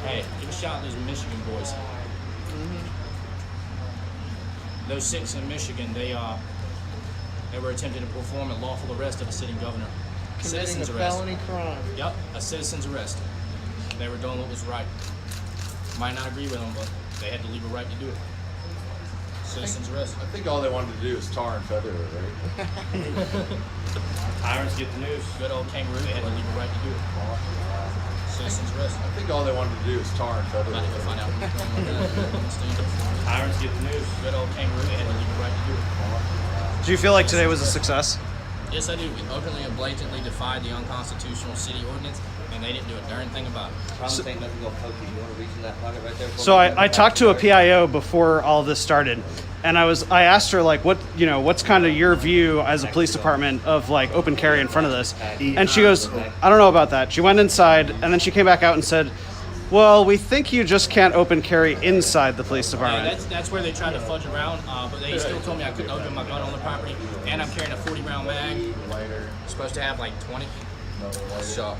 Hey, give a shout to those Michigan boys. Those 6 in Michigan, they were attempting to perform a lawful arrest of a sitting governor. Committing a arrest. felony crime. Yep, a citizen's arrest. They were doing what was right. Might not agree with them, but they had the legal right to do it. Citizen's arrest. I think all they wanted to do is tar and feather it, right? Tyrants get the news. Good old kangaroo, they had the legal right to do it. Citizen's arrest. I think all they wanted to do is tar and feather About to go it. find out. Tyrants get the news. Good old kangaroo, they had the legal right to do it. Do you feel like today was a success? Yes, I do. We openly and blatantly defied the unconstitutional city ordinance, and they didn't do a darn thing about it. Promise ain't nothing gonna poke you. You want to reach in that pocket right there? So I talked to a PIO before all this started, and I asked her like, what's kind of your view as a police department of like open carry in front of this? And she goes, I don't know about that. She went inside, and then she came back out and said, well, we think you just can't open carry inside the police department. Yeah, that's where they tried to fudge around, but they still told me I couldn't open my gun on the property, and I'm carrying a 40-round mag. Supposed to have like 20. So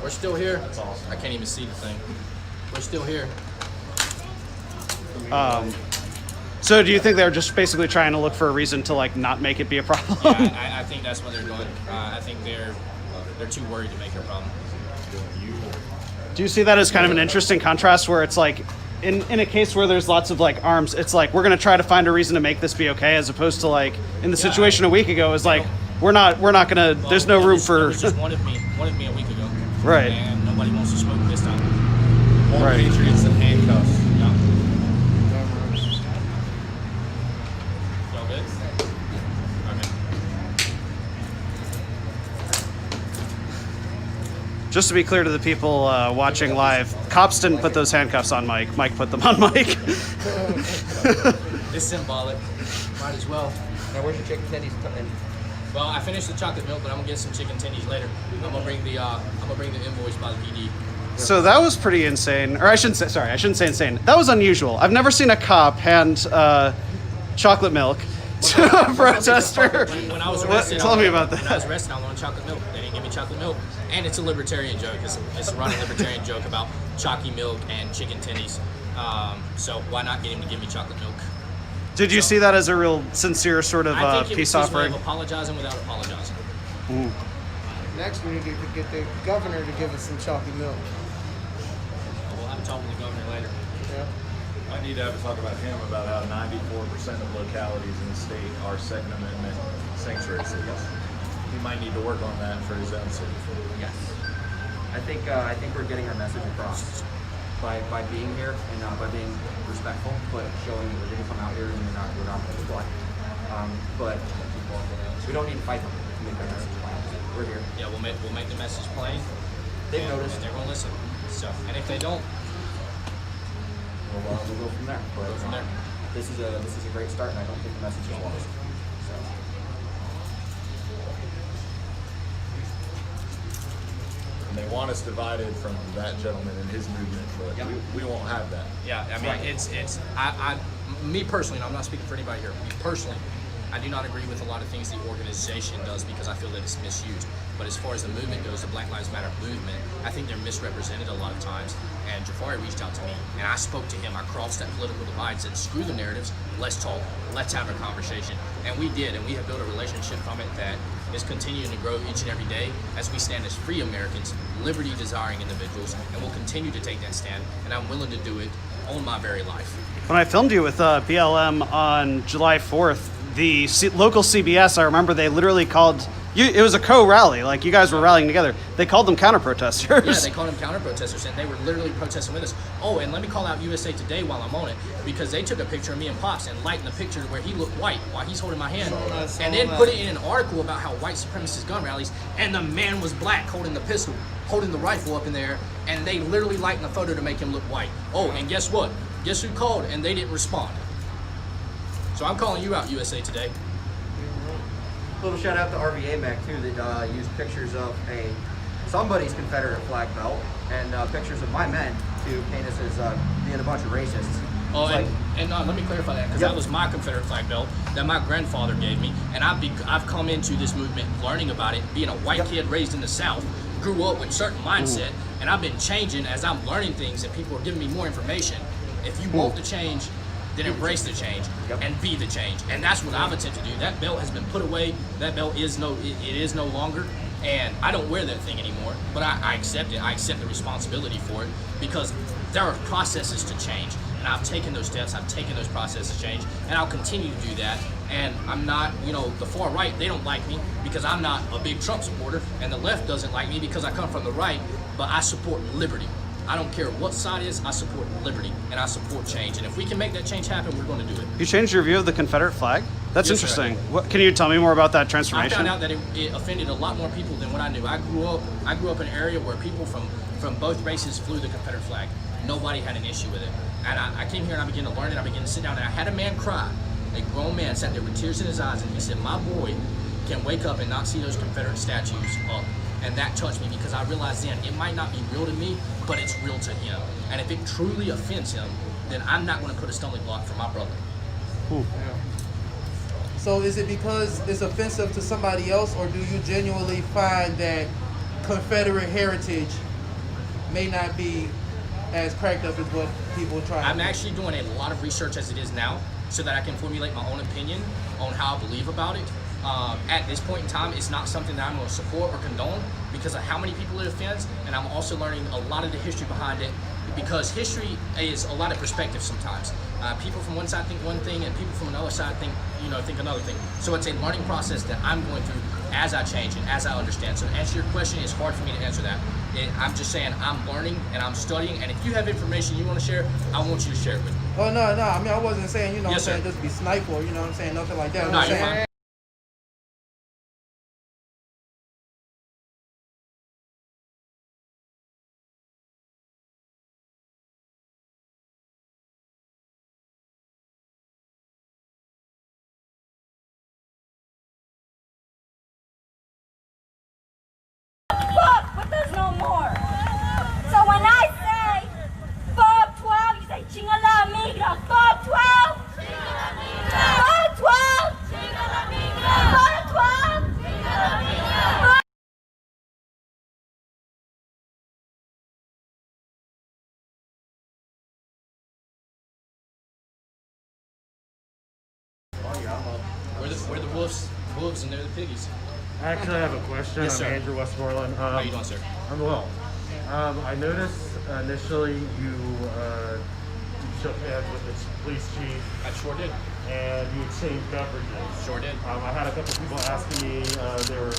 we're still here. I can't even see the thing. We're still here. So do you think they're just basically trying to look for a reason to like not make it be a problem? Yeah, I think that's what they're doing. I think they're too worried to make it a problem. Do you see that as kind of an interesting contrast where it's like in a case where there's lots of like arms, it's like we're going to try to find a reason to make this be okay, as opposed to like in the situation a week ago is like we're not going to, there's no room for. It was just one of me a week ago. Right. And nobody wants to smoke this time. More Right. Patriots and handcuffs. Yeah. Y'all good? Okay. Just to be clear to the people watching live, cops didn't put those handcuffs on Mike. Mike put them on Mike. It's symbolic. Might as well. Now, where's your chicken tendies? Well, I finished the chocolate milk, but I'm gonna get some chicken tendies later. I'm gonna bring the invoice by the PD. So that was pretty insane. Or I shouldn't say insane. That was unusual. I've never seen a cop hand chocolate milk to a protester. When I was arrested, Tell me about When I that. was arrested, I wanted chocolate milk. They didn't give me chocolate milk, and it's a libertarian joke. It's a running libertarian joke about chalky milk and chicken tendies. So why not get him to give me chocolate milk? Did you see that as a real sincere sort of I think it peace was his way offering? of apologizing without apologizing. Next, we need to get the governor to give us some chalky milk. We'll have a talk with the governor later. Yeah. I need to have a talk about him about how 94% of localities in the state are Second Amendment sanctuary cities. He might need to work on that for his own city. Yes. I think we're getting our message across by being here and by being respectful, but showing that we're going to come out here and we're not going to block. But we don't need to fight them to make our message plain. We're here. Yeah, we'll make the message plain. They've and noticed. they're gonna listen. So, and if they don't, We'll go from there. But, go from there. This is a great start, and I don't think the message is lost. So. And they want us divided from that gentleman and his movement, but Yep. we won't have that. yeah, I mean, me personally, and I'm not speaking for anybody here. Me personally, I do not agree with a lot of things the organization does because I feel that it's misused. But as far as the movement goes, the Black Lives Matter movement, I think they're misrepresented a lot of times. And Jafari reached out to me, and I spoke to him. I crossed that political divide and said, screw the narratives, let's talk, let's have a conversation. And we did, and we have built a relationship from it that is continuing to grow each and every day as we stand as free Americans, liberty-desiring individuals, and we'll continue to take that stand, and I'm willing to do it on my very life. When I filmed you with BLM on July 4th, the local CBS, I remember they literally called you. It was a co-rally, like you guys were rallying together. They called them counter-protesters. Yeah, they called them counter-protesters, and they were literally protesting with us. Oh, and let me call out USA Today while I'm on it, because they took a picture of me and Pops and lightened the picture where he looked white while he's holding my hand, and then put it in an article about how white supremacist gun rallies, and the man was black holding the pistol, holding the rifle up in there, and they literally lightened the photo to make him look white. Oh, and guess what? Guess who called? And they didn't respond. So I'm calling you out, USA Today. Little shout out to RVA-MAC too, that used pictures of somebody's Confederate flag belt and pictures of my men to paint us as being a bunch of racists. Oh, It's and let me clarify that, because Yep. that was my Confederate flag belt that my grandfather gave me, and I've come into this movement learning about it, being a white Yep. kid raised in the South, grew up with a certain mindset, and I've been changing as I'm learning things, and people are giving me more information. If you want the change, then embrace the change and be the change. And that's what I've attempted to do. That belt has been put away. That belt is no longer. And I don't wear that thing anymore, but I accept it. I accept the responsibility for it because there are processes to change. And I've taken those steps, I've taken those processes to change, and I'll continue to do that. And I'm not, the far right, they don't like me because I'm not a big Trump supporter, and the left doesn't like me because I come from the right, but I support liberty. I don't care what side it is, I support liberty, and I support change. And if we can make that change happen, we're going to do it. You changed your view of the Confederate flag? That's Yes, sir, I interesting. What, can you tell me more about that transformation? I found out that it offended a lot more people than what I knew. I grew up in an area where people from both races flew the Confederate flag. Nobody had an issue with it. And I came here and I began to learn it. I began to sit down and I had a man cry. A grown man sat there with tears in his eyes and he said, my boy can wake up and not see those Confederate statues up. And that touched me because I realized then it might not be real to me, but it's real to him. And if it truly offends him, then I'm not going to put a stumbling block for my brother. So is it because it's offensive to somebody else, or do you genuinely find that Confederate heritage may not be as cracked up as what people try? I'm actually doing a lot of research as it is now so that I can formulate my own opinion on how I believe about it. At this point in time, it's not something that I'm going to support or condone because of how many people it offends, and I'm also learning a lot of the history behind it because history is a lot of perspective sometimes. People from one side think one thing and people from another side think another thing. So it's a learning process that I'm going through as I change and as I understand. So to answer your question, it's hard for me to answer that. I'm just saying I'm learning and I'm studying, and if you have information you want to share, I want you to share it with me. Oh, no. I mean, I wasn't saying, Yes, sir. just be sniped or, I'm saying, nothing like that. No, I'm you're saying, fine. Fuck, but there's no more. So when I say fuck 12, you say chinga la migra. Fuck 12. Chinga la migra. Fuck 12. Chinga la migra. Fuck 12. Chinga la migra. We're the wolves and they're the piggies. Actually, I have a question. Yes, sir. I'm Andrew Westmoreland. How you doing, sir? I'm well. I noticed initially you shook hands with the police chief I sure did. and you exchanged beverages. Sure did. I had a couple people asking me, they were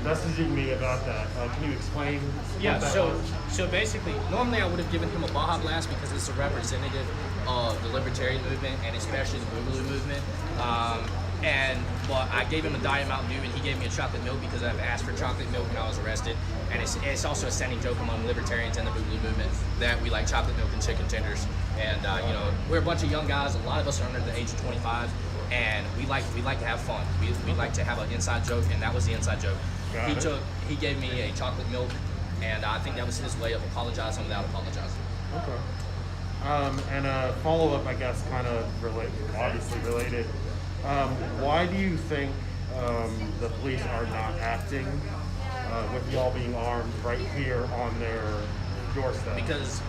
messaging me about that. Can you explain Yeah, what that so was? so basically, normally I would have given him a Baja Blast because it's a representative of the libertarian movement and especially the Boogaloo movement. But I gave him a Diet Mountain Dew and he gave me a chocolate milk because I've asked for chocolate milk when I was arrested. And it's also a standing joke among libertarians and the Boogaloo movement that we like chocolate milk and chicken tenders. And we're a bunch of young guys. A lot of us are under the age of 25, and we like to have fun. We like to have an inside joke, and that was the inside joke. He gave me a chocolate milk, and I think that was his way of apologizing without apologizing. Okay. And a follow-up, I guess, kind of obviously related. Why do you think the police are not acting with y'all being armed right here on their doorstep? Because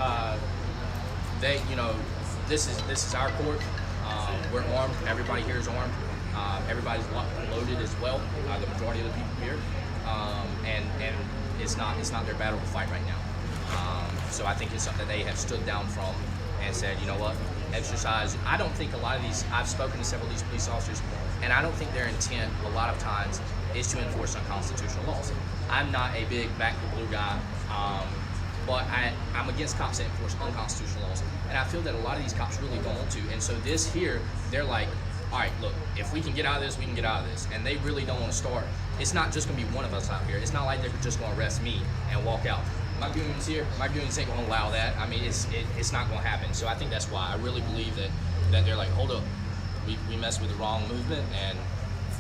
this is our court. We're armed. Everybody here is armed. Everybody's loaded as well. The majority of the people here, and it's not their battle to fight right now. So I think it's something that they have stood down from and said, you know what, exercise. I don't think a lot of these. I've spoken to several of these police officers, and I don't think their intent a lot of times is to enforce unconstitutional laws. I'm not a big back the blue guy. But I'm against cops that enforce unconstitutional laws. And I feel that a lot of these cops really don't want to. And so this here, they're like, all right, look, if we can get out of this, we can get out of this. And they really don't want to start. It's not just going to be one of us out here. It's not like they're just going to arrest me and walk out. My goons here, my goons ain't going to allow that. I mean, it's not going to happen. So I think that's why I really believe that they're like, hold up, we messed with the wrong movement and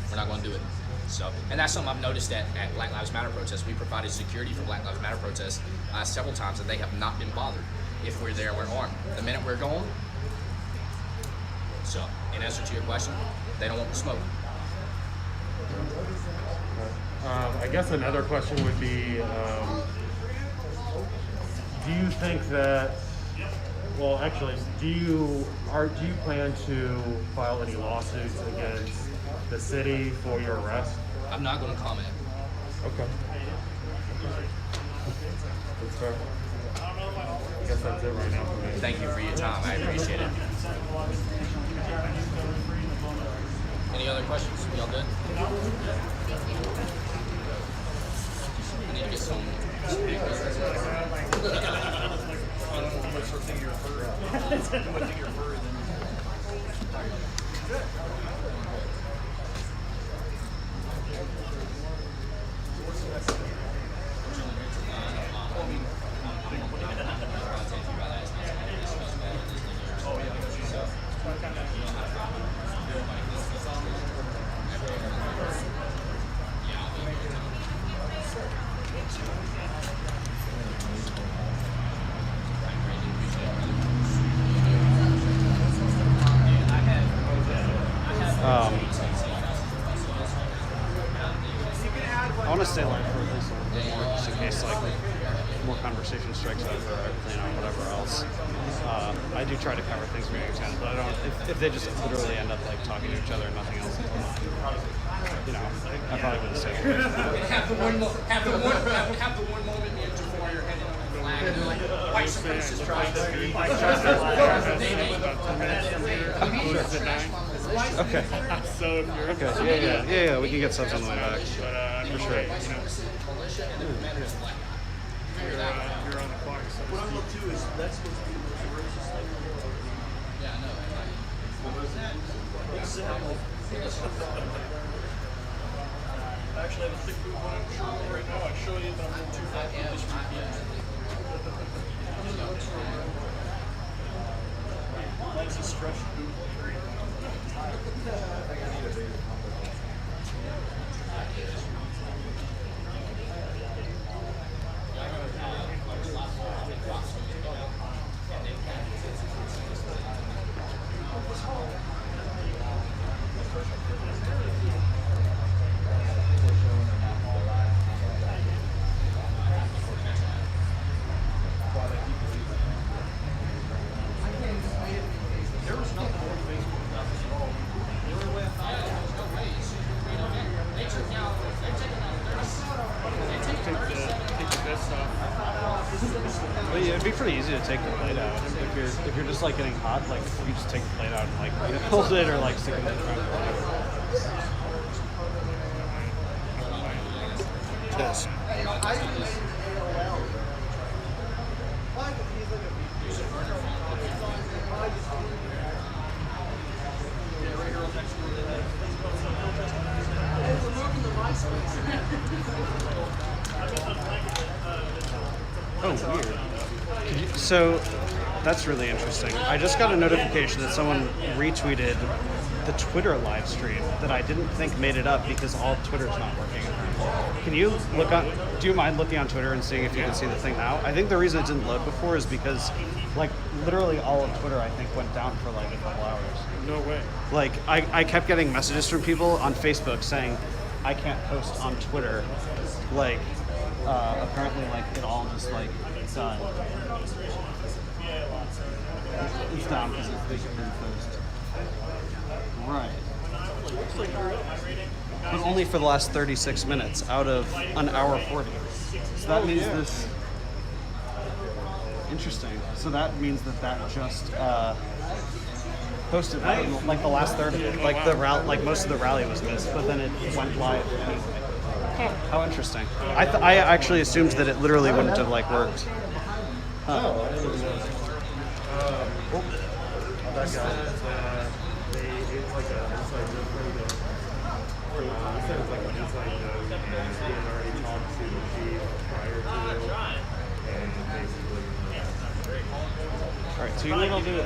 we're not going to do it. So, and that's something I've noticed at Black Lives Matter protests. We provided security for Black Lives Matter protests several times, and they have not been bothered if we're there and we're armed. The minute we're gone, so in answer to your question, they don't want the smoke. I guess another question would be, do you think that? Well, actually, do you plan to file any lawsuits against the city for your arrest? I'm not going to comment. Okay. That's fair. I guess that's it right now for me. Thank you for your time. I appreciate it. Any other questions? Y'all good? I need to get some. I want to stay live for at least a little bit more, just in case like more conversation strikes over, whatever else. I do try to cover things for you guys, but I don't. If they just literally end up like talking to each other and nothing else, I probably wouldn't say. Have the one moment before your head flag, and like white supremacist trying to be like Okay. So if you're Okay. Yeah. We can get subs on the way back. But For sure. militia and the commander is black. you're on the clock. So What I love too is that's supposed to be the racist thing. Yeah, I know. I actually have a thick boot one I'm sure right now. I show you, but I'm a little too fat for this weekend. Mine's a stretch boot. But yeah, it'd be pretty easy to take the plate out. If you're just like getting hot, like you just take the plate out and like hold it or like stick it in the trunk or whatever. Test. Oh, weird. So that's really interesting. I just got a notification that someone retweeted the Twitter live stream that I didn't think made it up because all Twitter's not working. Can you look on? Do you mind looking on Twitter and seeing if you can see the thing now? I think the reason it didn't load before is because, like, literally all of Twitter I think went down for like a couple hours. no way. Like, I kept getting messages from people on Facebook saying I can't post on Twitter. Like, apparently, like it all just like done. It's down because it's been post. Right. But only for the last 36 minutes out of an hour 40. So that means this. Interesting. So that means that just posted like the last third of it. Like the like most of the rally was missed, but then it went live anyway. How interesting. I actually assumed that it literally wouldn't have like worked. Huh. That guy, it's like an inside joke for the. He said it's like an inside joke, and he had already talked to the chief prior to it, and basically. All right, so you know what I'll do?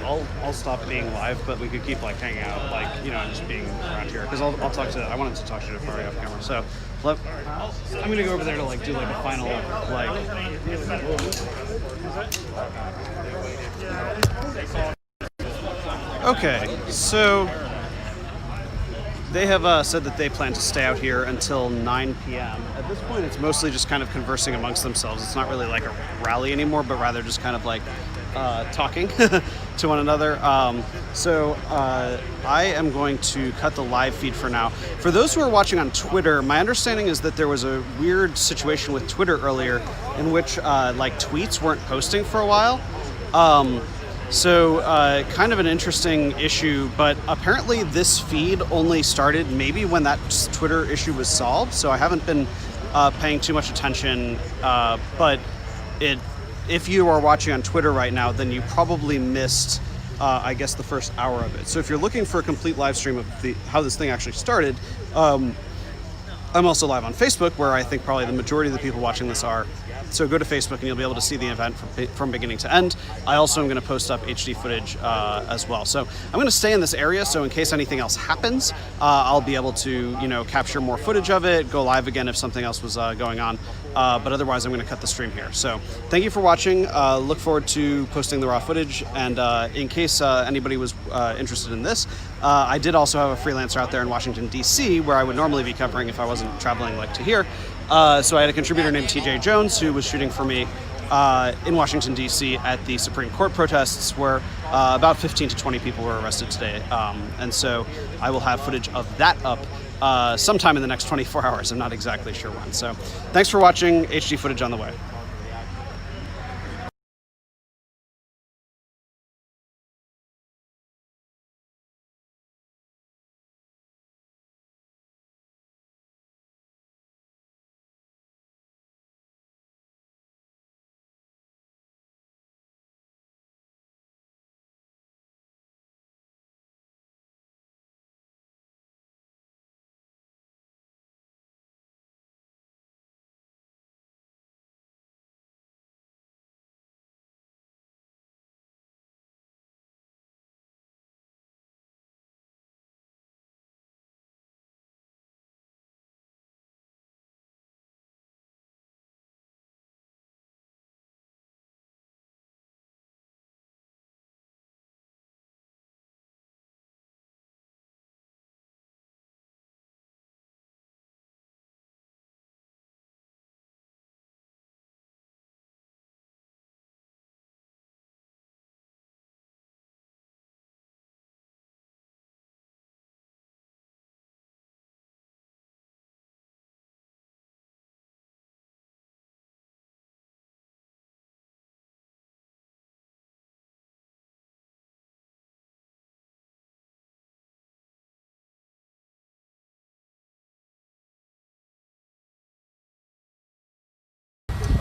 I'll stop being live, but we could keep like hanging out, like just being around here. Because I'll talk to. I wanted to talk to Jafari off camera, so I'm gonna go over there to like do like a final like. Okay, so they have said that they plan to stay out here until 9 p.m. At this point, it's mostly just kind of conversing amongst themselves. It's not really like a rally anymore, but rather just kind of like talking to one another. So I am going to cut the live feed for now. For those who are watching on Twitter, my understanding is that there was a weird situation with Twitter earlier in which like tweets weren't posting for a while. So kind of an interesting issue, but apparently this feed only started maybe when that Twitter issue was solved, so I haven't been paying too much attention, but if you are watching on Twitter right now, then you probably missed, I guess, the first hour of it. So if you're looking for a complete live stream of how this thing actually started, I'm also live on Facebook, where I think probably the majority of the people watching this are. So go to Facebook and you'll be able to see the event from beginning to end. I also am going to post up HD footage as well. So I'm going to stay in this area, so in case anything else happens, I'll be able to, capture more footage of it, go live again if something else was going on. But otherwise, I'm going to cut the stream here. So thank you for watching. Look forward to posting the raw footage. And in case anybody was interested in this, I did also have a freelancer out there in Washington, D.C., where I would normally be covering if I wasn't traveling like to here. So I had a contributor named TJ Jones who was shooting for me in Washington, D.C. at the Supreme Court protests, where about 15 to 20 people were arrested today. And so I will have footage of that up sometime in the next 24 hours. I'm not exactly sure when. So thanks for watching. HD footage on the way.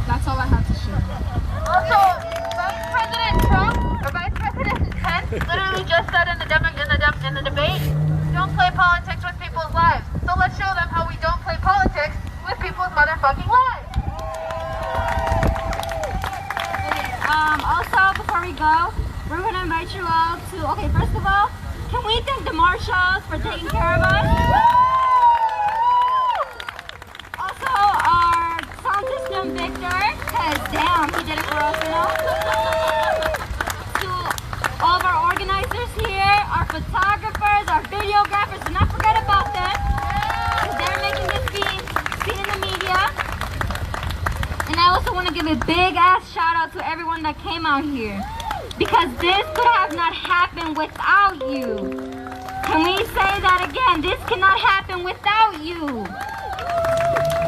That's all I have to share. Also, Vice President Trump, or Vice President Pence, literally just said in the debate, don't play politics with people's lives. So let's show them how we don't play politics with people's motherfucking lives. Also, before we go, we're going to invite you all to, okay, first of all, can we thank the marshals for taking care of us? Also, our sound system Victor, because damn, he did it for us, To all of our organizers here, our photographers, our videographers, do not forget about them, because they're making this be in the media. And I also want to give a big ass shout out to everyone that came out here, because this could have not happened without you. Can we say that again? This cannot happen without you.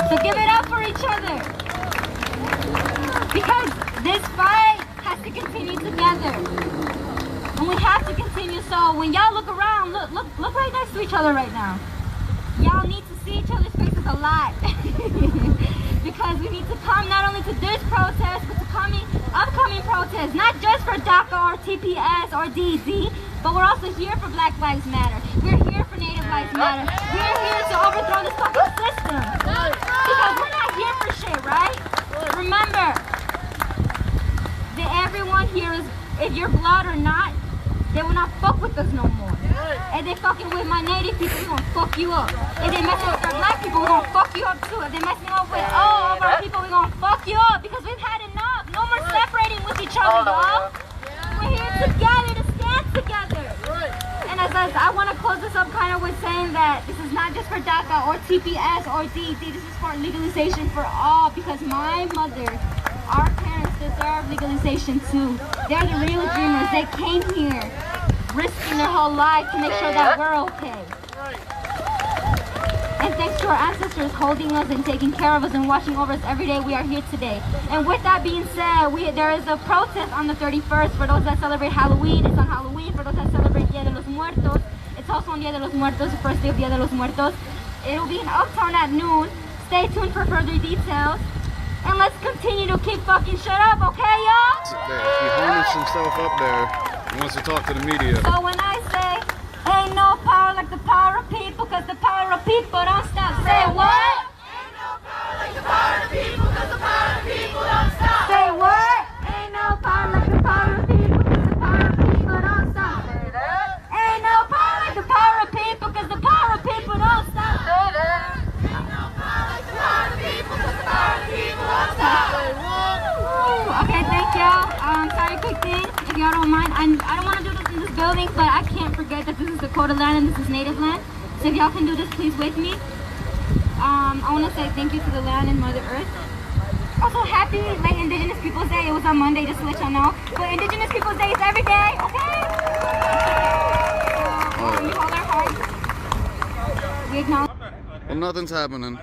So give it up for each other, because this fight has to continue together, and we have to continue. So when y'all look around, look right next to each other right now. Y'all need to see each other's faces a lot. Because we need to come not only to this protest, but to upcoming protests, not just for DACA or TPS or DZ, but we're also here for Black Lives Matter. We're here for Native Lives Matter. We're here to overthrow this fucking system. Because we're not here for shit, right? Remember, that everyone here is, if you're blood or not, they will not fuck with us no more. If they fucking with my native people, we're gonna fuck you up. If they messing with our black people, we're gonna fuck you up too. If they messing up with all of our people, we're gonna fuck you up, because we've had enough. No more separating with each other, y'all. We're here together to stand together. And as I because I want to close this up kind of with saying that this is not just for DACA or TPS or DED. This is for legalization for all, because my mother, our parents deserve legalization too. They're the real dreamers. They came here risking their whole life to make sure that we're okay. And thanks to our ancestors holding us and taking care of us and watching over us every day, we are here today. And with that being said, there is a protest on the 31st for those that celebrate Halloween. It's on Halloween. For those that celebrate Dia de los Muertos, it's also on Dia de los Muertos, the first day of Dia de los Muertos. It'll be in Uptown at noon. Stay tuned for further details. And let's continue to keep fucking shut up, okay, y'all? He harnessed himself up there. He wants to talk to the media. So when I say, ain't no power like the power of people, cause the power of people don't stop. Say what? Ain't no power like the power of people, cause the power of people don't stop. Say what? Ain't no power like the power of people, cause the power of people don't stop. Say that. Ain't no power like the power of people, cause the power of people don't stop. Say that. Ain't no power like the power of people, cause the power of people don't stop. Say what? Okay, thank y'all. Sorry, quick thing, if y'all don't mind. I don't want to do this in this building, but I can't forget that this is Dakota land and this is native land. So if y'all can do this, please with me. I want to say thank you to the land and Mother Earth. Also, happy like Indigenous Peoples Day. It was on Monday, just to let y'all know. But Indigenous Peoples Day is every day, okay? We hold our hearts. We acknowledge. Well, nothing's happening.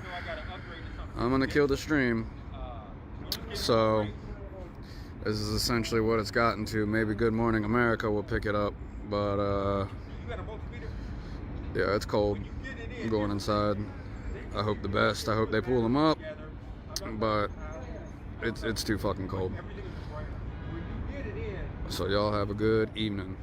I'm gonna kill the stream. So this is essentially what it's gotten to. Maybe Good Morning America will pick it up, but yeah, it's cold. I'm going inside. I hope the best. I hope they pull them up, but it's too fucking cold. So y'all have a good evening.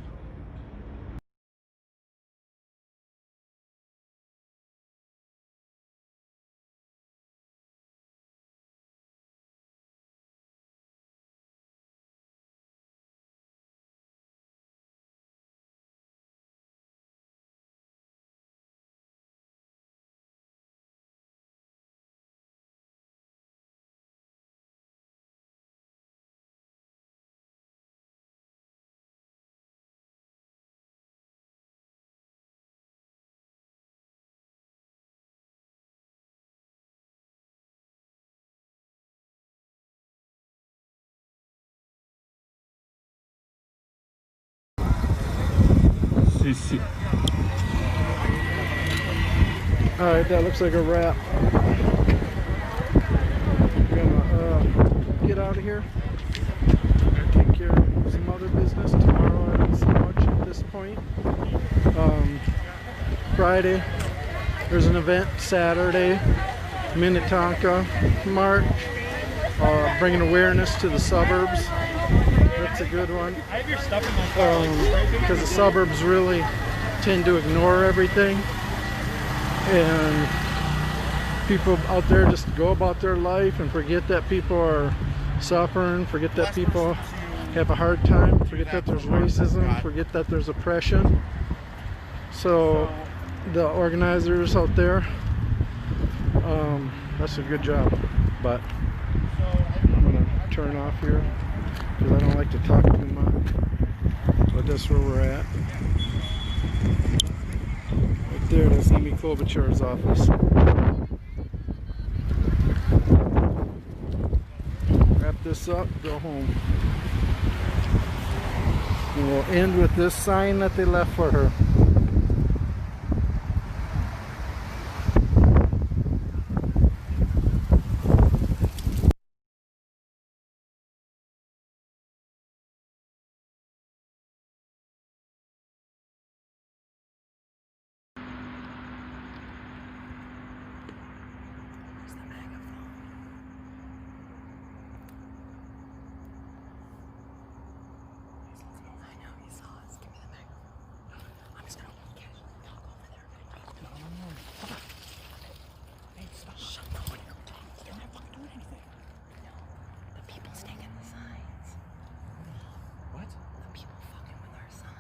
Alright, that looks like a wrap. We're gonna get out of here. Take care of some other business. Tomorrow I don't see much at this point. Friday, there's an event. Saturday, Minnetonka March. Bringing awareness to the suburbs. That's a good one. Because the suburbs really tend to ignore everything. And people out there just go about their life and forget that people are suffering, forget that people have a hard time, forget that there's racism, forget that there's oppression. So the organizers out there, that's a good job. But I'm gonna turn off here because I don't like to talk too much. But that's where we're at. Right there, that's Amy Klobuchar's office. Wrap this up, go home. And we'll end with this sign that they left for her.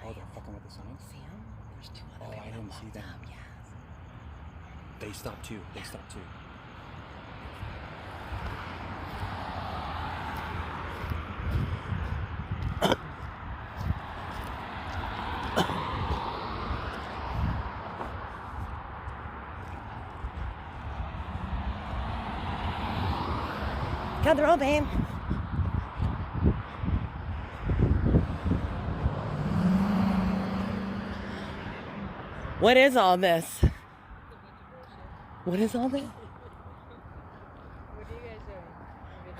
Oh, they're fucking with the signs? See them? There's two other people. Oh, I didn't see them. Up, yes. They stopped too. They stopped too. Got the roll, babe. What is all this? What is all this? What are you guys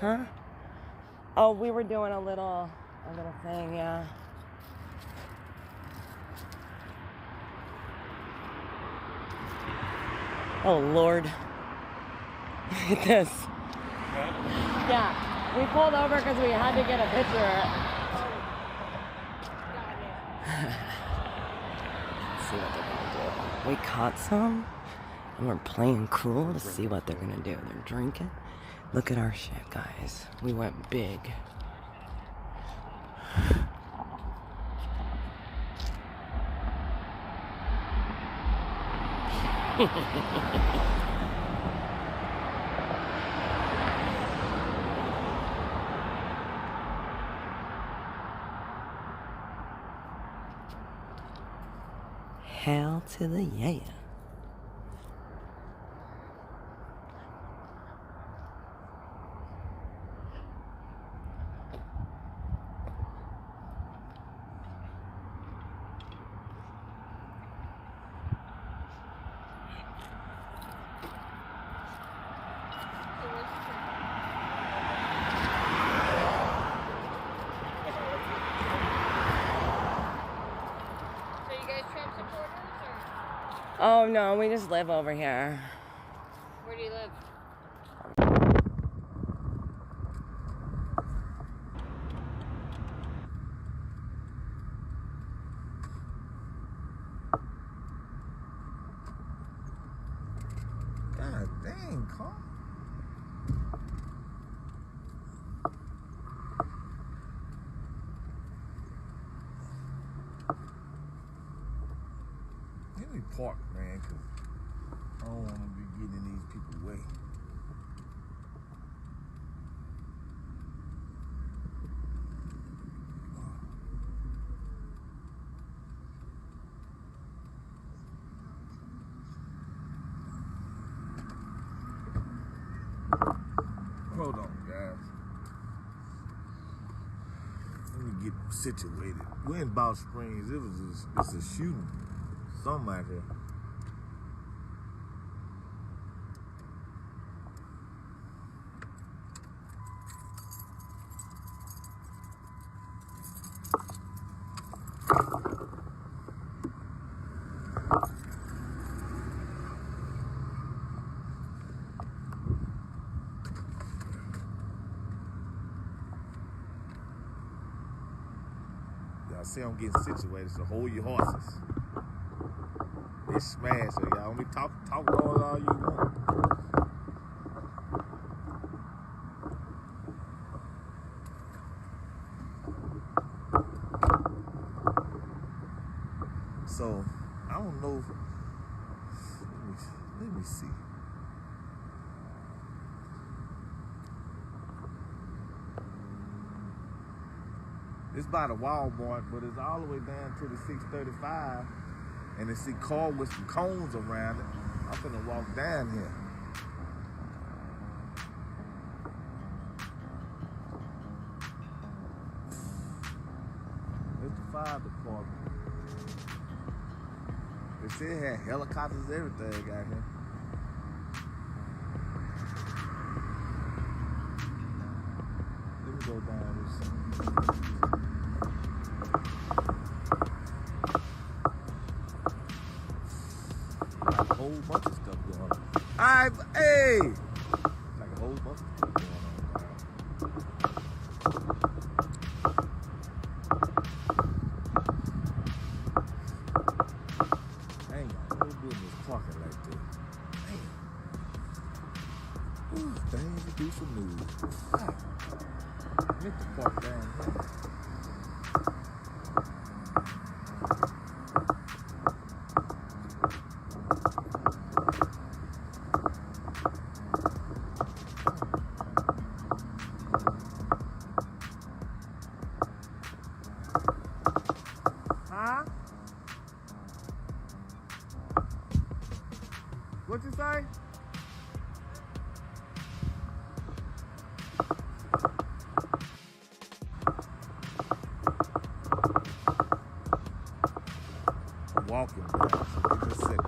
doing? Huh? Oh, we were doing a little thing, yeah. Oh Lord. Look at this. Yeah, we pulled over because we had to get a picture. See what they're gonna do. We caught some and we're playing cool to see what they're gonna do. They're drinking. Look at our shit, guys. We went big. Hell to the yeah. So you guys Trump supporters or Oh no, we just live over here. where do you live? God dang, Carl. Let me park, man, because I don't want to be getting in these people's way. Hold on, guys. Let me get situated. We're in Bow Springs. It's a shooting. Something out here. Y'all see I'm getting situated, so hold your horses. It's smash, so y'all want me talk noise all you want. So I don't know. Let me see. It's by the Walmart, but it's all the way down to the 635. And they see car with some cones around it. I'm finna walk down here. It's the fire department. They said it had helicopters, everything out here. Let me go down this. A whole bunch of stuff going on. Hey! Like a whole bunch of stuff going on. Dang, no business parking like that. Damn. Ooh, things to do some news. I meant to park down here. Huh? What you say? walking down. So give me a second.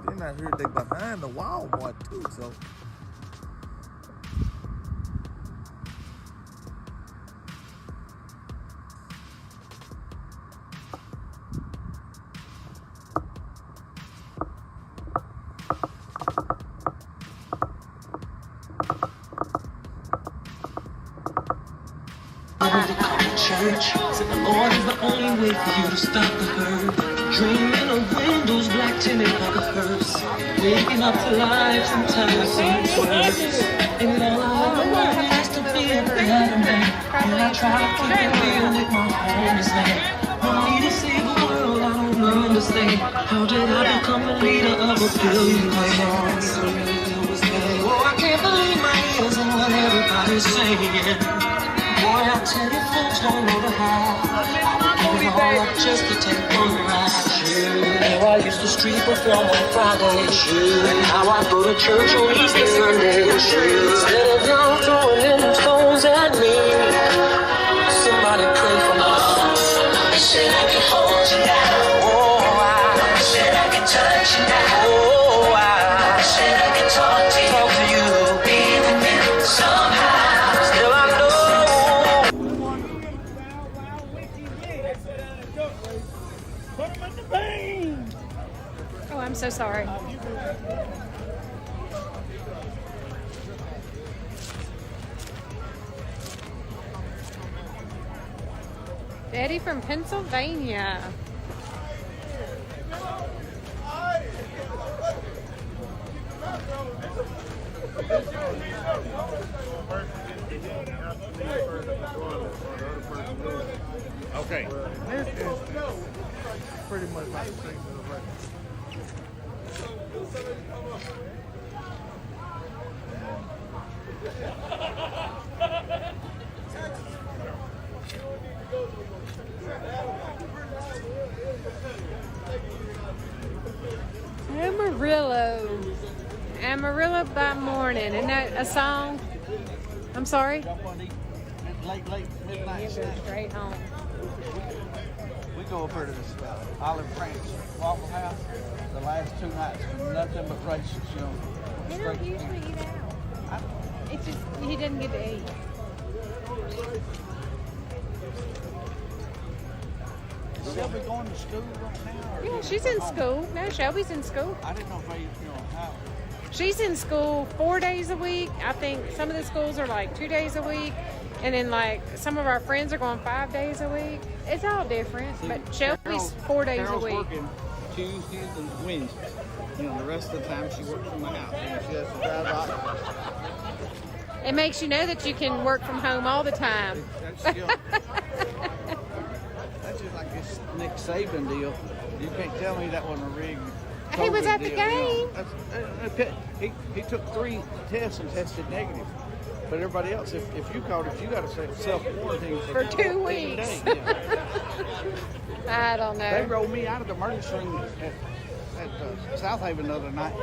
Then I heard they behind the Walmart too, so. Church, said the Lord is the only way for you to stop the hurt. Dreaming of windows black tinted by the hearse. Waking up to life sometimes seems worse. And all I want is to be a better man. And I try to keep it real with my homies, man. Want me to save the world, I don't understand. How did I become the leader of a billion man? Oh, I can't believe my ears and what everybody's saying. Boy, I tell you, folks don't know the how. Give it all up just to take one ride. How I used to street perform on Fridays. How I go to church on Easter Sunday. Instead of y'all throwing them stones at me, somebody pray for me. I said I can hold you now. Oh, I said I can touch you now. Oh, I said I can talk to you. Be with me somehow. Still I know. Oh, I'm so sorry. Eddie from Pennsylvania. Okay. This is pretty much like the same as the record. Amarillo by morning. Isn't that a song? I'm sorry? Late midnight snack. Straight home. We go over to this Olive Branch Waffle House the last 2 nights. Nothing but races, you know. They don't usually eat out. It's just, he didn't get to eat. Is Shelby going to school right now? Yeah, she's in school. No, Shelby's in school. I didn't know if they, how. She's in school 4 days a week. I think some of the schools are like 2 days a week. And then like some of our friends are going 5 days a week. It's all different. See, but Shelby's 4 days Carol's a week. Working Tuesdays and Wednesdays. You know, the rest of the time she works from the house. And she has to drive out. It makes you know that you can work from home all the time. That's just like this Nick Saban deal. You can't tell me that wasn't a rigged. He was at the deal, game. He took 3 tests and tested negative. But everybody else, if you caught it, you got to self-quarantine for 2 weeks. Days. Yeah. I don't know. They rolled me out of the emergency room at South Haven the other night.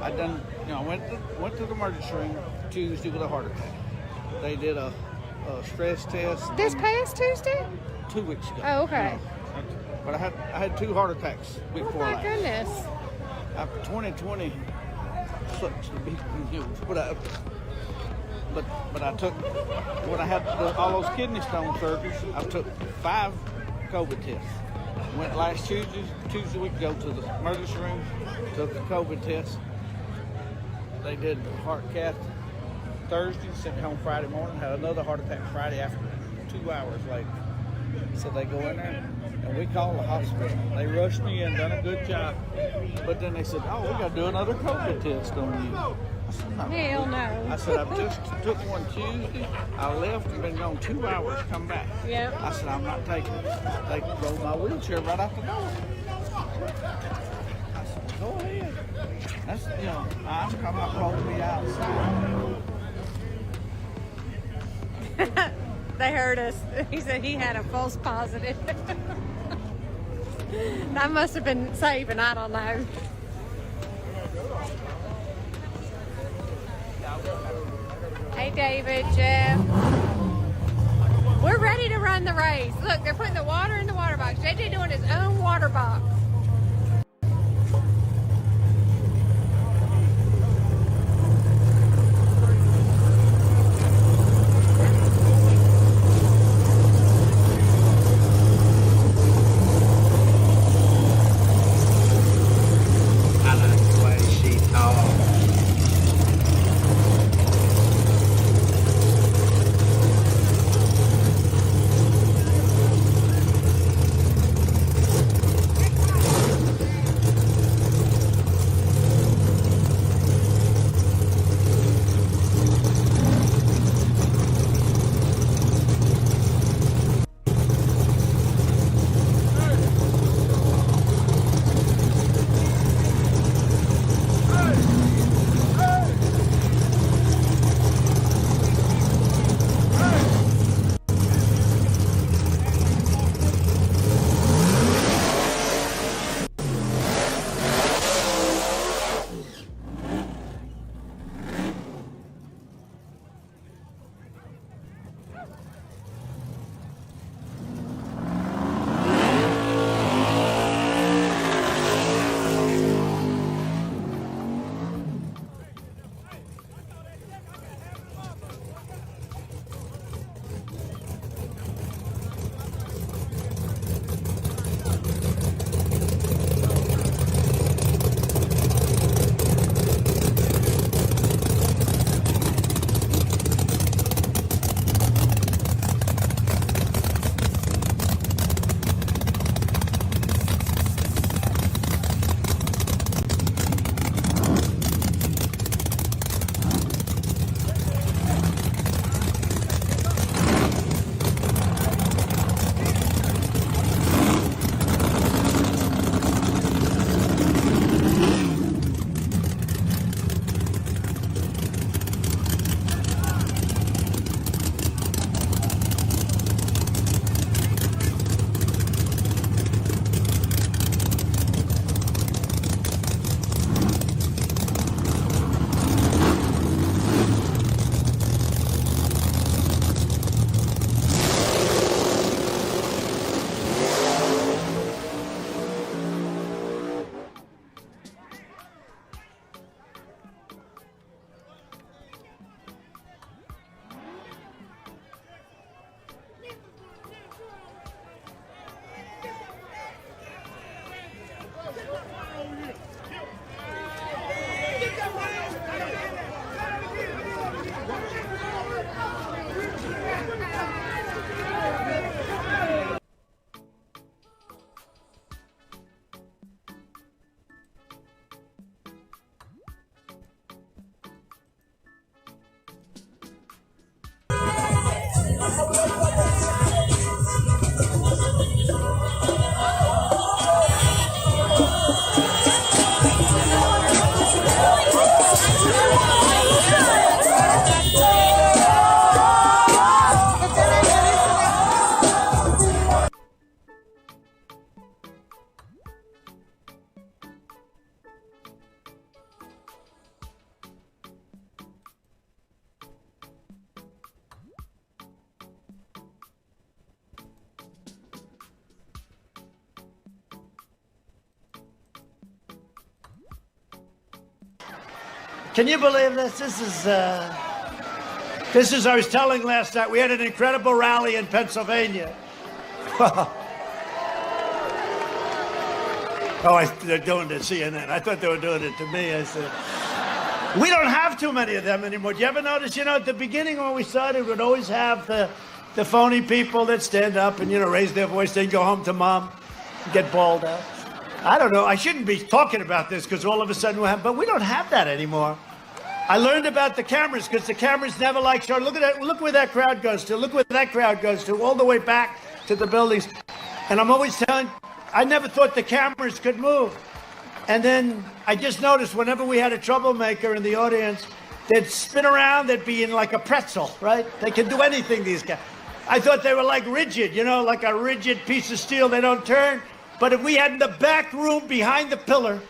I went to the emergency room Tuesday with a heart attack. They did a stress test. This past Tuesday? 2 weeks ago. Oh, okay. But I had 2 heart attacks week before last. Oh, my goodness. After 2020 sucks to be used. But I took, when I had all those kidney stone surgeries, I took 5 COVID tests. Went last Tuesday week, go to the emergency room, took the COVID test. They did the heart cath Thursday, sent me home Friday morning, had another heart attack Friday after 2 hours later. So they go in there, and we called the hospital. They rushed me in, done a good job. But then they said, oh, we got to do another COVID test on you. I said, no. Hell no. I said, I just took one Tuesday. I left and been gone 2 hours, come back. Yep. I said, I'm not taking it. They rolled my wheelchair right out the door. I said, go ahead. That's, I'm talking about rolling me outside. They heard us. He said he had a false positive. That must have been saving. I don't know. Hey, David, Jeff. We're ready to run the race. Look, they're putting the water in the water box. JJ doing his own water box. I like the way she talks. Can you believe this? This is, I was telling last night, we had an incredible rally in Pennsylvania. They're doing it to CNN. I thought they were doing it to me. I said, we don't have too many of them anymore. Do you ever notice, at the beginning when we started, we'd always have the phony people that stand up and, raise their voice, then go home to mom and get bawled out. I don't know. I shouldn't be talking about this because all of a sudden we have, but we don't have that anymore. I learned about the cameras because the cameras never like show. Look at that. Look where that crowd goes to. Look where that crowd goes to, all the way back to the buildings. And I'm always telling, I never thought the cameras could move. And then I just noticed whenever we had a troublemaker in the audience, they'd spin around, they'd be in like a pretzel, right? They can do anything, these guys. I thought they were like rigid, like a rigid piece of steel. They don't turn. But if we had in the back room behind the pillar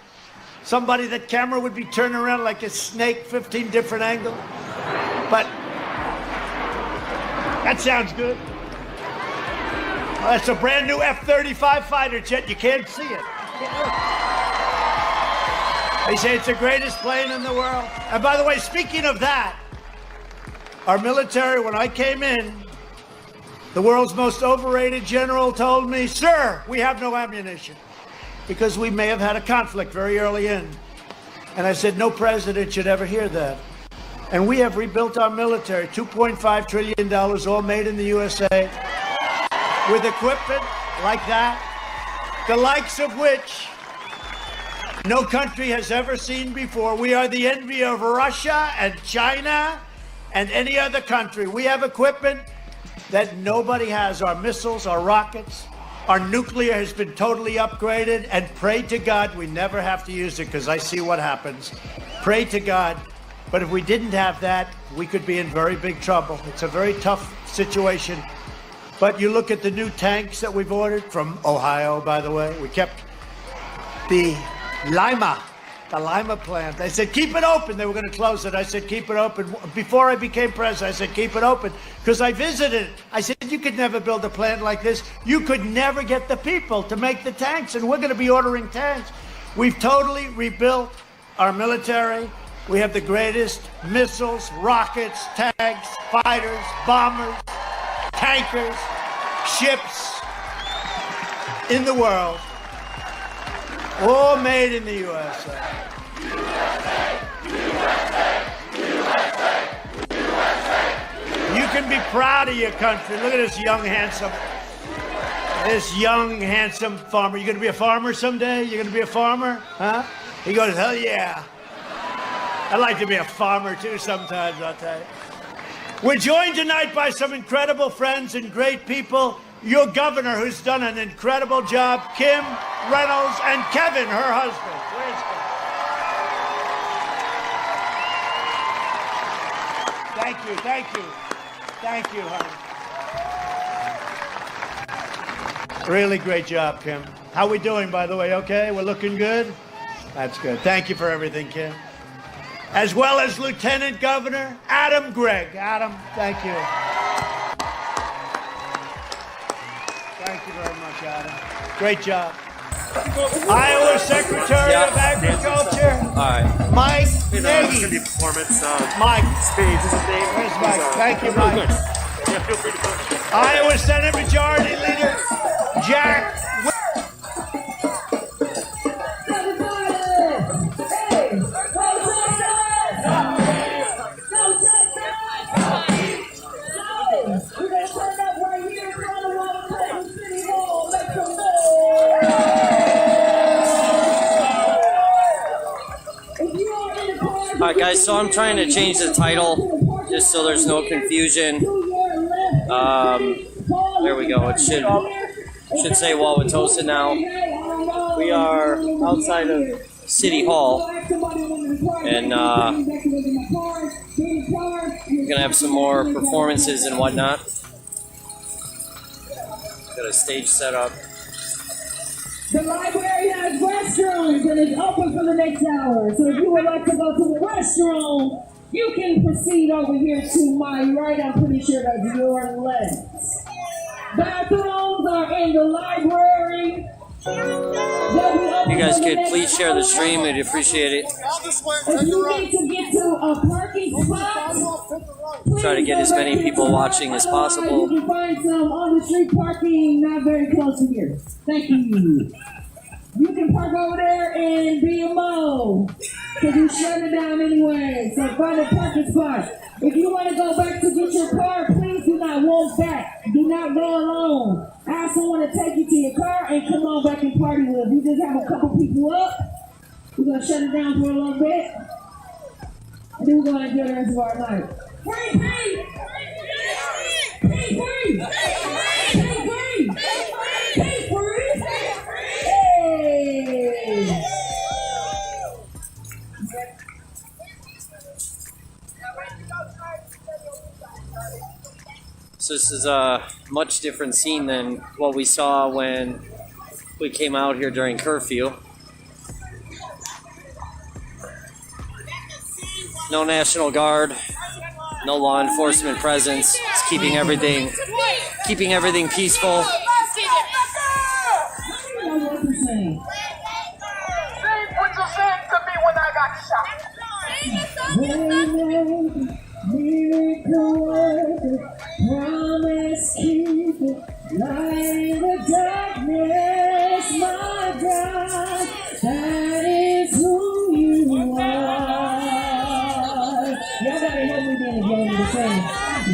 somebody that camera would be turning around like a snake, 15 different angles. But that sounds good. That's a brand new F-35 fighter jet. You can't see it. They say it's the greatest plane in the world. And by the way, speaking of that, our military, when I came in, the world's most overrated general told me, "Sir, we have no ammunition," because we may have had a conflict very early in. And I said, no president should ever hear that. And we have rebuilt our military, $2.5 trillion, all made in the USA, with equipment like that, the likes of which no country has ever seen before. We are the envy of Russia and China and any other country. We have equipment that nobody has. Our missiles, our rockets, our nuclear has been totally upgraded, and pray to God we never have to use it, because I see what happens. Pray to God. But if we didn't have that, we could be in very big trouble. It's a very tough situation. But you look at the new tanks that we've ordered from Ohio, by the way. We kept the Lima plant. They said, keep it open. They were going to close it. I said, keep it open. Before I became president, I said, keep it open. Because I visited it. I said, you could never build a plant like this. You could never get the people to make the tanks. And we're going to be ordering tanks. We've totally rebuilt our military. We have the greatest missiles, rockets, tanks, fighters, bombers, tankers, ships in the world. All made in the USA. You can be proud of your country. Look at this young, handsome farmer. You gonna be a farmer someday? You gonna be a farmer? Huh? He goes, hell yeah. I'd like to be a farmer too sometimes, I'll tell you. We're joined tonight by some incredible friends and great people. Your governor, who's done an incredible job, Kim Reynolds, and Kevin, her husband. Where's Kevin? Thank you, honey. Really great job, Kim. How we doing, by the way? Okay, we're looking good? That's good. Thank you for everything, Kim. As well as Lieutenant Governor Adam Gregg. Adam, thank you. Thank you very much, Adam. Great job. Iowa Secretary of Agriculture. All right. Mike It's Nagy. performance. Mike. Spades is his name. Where's Mike? Thank you, Mike. Yeah, feel free to vote. Iowa Senate Majority Leader Jack. All right, guys, so I'm trying to change the title just so there's no confusion. There we go. It should say Wauwatosa now. We are outside of City Hall, and we're going to have some more performances and whatnot. Got a stage set up. The library has restrooms and is open for the next hour. So if you would like to go to the restroom, you can proceed over here to my right. I'm pretty sure that's your left. Bathrooms are in the library. You guys could please share the stream. I'd appreciate it. If you need to get to a parking spot, Try to get as many people watching as possible. you can find some on the street parking not very close to here. Thank you. You can park over there in BMO because you shut it down anyway. So find a parking spot. If you want to go back to get your car, please do not walk back. Do not go alone. Ask someone to take you to your car and come on back and party with us. We just have a couple people up. We're going to shut it down for a little bit. And then we're going to enjoy the rest of our night. Free, free! Free, free! Free, free! Free, free! Hey! So this is a much different scene than what we saw when we came out here during curfew. No National Guard, no law enforcement presence. It's keeping everything peaceful. Miracle worker, promise keeper, light in the darkness, my God, that is who you are. Y'all gotta help me then if y'all need to sing.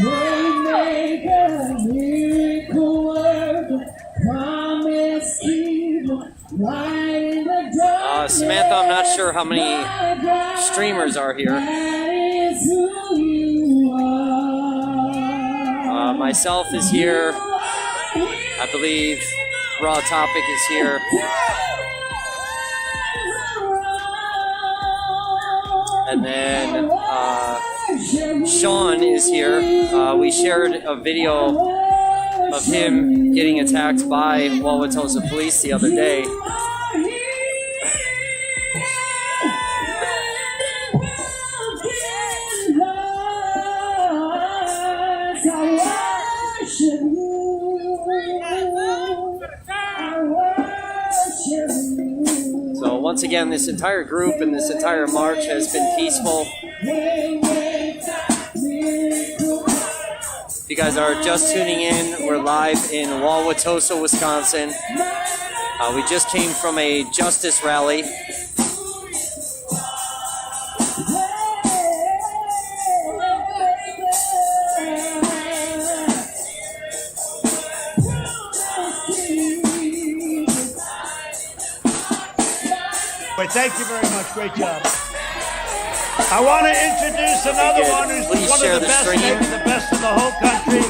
Waymaker, miracle worker, promise keeper, light in the darkness. Samantha, I'm not sure how many streamers are here. Myself is here. I believe Raw Topic is here. And then Sean is here. We shared a video of him getting attacked by Wauwatosa police the other day. So once again, this entire group and this entire march has been peaceful. If you guys are just tuning in, we're live in Wauwatosa, Wisconsin. We just came from a justice rally. Thank you very much. Great job. I want to introduce another one who's one of the best, maybe the best in the whole country.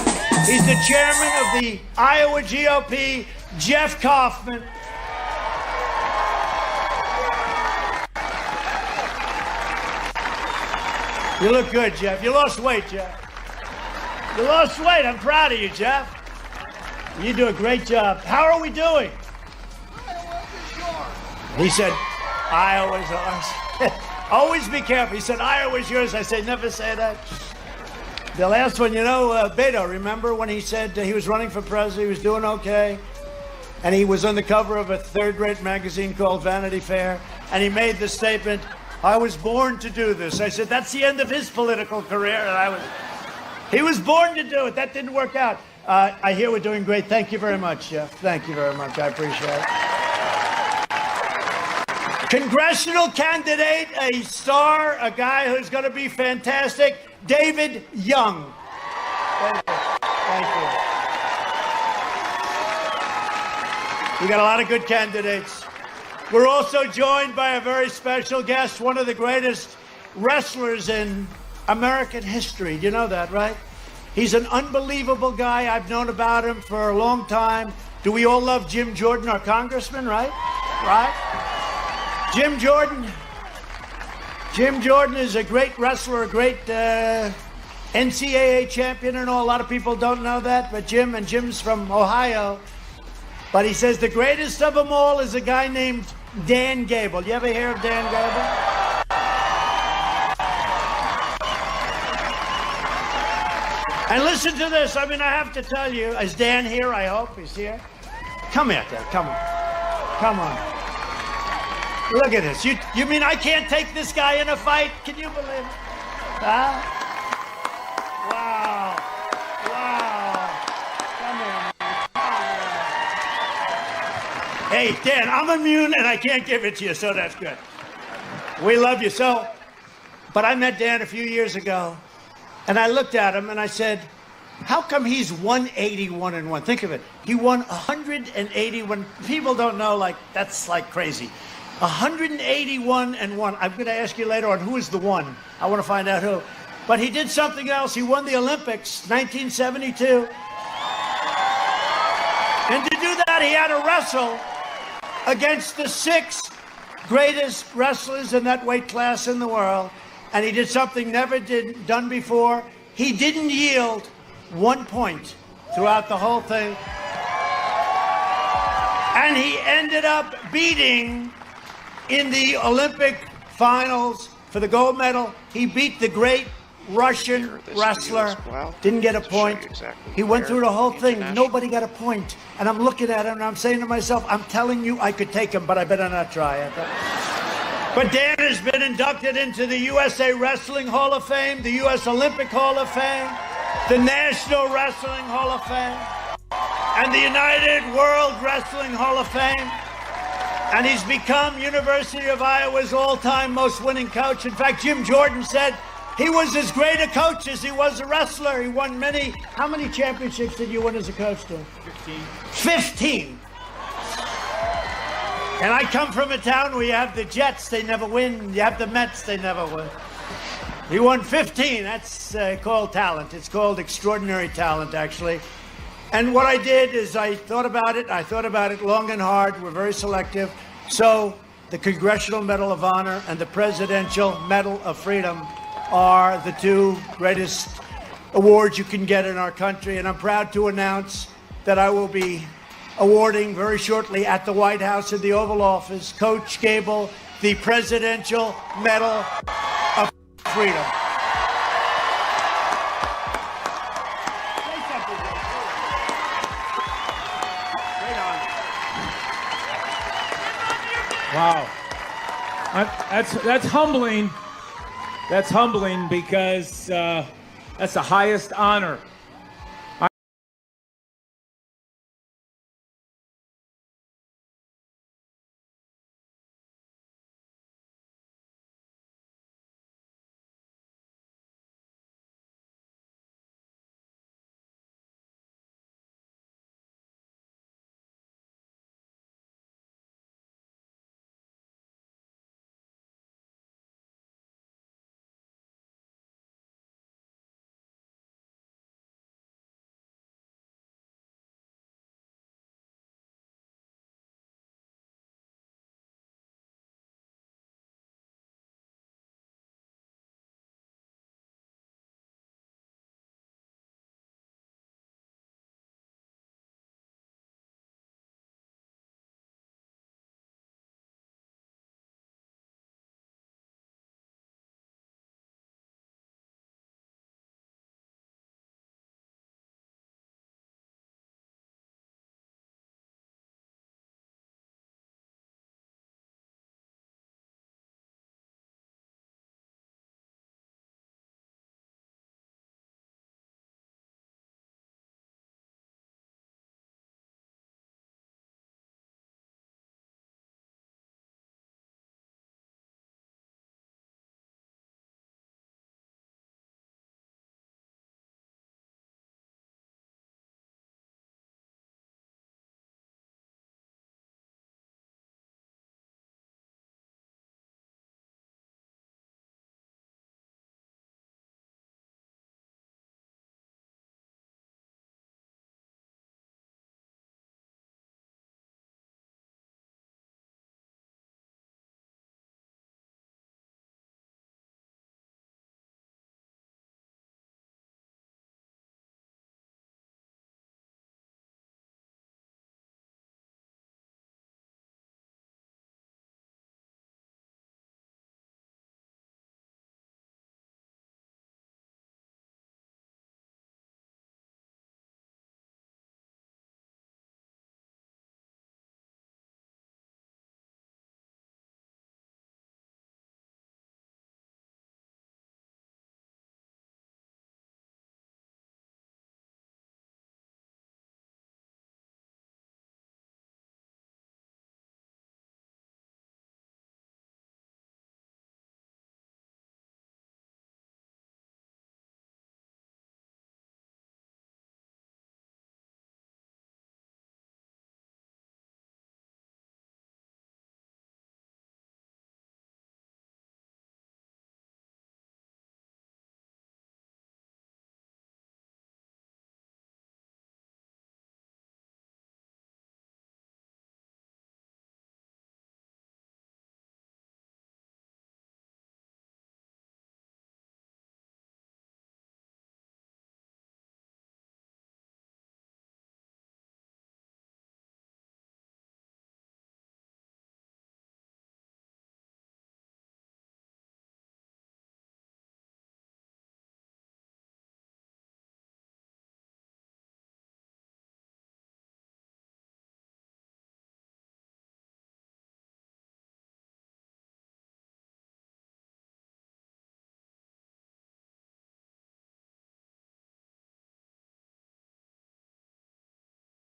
He's the chairman of the Iowa GOP, Jeff Kaufman. You look good, Jeff. You lost weight, Jeff. You lost weight. I'm proud of you, Jeff. You do a great job. How are we doing? He said, Iowa's ours. Always be careful. He said, Iowa's yours. I said, never say that. The last one, you know, Beto, remember when he said he was running for president, he was doing okay, and he was on the cover of a third-rate magazine called Vanity Fair, and he made the statement, I was born to do this. I said, that's the end of his political career, and he was born to do it. That didn't work out. I hear we're doing great. Thank you very much, Jeff. Thank you very much. I appreciate it. Congressional candidate, a star, a guy who's going to be fantastic, David Young. Thank you. Thank you. We got a lot of good candidates. We're also joined by a very special guest, one of the greatest wrestlers in American history. You know that, right? He's an unbelievable guy. I've known about him for a long time. Do we all love Jim Jordan, our congressman, right? Right? Jim Jordan is a great wrestler, a great NCAA champion and all. A lot of people don't know that, but Jim's from Ohio. But he says the greatest of them all is a guy named Dan Gable. You ever hear of Dan Gable? And listen to this. I mean, I have to tell you, is Dan here? I hope he's here. Come here, Dan. Come on. Come on. Look at this. You mean I can't take this guy in a fight? Can you believe it? Huh? Wow. Wow. Come here, man. Hey, Dan, I'm immune and I can't give it to you, so that's good. We love you. But I met Dan a few years ago, and I looked at him and I said, how come he's 181-1? Think of it. He won 181. People don't know, like, that's like crazy. 181-1. I'm going to ask you later on who is the one. I want to find out who. But he did something else. He won the Olympics, 1972. And to do that, he had to wrestle against the 6 greatest wrestlers in that weight class in the world. And he did something never done before. He didn't yield 1 point throughout the whole thing. And he ended up beating, in the Olympic finals, for the gold medal. He beat the great Russian wrestler. Didn't get a point. He went through the whole thing. Nobody got a point. And I'm looking at him and I'm saying to myself, I'm telling you I could take him, but I better not try. But Dan has been inducted into the USA Wrestling Hall of Fame, the US Olympic Hall of Fame, the National Wrestling Hall of Fame, and the United World Wrestling Hall of Fame. And he's become University of Iowa's all-time most winning coach. In fact, Jim Jordan said he was as great a coach as he was a wrestler. He won many. How many championships did you win as a coach, Dan? 15. And I come from a town where you have the Jets, they never win. You have the Mets, they never win. He won 15. That's called talent. It's called extraordinary talent, actually. And what I did is I thought about it. I thought about it long and hard. We're very selective. So the Congressional Medal of Honor and the Presidential Medal of Freedom are the two greatest awards you can get in our country. And I'm proud to announce that I will be awarding very shortly at the White House in the Oval Office, Coach Gable, the Presidential Medal of Freedom. Wow, that's humbling. That's humbling because that's the highest honor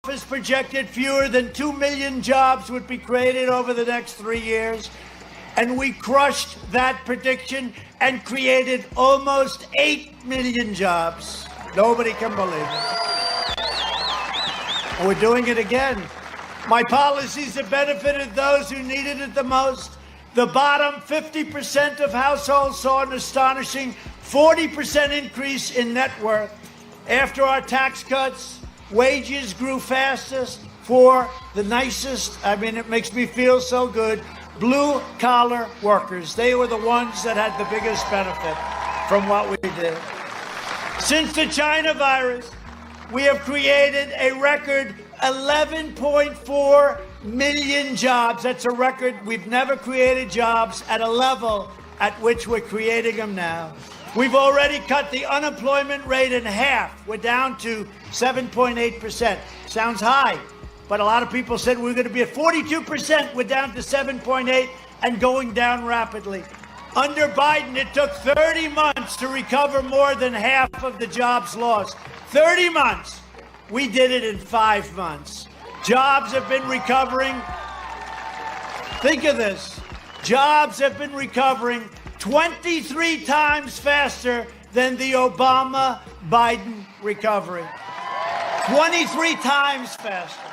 office projected fewer than 2 million jobs would be created over the next 3 years. And we crushed that prediction and created almost 8 million jobs. Nobody can believe it. And we're doing it again. My policies have benefited those who needed it the most. The bottom 50% of households saw an astonishing 40% increase in net worth. After our tax cuts, wages grew fastest for the nicest, I mean, it makes me feel so good, blue-collar workers. They were the ones that had the biggest benefit from what we did. Since the China virus, we have created a record 11.4 million jobs. That's a record. We've never created jobs at a level at which we're creating them now. We've already cut the unemployment rate in half. We're down to 7.8%. Sounds high, but a lot of people said we're going to be at 42%. We're down to 7.8 and going down rapidly. Under Biden, it took 30 months to recover more than half of the jobs lost. 30 months. We did it in 5 months. Jobs have been recovering. Think of this. Jobs have been recovering 23 times faster than the Obama-Biden recovery. 23 times faster.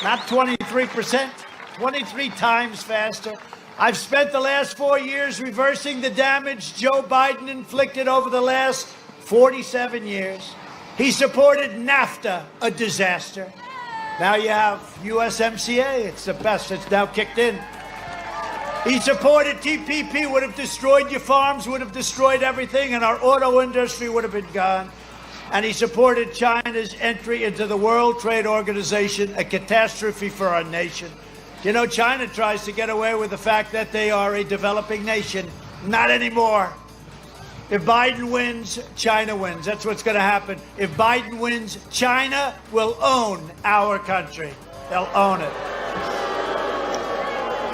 Not 23%, 23 times faster. I've spent the last 4 years reversing the damage Joe Biden inflicted over the last 47 years. He supported NAFTA, a disaster. Now you have USMCA, it's the best, it's now kicked in. He supported TPP, would have destroyed your farms, would have destroyed everything, and our auto industry would have been gone. And he supported China's entry into the World Trade Organization, a catastrophe for our nation. You know, China tries to get away with the fact that they are a developing nation. Not anymore. If Biden wins, China wins. That's what's going to happen. If Biden wins, China will own our country. They'll own it.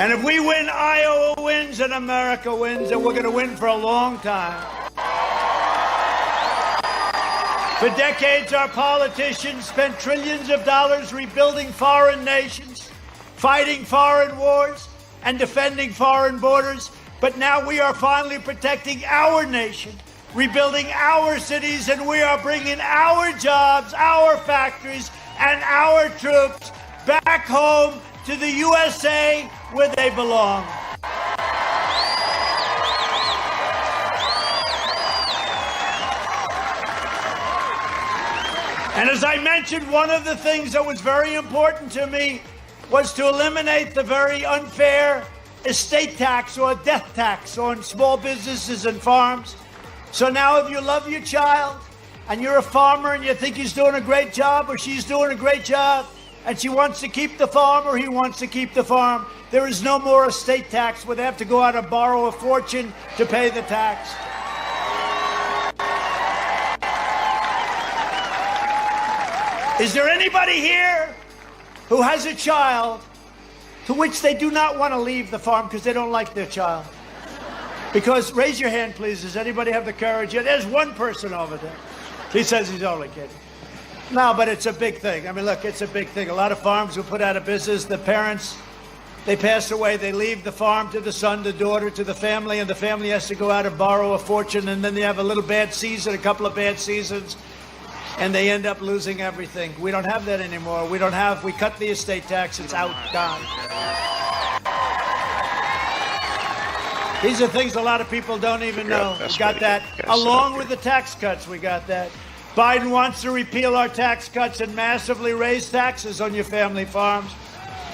And if we win, Iowa wins and America wins, and we're going to win for a long time. For decades, our politicians spent trillions of dollars rebuilding foreign nations, fighting foreign wars, and defending foreign borders. But now we are finally protecting our nation, rebuilding our cities, and we are bringing our jobs, our factories, and our troops back home to the USA where they belong. And as I mentioned, one of the things that was very important to me was to eliminate the very unfair estate tax or death tax on small businesses and farms. So now if you love your child and you're a farmer and you think he's doing a great job or she's doing a great job and she wants to keep the farm or he wants to keep the farm, there is no more estate tax where they have to go out and borrow a fortune to pay the tax. Is there anybody here who has a child to which they do not want to leave the farm because they don't like their child? Because, raise your hand, please. Does anybody have the courage? Yeah, there's one person over there. He says he's only kidding. No, but it's a big thing. I mean, look, it's a big thing. A lot of farms were put out of business. The parents, they pass away. They leave the farm to the son, the daughter, to the family, and the family has to go out and borrow a fortune, and then they have a little bad season, a couple of bad seasons, and they end up losing everything. We don't have that anymore. We cut the estate tax. It's out, gone. These are things a lot of people don't even know. We got that. Along with the tax cuts, we got that. Biden wants to repeal our tax cuts and massively raise taxes on your family farms.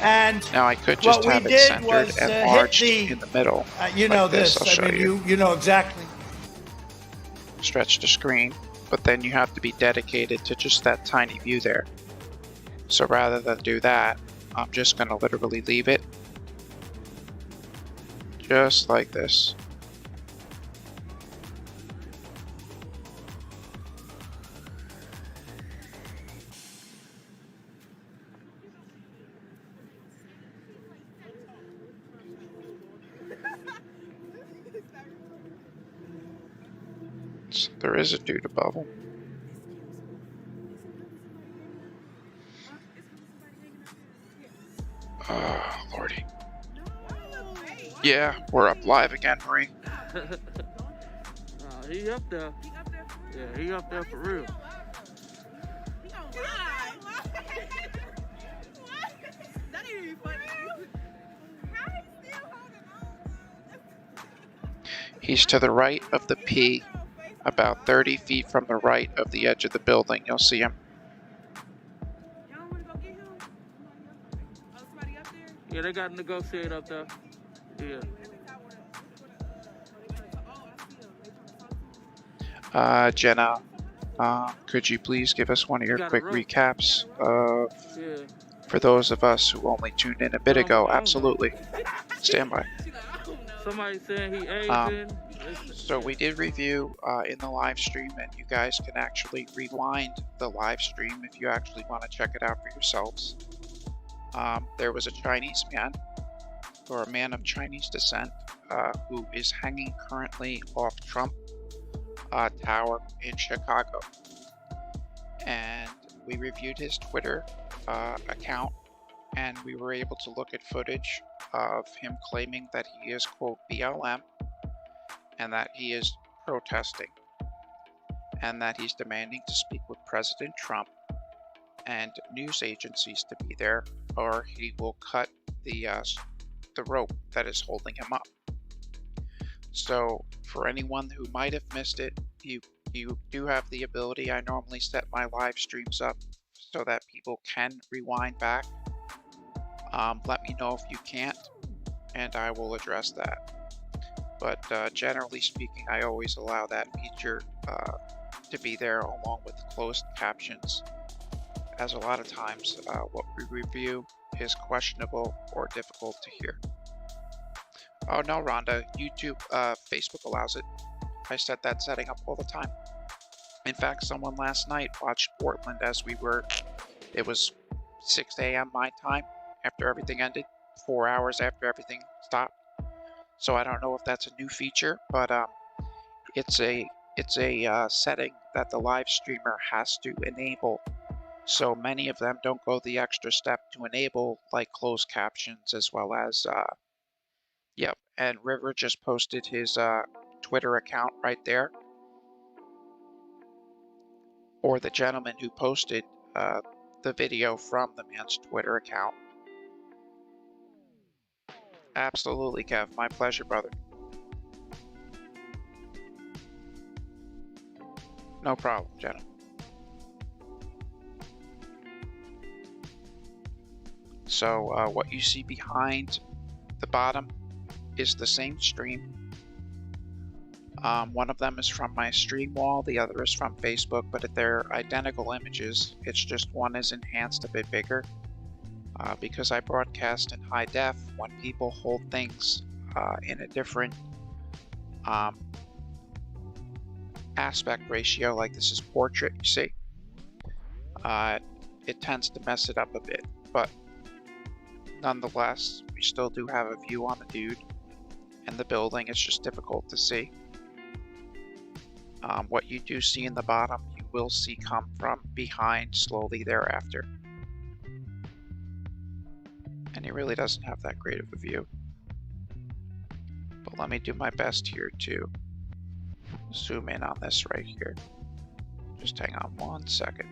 And now I could just have it centered and marched in the middle. You know like this. I'll show You know exactly. Stretch the screen, but then you have to be dedicated to just that tiny view there. So rather than do that, I'm just going to literally leave it just like this. So there is a dude above him. Yeah, we're up live again, Marie. He up there. Yeah, he up there for real. He's to the right of the P, about 30 feet from the right of the edge of the building. You'll see him. Yeah, they got to negotiate up there. Yeah. Jenna, could you please give us one of your quick recaps of, for those of us who only tuned in a bit ago? Absolutely. Stand by. Somebody saying he Asian. So we did review in the live stream, and you guys can actually rewind the live stream if you actually want to check it out for yourselves. There was a Chinese man, or a man of Chinese descent, who is hanging currently off Trump Tower in Chicago. And we reviewed his Twitter account, and we were able to look at footage of him claiming that he is, quote, BLM, and that he is protesting, and that he's demanding to speak with President Trump and news agencies to be there, or he will cut the rope that is holding him up. So for anyone who might have missed it, you do have the ability. I normally set my live streams up so that people can rewind back. Let me know if you can't, and I will address that. But generally speaking, I always allow that feature to be there along with closed captions, as a lot of times what we review is questionable or difficult to hear. Oh no, Rhonda, YouTube, Facebook allows it. I set that setting up all the time. In fact, someone last night watched Portland as we were, it was 6 a.m. my time after everything ended, 4 hours after everything stopped. So I don't know if that's a new feature, but it's a setting that the live streamer has to enable. So many of them don't go the extra step to enable, like closed captions, as well as yep. And River just posted his Twitter account right there, or the gentleman who posted the video from the man's Twitter account. Absolutely, Kev. My pleasure, brother. No problem, Jenna. So what you see behind the bottom is the same stream. One of them is from my stream wall, the other is from Facebook, but they're identical images. It's just one is enhanced a bit bigger. Because I broadcast in high def, when people hold things in a different aspect ratio, like this is portrait, you see, it tends to mess it up a bit, but nonetheless, we still do have a view on the dude and the building. It's just difficult to see. What you do see in the bottom, you will see come from behind slowly thereafter. And he really doesn't have that great of a view. But let me do my best here to zoom in on this right here. Just hang on 1 second.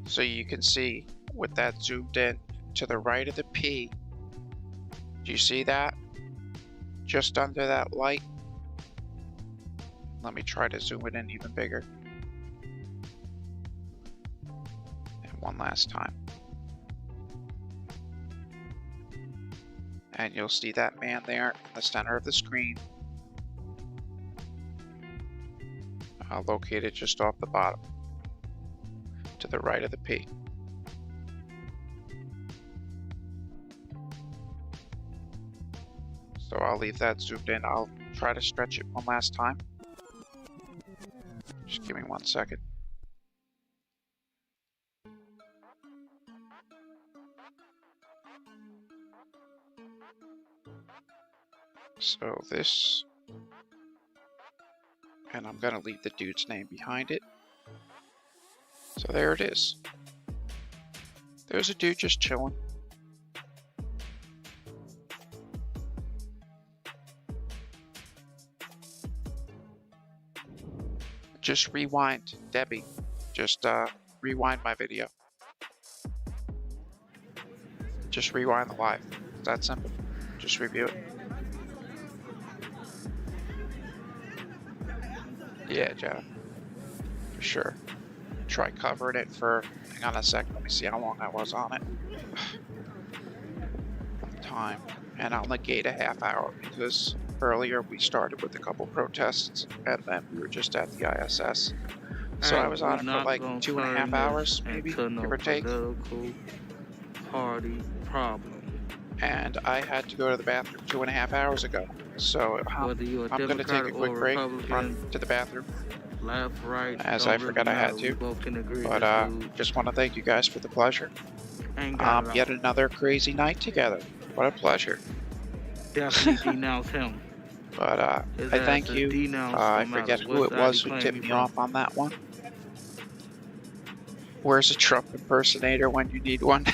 So you can see with that zoomed in to the right of the P, do you see that? Just under that light. Let me try to zoom it in even bigger. One last time. And you'll see that man there in the center of the screen, located just off the bottom, to the right of the P. So I'll leave that zoomed in. I'll try to stretch it one last time. Just give me 1 second. So this, and I'm gonna leave the dude's name behind it. So there it is. There's a dude just chilling. Just rewind, Debbie. Just rewind my video. Just rewind the live. It's that simple. Just review it. Yeah, Jeff. For sure. Try covering it for, hang on a sec, let me see how long I was on it. Time. And I'll negate a half hour because earlier we started with a couple protests and then we were just at the ISS. So I was on it for like 2.5 hours, maybe, give or take. Party problem. And I had to go to the bathroom 2.5 hours ago. So I'm going to take a quick break, run to the bathroom. Left, right, as I forgot I had to. But just want to thank you guys for the pleasure. Yet another crazy night together. What a pleasure. Definitely denounce him. But I thank you. I forget who it was who tipped me off on that one. Where's a Trump impersonator when you need one?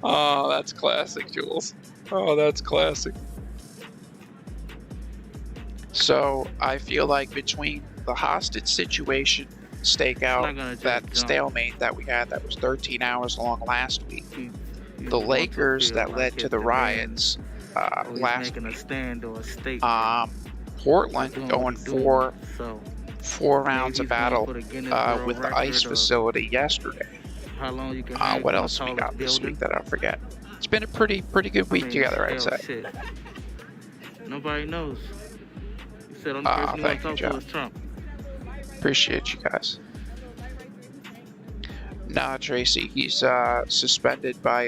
Oh, that's classic, Jules. Oh, that's classic. So I feel like between the hostage situation, stakeout, that stalemate that we had that was 13 hours long last week, the Lakers that led to the riots last week, Portland going four rounds of battle with the ICE facility yesterday. What else we got this week that I forget? It's been a pretty good week together, I'd say. Shit. Nobody knows. He said I'm the person who wants to talk to is Trump. Appreciate you guys. Nah, Tracy, he's suspended by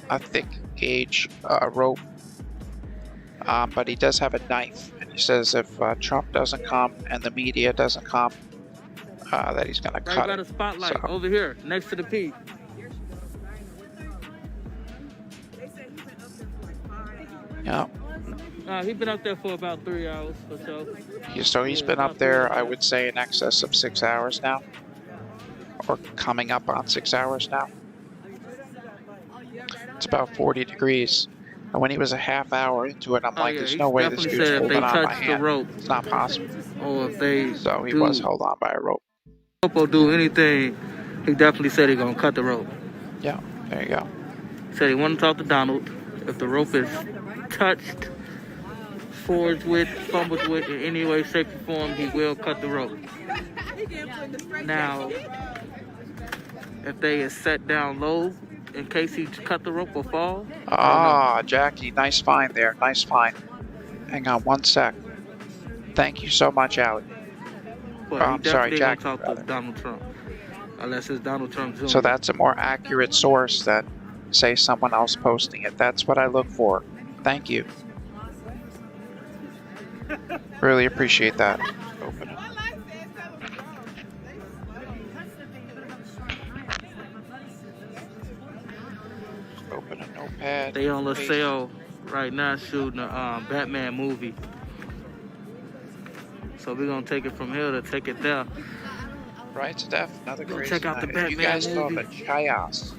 a thick gauge rope, but he does have a knife, and he says if Trump doesn't come and the media doesn't come, that he's gonna cut right by it. the spotlight, over here, next to the P. Yeah. He's been up there for about 3 hours or so. So he's been up there, I would say, in excess of 6 hours now, or coming up on 6 hours now. It's about 40 degrees. And when he was a half hour into it, I'm like, there's no way this dude's holding on my hand. It's not possible. Or if they so he was held on by a rope. Or do anything, he definitely said he's gonna cut the rope. Yeah, there you go. He said he wanted to talk to Donald. If the rope is touched, forged with, fumbled with in any way, shape, or form, he will cut the rope. Now, if they is set down low, in case he cut the rope or fall. Jackie, nice find there. Nice find. Hang on one sec. Thank you so much, Allie. I'm sorry, Jackie. Talk to Donald Trump, unless it's Donald Trump Jr. So that's a more accurate source than, say, someone else posting it. That's what I look for. Thank you. Really appreciate that. Open it. Open a notepad. They on LaSalle right now shooting a Batman movie. So we're gonna take it from here to take it there. Right, Steph. Another crazy check out the night. Batman You guys saw movie. the chaos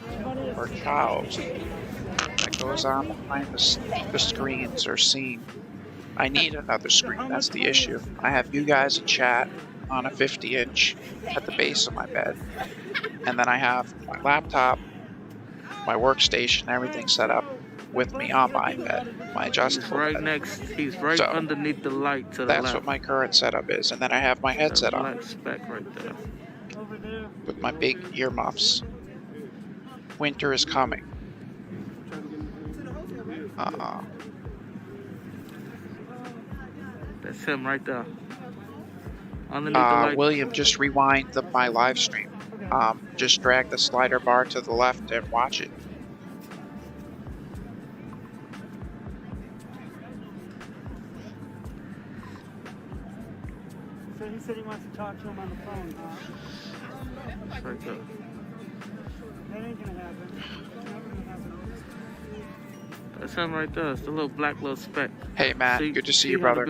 or chaos that goes on behind the screens or scene. I need another screen. That's the issue. I have you guys in chat on a 50-inch at the base of my bed, and then I have my laptop, my workstation, everything set up with me on my bed, my adjustable bed. He's right underneath the light to the left. That's what my current setup is, and then I have my headset on Spec right there. with my big earmuffs. Winter is coming. That's him right there. Underneath the light. William, just rewind my live stream. Just drag the slider bar to the left and watch it. So he said he wants to talk to him on the phone, huh? That's right there. That ain't gonna happen. It's never gonna happen. That's him right there. It's the little black little speck. Hey, Matt. Good to see you, brother.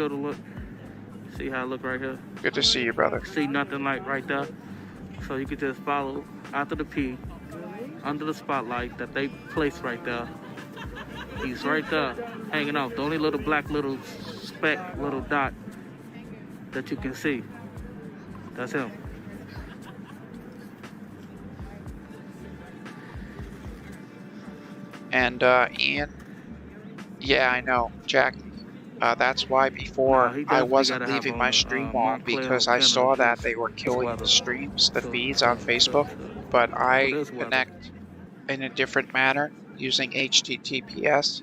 See how I look right here? Good to see you, brother. See nothing like right there. So you can just follow after the P, under the spotlight that they placed right there. He's right there, hanging out. The only little black little speck, little dot that you can see. That's him. And Ian, yeah, I know, Jack. That's why before I wasn't leaving my stream wall, because I saw that they were killing the streams, the feeds on Facebook, but I connect in a different manner using HTTPS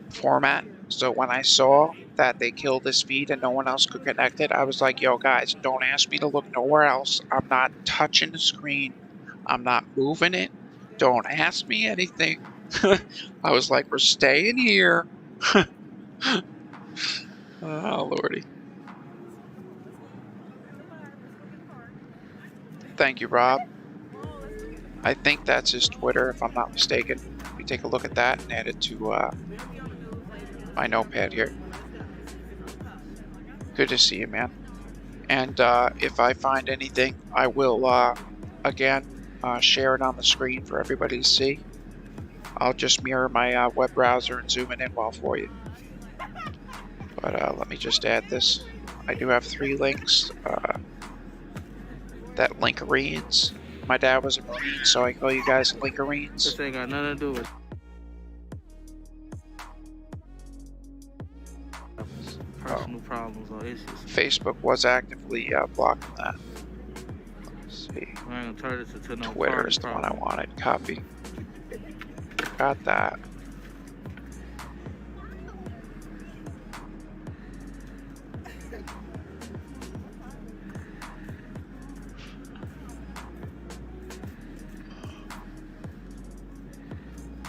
format. So when I saw that they killed this feed and no one else could connect it, I was like, yo guys, don't ask me to look nowhere else. I'm not touching the screen. I'm not moving it. Don't ask me anything. I was like, we're staying here. Oh, Lordy. Thank you, Rob. I think that's his Twitter, if I'm not mistaken. Let me take a look at that and add it to my notepad here. Good to see you, man. And if I find anything, I will, again, share it on the screen for everybody to see. I'll just mirror my web browser and zoom it in well for you. But let me just add this. I do have 3 links. That Linkareens. My dad was a Marine, so I call you guys Linkareens. This ain't got nothing to do with personal problems or issues. Facebook was actively blocking that. Let's see. I ain't gonna turn this into no Twitter is the one I wanted. Copy. Got that.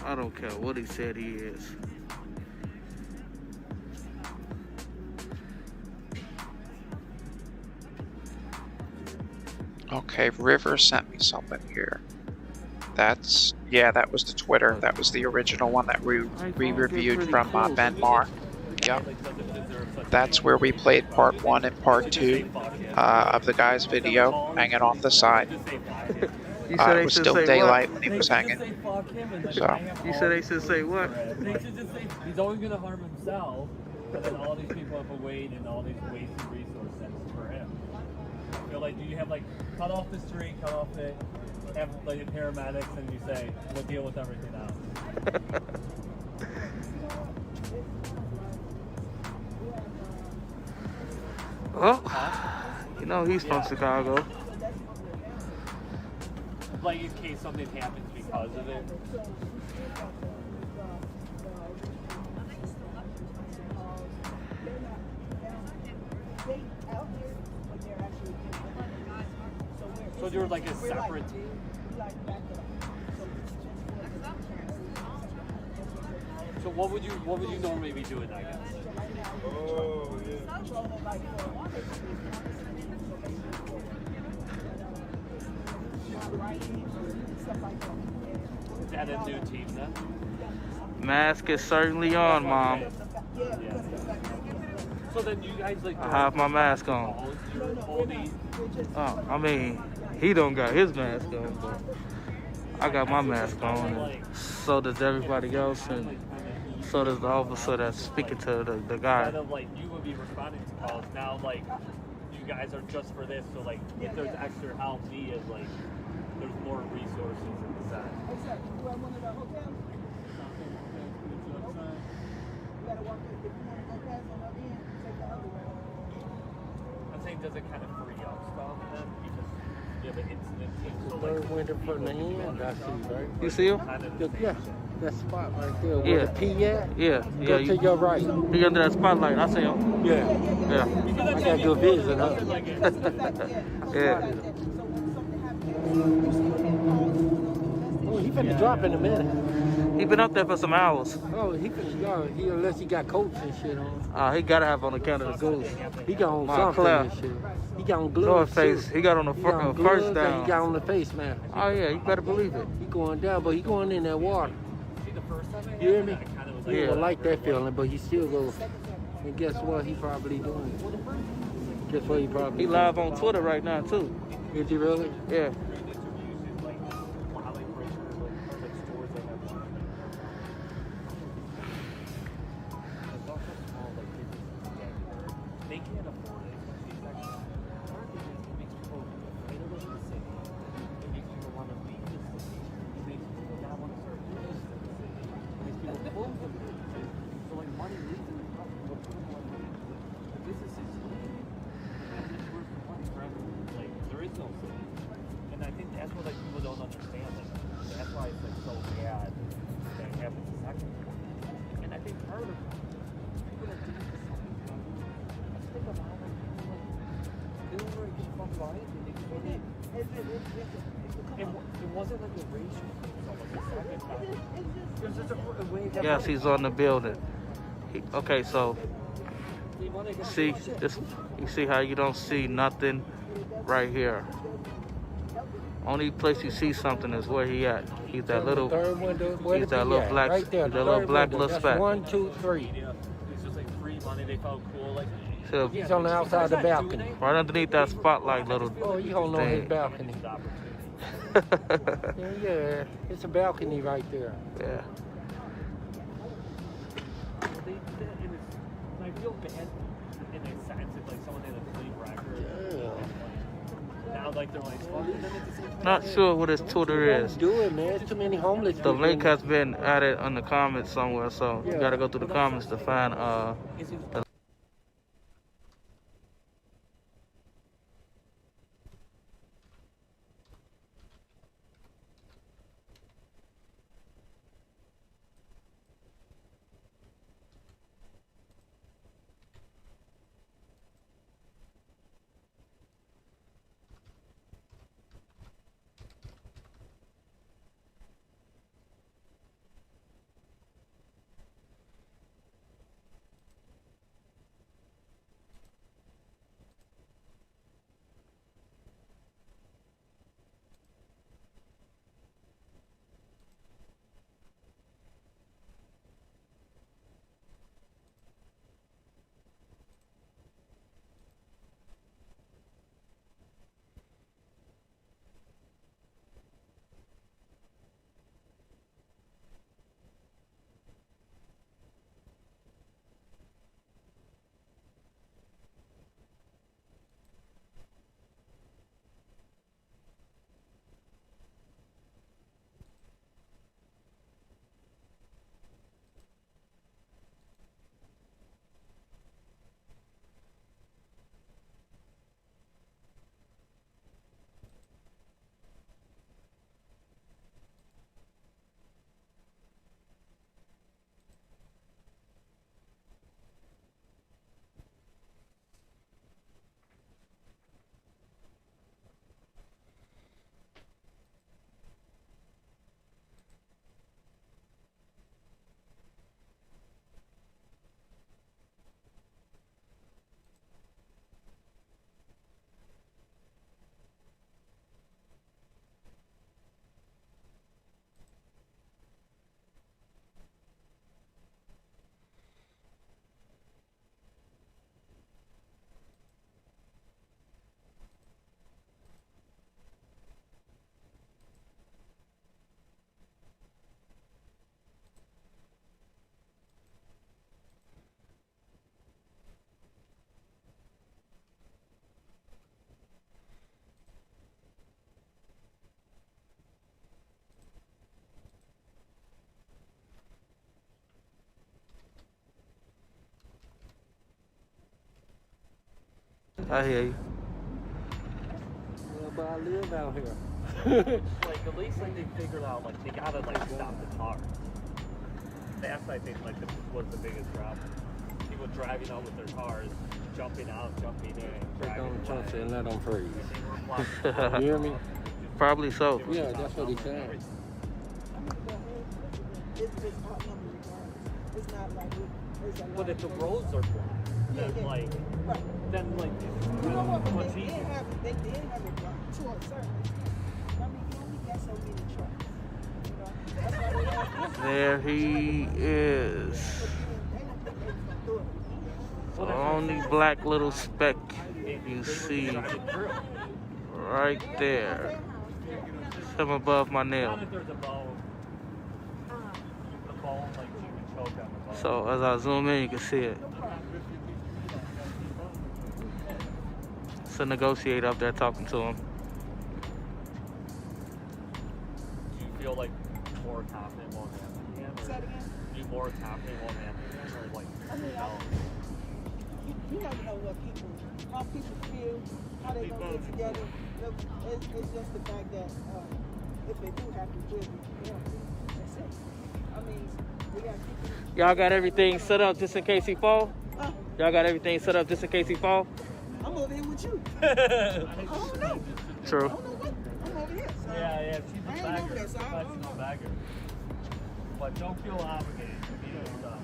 I don't care what he said he is. Okay, River sent me something here. That's, yeah, that was the Twitter. That was the original one that we reviewed from Ben Marr. Yep. That's where we played part 1 and part 2 of the guy's video hanging off the side. It was still daylight when he was hanging. So. You said they should say what? They should just say he's always going to harm himself, but then all these people have to wait and all these wasted resources for him. I feel like, do you have like cut off the street, cut off the, have like the paramedics, and you say we'll deal with everything else. Well, you know he's from Chicago. Like in case something happens because of it. So you're like a separate. So what would you normally be doing, I guess? Oh, yeah. Is that a new team then? Mask is certainly on, Mom. Yeah. So then you guys like. I have my mask on. Oh, I mean, he don't got his mask on, but I got my mask on. So does everybody else, and so does the officer that's speaking to the guy. Instead of like you would be responding to calls, now like you guys are just for this. So like if there's extra help needed, like there's more resources in the side. I'm saying, does it kind of free up stuff then? Because you have an incident team. So like, Winter from the hand, I see, right? You see him? Yeah, that spot right there. Where the P at? Yeah. Go to your right. He under that spotlight. I see him. Yeah. I got good vision, huh? Yeah. Oh, he finna drop in a minute. He been up there for some hours. Oh, he finna go. Unless he got coats and shit on. He gotta have on account of the goose. He got on something and shit. He got on gloves. North face. He got on the first down. He got on the face mask. Oh yeah, you better believe it. He going down, but he going in that water. You hear me? He don't like that feeling, but he still goes. And guess what? He probably doing. Guess what? He probably. He live on Twitter right now too. Is he really? Yeah. They can't afford it. Part of it makes people afraid of the city. It makes people want to leave the city. It makes people not want to start doing this in the city. It makes people close the businesses. So like money leaves in the country. What people want to do, the businesses leave. And then where's the money for everyone? Like there is no city. And I think that's what like people don't understand. Like that's why it's like so bad that it happens a second. And I think part of people that do this. Think of how many people like they were very good from life and it wasn't like a racial thing, so like a second time. It was just a way that Yes, he's on the building. Okay, so see this. You see how you don't see nothing right here. Only place you see something is where he at. He's that little. He's that little black. Right there, he's that little black little That's speck. 1, 2, 3. it's just like free money they felt cool like. So, He's on the outside of the balcony. right underneath that spotlight little Oh, you don't know his thing. balcony. Yeah, it's a balcony right there. Yeah. They did that and I feel bad in a sense if like someone had a clean record. Now like they're like fuck and then at the same time. Not sure what his Twitter is. Do it, man. There's too many homeless The people. link has been added in the comments somewhere, so you gotta go through the comments to find the I hear you. Yeah, but I live out here. Like at least like they figured out like they gotta like stop the car. That's I think like was the biggest problem. People driving out with their cars, jumping out, jumping in, driving Don't touch it and let them freeze. away. You hear me? Probably so. Yeah, that's what he's saying. But if the roads are blocked, then like, You know what? But much they easier. did have it blocked to a certain. I mean, you only get so many trucks. You know, that's why they have this. There he is. The only black little speck you see right there. Some above my nail. So as I zoom in, you can see it. It's a negotiator up there talking to him. Do you feel like more confident won't happen again? Or you more confident won't happen again? Or like, I mean, you never know what how people feel, how they gonna get together. It's just the fact that if they do happen, we'll be that's it. I mean, we got people. Y'all got everything set up just in case he fall? Y'all got everything set up just in case he fall? I'm over here with you. I don't know. True. I don't know what. I'm over here. So yeah, she's a I ain't bagger. over there, so I don't know. Bagger. But don't feel obligated to be doing stuff.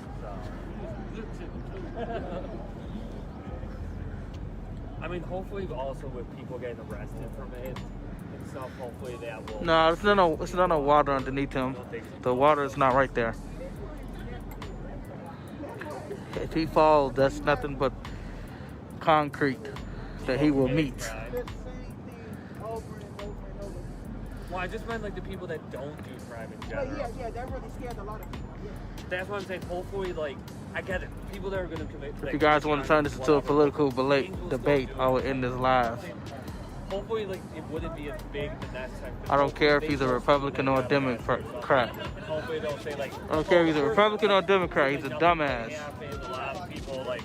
I mean, hopefully also with people getting arrested from it and stuff, hopefully that will... No, it's not no water underneath him. The water is not right there. If he falls, that's nothing but concrete that he will meet. Well, I just meant like the people that don't do crime in general. Yeah, that really scared a lot of people. Yeah. That's what I'm saying. Hopefully, like, I get it. People that are going to commit... If you guys want to turn this into a political debate, I will end this live. Hopefully, like, it wouldn't be as big the next time. I don't care if he's a Republican or a Democrat. Hopefully they'll say, like... I don't care if he's a Republican or a Democrat. He's a dumbass. A lot of people, like...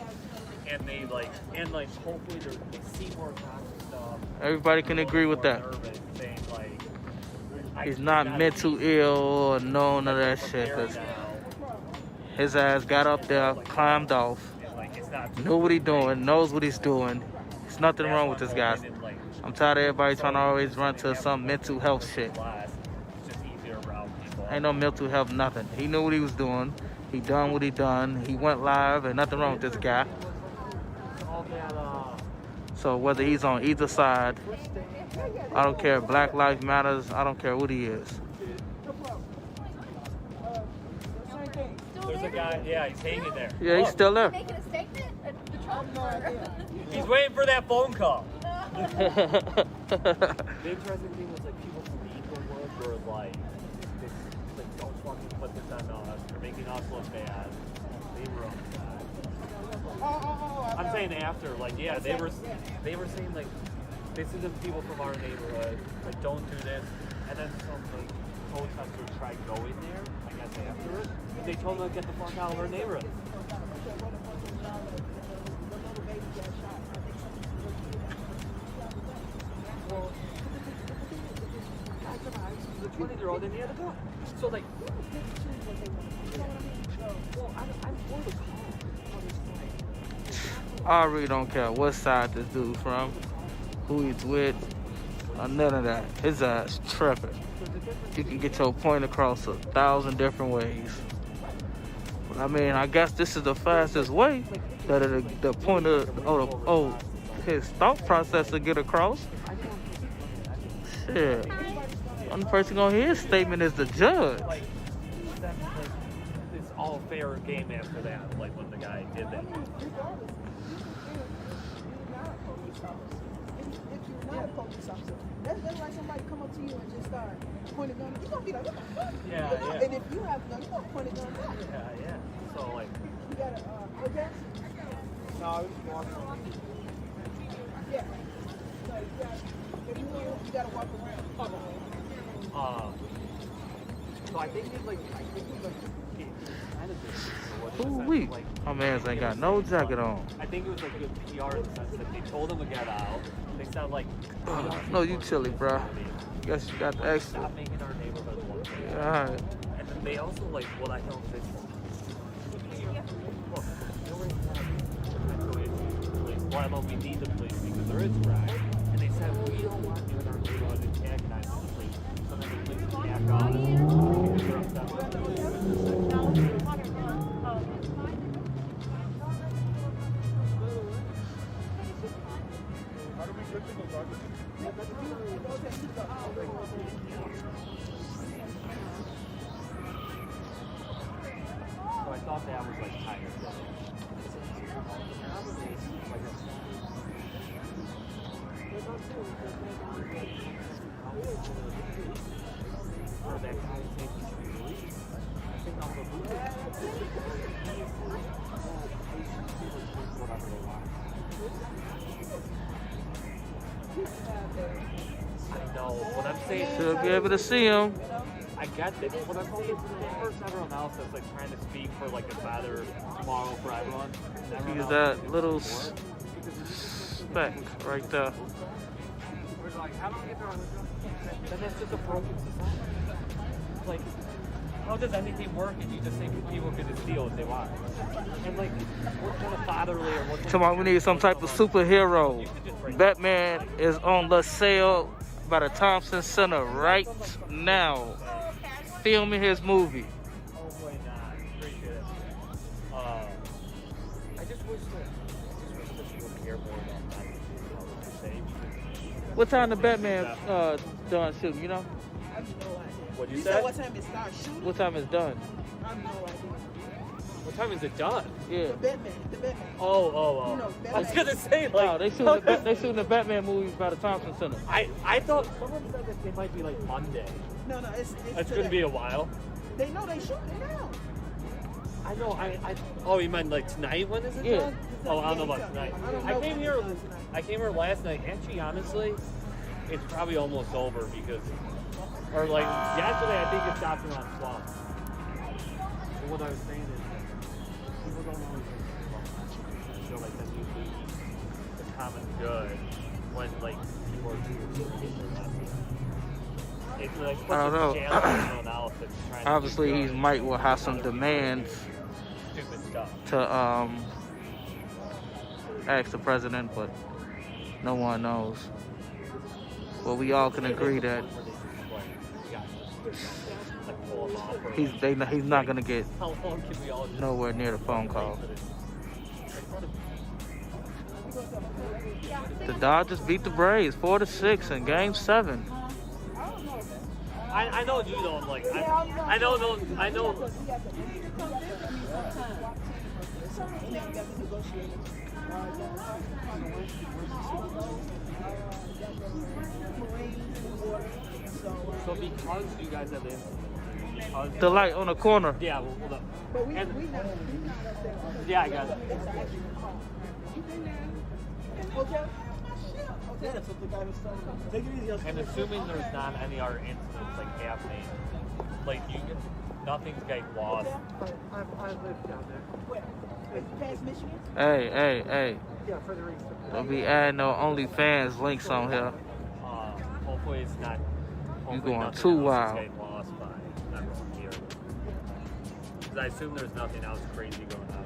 And they, like... And, like, hopefully they see more common stuff. Everybody can agree with that. Saying, like... He's not mental ill or none of that shit. Cause his ass got up there, climbed off, knew what he's doing, knows what he's doing. There's nothing wrong with this guy. I'm tired of everybody trying to always run to some mental health shit. Ain't no mental health, nothing. He knew what he was doing. He done what he done. He went live, and nothing wrong with this guy. So whether he's on either side, I don't care. Black Lives Matters. I don't care what he is. There's a guy, yeah, he's hanging there. Yeah, he's still there. Making a statement? He's waiting for that phone call. The interesting thing was like people from Inglewood were like, don't fucking put this on us. You're making us look bad. They were upset. I'm saying after, like, yeah, they were saying like, this is the people from our neighborhood, like, don't do this. And then some like protesters tried going there, I guess afterwards. They told them to get the fuck out of our neighborhood. Well, the 20-year-old and he had a gun. So like, well, I'm for the call. I really don't care what side this dude's from, who he's with, or none of that. His ass tripping. You can get your point across 1,000 different ways. But I mean, I guess this is the fastest way that the point of his thought process to get across. Shit. Only person gonna hear his statement is the judge. Like, it's all fair game after that, like when the guy did that. That's like somebody come up to you and just start pointing guns. You're gonna be like, what the fuck? Yeah. And if you have guns, you're gonna point a gun back. Yeah. So like, you gotta, okay? No, it's walking. Yeah. So you gotta walk around. So I think it's like kind of good. Ooh, wee. My man's ain't got no jacket on. I think it was like good PR in the sense that they told him to get out. They sound like, no, you chilly, bro. Guess you got the extra. Stop making our neighborhood one. Yeah, all right. And then they also like what I don't think. Look, why don't we need the police because there is crime? And they said we don't want you in our neighborhood antagonizing the police. So then the police back off because they're upset with the police. So I thought that was like kind of good. I know. What I'm saying. Should be able to see him. I get it. What I'm saying is the first everyone else that's like trying to speak for like a better tomorrow for everyone. He's that little speck right there. We're like, how don't get there on the then that's just a broken society. Like, how does anything work if you just think people can just steal what they want? And like, what kind of fatherly or what Come on, we need some type of superhero. Batman is on the sale by the Thompson Center right now, filming his movie. Oh boy, nah, appreciate it. I just wish that you would care more about that. What you say. What time the Batman done shooting, you know? What'd you You say? said what time it starts shooting? What time it's done? I have no idea. What time is it done? Yeah. The Batman. Oh. You know, I was gonna say like No, they shooting the Batman movies by the Thompson Center. I thought someone said that it might be like Monday. No, it's It's today. gonna be a while. They know they shooting it now. I know. Oh, you meant like tonight? When is it Yeah. done? Oh, I don't know about tonight. I came here last night. Actually, honestly, it's probably almost over because, or like yesterday, I think it stopped around 12. And what I was saying is, people don't always feel like that you lose the common good when like people are doing it's like I don't know. analysis trying Obviously, to he might will have some demands stupid stuff. to ask the president, but no one knows. But we all can agree that he's not gonna get How long can we all just nowhere near the phone call. The Dodgers beat the Braves 4-6 in Game 7. I know you don't like. I know. So because you guys have the The light on the corner. Yeah, well, hold up. Yeah, I got it. And assuming there's not any other incidents like happening, like nothing's getting lost. I live down there. Where? Past Michigan? Hey. Yeah, further east. Don't be adding no OnlyFans links on here. Hopefully it's not. You going too wild. Getting lost by everyone here. Because I assume there's nothing else crazy going on.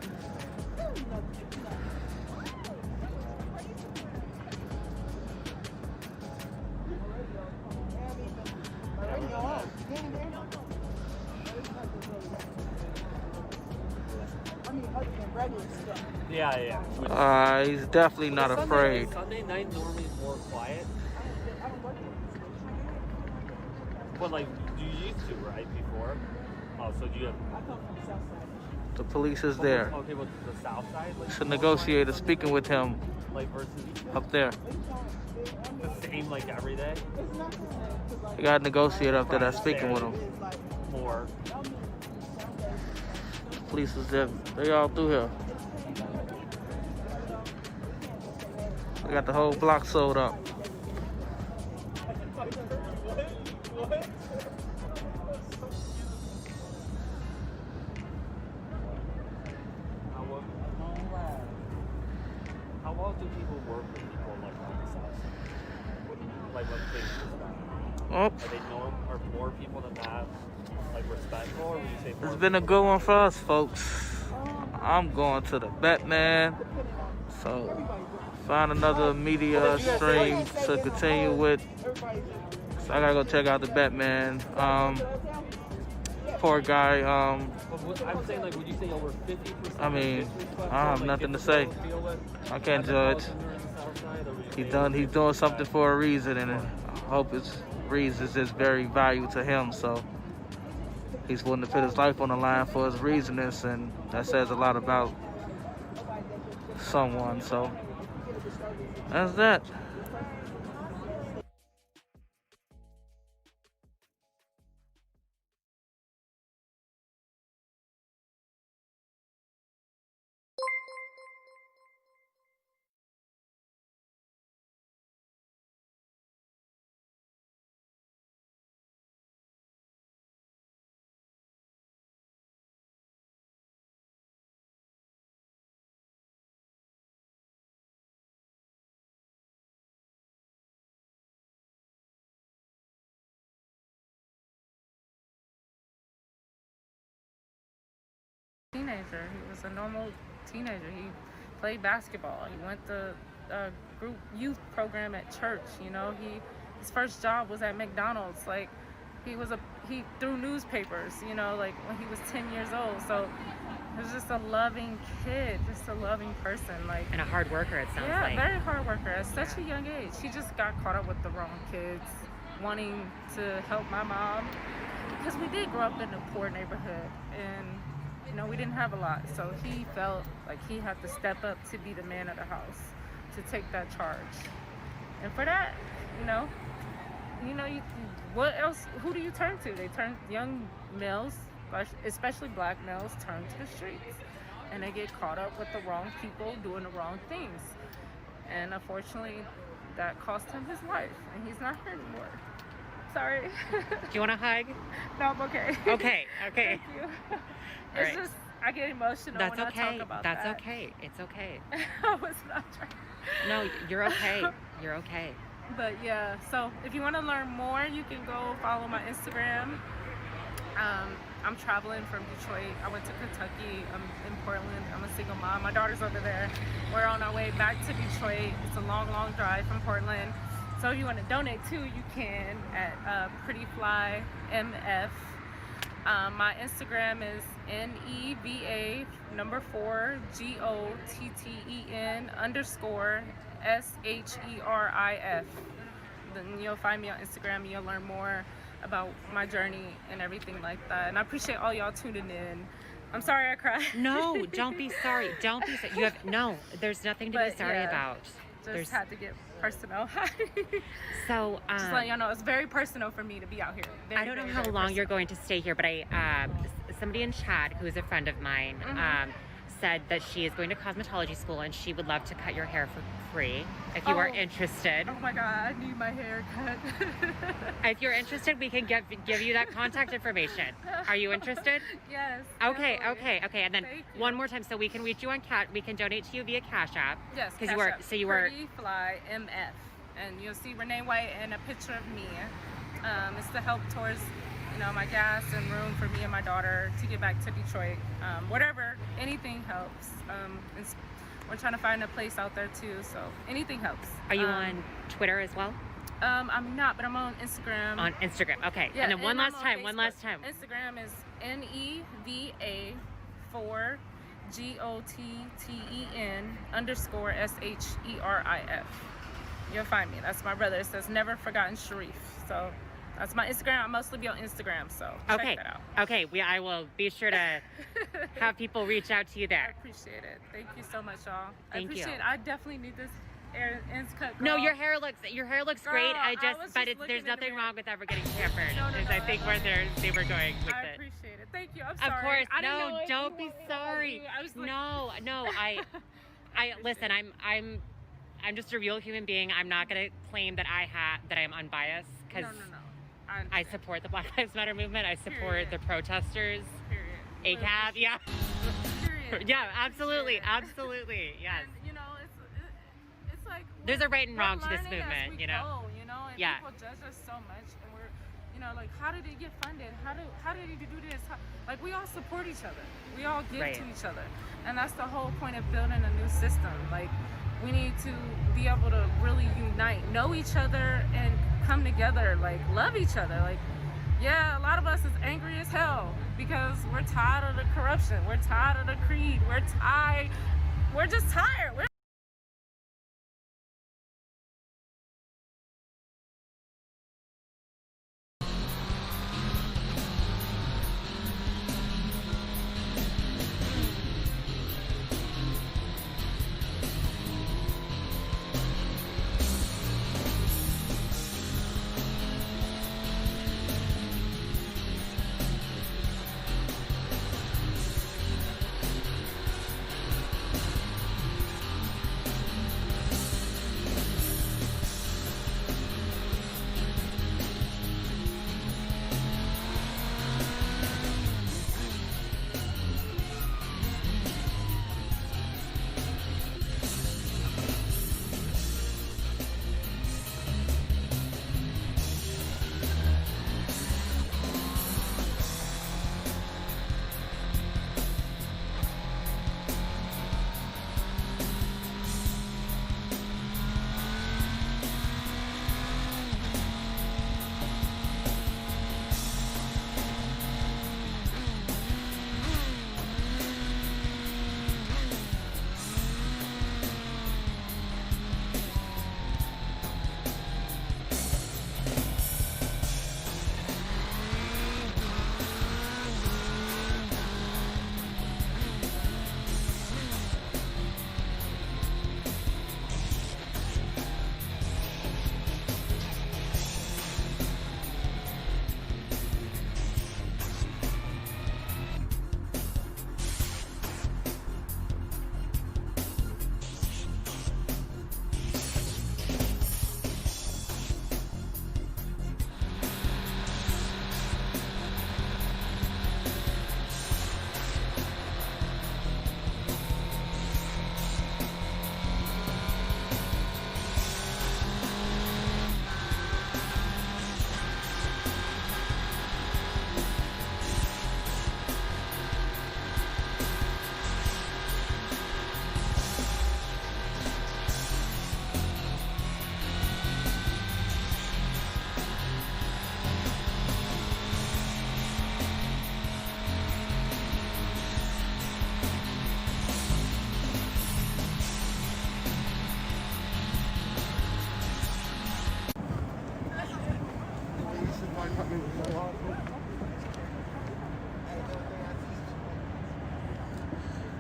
Yeah. He's definitely not afraid. Sunday night normally is more quiet. But like, you used to, right, before? Oh, so do you have... The police is there. Okay, well, the south side? Like, It's a negotiator speaking with him like versus up there. the same like every day? You got a negotiator up there that's speaking with him. More. Police is there. They all through here. They got the whole block sold up. How well do people work with people like on the south side? Like when things just Oh. Are more people than that like respectful, or would you say more? It's been a good one for us, folks. I'm going to the Batman. So find another media stream to continue with. So I gotta go check out the Batman. Poor guy. I'm saying, like, would you say over 50%? I mean, I have nothing to say. I can't judge. He's doing something for a reason, and I hope his reasons is very valuable to him. So he's willing to put his life on the line for his reasons, and that says a lot about someone. So that's that. teenager. He was a normal teenager. He played basketball. He went to a group youth program at church. You know, his first job was at McDonald's. Like, he threw newspapers, you know, like when he was 10 years old. So he was just a loving kid, just a loving person. Like, and a hard worker, it sounds like. Yeah, very hard worker at such a young age. He just got caught up with the wrong kids, wanting to help my mom. Because we did grow up in a poor neighborhood, and you know, we didn't have a lot. So he felt like he had to step up to be the man of the house, to take that charge. And for that, what else? Who do you turn to? They turn, young males, especially black males, turn to the streets, and they get caught up with the wrong people doing the wrong things. And unfortunately, that cost him his life, and he's not here anymore. Sorry. Do you want a hug? No, I'm okay. Okay. Thank you. It's just, I get emotional when I talk about that. That's okay. It's okay. I was not trying. No, you're okay. You're okay. But yeah, so if you want to learn more, you can go follow my Instagram. I'm traveling from Detroit. I went to Kentucky. I'm in Portland. I'm a single mom. My daughter's over there. We're on our way back to Detroit. It's a long, long drive from Portland. So if you want to donate too, you can at PrettyFlyMF. My Instagram is NEVA_GOTTEN_SHERIF. Then you'll find me on Instagram and you'll learn more about my journey and everything like that. And I appreciate all y'all tuning in. I'm sorry I cried. No, don't be sorry. Don't be sorry. There's nothing to be sorry about. Just had to get personal. So, just letting y'all know, it's very personal for me to be out here. Very, I don't know how long you're going to stay here, but somebody in chat who's a friend of mine said that she is going to cosmetology school and she would love to cut your hair for free if you are interested. Oh my God, I need my hair cut. If you're interested, we can give you that contact information. Are you interested? Yes. Okay. And then one more time, so we can reach you on we can donate to you via Cash App. Yes. Because you were PrettyFlyMF, and you'll see Renee White and a picture of me. It's to help towards, my gas and room for me and my daughter to get back to Detroit. Whatever, anything helps. We're trying to find a place out there too, so anything helps. Are you on Twitter as well? I'm not, but I'm on Instagram. On Instagram, okay. Yeah, and then one last time. Instagram is NEVA4GOTTEN_SHERIF. You'll find me. That's my brother. It says Never Forgotten Sharif. So that's my Instagram. I mostly be on Instagram, so check that out. Okay, I will be sure to have people reach out to you there. I appreciate it. Thank you so much, y'all. Thank you. I definitely need this ends cut. Girl. No, your hair looks great. There's nothing the wrong with ever getting pampered. No, I think where they were going with it. I appreciate it. Thank you. I'm sorry. Of course. I didn't know don't be sorry. I was like, no. I listen. I'm just a real human being. I'm not gonna claim that I am unbiased because no. I support the Black Lives Matter movement. I support the protesters. Period. ACAB. Yeah. Period. Yeah. Absolutely. Yes. And, it's like there's a right and wrong to this learning as movement. we You know. go, and people judge us so much, and we're, like, how did it get funded? How did you do this? Like, we all support each other. We all give to each other, and that's the whole point of building a new system. Like, we need to be able to really unite, know each other, and come together, like, love each other. Like, yeah, a lot of us is angry as hell because we're tired of the corruption. We're tired of the greed. We're just tired.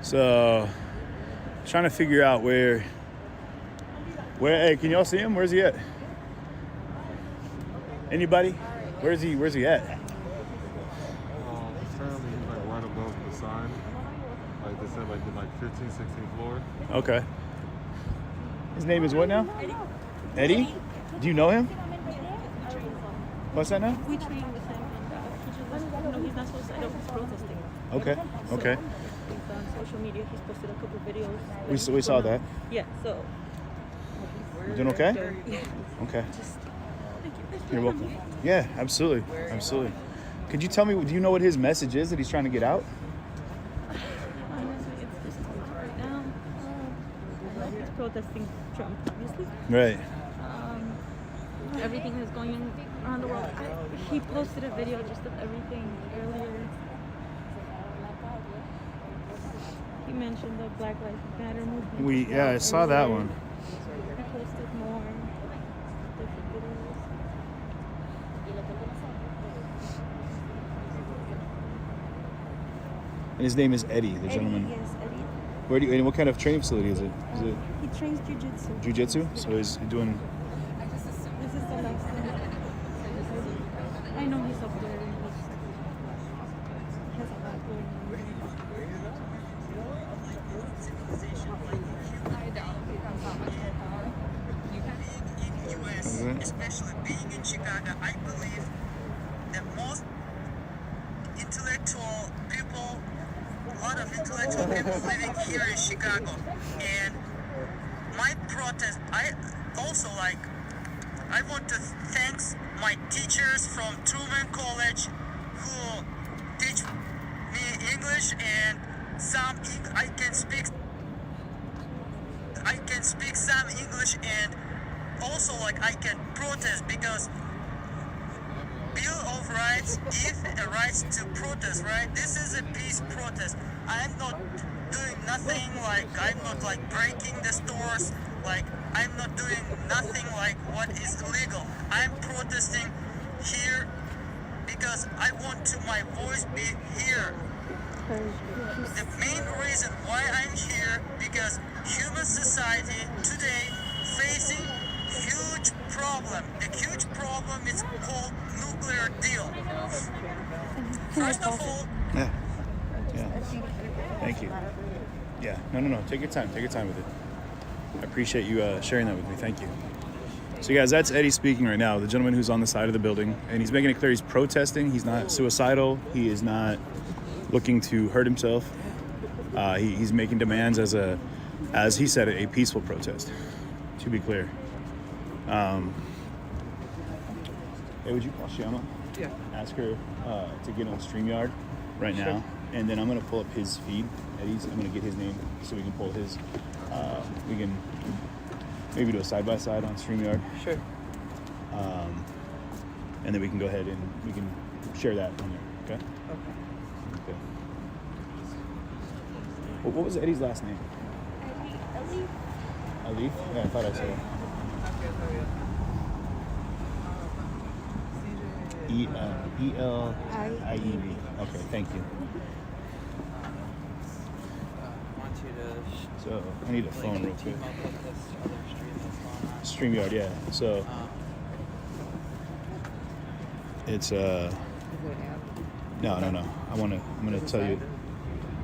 So, trying to figure out where, hey, can y'all see him? Where's he at? Anybody? Where's he at? Apparently he's like right above the sign. Like they said, like in like 15th, 16th floor. Okay. His name is what now? Eddie? Do you know him? What's that now? We train with him, and he's not supposed to. I know he's protesting. Okay. Okay. He's on social media. He's posted a couple videos. We saw that. Yeah. So. You doing okay? Yeah. Okay. You're welcome. Yeah, absolutely. Absolutely. Could you tell me, do you know what his message is that he's trying to get out? Honestly, it's just right now. He's protesting Trump, obviously. Right. Everything that's going around the world. He posted a video just of everything earlier. He mentioned the Black Lives Matter movement. Yeah, I saw that one. He posted more different videos. And his name is Eddie, the gentleman. Yes, Eddie. Where do you, and what kind of training facility is it? Is it He trains jiu-jitsu. jiu-jitsu? So he's doing... This is the last thing. I know he's up there and he has a lot going on. Especially being in Chicago, I believe that most intellectual people, a lot of intellectual people living here in Chicago, and my protest, I want to thank my teachers from Truman College who teach me English and I can speak some English, and also I can protest because Bill of Rights give a right to protest, right? This is a peace protest. I'm not doing nothing I'm not breaking the stores, I'm not doing nothing what is illegal. I'm protesting here because I want my voice be here. The main reason why I'm here because human society today facing huge problem. The huge problem is called nuclear deal. First of all, Yeah. Thank you. Yeah. No. Take your time. Take your time with it. I appreciate you sharing that with me. Thank you. So, guys, that's Eddie speaking right now, the gentleman who's on the side of the building. And he's making it clear he's protesting. He's not suicidal. He is not looking to hurt himself. He's making demands as he said, a peaceful protest, to be clear. Hey, would you call Shiana? Yeah. Ask her to get on StreamYard right now. And then I'm going to pull up his feed, Eddie's. I'm going to get his name so we can pull his. We can maybe do a side-by-side on StreamYard. Sure. And then we can go ahead and we can share that on there, okay? Okay. What was Eddie's last name? Alif? Yeah, I thought I said it. E-L-I-E-V. Okay, thank you. So, I need a phone real quick. StreamYard, yeah. So, it's, no. I'm gonna tell you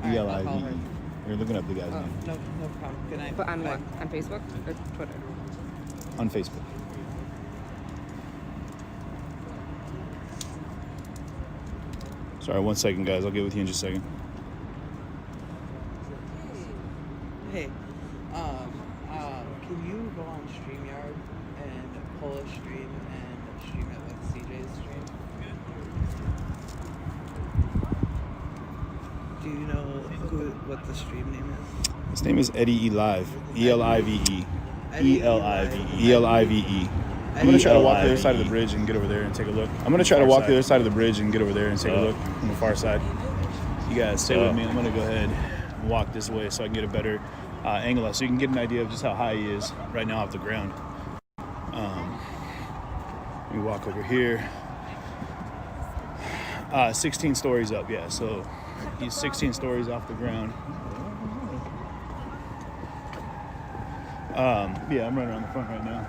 E-L-I-V-E. You're looking up the guy's name. No problem. Good night. But on what? On Facebook or Twitter? On Facebook. Sorry, 1 second, guys. I'll get with you in just a second. Hey, can you go on StreamYard and pull a stream and stream it with CJ's stream? Do you know what the stream name is? His name is Eddie Elive. E-L-I-V-E. E-L-I-V-E. E-L-I-V-E. I'm going to try to walk the other side of the bridge and get over there and take a look. I'm going to try to walk the other side of the bridge and get over there and take a look from the far side. You guys stay with me. I'm going to go ahead and walk this way so I can get a better angle so you can get an idea of just how high he is right now off the ground. Let me walk over here. 16 stories up, yeah. So he's 16 stories off the ground. Yeah, I'm running around the front right now.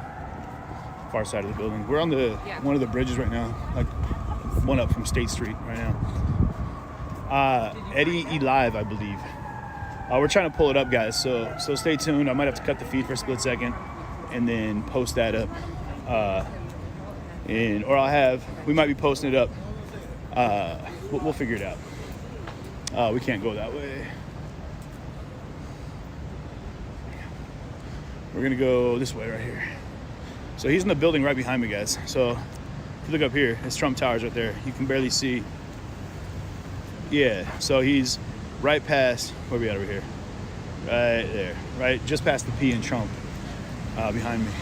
Far side of the building. We're on the one of the bridges right now, like one up from State Street right now. Eddie E Live, I believe. We're trying to pull it up, guys, so stay tuned. I might have to cut the feed for a split second and then post that up. We might be posting it up. We'll figure it out. We can't go that way. We're gonna go this way right here. So he's in the building right behind me, guys. So if you look up here, it's Trump Towers right there. You can barely see. Yeah, so he's right past, where we at over here? Right there, right just past the P in Trump, behind me.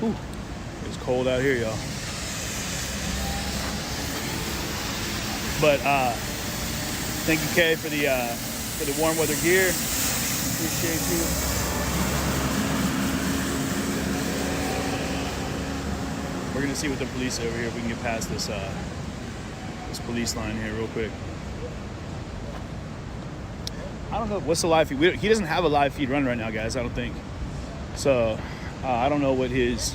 Ooh, it's cold out here, y'all. But thank you, Kay, for the warm weather gear. Appreciate you. We're gonna see what the police say over here if we can get past this police line here real quick. I don't know what's the live feed. He doesn't have a live feed running right now, guys. I don't think. So I don't know what his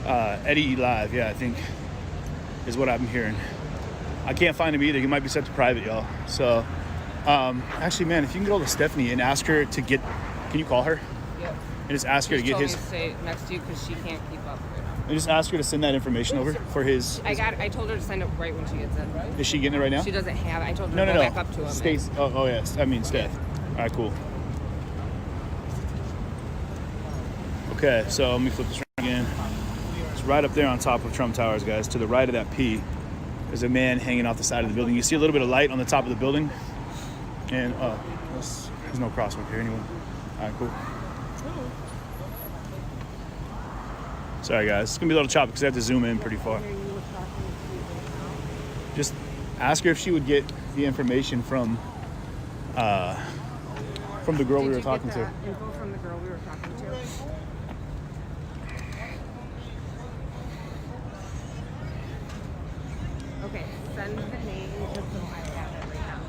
Eddie Live, yeah, I think is what I'm hearing. I can't find him either. He might be set to private, y'all. So actually, man, if you can get hold of Stephanie and ask her to get, can you call her? Yep. And just ask her to get his. She told me to stay next to you because she can't keep up right now. And just ask her to send that information over for his. I told her to send it right when she gets in. Is she getting it right now? She doesn't have it. I told her No. to go back up to him. Stace. Oh yes. I mean Steph. All right, cool. Okay, so let me flip this around again. It's right up there on top of Trump Towers, guys. To the right of that P, there's a man hanging off the side of the building. You see a little bit of light on the top of the building, and there's no crosswalk here anyway. All right, cool. Sorry, guys. It's gonna be a little choppy because I have to zoom in pretty far. Just ask her if she would get the information from the girl we were talking to. Info from the girl we were talking to. Okay, send the name just so I have it right now.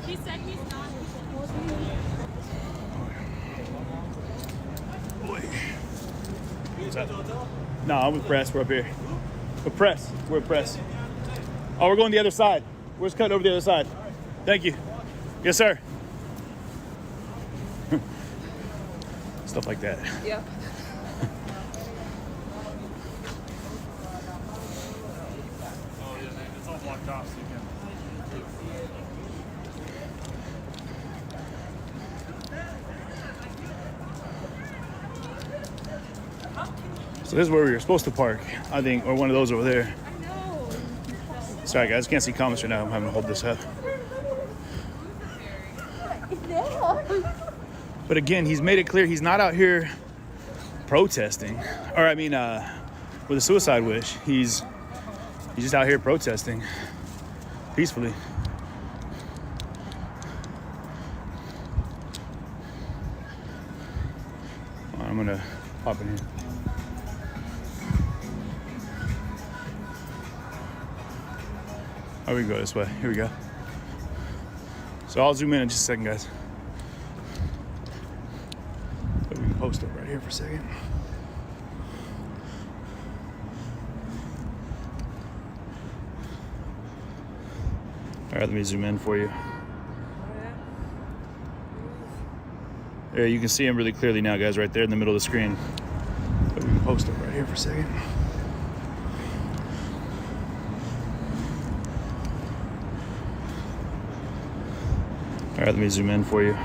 He said he's not. What's that? No, I'm with press. We're up here. With press. We're at press. Oh, we're going the other side. We're just cutting over the other side. Thank you. Yes, sir. Stuff like that. Yep. Oh yeah, man, it's all blocked off, so you can. So this is where we were supposed to park, I think, or one of those over there. Sorry, guys, can't see comments right now. I'm having to hold this up. But again, he's made it clear he's not out here protesting, or I mean, with a suicide wish. He's just out here protesting peacefully. I'm gonna pop in here. Oh, we can go this way. Here we go. So I'll zoom in just a second, guys. We can post up right here for a second. All right, let me zoom in for you. There, you can see him really clearly now, guys, right there in the middle of the screen. But we can post up right here for a second. All right, let me zoom in for you.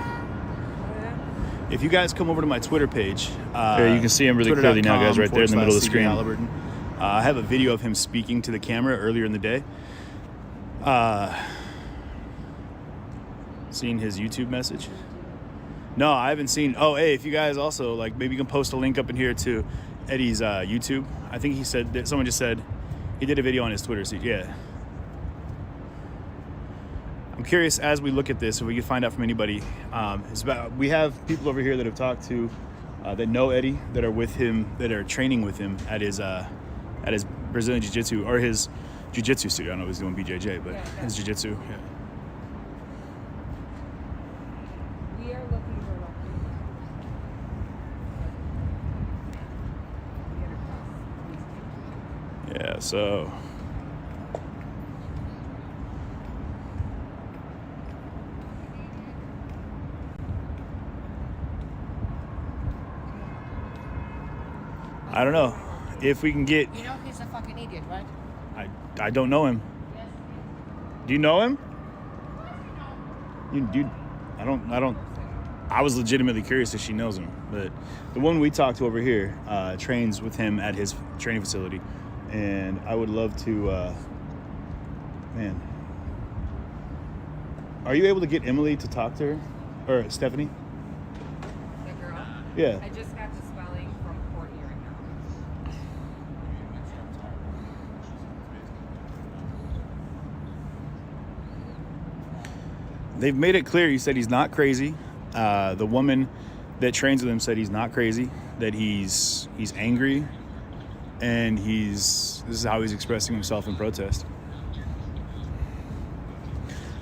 If you guys come over to my Twitter page, there you can see him really clearly now, guys, right there in the middle of the screen. I have a video of him speaking to the camera earlier in the day. Seen his YouTube message? No, I haven't seen. Oh, hey, if you guys also, like, maybe you can post a link up in here to Eddie's YouTube. I think he said that someone just said he did a video on his Twitter. So, yeah. I'm curious as we look at this if we can find out from anybody. We have people over here that have talked to, that know Eddie, that are with him, that are training with him at his Brazilian Jiu-Jitsu, or his Jiu-Jitsu studio. I don't know if he's doing BJJ, but his Jiu-Jitsu. Yeah. We are looking for Yeah, so I don't know if we can get. You know he's a fucking idiot, right? I don't know him. Do you know him? You I don't. I was legitimately curious if she knows him, but the one we talked to over here trains with him at his training facility, and I would love to. Man, are you able to get Emily to talk to her, or Stephanie? the girl. Yeah. I just got the spelling from Courtney right now. They've made it clear. He said he's not crazy. The woman that trains with him said he's not crazy. That he's angry, and this is how he's expressing himself in protest.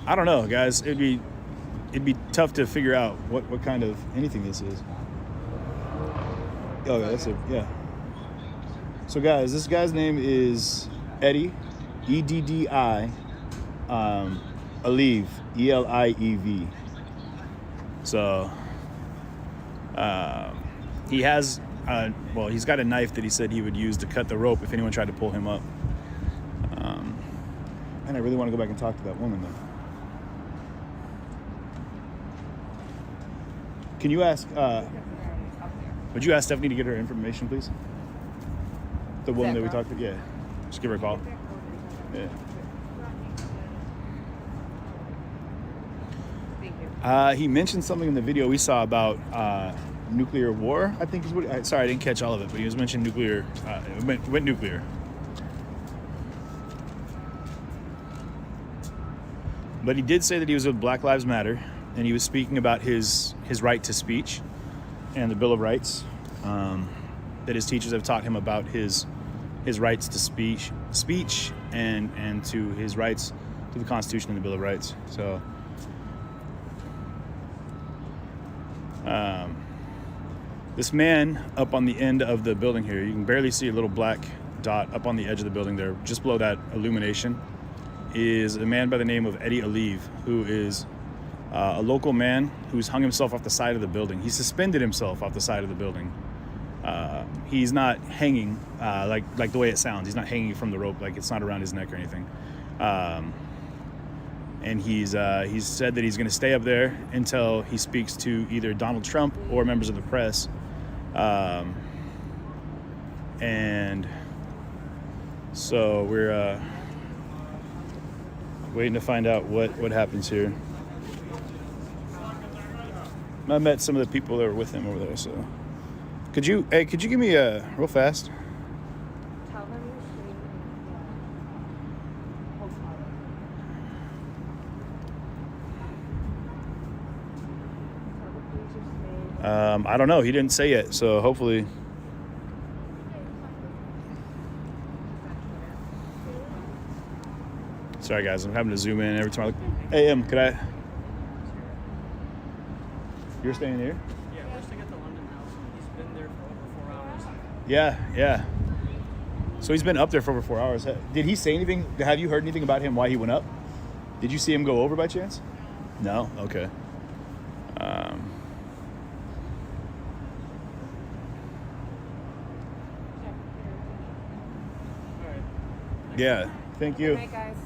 I don't know, guys. It'd be tough to figure out what kind of anything this is. Oh, yeah, that's it. Yeah. So, guys, this guy's name is Eddie, Eddi, Alieve, Eliev. So, he has, he's got a knife that he said he would use to cut the rope if anyone tried to pull him up. And I really want to go back and talk to that woman, though. Can you ask, would you ask Stephanie to get her information, please? The woman that we talked to? Yeah. Just give her a call. Yeah. He mentioned something in the video we saw about nuclear war, I think is what. Sorry, I didn't catch all of it, but he was mentioning nuclear. It went nuclear. But he did say that he was with Black Lives Matter, and he was speaking about his right to speech and the Bill of Rights. That his teachers have taught him about his rights to speech and to his rights to the Constitution and the Bill of Rights. So. This man up on the end of the building here, you can barely see a little black dot up on the edge of the building there, just below that illumination, is a man by the name of Eddie Alieve, who is a local man who's hung himself off the side of the building. He suspended himself off the side of the building. He's not hanging like the way it sounds. He's not hanging from the rope, like it's not around his neck or anything. And he's said that he's going to stay up there until he speaks to either Donald Trump or members of the press. And so we're waiting to find out what happens here. I met some of the people that were with him over there. So could you give me real fast? I don't know. He didn't say yet, so hopefully. Sorry, guys. I'm having to zoom in every time I look. Hey, could I? You're staying here? Yeah, we're staying at the London house. He's been there for over 4 hours. Yeah. So he's been up there for over 4 hours. Did he say anything? Have you heard anything about him, why he went up? Did you see him go over by chance? No? Okay. Yeah, thank you. Good night, guys.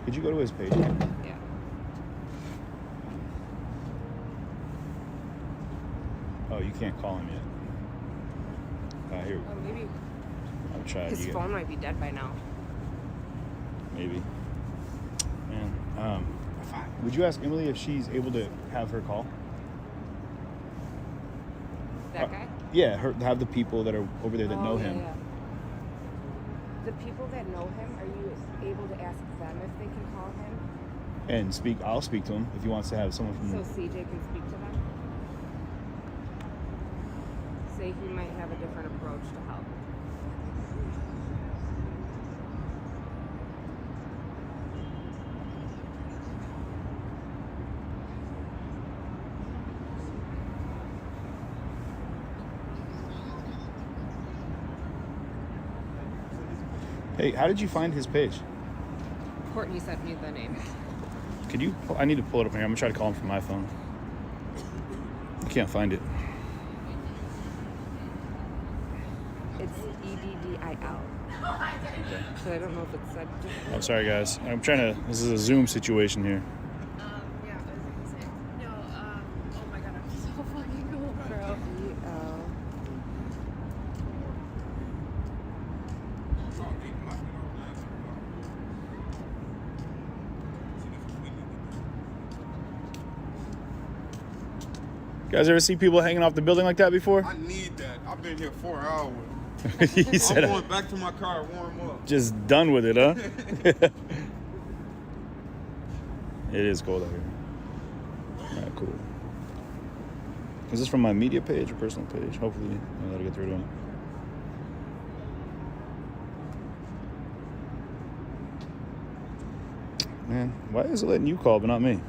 Could you go to his page? Yeah. Oh, you can't call him yet. Here. Maybe I'm trying. his phone might be dead by now. Maybe. Man, would you ask Emily if she's able to have her call? That guy? Yeah, have the people that are over there that know him. Yeah. The people that know him, are you able to ask them if they can call him? And speak. I'll speak to him if he wants to have someone from. So CJ can speak to them? Say he might have a different approach to help. Hey, how did you find his page? Courtney sent me the name. Could you? I need to pull it up here. I'm gonna try to call him from my phone. I can't find it. It's EDDIL. So I don't know if it's said. I'm sorry, guys. I'm trying to. This is a Zoom situation here. Yeah, I was gonna say. No, oh my god, I'm so fucking cool, bro. You guys ever see people hanging off the building like that before? I need that. I've been here 4 hours. He said, I'm going back to my car to warm up. just done with it, huh? It is cold out here. Alright, cool. Is this from my media page or personal page? Hopefully I'll get through to him. Man, why is it letting you call but not me?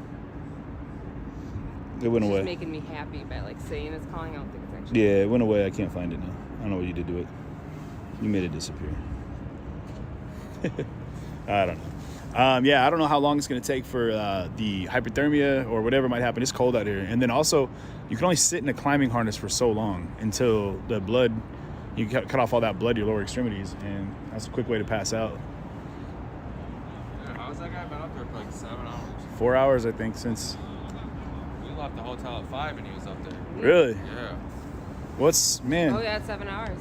It went It's away. just making me happy by like saying it's calling out things actually. Yeah, it went away. I can't find it now. I don't know what you did to it. You made it disappear. I don't know. Yeah, I don't know how long it's going to take for the hypothermia or whatever might happen. It's cold out here. And then also, you can only sit in a climbing harness for so long until the blood, you cut off all that blood to your lower extremities. And that's a quick way to pass out. Yeah, how's that guy been up there for like 7 hours? 4 hours, I think, since... We left the hotel at 5 and he was up there. Really? Yeah. What's, man... Oh yeah, it's 7 hours.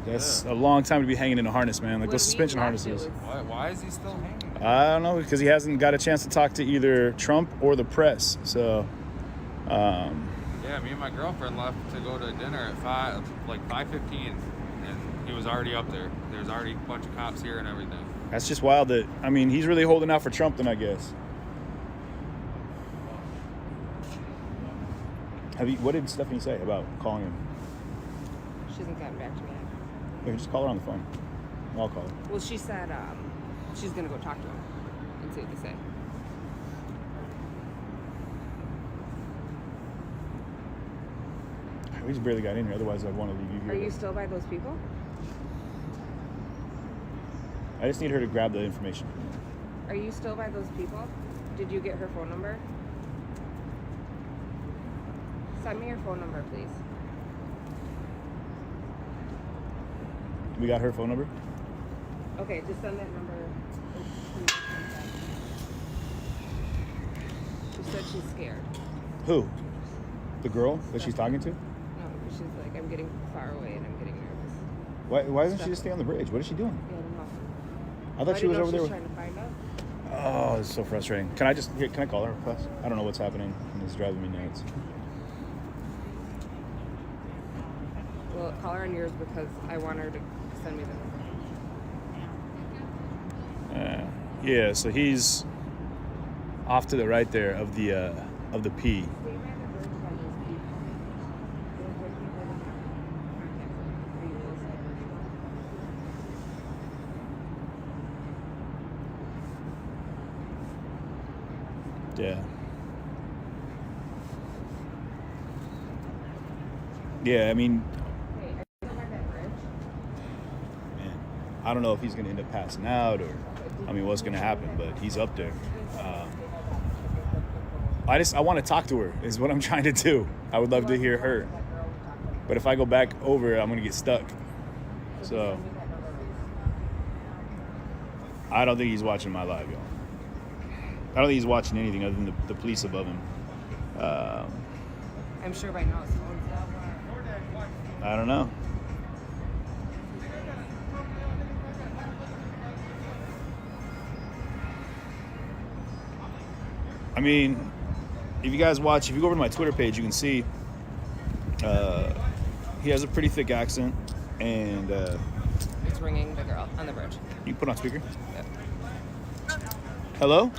That's a long time to be hanging in a harness, man. Like those suspension harnesses. Why is he still hanging? I don't know, because he hasn't got a chance to talk to either Trump or the press. So, Yeah, me and my girlfriend left to go to dinner at 5:15, and he was already up there. There's already a bunch of cops here and everything. that's just wild that, I mean, he's really holding out for Trump then, I guess. What did Stephanie say about calling him? She hasn't gotten back to me yet. Wait, just call her on the phone. I'll call her. Well, she said she's gonna go talk to him and see what they say. We just barely got in here, otherwise I'd want to leave you here. Are you still by those people? I just need her to grab the information. Are you still by those people? Did you get her phone number? Send me your phone number, please. We got her phone number? Okay, just send that number. She said she's scared. Who? The girl that she's talking to? No, she's like, I'm getting far away and I'm getting nervous. Why doesn't she just stay on the bridge? What is she doing? Yeah, I don't know. I thought she was over there. Trying to find out. Oh, it's so frustrating. Can I call her, please? I don't know what's happening, and it's driving me nuts. Well, call her on yours because I want her to send me the number. Yeah, so he's off to the right there of the P. Yeah. Yeah, I mean, I don't know if he's going to end up passing out or, I mean, what's going to happen, but he's up there. I want to talk to her is what I'm trying to do. I would love to hear her. But if I go back over, I'm going to get stuck. So I don't think he's watching my live, y'all. I don't think he's watching anything other than the police above him. I'm sure by now his phone's out. I don't know. I mean, if you guys watch, if you go over to my Twitter page, you can see he has a pretty thick accent, and It's ringing the girl on the bridge. you put on speaker. Yep. Hello?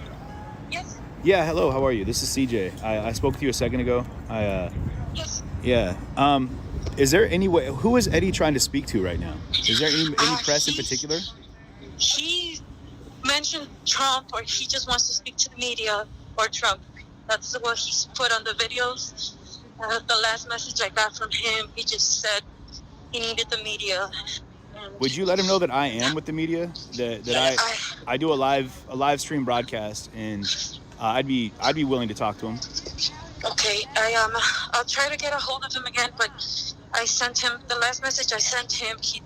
Yes. Yeah, hello. How are you? This is CJ. I spoke to you a second ago. Yes. Yeah. Is there any way? Who is Eddie trying to speak to right now? Is there any press in particular? He mentioned Trump, or he just wants to speak to the media or Trump. That's what he's put on the videos. The last message I got from him, he just said he needed the media would you let him know that I am with the media? That I do a live stream broadcast, and I'd be willing to talk to him. Okay, I'll try to get a hold of him again, but I sent him the last message I sent him. He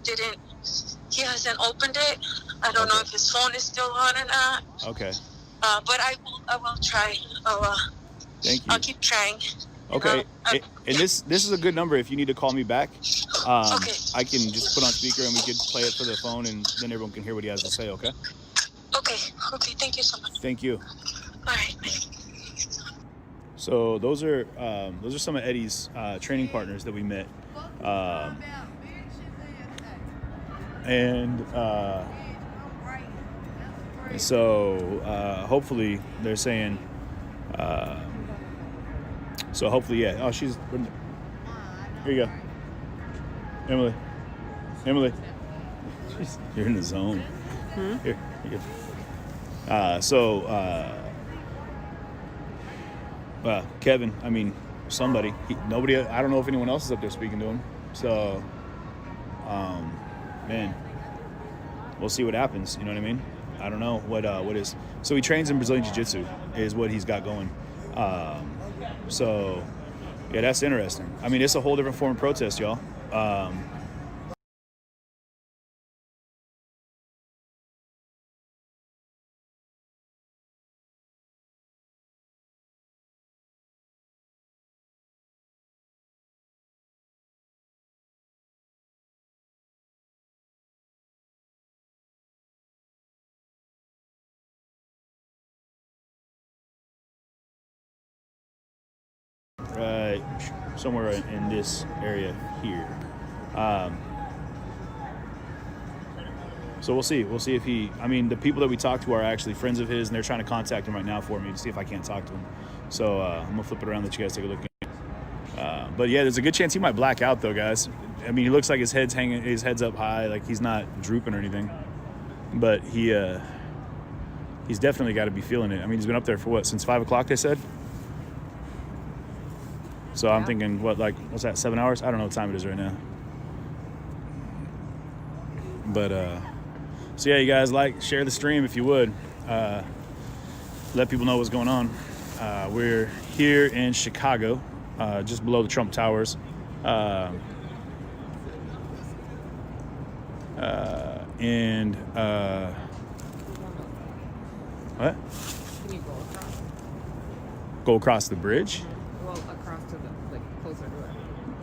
hasn't opened it. I don't know if his phone is still on or not. Okay. But I will try. Thank you. I'll keep trying. Okay. And this is a good number if you need to call me back. Okay. I can just put on speaker and we could play it for the phone, and then everyone can hear what he has to say. Okay. Okay. Thank you so much. Thank you. All right. So those are some of Eddie's training partners that we met, and so hopefully they're saying. So hopefully, yeah. Oh, she's here. You go, Emily. You're in the zone. Here you go. Kevin, I mean, somebody, nobody, I don't know if anyone else is up there speaking to him. So, man, we'll see what happens. You know what I mean? I don't know what is. So he trains in Brazilian Jiu-Jitsu is what he's got going. So, yeah, that's interesting. I mean, it's a whole different form of protest, y'all. Right, somewhere in this area here. So we'll see. We'll see if he. I mean, the people that we talked to are actually friends of his, and they're trying to contact him right now for me to see if I can't talk to him. So I'm gonna flip it around, let you guys take a look. But yeah, there's a good chance he might black out, though, guys. I mean, he looks like his head's up high, like he's not drooping or anything. But he's definitely got to be feeling it. I mean, he's been up there for what, since 5 o'clock? They said. So I'm thinking, what's that, 7 hours? I don't know what time it is right now. But, so yeah, you guys share the stream if you would. Let people know what's going on. We're here in Chicago, just below the Trump Towers. What? Can you Go across the bridge? Well, across to the, closer to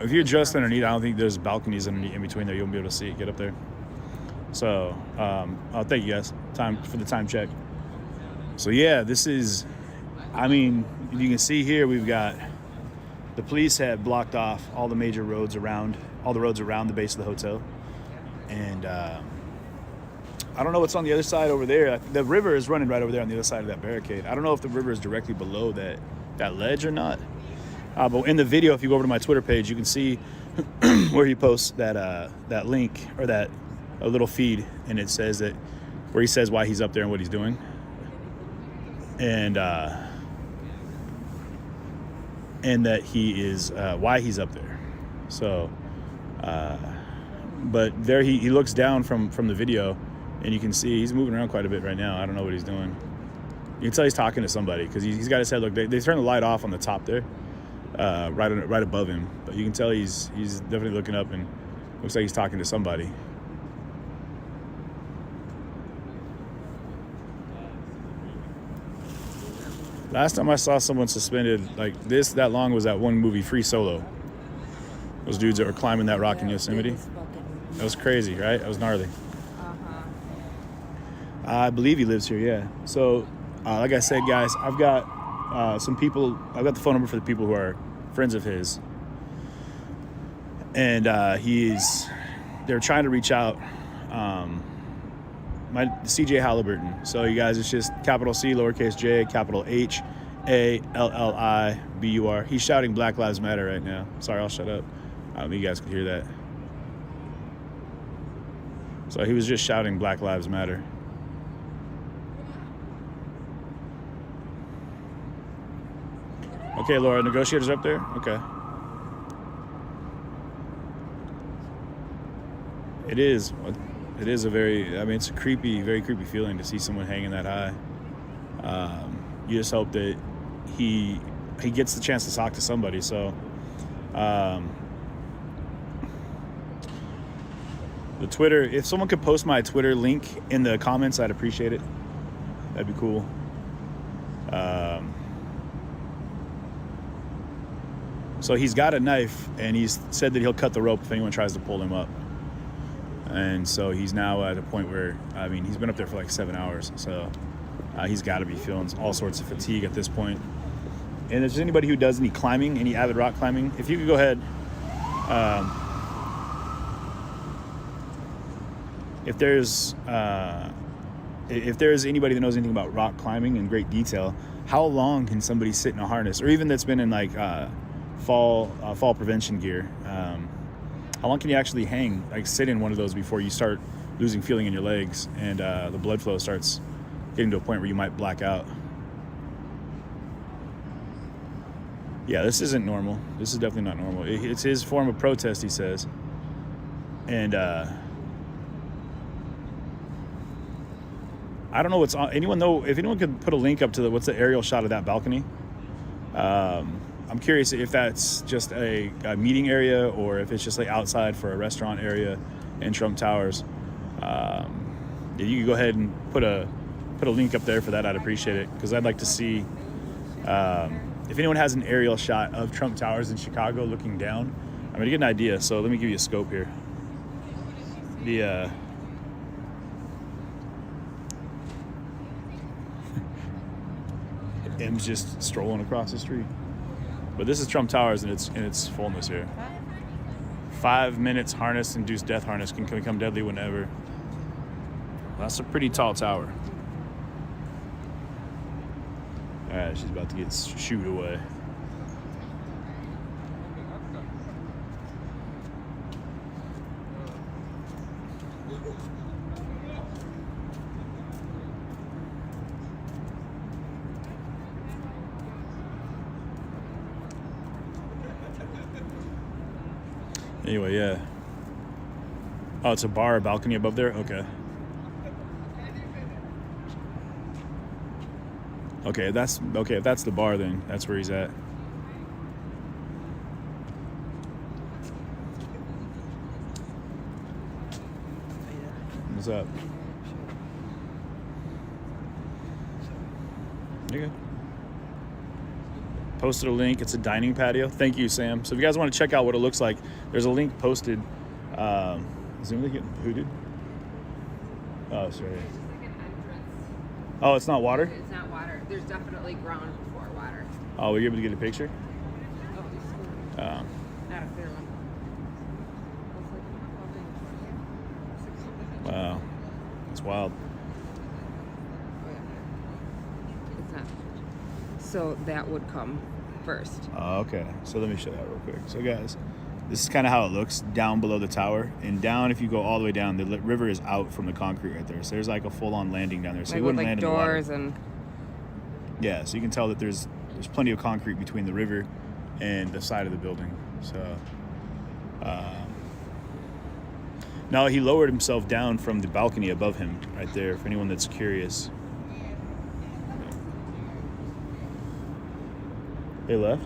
it. If you're just underneath, I don't think there's balconies in between there. You won't be able to see it. Get up there. So, thank you guys. Time for the time check. So yeah, this is, I mean, you can see here we've got, the police had blocked off all the major roads around, the base of the hotel. And I don't know what's on the other side over there. The river is running right over there on the other side of that barricade. I don't know if the river is directly below that ledge or not. But in the video, if you go over to my Twitter page, you can see where he posts that link, or that a little feed, and it says where he says why he's up there and what he's doing. And that he is why he's up there. So, but there he looks down from the video, and you can see he's moving around quite a bit right now. I don't know what he's doing. You can tell he's talking to somebody because he's got his head. Look, they turned the light off on the top there, right above him. But you can tell he's definitely looking up, and looks like he's talking to somebody. Last time I saw someone suspended like this that long was that one movie, Free Solo. Those dudes that were climbing that rock in Yosemite. That was crazy, right? That was gnarly. I believe he lives here, yeah. So, like I said, guys, I've got some people. I've got the phone number for the people who are friends of his, and they're trying to reach out. My CJ Halliburton. So you guys, it's just capital C, lowercase j, capital H, A, LLIBUR. He's shouting Black Lives Matter right now. Sorry, I'll shut up. I don't think you guys could hear that. So he was just shouting Black Lives Matter. Okay, Laura, negotiators up there? Okay. It is. It is a very, I mean, it's a creepy, very creepy feeling to see someone hanging that high. You just hope that he gets the chance to talk to somebody. So, the Twitter, if someone could post my Twitter link in the comments, I'd appreciate it. That'd be cool. So he's got a knife, and he's said that he'll cut the rope if anyone tries to pull him up. And so he's now at a point where, I mean, he's been up there for like 7 hours. So he's got to be feeling all sorts of fatigue at this point. And if there's anybody who does any climbing, any avid rock climbing, if you could go ahead, if there's anybody that knows anything about rock climbing in great detail, how long can somebody sit in a harness, or even that's been in like fall prevention gear? How long can you actually hang, like sit in one of those before you start losing feeling in your legs and the blood flow starts getting to a point where you might black out? Yeah, this isn't normal. This is definitely not normal. It's his form of protest, he says. And I don't know what's on. Anyone know if anyone could put a link up to what's the aerial shot of that balcony? I'm curious if that's just a meeting area or if it's just like outside for a restaurant area in Trump Towers. If you could go ahead and put a link up there for that, I'd appreciate it, because I'd like to see if anyone has an aerial shot of Trump Towers in Chicago looking down. I'm gonna get an idea. So let me give you a scope here. M's just strolling across the street. But this is Trump Towers in its fullness here. 5 minutes harness induced death harness can become deadly whenever. That's a pretty tall tower. All right, she's about to get shooed away. Anyway, yeah. Oh, it's a bar, a balcony above there? Okay. Okay, if that's the bar, then that's where he's at. What's up? There you go. Posted a link. It's a dining patio. Thank you, Sam. So if you guys want to check out what it looks like, there's a link posted. Is anybody getting hooted? Oh, sorry. Oh, it's not water? It's not water. There's definitely ground before water. Oh, were you able to get a picture? Not a fair one. Wow. It's wild. It's not. So that would come first. Okay. So let me show that real quick. So guys, this is kind of how it looks down below the tower. And down, if you go all the way down, the river is out from the concrete right there. So there's like a full-on landing down there. So like you wouldn't with land doors in the water. And yeah, so you can tell that there's plenty of concrete between the river and the side of the building. So now he lowered himself down from the balcony above him right there, for anyone that's curious. They left?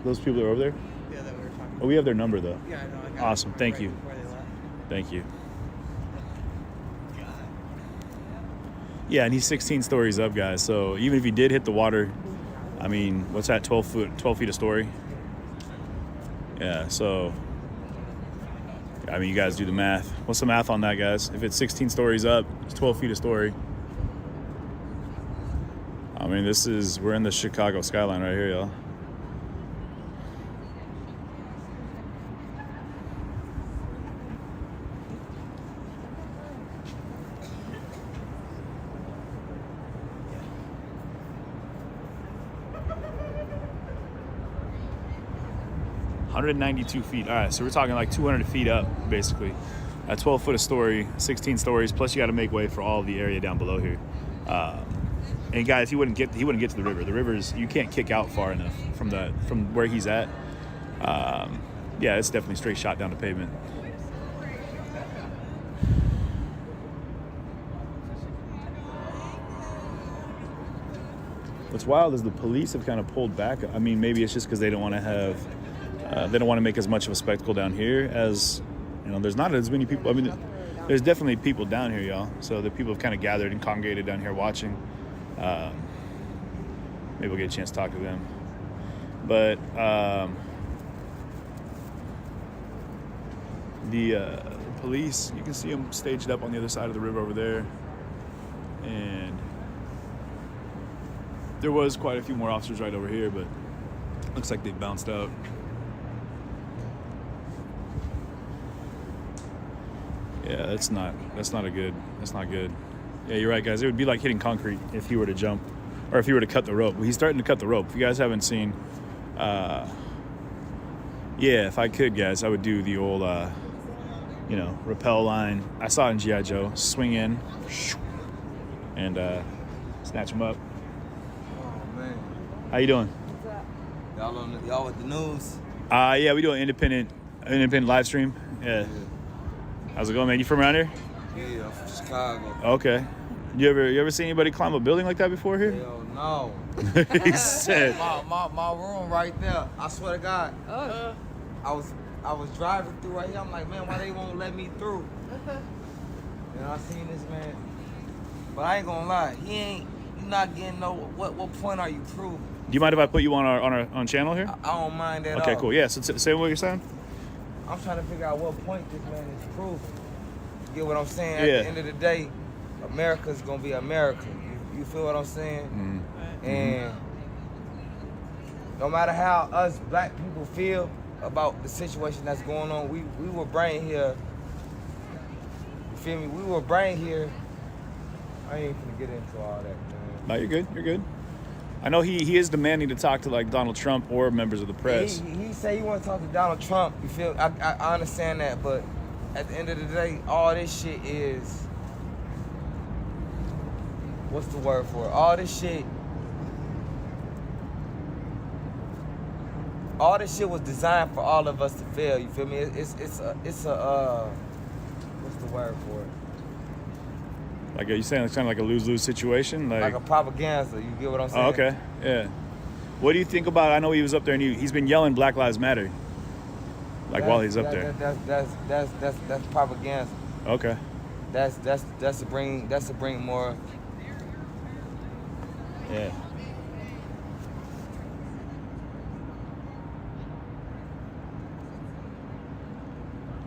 Those people that are over there? Yeah, that we were talking about. Oh, we have their number though. Yeah, I know. I got Awesome. Thank right you. before they left. Thank you. Yeah, and he's 16 stories up, guys. So even if he did hit the water, I mean, what's that? 12 feet a story? Yeah. So I mean, you guys do the math. What's the math on that, guys? If it's 16 stories up, it's 12 feet a story. I mean, we're in the Chicago skyline right here, y'all. $192 feet. All right, so we're talking like 200 feet up, basically. At 12 foot a story, 16 stories. Plus, you got to make way for all the area down below here. And guys, he wouldn't get to the river. The river's, you can't kick out far enough from where he's at. Yeah, it's definitely straight shot down the pavement. What's wild is the police have kind of pulled back. I mean, maybe it's just because they don't want to have, they don't want to make as much of a spectacle down here as, you know, there's not as many people. I mean, there's definitely people down here, y'all. So the people have kind of gathered and congregated down here watching. Maybe we'll get a chance to talk to them. But the police, you can see them staged up on the other side of the river over there. And there was quite a few more officers right over here, but looks like they bounced out. Yeah, that's not good. Yeah, you're right, guys. It would be like hitting concrete if he were to jump, or if he were to cut the rope. He's starting to cut the rope. If you guys haven't seen, yeah, if I could, guys, I would do the old, you know, rappel line. I saw it in G.I. Joe. Swing in, and snatch him up. Oh man, how you doing? Y'all with the news? Yeah, we do an independent live stream. Yeah. How's it going, man? You from around here? Yeah, I'm from Chicago. Okay. You ever seen anybody climb a building like that before here? Hell no. He said. My room right there. I swear to God. I was driving through right here. I'm like, man, why they won't let me through? And I seen this man. But I ain't gonna lie, you not getting no. What point are you proving? Do you mind if I put you on our channel here? I don't mind at all. Okay, cool. Yeah. So say what you're saying. I'm trying to figure out what point this man is proving. You get what I'm saying? At the end of the day, America's gonna be America. You feel what I'm saying? Mm-hmm. And no matter how us black people feel about the situation that's going on, we were bring here. You feel me? We were bring here. I ain't gonna get into all that, man. No, you're good. You're good. I know he is demanding to talk to like Donald Trump or members of the press. He say he want to talk to Donald Trump. You feel? I understand that, but at the end of the day, all this shit is, what's the word for it? All this shit was designed for all of us to fail. You feel me? It's a what's the word for it? Like, are you saying it's kind of like a lose-lose situation? Like a propaganda, you get what I'm saying? Oh, okay, yeah. What do you think about, I know he was up there and he's been yelling Black Lives Matter, while he's up there. That's propaganda. Okay. That's to bring more. Yeah.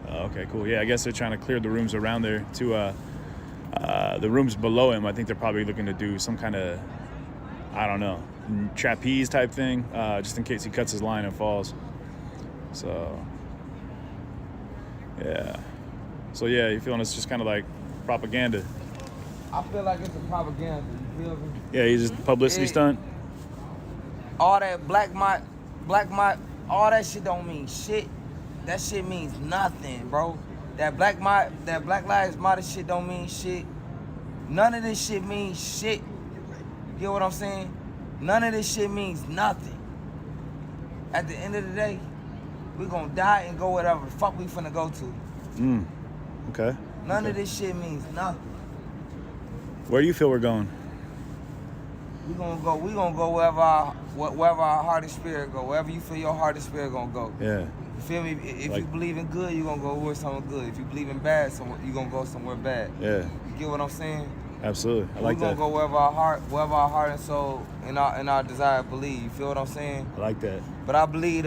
Okay, cool. Yeah, I guess they're trying to clear the rooms around there to the rooms below him. I think they're probably looking to do some kind of, I don't know, trapeze type thing, just in case he cuts his line and falls. So, yeah. So, yeah, you feeling it's just kind of like propaganda? I feel like it's a propaganda, you feel me? Yeah, he's just publicity stunt? All that black all that shit don't mean shit. That shit means nothing, bro. That Black Lives Matter shit don't mean shit. None of this shit means shit. You get what I'm saying? None of this shit means nothing. At the end of the day, we gonna die and go wherever the fuck we finna go to. Okay. None of this shit means nothing. Where do you feel we're going? We gonna go wherever our heart and spirit go. Wherever you feel your heart and spirit gonna go. Yeah. You feel me? If you believe in good, you're gonna go where something good. If you believe in bad, you're gonna go somewhere bad. Yeah. You get what I'm saying? Absolutely. I like that. We're gonna go wherever our heart and soul and our desire believe. You feel what I'm saying? I like that. But I believe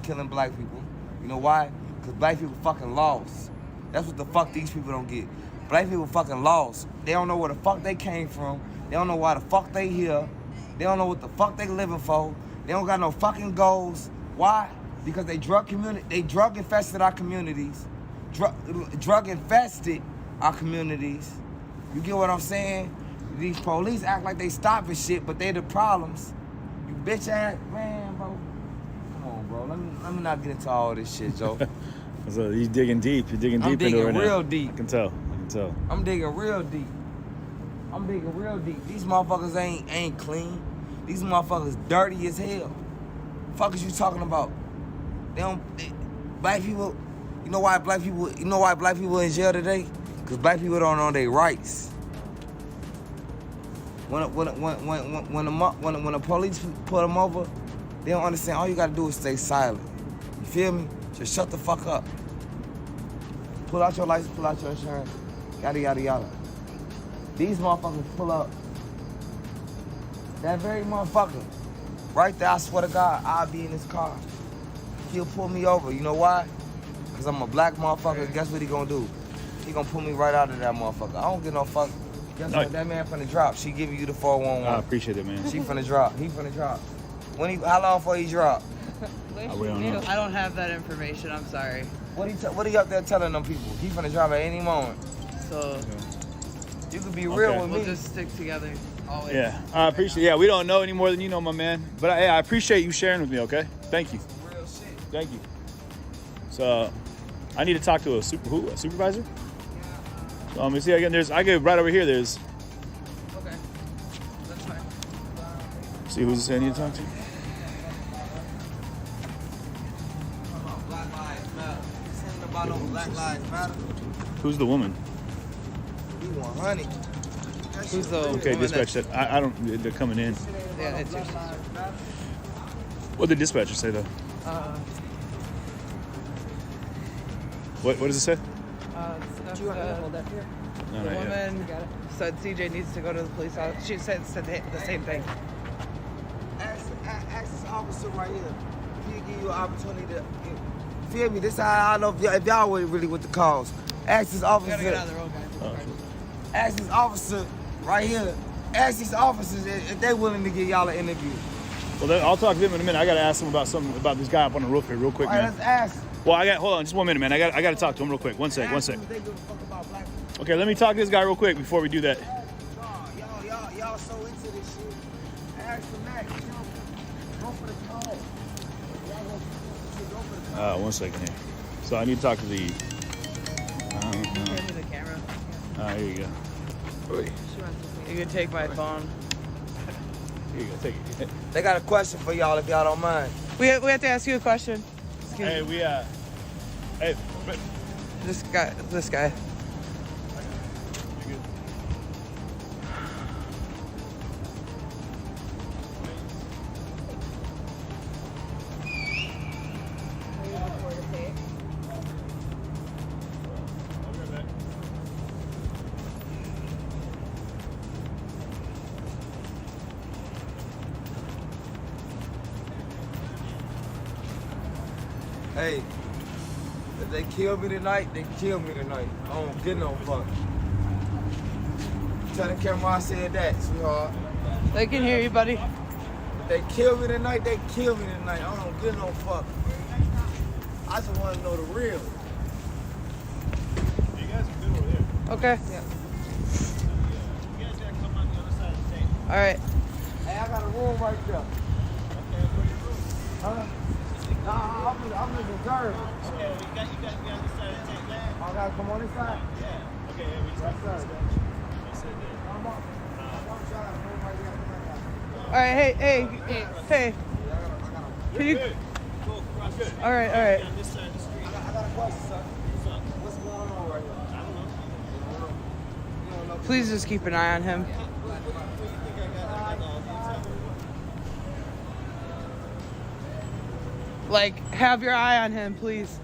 killing black people. You know why? Because black people fucking lost. That's what the fuck these people don't get. Black people fucking lost. They don't know where the fuck they came from. They don't know why the fuck they here. They don't know what the fuck they living for. They don't got no fucking goals. Why? Because they drug infested our communities. Drug infested our communities. You get what I'm saying? These police act like they stopping shit, but they the problems. You bitch ass man, bro. Come on, bro. Let me not get into all this shit, Joe. So you're digging deep. You're digging deep into it right now. I'm digging real deep. I can tell. I'm digging real deep. These motherfuckers ain't clean. These motherfuckers dirty as hell. Fuck is you talking about? Black people. You know why black people in jail today? Because black people don't know their rights. When the police put them over, they don't understand. All you gotta do is stay silent. You feel me? Just shut the fuck up. Pull out your license, pull out your insurance, yada yada yada. These motherfuckers pull up. That very motherfucker, right there, I swear to God, I'll be in his car. He'll pull me over. You know why? Because I'm a black motherfucker. Guess what he gonna do? He gonna pull me right out of that motherfucker. I don't give no fuck. Guess what? That man finna drop. She giving you the 411. I appreciate it, man. She finna drop. He finna drop. How long before he drop? I don't have that information. I'm sorry. What are you up there telling them people? He finna drop at any moment. So you could be real with me. We'll just stick together always. Yeah, I appreciate. Yeah, we don't know any more than you know, my man. But I appreciate you sharing with me. Okay, thank you. Real shit. Thank you. So I need to talk to a supervisor. So let me see again. I get right over here. There's. Okay, that's fine. See who's this I need to talk to. Black Lives Matter. Who's the woman? B100. Who's the okay? Dispatch said I don't. They're coming in. Yeah, it's your sister. What did the dispatcher say though? What does it say? The woman said CJ needs to go to the police office. She said the same thing. Ask this officer right here. He'll give you an opportunity to. Feel me? This is how I know if y'all really with the cause. Ask this officer. We gotta get out of the road, guys. Ask this officer right here. Ask these officers if they willing to give y'all an interview. Well, then I'll talk to them in a minute. I gotta ask them about something about this guy up on the roof here, real quick, All right, man. let's ask. Well, hold on, just 1 minute, man. I gotta talk to him real quick. One sec. Okay, let me talk to this guy real quick before we do that. Y'all so into this shit. Ask them that. Go for the call. One second here. So I need to talk to the. Hand me the camera. Here you go. Wait. You can take my phone. Here you go, take it. They got a question for y'all if y'all don't mind. We have to ask you a question. Hey, hey. This guy. Hey, if they kill me tonight, they kill me tonight. I don't get no fuck. Tell the camera I said that, sweetheart. They can hear you, buddy. If they kill me tonight, they kill me tonight. I don't get no fuck. I just want to know the real. You guys are good over there. Okay. Yeah. You guys gotta come on the other side of the tape. All right. Hey, I got a room right there. Okay, where your room? Huh? Nah, I'm in the reserve. Okay, you got to be on this side of the tape, man. I gotta come on this side? Yeah. Okay, we just Yes, sir. All right. Hey. Can you? Cool, good. All right. On this side of the street. I got a question, sir. What's going on right here? I don't know. Please just keep an eye on him. Like, have your eye on him, please.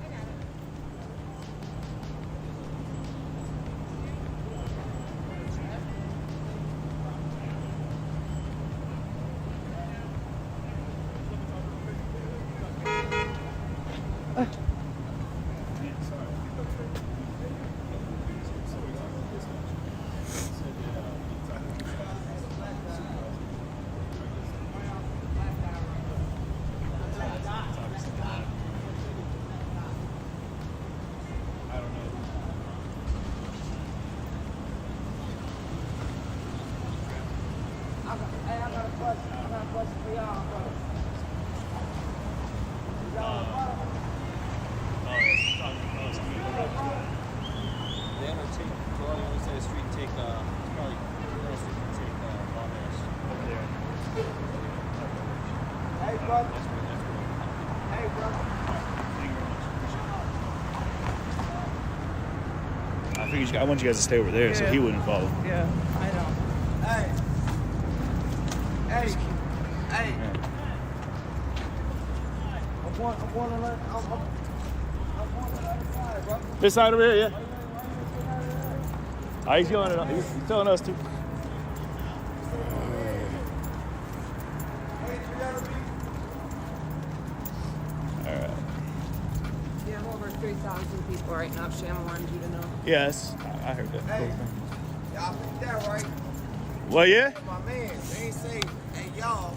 I got a question for y'all. They want to take, go on the other side of the street and take, probably, take, Lawrence over there. Hey, brother. Hey, brother. I figured I want you guys to stay over there so he wouldn't follow. Yeah, I know. Hey. Hey. Hey. I'm going to let, I'm going to the other side, bro. This side over here, yeah. He's yelling it. He's telling us to. Alright. Yeah, I'm over 3,000 people right now. Sham wanted you to know. Yes, I heard that. Hey, y'all think that right? Well, yeah. Hey, my man, they ain't say, hey, y'all.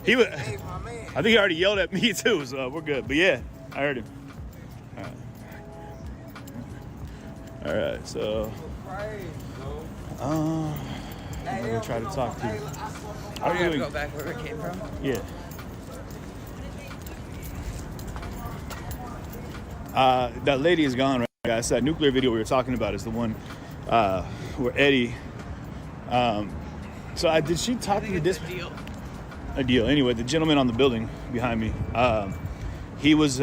He was. Hey, my man. I think he already yelled at me too, so we're good. But yeah, I heard him. All right, so I'm gonna try to talk to you. I gotta go back where we came from. Yeah. That lady is gone, right, guys? That nuclear video we were talking about is the one where Eddie. So did she talk to the dispatcher? A deal. Anyway, the gentleman on the building behind me, he was.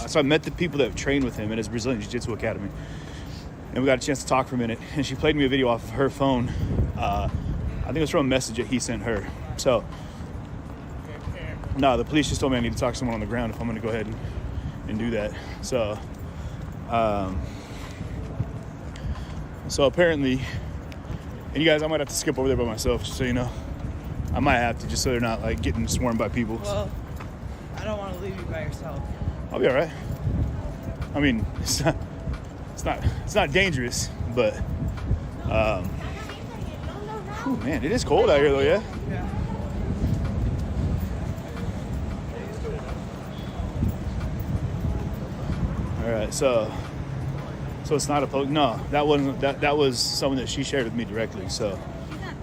So I met the people that trained with him at his Brazilian Jiu-Jitsu Academy, and we got a chance to talk for a minute. And she played me a video off of her phone. I think it was from a message that he sent her. So, no, the police just told me I need to talk to someone on the ground if I'm going to go ahead and do that. So, so apparently, and you guys, I might have to skip over there by myself, just so you know. I might have to, just so they're not like getting swarmed by people. Well, I don't want to leave you by yourself. I'll be all right. I mean, it's not dangerous, but whew, man, it is cold out here though, yeah. Yeah. All right, so it's not a poke. No, that wasn't. That was someone that she shared with me directly. So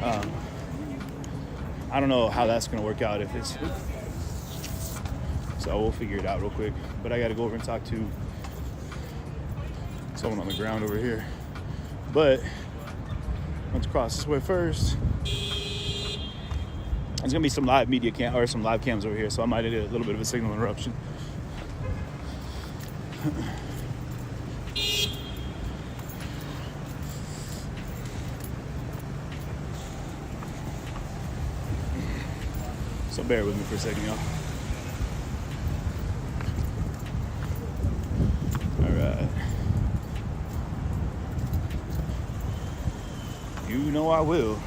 I don't know how that's gonna work out if it's. So we'll figure it out real quick. But I got to go over and talk to someone on the ground over here. But let's cross this way first. There's gonna be some live media cam or some live cams over here, so I might get a little bit of a signal interruption. So bear with me for a second, y'all. You know I will.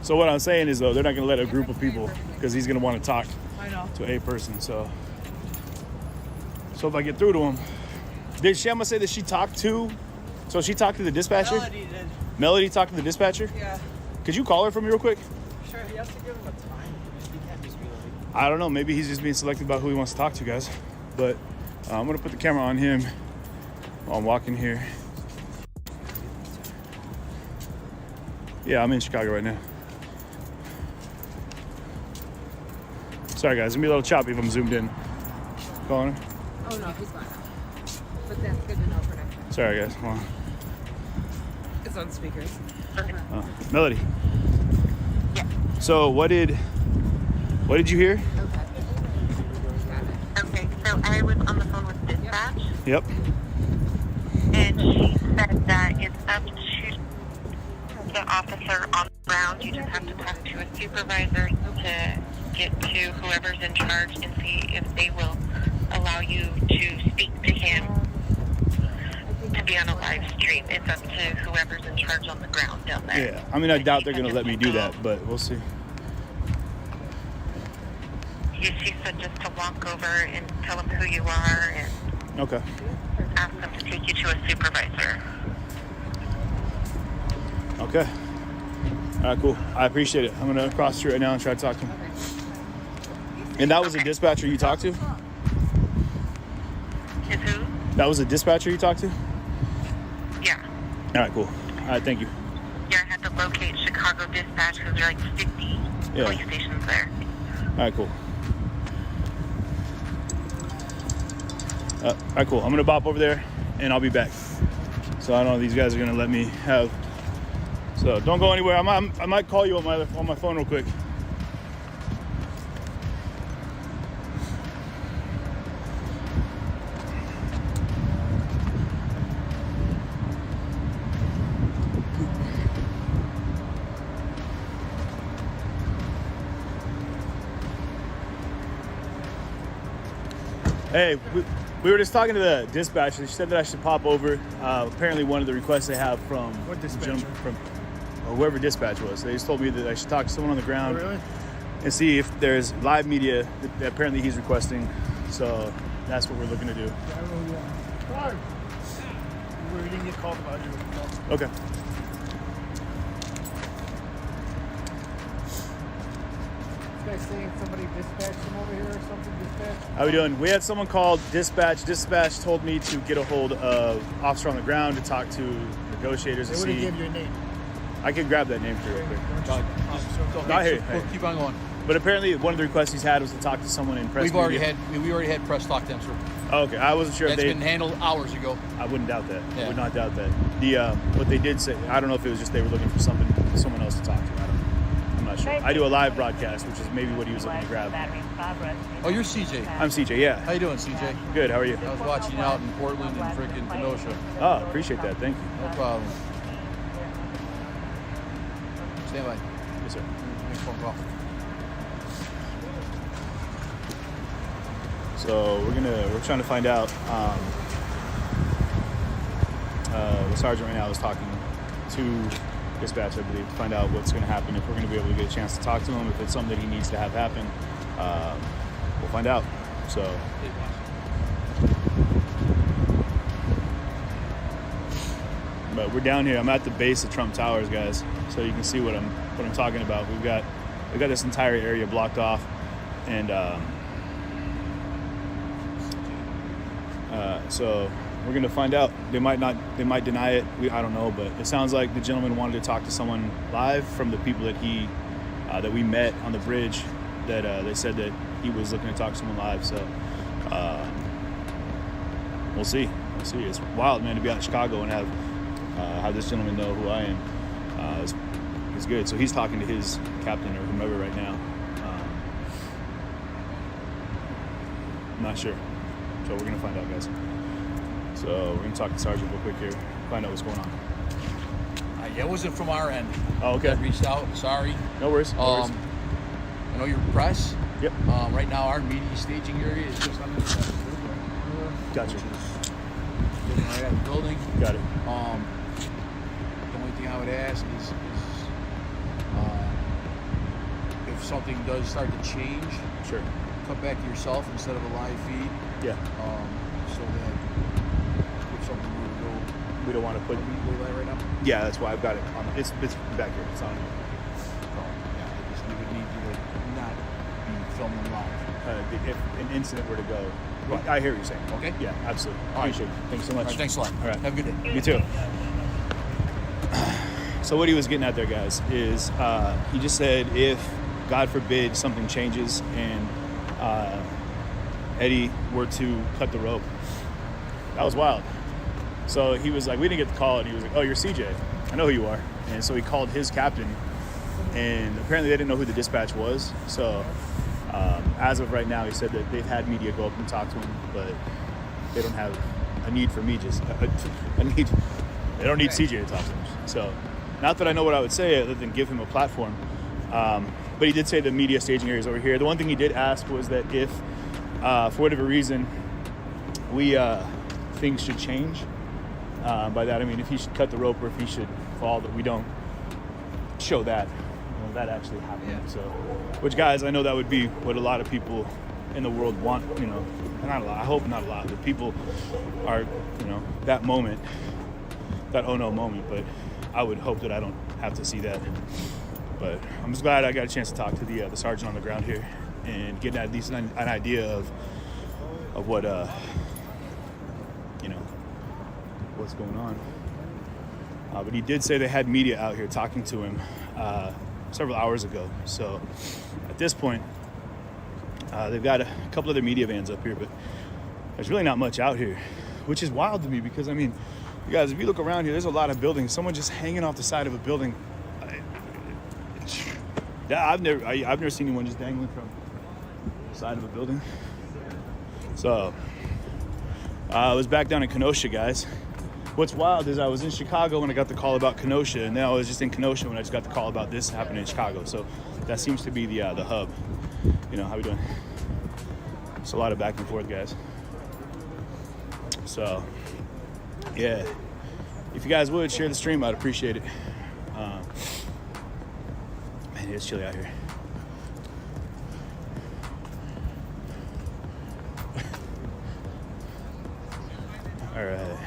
So what I'm saying is, though, they're not going to let a group of people because he's going to want to talk to a person. So if I get through to him, did Shama say that she talked to? So she talked to the dispatcher? Melody did. Melody talked to the dispatcher? Yeah. Could you call her for me real quick? Sure, he has to give him a time. He can't just be like... I don't know. Maybe he's just being selective about who he wants to talk to, guys. But I'm going to put the camera on him while I'm walking here. Yeah, I'm in Chicago right now. Sorry, guys. It's going to be a little choppy if I'm zoomed in. Calling her? Oh, no, he's fine. But that's good to know for next time. Sorry, guys. Hold on. It's on speakers. Melody. Yeah. So what did you hear? Okay, so I was on the phone with dispatch. Yep. And she said that it's up to the officer on the ground. You just have to talk to a supervisor to get to whoever's in charge and see if they will allow you to speak to him to be on a live stream. It's up to whoever's in charge on the ground down there. Yeah, I mean, I doubt they're gonna let me do that, but we'll see. She said just to walk over and tell them who you are and Okay. ask them to take you to a supervisor. Okay. All right, cool. I appreciate it. I'm gonna cross the street right now and try to talk to him. And that was a dispatcher you talked to? Is who? That was a dispatcher you talked to? Yeah. All right, cool. All right, thank you. Yeah, I had to locate Chicago Dispatch because there are like 50 police stations there. All right, cool. All right, cool. I'm gonna bop over there and I'll be back. So I don't know if these guys are gonna let me have. So don't go anywhere. I might call you on my phone real quick. Hey, we were just talking to the dispatcher. She said that I should pop over. Apparently one of the requests they have from What dispatcher? from whoever dispatch was. They just told me that I should talk to someone on the ground and see if there's live media that apparently he's requesting. So that's what we're looking to do. I don't know who you are. Sorry. We didn't get called about you. Okay. This guy's saying somebody dispatched him over here or something. Dispatch? How we doing? We had someone called dispatch. Dispatch told me to get a hold of officer on the ground to talk to negotiators They and wouldn't see. give your name. I can grab that name for you real quick. Okay, Not here. so keep on going. But apparently one of the requests he's had was to talk to someone in press We already media. had press talk to them, sir. Oh, okay, I wasn't sure if That's they been handled hours ago. I wouldn't doubt that. I Yeah. would not doubt that. The what they did say, I don't know if it was just they were looking for someone else to talk to. I'm not sure. I do a live broadcast, which is maybe what he was looking to grab. Oh, you're CJ. I'm CJ. Yeah. How you doing, CJ? Good. How are you? I was watching you out in Portland and freaking Kenosha. Oh, appreciate that. Thank you. No problem. Stand by. Yes, sir. Make a phone call. So we're trying to find out. The sergeant right now is talking to dispatch, I believe, to find out what's going to happen, if we're going to be able to get a chance to talk to him, if it's something that he needs to have happen. We'll find out. So. But we're down here. I'm at the base of Trump Towers, guys. So you can see what I'm talking about. We've got this entire area blocked off, and so we're gonna find out. They might deny it. I don't know, but it sounds like the gentleman wanted to talk to someone live from the people that that we met on the bridge. That they said that he was looking to talk to someone live. So we'll see. It's wild, man, to be out in Chicago and have this gentleman know who I am. It's good. So he's talking to his captain or whomever right now. I'm not sure. So we're gonna find out, guys. So we're gonna talk to Sergeant real quick here, find out what's going on. Yeah, it wasn't from our end. Oh, okay. That reached out. Sorry. No worries. I know you're press. Yep. Right now, our media staging area is just under the Gotcha. Looking right at the building. Got it. The only thing I would ask is if something does start to change, sure, cut back to yourself instead of a live feed. Yeah. So that if something were to go, we don't want to put live right now. Yeah, that's why I've got it on. It's back here. It's on. We would need you to not be filming live. If an incident were to go. Right. I hear what you're saying. Okay. Yeah, absolutely. All right. Appreciate it. Thanks so much. All right, thanks a lot. All right. Have a good day. You too. So what he was getting at there, guys, is he just said if, God forbid, something changes and Eddie were to cut the rope. That was wild. So he was like, we didn't get the call, and he was like, oh, you're CJ. I know who you are. And so he called his captain, and apparently they didn't know who the dispatch was. So as of right now, he said that they've had media go up and talk to him, but they don't have a need for me. They don't need CJ to talk to him. So not that I know what I would say other than give him a platform. But he did say the media staging area is over here. The one thing he did ask was that if, for whatever reason, things should change, By that I mean if he should cut the rope or if he should fall, that we don't show that, you know, that actually happened. Yeah. So, which guys, I know that would be what a lot of people in the world want, you know, not a lot, I hope not a lot, but people are, you know, that moment, that oh no moment, but I would hope that I don't have to see that. But I'm just glad I got a chance to talk to the sergeant on the ground here and get at least an idea of what you know, what's going on. But he did say they had media out here talking to him several hours ago. So at this point, they've got a couple other media vans up here, but there's really not much out here, which is wild to me because, I mean, you guys, if you look around here, there's a lot of buildings. Someone just hanging off the side of a building. I've never seen anyone just dangling from the side of a building. So I was back down in Kenosha, guys. What's wild is I was in Chicago when I got the call about Kenosha, and now I was just in Kenosha when I just got the call about this happening in Chicago. So that seems to be the hub. You know, how we doing? It's a lot of back and forth, guys. So yeah, if you guys would share the stream, I'd appreciate it. Man, it's chilly out here. All right.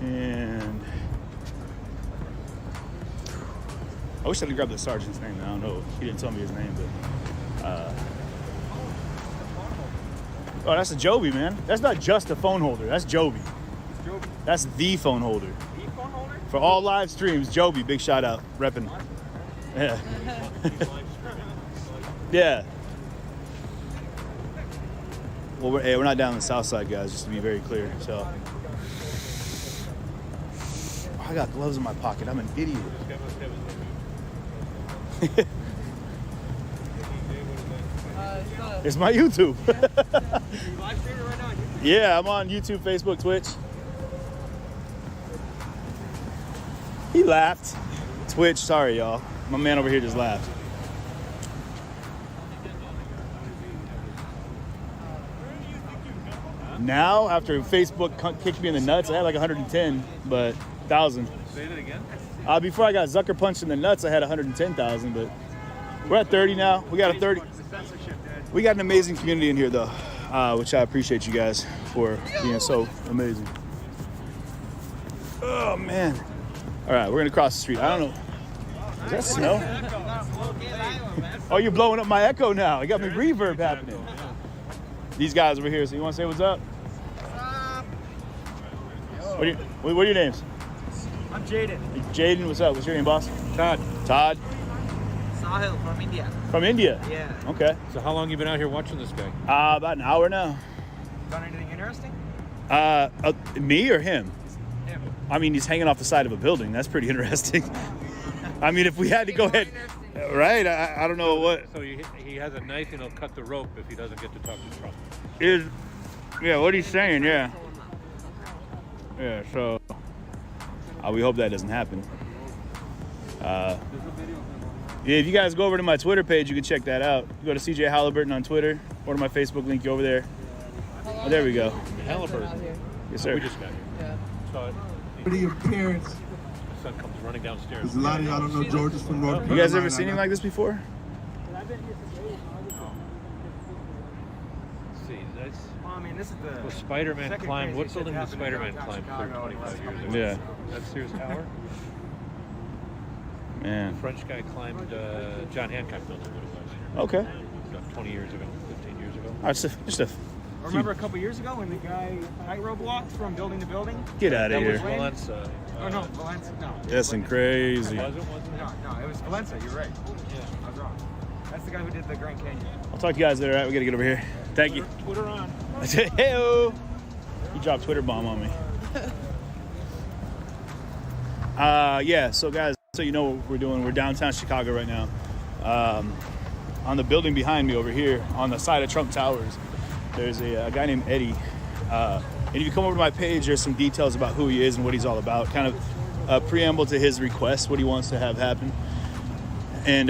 And I wish I could grab the sergeant's name. I don't know. He didn't tell me his name, but oh, that's a Joby, man. That's not just a phone holder. That's Joby. That's the phone holder. The phone holder? For all live streams, Joby, big shout out. Reppin'. Yeah. Yeah. Well, we're not down the south side, guys, just to be very clear. So I got gloves in my pocket. I'm an idiot. It's my YouTube. Yeah, I'm on YouTube, Facebook, Twitch. He laughed. Twitch, sorry, y'all. My man over here just laughed. Now, after Facebook kicked me in the nuts, I had like 110, but 1,000. Say it again. Before I got Zucker punched in the nuts, I had 110,000, but we're at 30 now. We got a 30. We got an amazing community in here, though, which I appreciate you guys for being so amazing. Oh, man. All right, we're going to cross the street. I don't know. Is that snow? Oh, you're blowing up my echo now. You got me reverb happening. These guys over here, so you want to say what's up? What are your names? I'm Jaden. Jaden, what's up? What's your name, boss? Todd. Todd? Sahil from India. From India? Yeah. Okay. So how long you been out here watching this guy? About an hour now. Done anything interesting? Me or him? Him. I mean, he's hanging off the side of a building. That's pretty interesting. I mean, if we had to go ahead, right? I don't know what. So he has a knife and he'll cut the rope if he doesn't get to talk to Trump. Yeah, what he's saying, yeah. Yeah, so we hope that doesn't happen. Yeah, if you guys go over to my Twitter page, you can check that out. You go to CJ Halliburton on Twitter, or to my Facebook link over there. Oh, there we go. Halliburton. Yes, sir. We just got here. Yeah. So What are your parents? my son comes running downstairs. Because a lot of y'all don't know Georgia's from North Carolina. You guys ever seen anything like this before? See, that's. Well, I mean, this is the. Well, Spider-Man second climbed. craziest What shit building did happened Spider-Man in climb Chicago 25 years ago? Yeah. That's Sears Tower. Man. The French guy climbed John Hancock building. What it was. Okay. About 20 years ago, 15 years ago. All right, just a Remember a couple years ago when the guy tightrope walked from building to building? Get out of here. That was Valenza. Oh no, Valencia. No. That's crazy. Was it? No, it was Valencia. You're right. Yeah. I was wrong. That's the guy who did the Grand Canyon. I'll talk to you guys later. All right, we gotta get over here. Thank you. Twitter on. Hey-o. He dropped Twitter bomb on me. Yeah, so guys, so you know what we're doing. We're downtown Chicago right now. On the building behind me over here, on the side of Trump Towers, there's a guy named Eddie. And if you come over to my page, there's some details about who he is and what he's all about. Kind of a preamble to his request, what he wants to have happen. And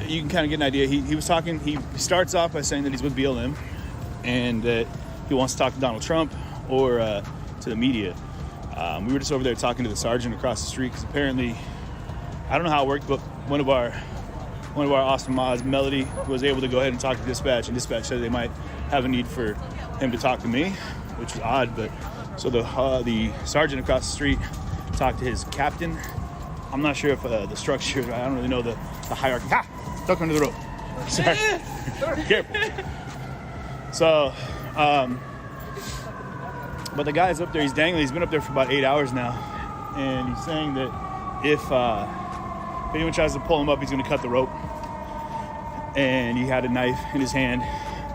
you can kind of get an idea. He was talking, he starts off by saying that he's with BLM. and that he wants to talk to Donald Trump or to the media. We were just over there talking to the sergeant across the street because apparently, I don't know how it worked, but one of our awesome mods, Melody, was able to go ahead and talk to dispatch, and dispatch said they might have a need for him to talk to me, which was odd. But so the sergeant across the street talked to his captain. I'm not sure if the structure, I don't really know the hierarchy. Ha! Stuck under the rope. Sorry. Careful. So, but the guy's up there, he's dangling, he's been up there for about 8 hours now. And he's saying that if anyone tries to pull him up, he's gonna cut the rope. And he had a knife in his hand,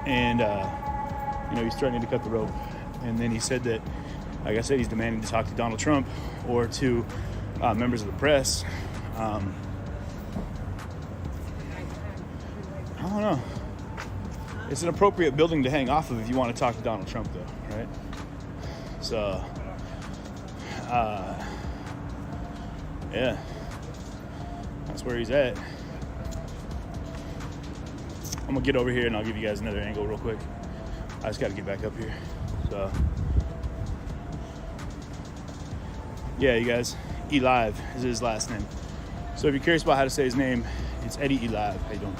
and he's threatening to cut the rope. And then he said that, like I said, he's demanding to talk to Donald Trump or to members of the press. I don't know. It's an appropriate building to hang off of if you want to talk to Donald Trump, though, right? So, yeah, that's where he's at. I'm gonna get over here and I'll give you guys another angle real quick. I just gotta get back up here. So, yeah, you guys, Elive is his last name. So if you're curious about how to say his name, it's Eddie Elive. How you doing?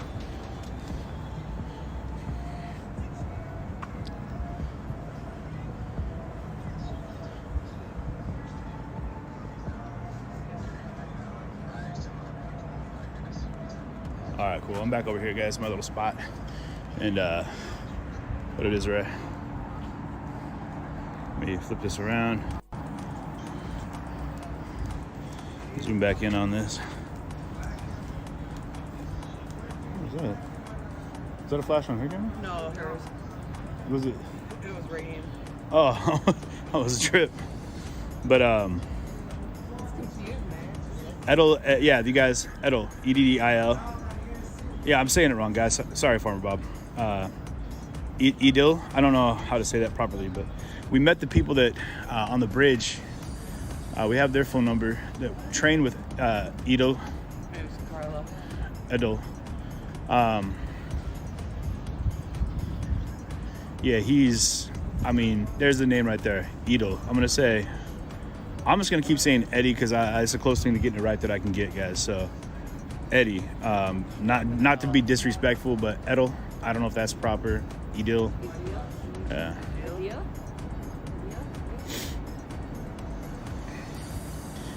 All right, cool. I'm back over here, guys. My little spot, and what it is, right? Let me flip this around. Zoom back in on this. What was that? Is that a flash on her camera? No, hers. Was it? It was raining. Oh, that was a trip. But Edel, yeah, you guys, Edel, Eddil. Yeah, I'm saying it wrong, guys. Sorry, Farmer Bob. Edil. I don't know how to say that properly, but we met the people that on the bridge. We have their phone number. That train with Edil. Edel. Yeah, he's. I mean, there's the name right there, Edel. I'm just gonna keep saying Eddie because it's the closest thing to getting it right that I can get, guys. So, Eddie. Not to be disrespectful, but Edel. I don't know if that's proper. Edil. Yeah.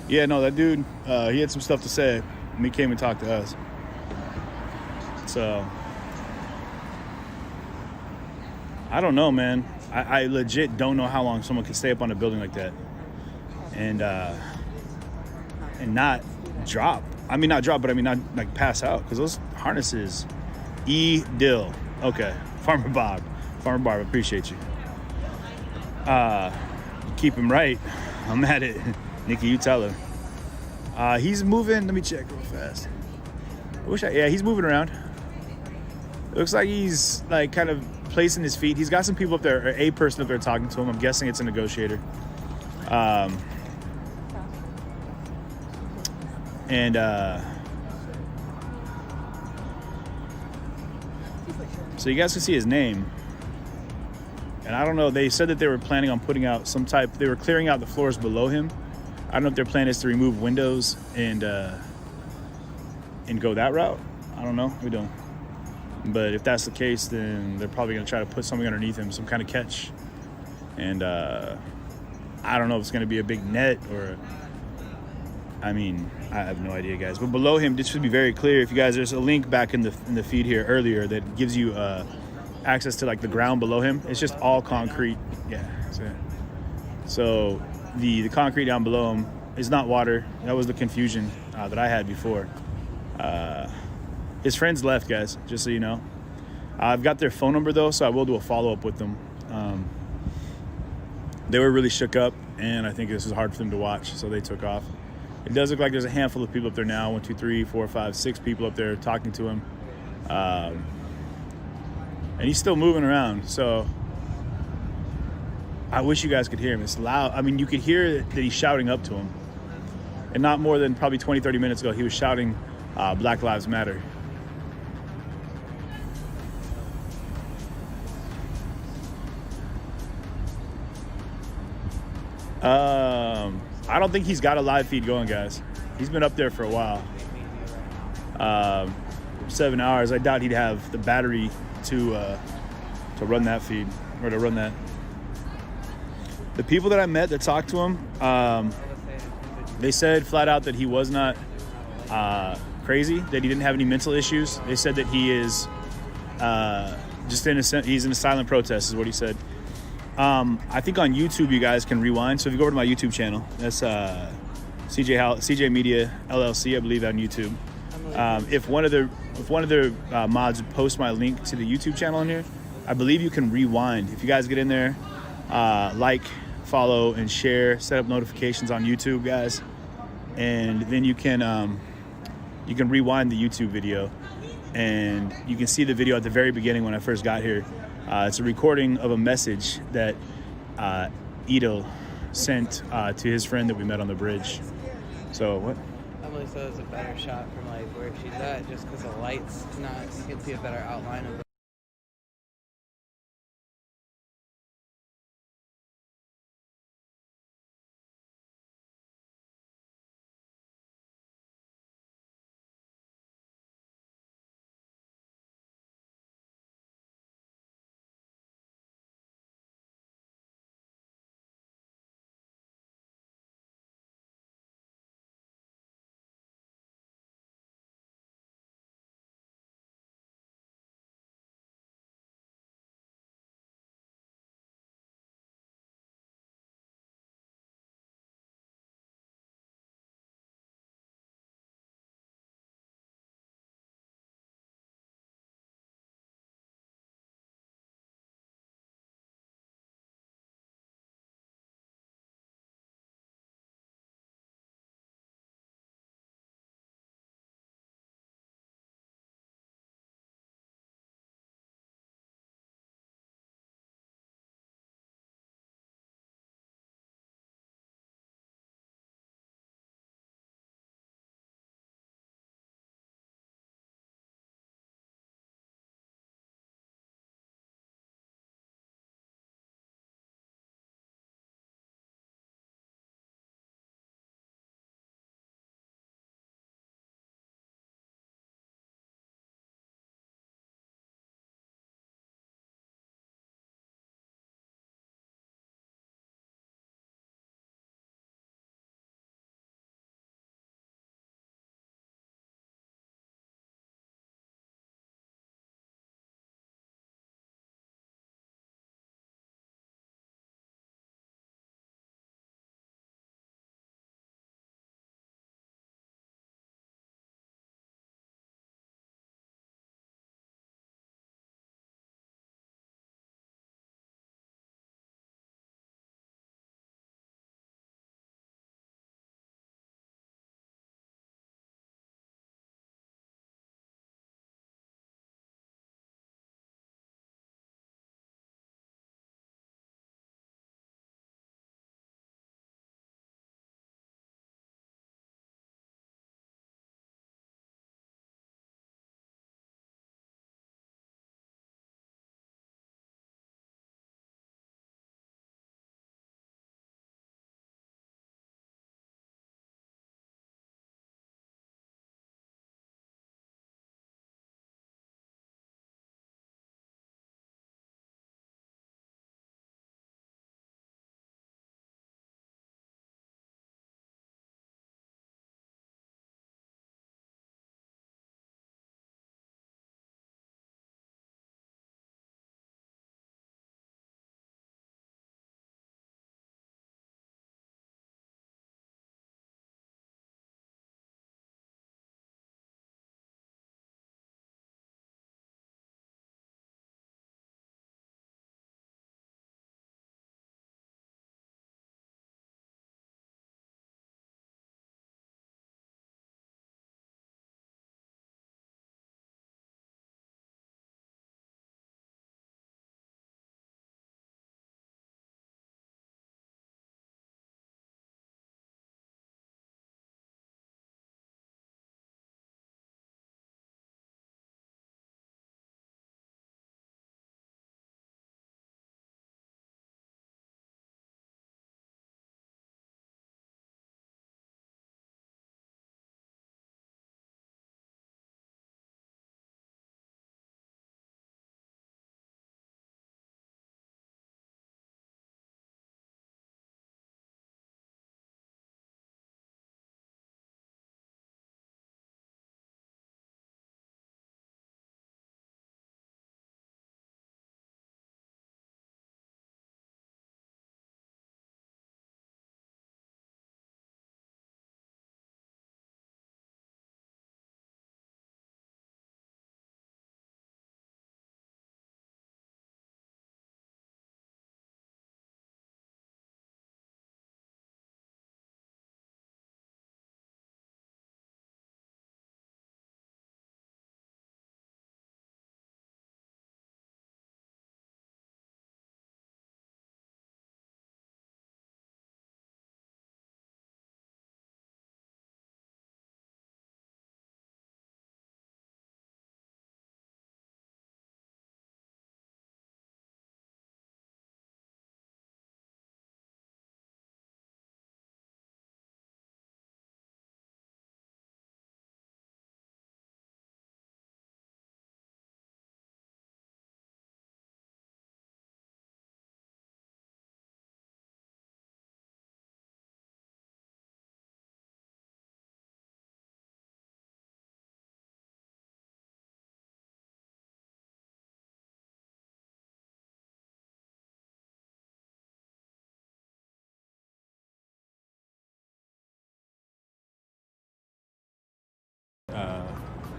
Yeah, no, that dude, he had some stuff to say when he came and talked to us. So, I don't know, man. I legit don't know how long someone can stay up on a building like that and not drop. I mean, not drop, but I mean, not like pass out, because those harnesses, E-Dill. Okay, Farmer Bob, appreciate you. Keep him right. I'm at it. Nikki, you tell her. He's moving. Let me check real fast. Yeah, he's moving around. It looks like he's like kind of placing his feet. He's got some people up there, or a person up there talking to him. I'm guessing it's a negotiator. So you guys can see his name. And I don't know, they said that they were planning on putting out they were clearing out the floors below him. I don't know if their plan is to remove windows and go that route. I don't know, we don't. But if that's the case, then they're probably gonna try to put something underneath him, some kind of catch. And I don't know if it's gonna be a big net or, I mean, I have no idea, guys. But below him, this should be very clear. If you guys, there's a link back in the feed here earlier that gives you access to like the ground below him. It's just all concrete. Yeah, that's it. So the concrete down below him is not water. That was the confusion that I had before. His friends left, guys, just so you know. I've got their phone number though, so I will do a follow-up with them. They were really shook up, and I think this is hard for them to watch, so they took off. It does look like there's a handful of people up there now. 1, 2, 3, 4, 5, 6 people up there talking to him. And he's still moving around, so I wish you guys could hear him. It's loud. I mean, you could hear that he's shouting up to him. And not more than probably 20, 30 minutes ago, he was shouting Black Lives Matter. I don't think he's got a live feed going, guys. He's been up there for a while. 7 hours. I doubt he'd have the battery to run that feed or to run that. The people that I met that talked to him, they said flat out that he was not crazy, that he didn't have any mental issues. They said that he is just he's in a silent protest, is what he said. I think on YouTube you guys can rewind. So if you go over to my YouTube channel, that's CJ Media LLC, I believe, on YouTube. If one of the mods would post my link to the YouTube channel in here, I believe you can rewind. If you guys get in there, like, follow, and share, set up notifications on YouTube, guys, and then you can rewind the YouTube video, and you can see the video at the very beginning when I first got here. It's a recording of a message that Ito sent to his friend that we met on the bridge. So what? Emily said it's a better shot from like where she's at, just because the light's not. You can see a better outline of it.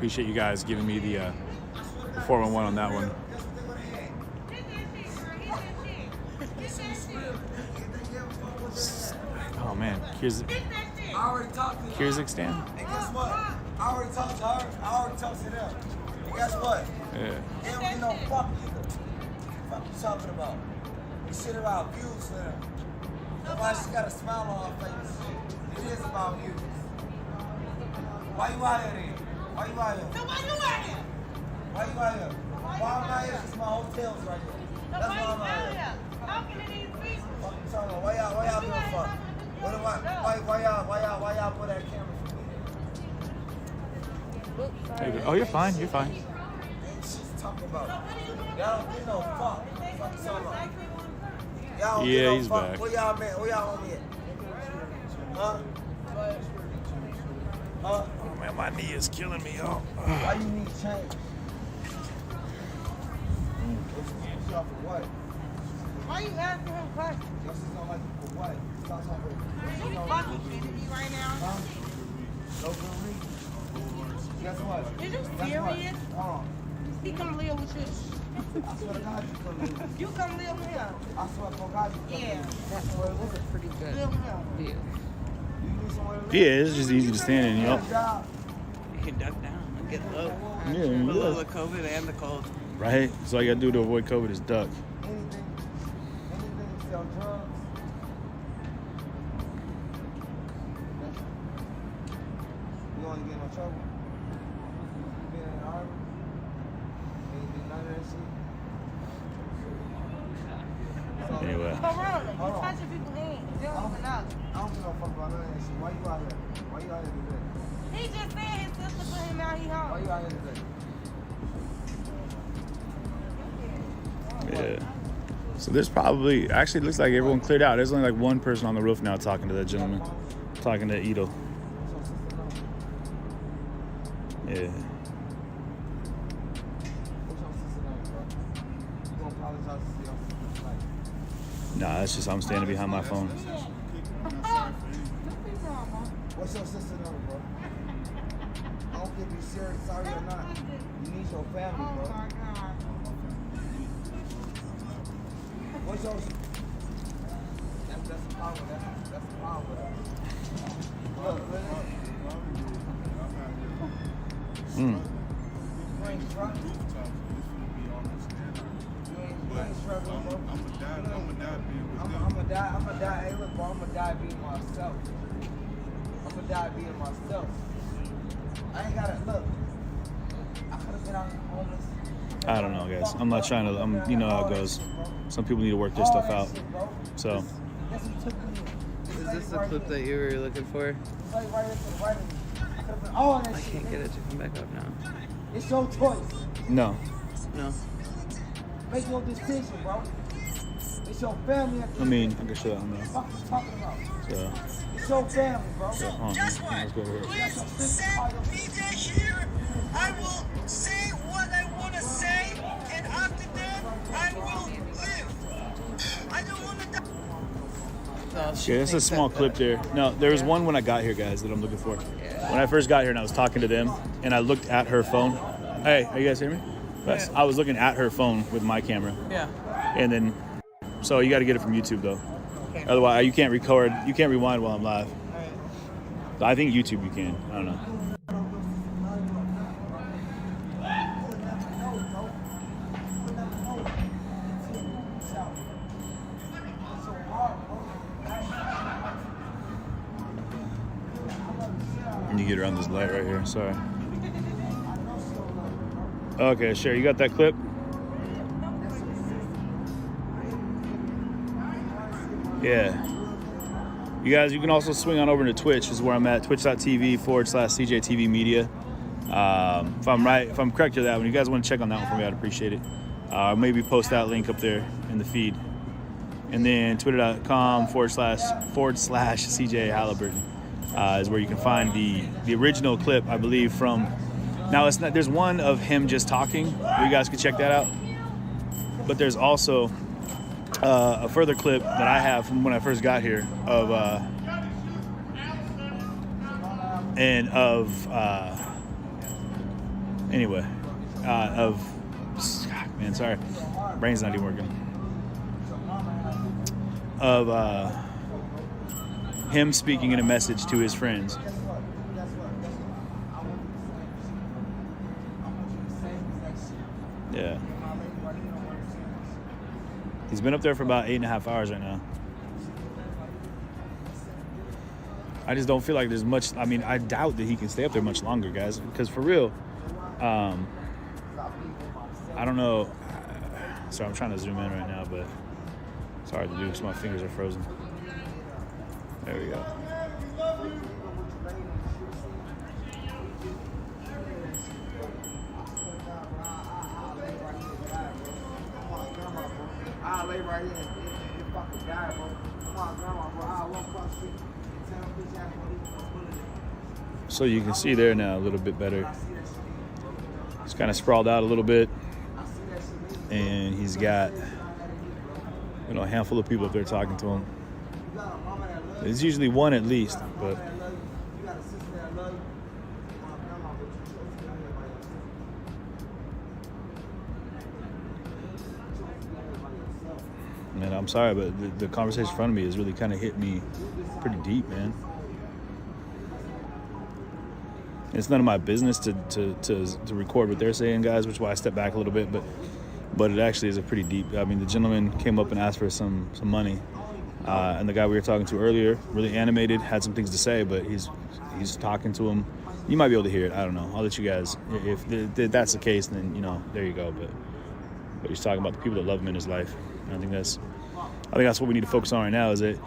appreciate you guys giving me the 411 on that one. Oh man, here's Kyrgyzstan. And guess what? I already talked to her. I already talked to them. And guess what? Yeah. They don't get no fuck either. Fuck you talking about? This shit about views for them. That's why she got a smile on her face. It is about views. Why you out here then? Why you out here? So why you out here? Why you out here? Why I'm out here? It's my hotels right here. That's why I'm out here. Talking to these people. Fuck you talking about? Why y'all doing fuck? Why y'all put that camera for me? Oh, you're fine. You're fine. She's talking about. Y'all don't get no fuck. Fuck you talking about? Y'all don't get no he's fuck. back. Where y'all man? Where y'all homie at? Huh? Huh? Oh man, my knee is killing me, y'all. Why you need change? For what? Why you asking him questions? Y'all just don't like it for what? Stop talking. You fucking kidding me right now? Huh? No good reason. Guess what? Is you Guess serious? what? Hold on. He come live with you. I swear to God you come live. You come live with him. I swear to God you come Yeah. That was a pretty good Live with him. view. You need somewhere to live? Yeah, it's just easy to stand in, you know. You can duck down and get low. Yeah, A you little look. of COVID and the cold. Right? So all you gotta do to avoid COVID is duck. Anything to sell drugs. You only get no trouble. Being in the army. Ain't do none of that shit. So, Anyway. Corona, you Hold on. touching people's hands. You don't even know. I don't give no fuck about none of that shit. Why you out here? Why you out here today? He just said his sister put him out, he Why home. you out here today? Yeah. So there's probably, actually it looks like everyone cleared out. There's only like one person on the roof now talking to that gentleman. Talking to Ito. Yeah. What's your sister name, bro? You gonna apologize to your sister like? Nah, that's just I'm standing behind my phone. What's your sister name, bro? I don't care if you're serious, sorry or not. You need your family, bro. Oh my God. What's your... That's the power. That's the power. Look, really? You ain't struggling. You ain't struggling, bro. I'ma die. Hey, look, bro, I'ma die being myself. I'ma die being myself. I ain't gotta, look. I could've been out homeless. I don't know, guys. I'm not trying to, you know how it goes. Some people need to work their stuff out. So. Is this the clip that you were looking for? I can't get it to come back up now. It's your choice. No. No. Make your decision, bro. It's your family. I mean, I can show that on there. What you talking about? So. It's your family, bro. So, hold on. Let's go over here. Please send DJ here. I will say what I want to say, and after that, I will live. I don't want to die. Yeah, that's a small clip there. No, there was one when I got here, guys, that I'm looking for. When I first got here and I was talking to them, and I looked at her phone. Hey, are you guys hearing me? Yes. I was looking at her phone with my camera. Yeah. And then, so you got to get it from YouTube though. Okay. Otherwise, you can't record, you can't rewind while I'm live. So I think YouTube you can. I don't know. Let me get around this light right here. Sorry. Okay, sure. You got that clip? Yeah. You guys, you can also swing on over to Twitch, is where I'm at. Twitch.tv/CJTV Media. If I'm correct to that one, you guys want to check on that one for me, I'd appreciate it. Maybe post that link up there in the feed. And then twitter.com/CJ Halliburton is where you can find the original clip, I believe, from. Now, it's not. There's one of him just talking. You guys can check that out. But there's also a further clip that I have from when I first got here of Anyway, God, man, sorry, brain's not even working. Of him speaking in a message to his friends. Yeah. He's been up there for about 8.5 hours right now. I just don't feel like there's much. I mean, I doubt that he can stay up there much longer, guys. Because for real, I don't know. Sorry, I'm trying to zoom in right now, but it's hard to do because my fingers are frozen. There we go. I'll lay right here and fucking die, bro. Come on, grandma, bro. I'll walk across the street and tell them bitch ass what So you can see there now a little bit better. He's kind of sprawled out a little bit, and he's got a handful of people up there talking to him. There's usually one at least, but man, I'm sorry, but the conversation in front of me has really kind of hit me pretty deep, man. It's none of my business to record what they're saying, guys, which is why I step back a little bit, but it actually is a pretty deep. I mean, the gentleman came up and asked for some money, and the guy we were talking to earlier, really animated, had some things to say, but he's talking to him. You might be able to hear it. I don't know. I'll let you guys. If that's the case, then there you go. But he's talking about the people that love him in his life. I think that's what we need to focus on right now. Is that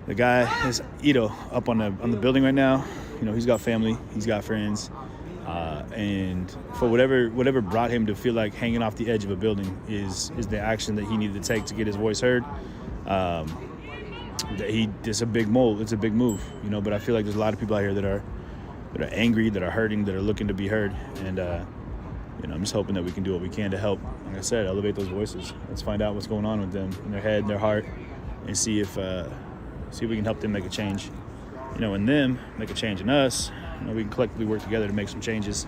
the guy is Ito up on the building right now. He's got family, he's got friends, and for whatever brought him to feel like hanging off the edge of a building is the action that he needed to take to get his voice heard. It's a big move. It's a big move, But I feel like there's a lot of people out here that are angry, that are hurting, that are looking to be heard, and I'm just hoping that we can do what we can to help. Like I said, elevate those voices. Let's find out what's going on with them in their head, their heart, and see if we can help them make a change. And them make a change in us. We can collectively work together to make some changes.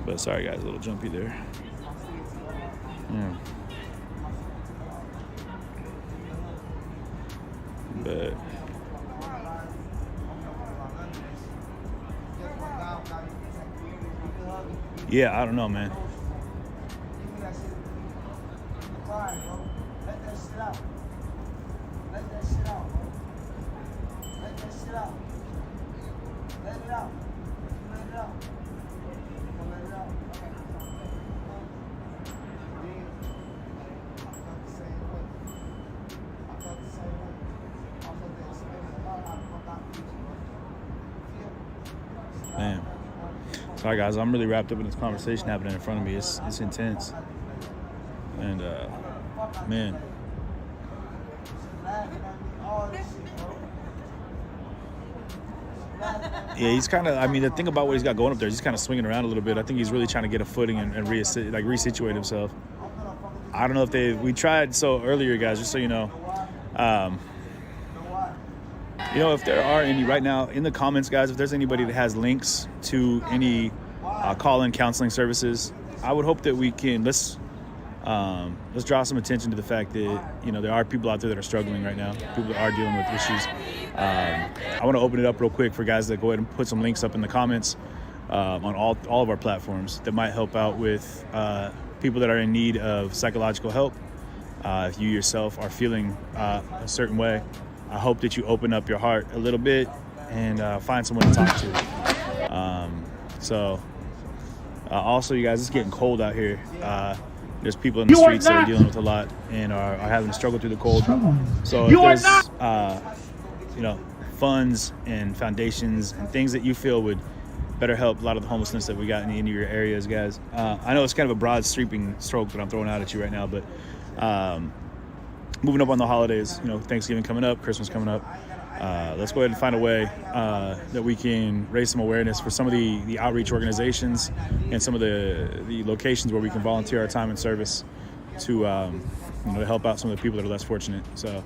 But sorry, guys, a little jumpy there. Yeah. But yeah, I don't know, man. Let that shit out. Let that shit out, bro. Let that shit out. Let it out. Let it out. Let it out. Man. Sorry, guys. I'm really wrapped up in this conversation happening in front of me. It's intense. And, man. Yeah, he's kind of, the thing about what he's got going up there, he's kind of swinging around a little bit. I think he's really trying to get a footing and resituate himself. I don't know if we tried, so earlier, guys, just so you know, if there are any right now in the comments, guys, if there's anybody that has links to any call-in counseling services, I would hope that we can, let's draw some attention to the fact that, there are people out there that are struggling right now, people that are dealing with issues. I want to open it up real quick for guys that go ahead and put some links up in the comments on all of our platforms that might help out with people that are in need of psychological help. If you yourself are feeling a certain way, I hope that you open up your heart a little bit and find someone to talk to. Also, you guys, it's getting cold out here. There's people in the streets that are dealing with a lot and are having to struggle through the cold. So if there's, funds and foundations and things that you feel would better help a lot of the homelessness that we got in your areas, guys. I know it's kind of a broad sweeping stroke that I'm throwing out at you right now, but moving up on the holidays, Thanksgiving coming up, Christmas coming up. Let's go ahead and find a way that we can raise some awareness for some of the outreach organizations and some of the locations where we can volunteer our time and service to help out some of the people that are less fortunate. So,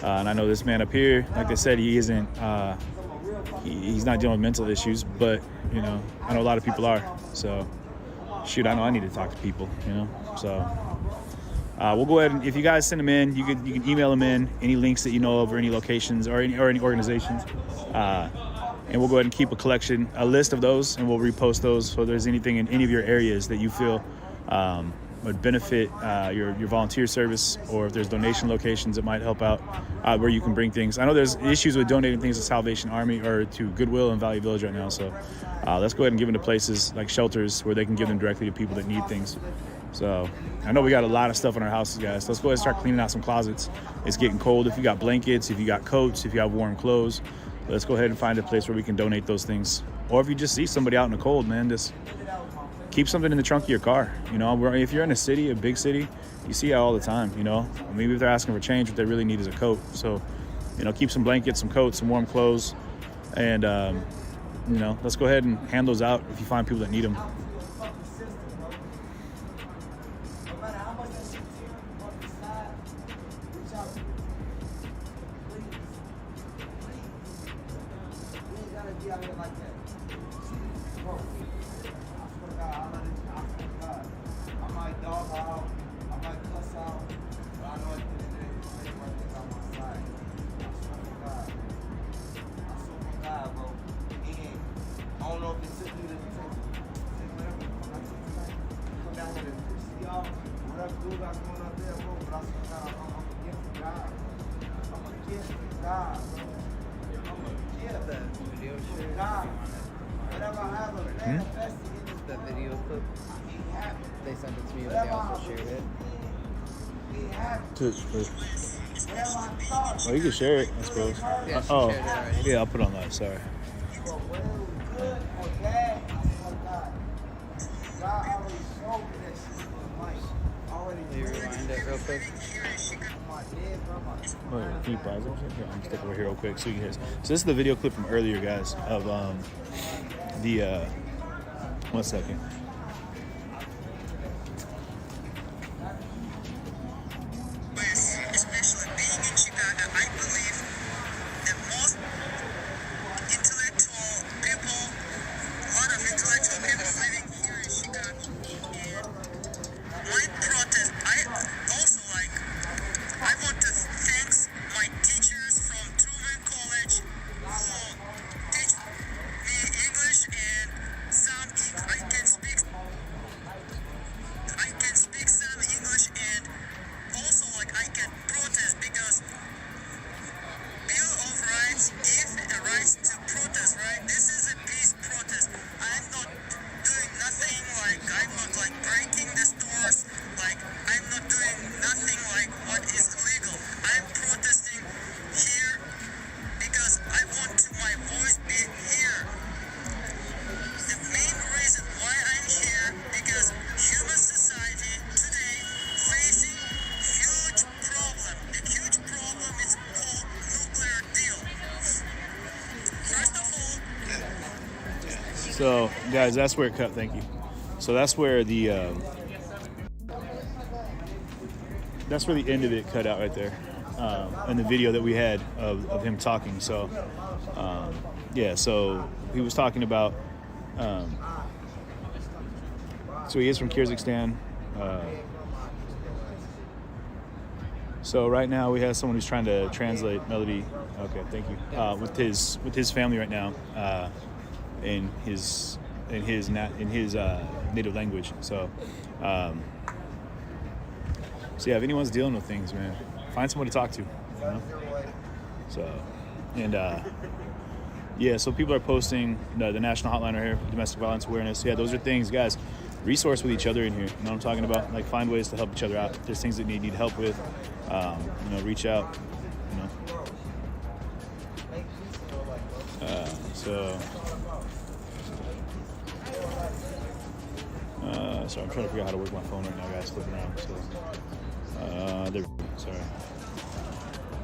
and I know this man up here, like I said, he isn't he's not dealing with mental issues, but you know, I know a lot of people are. So shoot, I know I need to talk to people, you know. So we'll go ahead and if you guys send them in, you can email them in any links that you know of or any locations or any organizations, and we'll go ahead and keep a list of those, and we'll repost those. So if there's anything in any of your areas that you feel would benefit your volunteer service, or if there's donation locations that might help out where you can bring things. I know there's issues with donating things to Salvation Army or to Goodwill and Valley Village right now, so let's go ahead and give them to places like shelters where they can give them directly to people that need things. So I know we got a lot of stuff in our houses, guys, so let's go ahead and start cleaning out some closets. It's getting cold. If you got blankets, if you got coats, if you have warm clothes, let's go ahead and find a place where we can donate those things. Or if you just see somebody out in the cold, man, just keep something in the trunk of your car. You know, if you're in a city, a big city, you see it all the time, you know. Maybe if they're asking for change, what they really need is a coat. So, you know, keep some blankets, some coats, some warm clothes. And, you know, let's go ahead and hand those out if you find people that need them. That video clip, they sent it to me, but they also shared it. Well, you can share it, I suppose. Yeah, she oh, shared it already. yeah, I'll put it on live. Sorry. Can you rewind it real quick? Oh, yeah. Can you pause it? Here, I'm stick over here real quick so you can hear this. So this is the video clip from earlier, guys, of the 1 second. Especially being in Chicago, I believe that most intellectual people, a lot of intellectual people living here in Chicago, and my protest, I want to thank my teachers from Truman College who teach me English and some I can speak some English, and also I can protest because Bill of Rights give a right to protest, right? This is a peace protest. I'm not doing nothing I'm not breaking the stores, I'm not doing nothing what is illegal. I'm protesting here because I want my voice be here. The main reason why I'm here because human society today facing huge problem. The huge problem is called nuclear deal. First of all, So, guys, that's where it cut. Thank you. So that's where the end of it cut out right there, in the video that we had of him talking. So, yeah. So he was talking about. So he is from Kyrgyzstan. So right now we have someone who's trying to translate Melody. Okay, thank you. With his family right now, in his native language. So, so yeah, if anyone's dealing with things, man, find someone to talk to. You know? So, and yeah, so people are posting the national hotline right here, domestic violence awareness. Yeah, those are things, guys. Resource with each other in here. You know what I'm talking about? Find ways to help each other out. If there's things that you need help with, reach out. So I'm trying to figure out how to work my phone right now, guys. Flipping around. So, there. Sorry.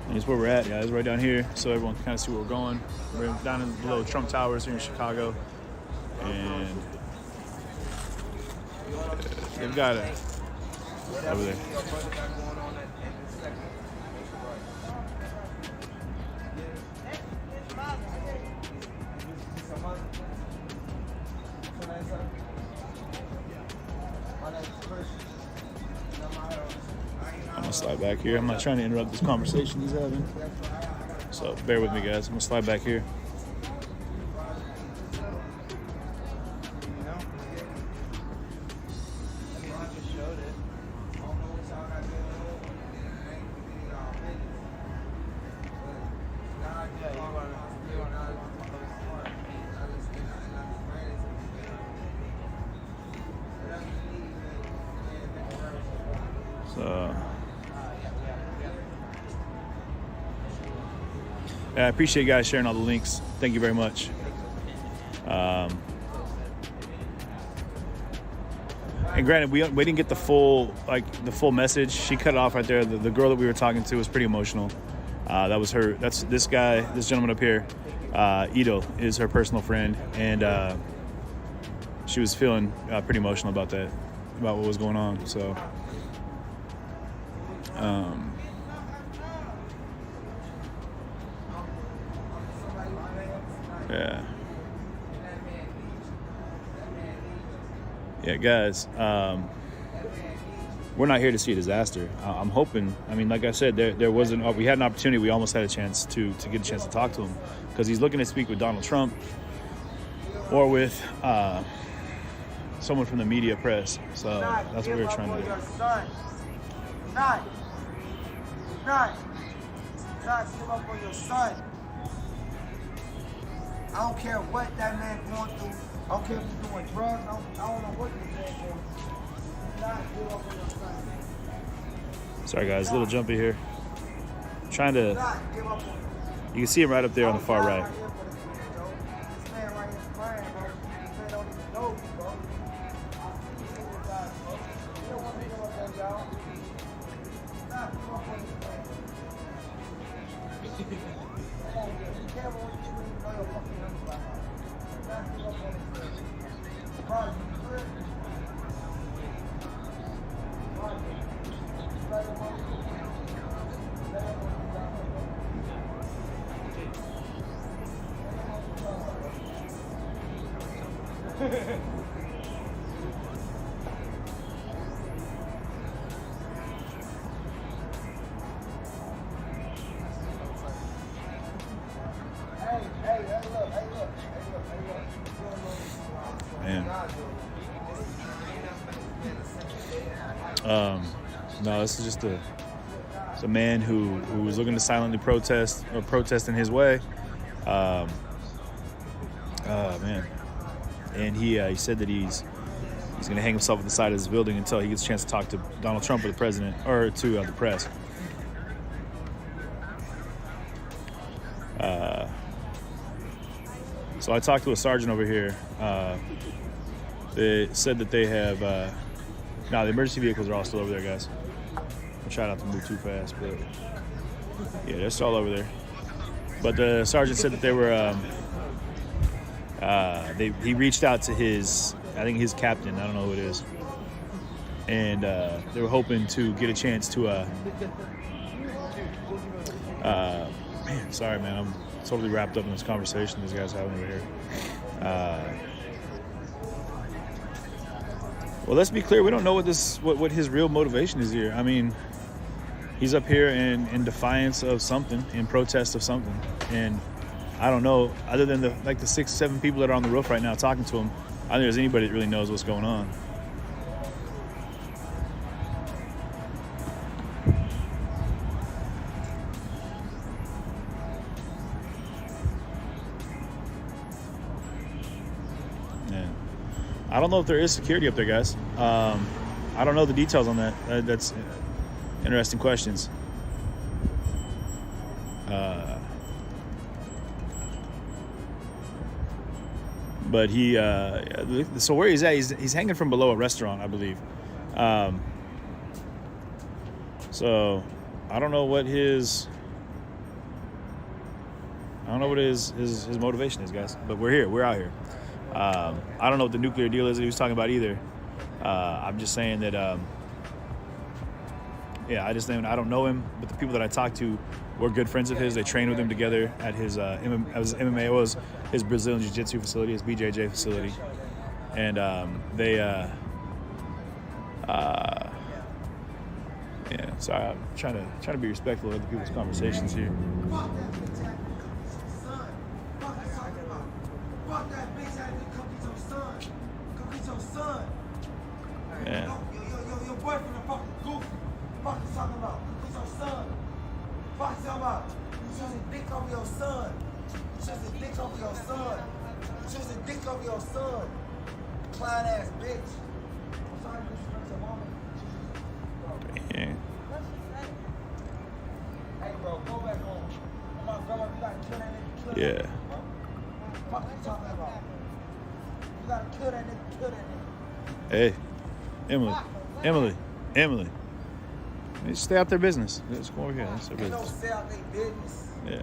And it's where we're at, guys. Right down here, so everyone can kind of see where we're going. We're down below Trump Towers here in Chicago, and they've got it over there. gonna slide back here. I'm not trying to interrupt this conversation he's having. So bear with me, guys. I'm gonna slide back here. So I appreciate you guys sharing all the links. Thank you very much. And granted, we didn't get the full message. She cut it off right there. The girl that we were talking to was pretty emotional. That was her. That's this guy, this gentleman up here. Ito is her personal friend, and she was feeling pretty emotional about that, about what was going on. So. Yeah, guys, we're not here to see a disaster. I'm hoping, I mean, like I said, we had an opportunity. We almost had a chance to get a chance to talk to him because he's looking to speak with Donald Trump or with someone from the media press. So that's what we were trying to do. Not give up on your son. I don't care what that man going through. I don't care if he's doing drugs. I don't know what he's doing. Not give up on your son. Sorry, guys, a little jumpy here. Trying to. You can see him right up there on the far right. This man right here is crying, bro. This man don't even know you, bro. You don't want to give up on y'all. Not give up on this man. Come on, be careful when you know your fucking number by heart. Not give up on this man. Bro, you good? No, this is just a man who was looking to silently protest in his way. Man, and he said that he's going to hang himself at the side of his building until he gets a chance to talk to Donald Trump or the president or to the press. So I talked to a sergeant over here. They said that they have. No, the emergency vehicles are all still over there, guys. I'm trying not to move too fast, but yeah, they're still all over there. But the sergeant said that they were. He reached out to his captain. I don't know who it is, and they were hoping to get a chance to. Man, sorry, man, I'm totally wrapped up in this conversation these guys having over here. Well, let's be clear. We don't know what his real motivation is here. I mean, he's up here in defiance of something, in protest of something, and I don't know. Other than the 6-7 people that are on the roof right now talking to him, I don't think there's anybody that really knows what's going on. I don't know if there is security up there, guys. I don't know the details on that. That's interesting questions. But he, so where he's at, he's hanging from below a restaurant, I believe. So I don't know what his motivation is, guys. But we're here. We're out here. I don't know what the nuclear deal is that he was talking about either. I'm just saying that, I don't know him, but the people that I talked to were good friends of his. They trained with him together at his MMA, was his Brazilian Jiu-Jitsu facility, his BJJ facility. And Yeah, so I'm trying to be respectful of other people's conversations here. Fuck that bitch ass nigga, come get your son. Fuck you talking about? Fuck that bitch ass nigga, come get your son. Come get your son. Yeah. Your boyfriend a fucking goofy. Fuck you talking about? Come get your son. Fuck you talking about? You choose a dick over your son. You choose a dick over your son. You choose a dick over your son. Clown ass bitch. I'm sorry to disrespect your mama. Yeah. Hey bro, go back home. I'm my grandma, you gotta kill that nigga, kill Yeah. that nigga, bro. What you talking about? You gotta kill that nigga, kill that nigga. Hey, Emily. They stay out their business. Let's go over here. That's their They don't business. stay out their business. Yeah.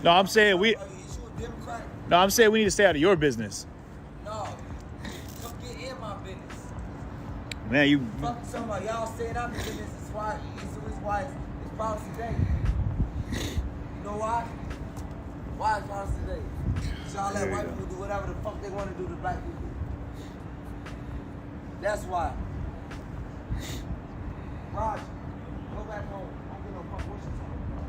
No, I'm saying we. Is you a Democrat? No, I'm saying we need to stay out of your business. No. Come get in my business. Man, you. Fuck you talking about y'all staying out the business. It's why it's policy day. You know why? Why is policy day? So y'all let white people do whatever the fuck they want to do to black people. That's why. Raj, go back home. I don't give no fuck what you talking about.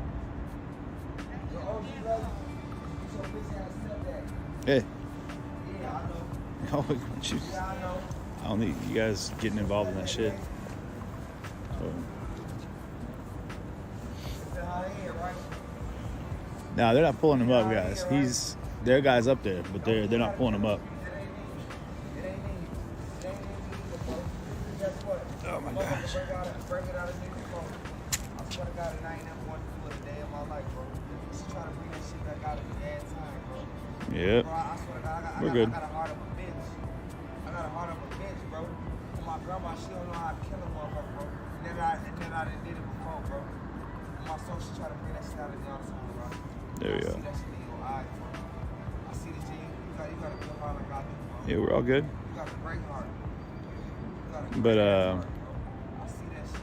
Your OG love you. It's your bitch ass stepdad. Hey. Yeah, I know. Oh, Yeah, I know. I don't need you guys getting involved in that shit. So. Nah, they're not pulling him up, guys. There are guys up there, but they're not pulling him up. Oh my gosh. I swear to God, and I ain't never wanted to do it a day in my life, bro. She's trying to bring that shit back out of the bad time, bro. Yep. Bro, I swear to God, We're good. I got a heart of a bitch. I got a heart of a bitch, bro. And my grandma, she don't know how to kill a motherfucker, bro. And then I done did it before, bro. And my soul, she try to bring that shit out of the other time, bro. There we go. I see that shit in your eyes, bro. I see the G. You got a good heart like I do, bro. Yeah, we're all good. You got a great heart. But I see that shit.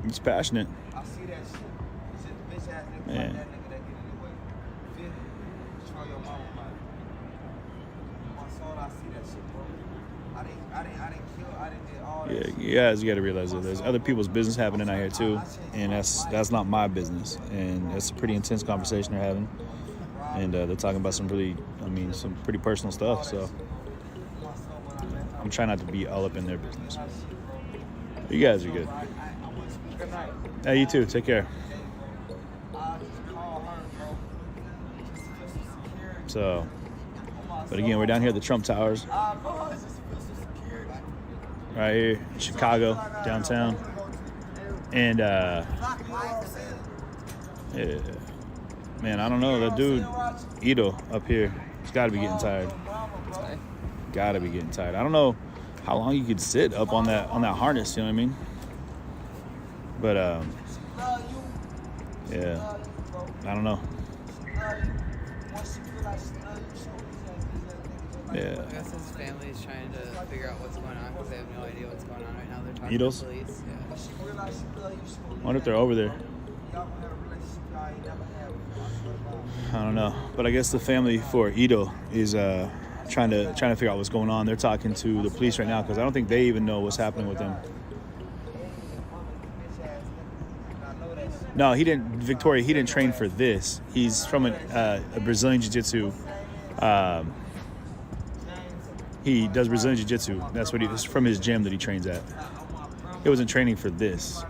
he's passionate. I see that shit. It's just bitch ass niggas Man. like that nigga that get in the way. Feel it. Destroy your mama, man. My soul, I see that shit, bro. I didn't kill, I didn't do all that Yeah, shit. you guys got to realize that there's other people's business happening out here too, and that's not my business. And it's a pretty intense conversation they're having, and they're talking about some some pretty personal stuff. So I'm trying not to be all up in their business. You guys are good. Good night. Hey, you too. Take care. So, but again, we're down here at the Trump Towers, right here in Chicago, downtown. And, yeah, man, I don't know. That dude, Ito, up here, he's got to be getting tired. Got to be getting tired. I don't know how long you could sit up on that harness, you know what I mean? But, yeah, I don't know. Yeah. I guess his family is trying to figure out what's going on because they have no idea what's going on right now. They're talking Needles? to the police. Yeah. I wonder if they're over there. I don't know, but I guess the family for Ito is trying to figure out what's going on. They're talking to the police right now because I don't think they even know what's happening with him. No, he didn't. Victoria, he didn't train for this. He's from a Brazilian Jiu-Jitsu. He does Brazilian Jiu-Jitsu. That's what it's from his gym that he trains at. He wasn't training for this.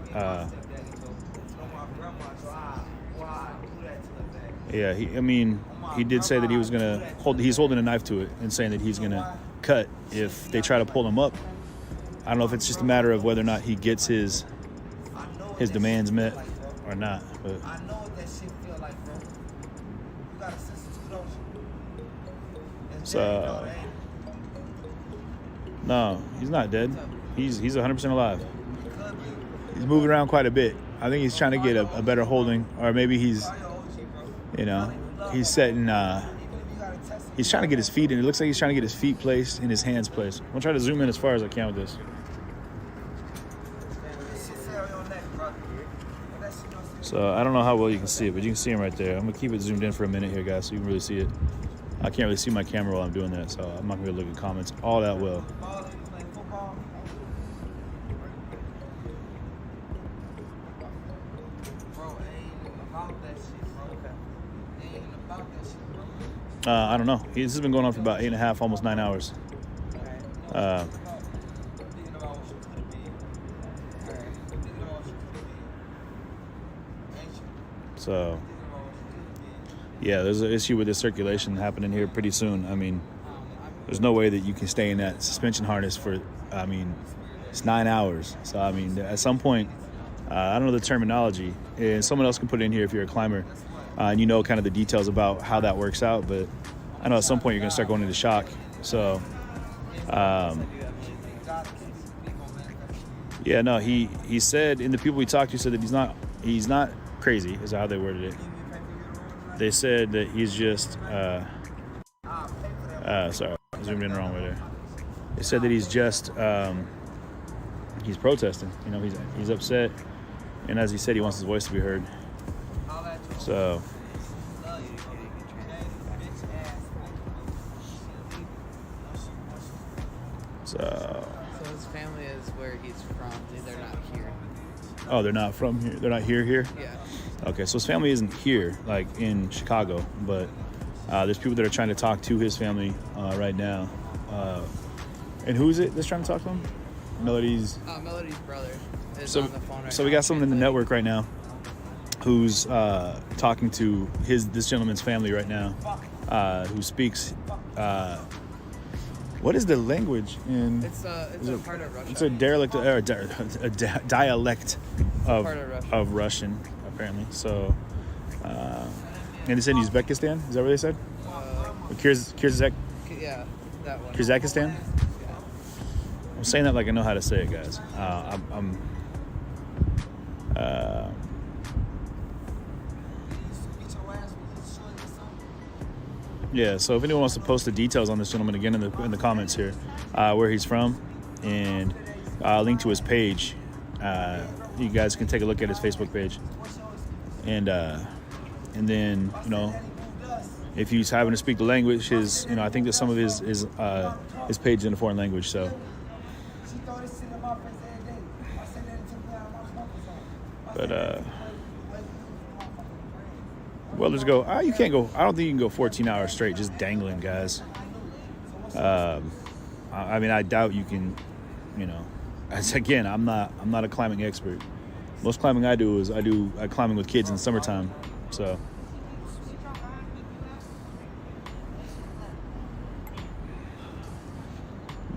Yeah, he did say that he was gonna he's holding a knife to it and saying that he's gonna cut if they try to pull him up. I don't know if it's just a matter of whether or not he gets his demands met or not. But I know what that shit feel like, bro. You got a sister too, don't you? so no, he's not dead. He's 100% alive. He's moving around quite a bit. I think he's trying to get a better holding, or maybe he's setting. He's trying to get his feet in. It looks like he's trying to get his feet placed and his hands placed. I'm gonna try to zoom in as far as I can with this. So I don't know how well you can see it, but you can see him right there. I'm gonna keep it zoomed in for a minute here, guys, so you can really see it. I can't really see my camera while I'm doing that, so I'm not gonna look at comments all that well. I don't know. This has been going on for about 8.5, almost 9 hours. So, yeah, there's an issue with the circulation happening here pretty soon. I mean, there's no way that you can stay in that suspension harness for, I mean, it's 9 hours. So, I mean, at some point, I don't know the terminology, and someone else can put it in here if you're a climber, and you know kind of the details about how that works out, but I know at some point you're going to start going into shock. So, yeah, no, he said, and the people we talked to said that he's not crazy, is how they worded it. They said that he's just, sorry, I zoomed in the wrong way there. They said that he's just, he's protesting. You know, he's upset, and as he said, he wants his voice to be heard. So, So his family is where he's from. They're not here. Oh, they're not from here. They're not here. Yeah. Okay, so his family isn't here, like in Chicago, but there's people that are trying to talk to his family right now. And who is it that's trying to talk to him? Melody's brother is on the phone right so now. we got someone in the network right now who's talking to this gentleman's family right now, who speaks. What is the language in? It's a part of Russia. It's a derelict or a dialect part of of Russian, apparently. So, and they said Uzbekistan. Is that what they said? Yeah, that one. Kyrgyzstan. I'm saying that like I know how to say it, guys. Yeah, so if anyone wants to post the details on this gentleman again in the comments here, where he's from, and I'll link to his page. You guys can take a look at his Facebook page, and then if he's having to speak the language, I think that some of his page is in a foreign language, so. But well, let's go. You can't go. I don't think you can go 14 hours straight just dangling, guys. I mean, I doubt you can. Again, I'm not a climbing expert. Most climbing I do is climbing with kids in the summertime. So.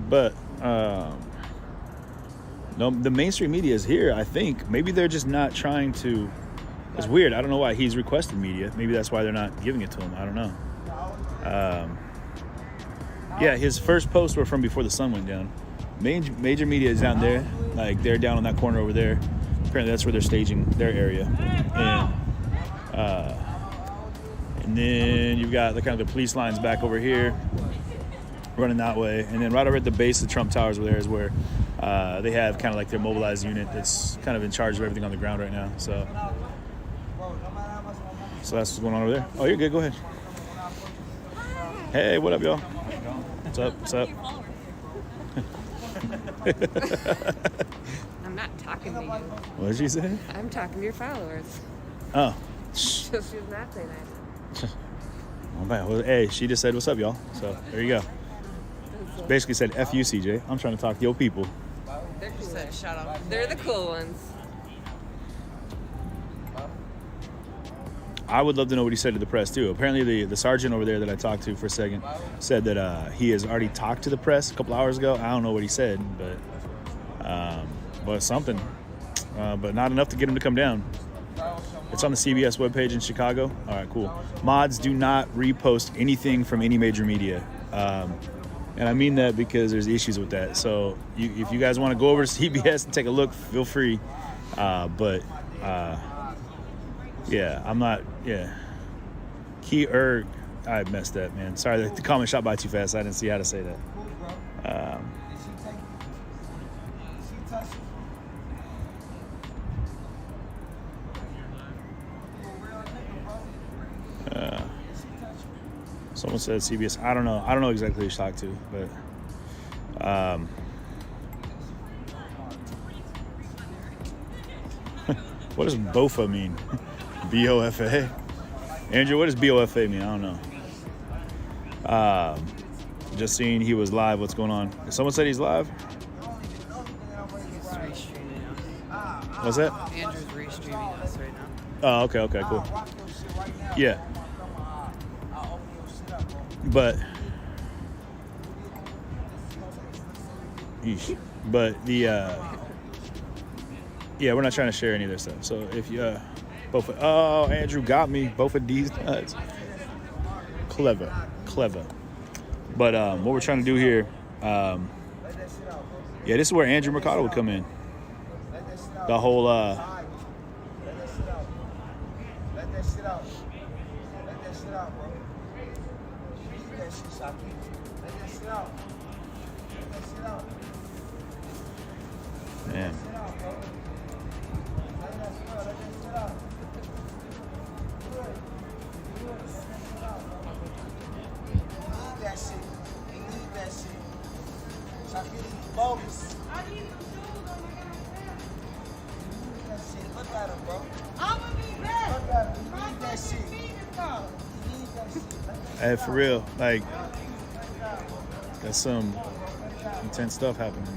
But no, the mainstream media is here. I think maybe they're just not trying to. It's weird. I don't know why he's requested media. Maybe that's why they're not giving it to him. I don't know. Yeah, his first posts were from before the sun went down. Major media is down there. Like, they're down on that corner over there. Apparently that's where they're staging their area. And then you've got the kind of the police lines back over here running that way. And then right over at the base of the Trump Towers over there is where they have kind of like their mobilized unit that's kind of in charge of everything on the ground right now. So that's what's going on over there. Oh, you're good. Go ahead. Hey, what up, y'all? What's up? What's up? I'm not talking to you. What did she say? I'm talking to your followers. Oh. She's not saying that. Well, hey, she just said, what's up, y'all? So there you go. Basically said, F you, CJ. I'm trying to talk to your people. They're cool. Shut up. They're the cool ones. I would love to know what he said to the press, too. Apparently, the sergeant over there that I talked to for a second said that he has already talked to the press a couple hours ago. I don't know what he said, but something. But not enough to get him to come down. It's on the CBS webpage in Chicago. All right, cool. Mods, do not repost anything from any major media. And I mean that because there's issues with that. So if you guys want to go over to CBS and take a look, feel free. Yeah, I'm not, yeah. I messed up, man. Sorry, the comment shot by too fast. I didn't see how to say that. Someone said CBS. I don't know exactly who you talked to, but what does BOFA mean? BOFA? Andrew, what does BOFA mean? I don't know. Just seeing he was live. What's going on? Someone said he's live. He's restreaming us. What's that? Andrew's restreaming us right now. Oh, okay, okay, cool. Yeah. But the yeah, we're not trying to share any of this stuff. So if you both Andrew got me both of these nuts. Clever. But what we're trying to do here, yeah, this is where Andrew Mercado would come in. The whole Let that shit out. Let that shit out, bro. Leave that shit, Shaki. Let that shit out. Let that shit out. Man. Let that shit out, bro. Let that shit out. Let that shit out. Do it. Let that shit out, bro. Leave that shit. Leave that shit. Shaki, you bogus. I need some shoes on my Leave that shit. Look at him, bro. I'm gonna be back. Look at him. Leave that shit. Hey, for real, like, got some intense stuff happening.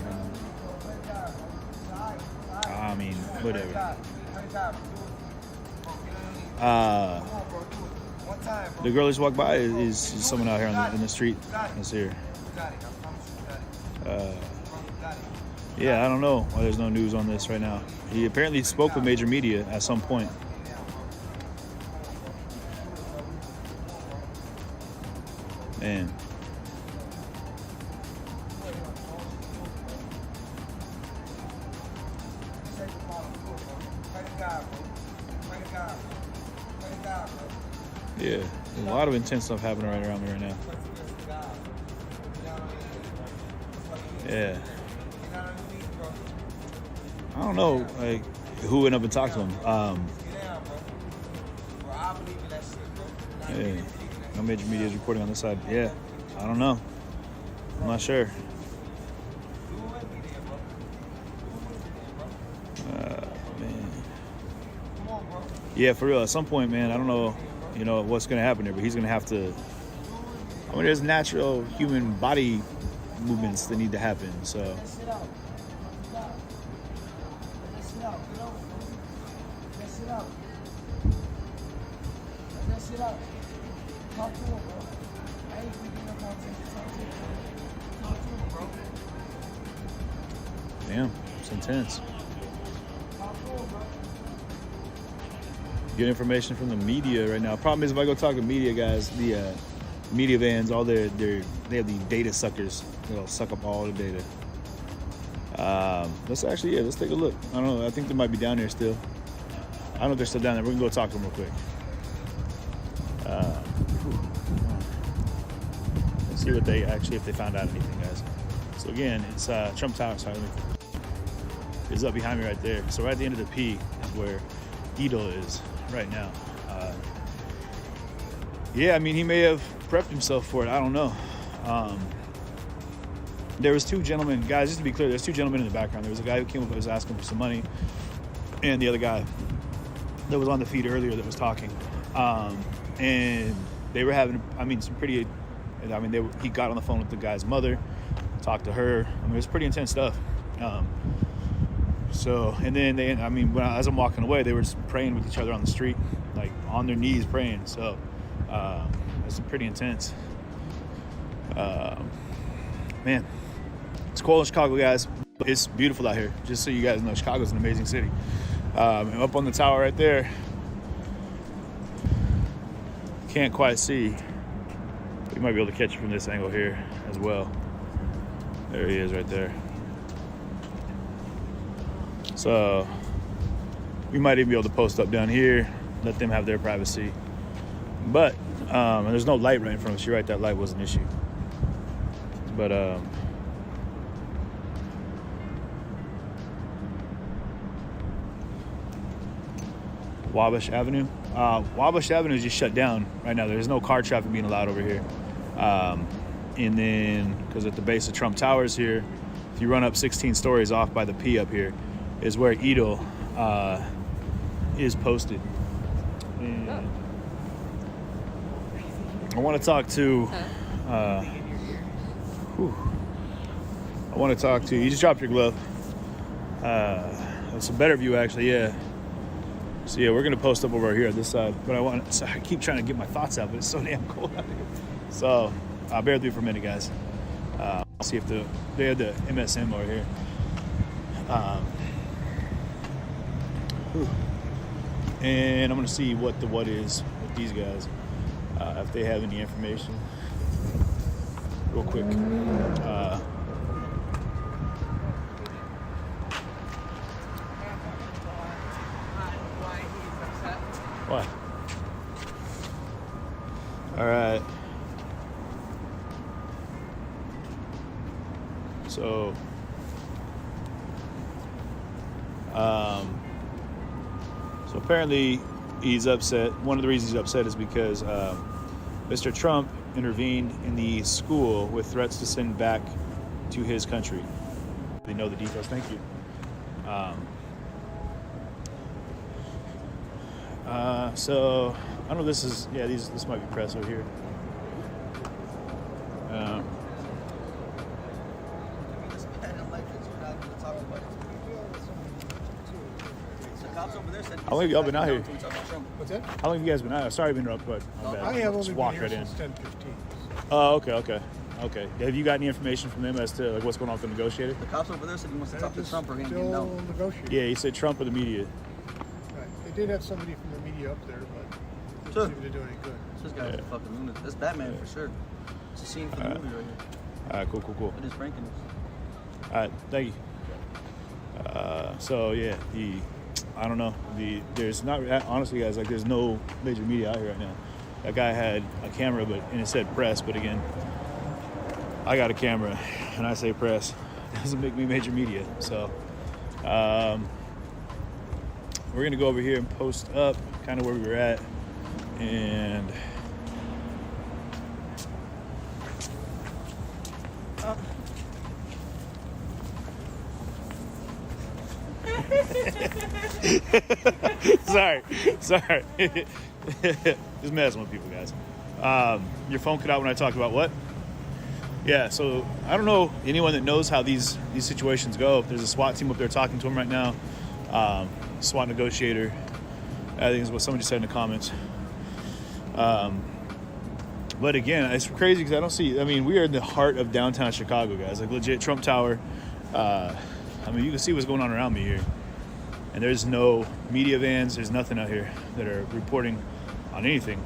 I mean, whatever. The girl just walked by is someone out here in the street that's here. Yeah, I don't know why there's no news on this right now. He apparently spoke with major media at some point. Man. Yeah, a lot of intense stuff happening right around me right now. Yeah. I don't know, like, who went up and talked to him. Yeah. No major media is reporting on this side. Yeah, I don't know. I'm not sure. Man. Yeah, for real. At some point, man, I don't know, what's going to happen there, but he's going to have to. I mean, there's natural human body movements that need to happen. So. Talk to him, bro. I ain't thinking about talk to him, bro. Damn, it's intense. Talk to him, bro. Get information from the media right now. Problem is, if I go talk to media guys, the media vans, all they have these data suckers. They'll suck up all the data. Let's take a look. I don't know. I think they might be down there still. I don't know if they're still down there. We're gonna go talk to them real quick. Let's see what if they found out anything, guys. So again, it's Trump Tower. Sorry, it's up behind me right there. So right at the end of the P is where Idol is right now. Yeah, I mean, he may have prepped himself for it. I don't know. There was two gentlemen, guys, just to be clear, there's two gentlemen in the background. There was a guy who came up and was asking for some money, and the other guy that was on the feed earlier that was talking. And they were having, some pretty, he got on the phone with the guy's mother, talked to her. It was pretty intense stuff. And then as I'm walking away, they were just praying with each other on the street, like on their knees praying. So it's pretty intense. Man, it's cold in Chicago, guys. It's beautiful out here. Just so you guys know, Chicago's an amazing city. And up on the tower right there, can't quite see. You might be able to catch it from this angle here as well. There he is right there. So we might even be able to post up down here, let them have their privacy. But and there's no light right in front of us. You're right, that light was an issue. But Wabash Avenue. Wabash Avenue is just shut down right now. There's no car traffic being allowed over here. And then, because at the base of Trump Towers here, if you run up 16 stories off by the P up here, is where Idol is posted. And I want to talk to Whew. I want to talk to you. You just dropped your glove. It's a better view, actually. Yeah. So yeah, we're gonna post up over here at this side. But I keep trying to get my thoughts out, but it's so damn cold out here. So bear with me for a minute, guys. I'll see if they have the MSM over here. And I'm gonna see what the what is with these guys, if they have any information. Real quick. What? All right. So, so apparently he's upset. One of the reasons he's upset is because Mr. Trump intervened in the school with threats to send back to his country. They know the details. Thank you. So I don't know. This is this might be press over here. How long have y'all been out here? What's that? How long have you guys been out here? Sorry to interrupt, but I have only just been walk here right in. since 10:15. Oh, okay. Have you got any information from them as to like what's going on with the negotiator? The cops over there said he wants to talk to Trump or he's getting Still out. negotiating. Yeah, he said Trump or the media. Right. They did have somebody from the media up there, but Sure. didn't seem to do any good. This guy's a fucking lunatic. That's Batman for sure. It's a scene for the movie right here. All right, cool. It is pranking us. All right, thank you. So yeah, I don't know. There's not honestly, guys. Like, there's no major media out here right now. That guy had a camera, and it said press. But again, I got a camera, and I say press. It doesn't make me major media. So we're gonna go over here and post up, kind of where we were at, and. Sorry. Just messing with people, guys. Your phone cut out when I talked about what? Yeah, so I don't know anyone that knows how these situations go. There's a SWAT team up there talking to him right now. SWAT negotiator, I think is what somebody said in the comments. But again, it's crazy because I don't see. I mean, we are in the heart of downtown Chicago, guys. Like, legit, Trump Tower. I mean, you can see what's going on around me here. And there's no media vans. There's nothing out here that are reporting on anything.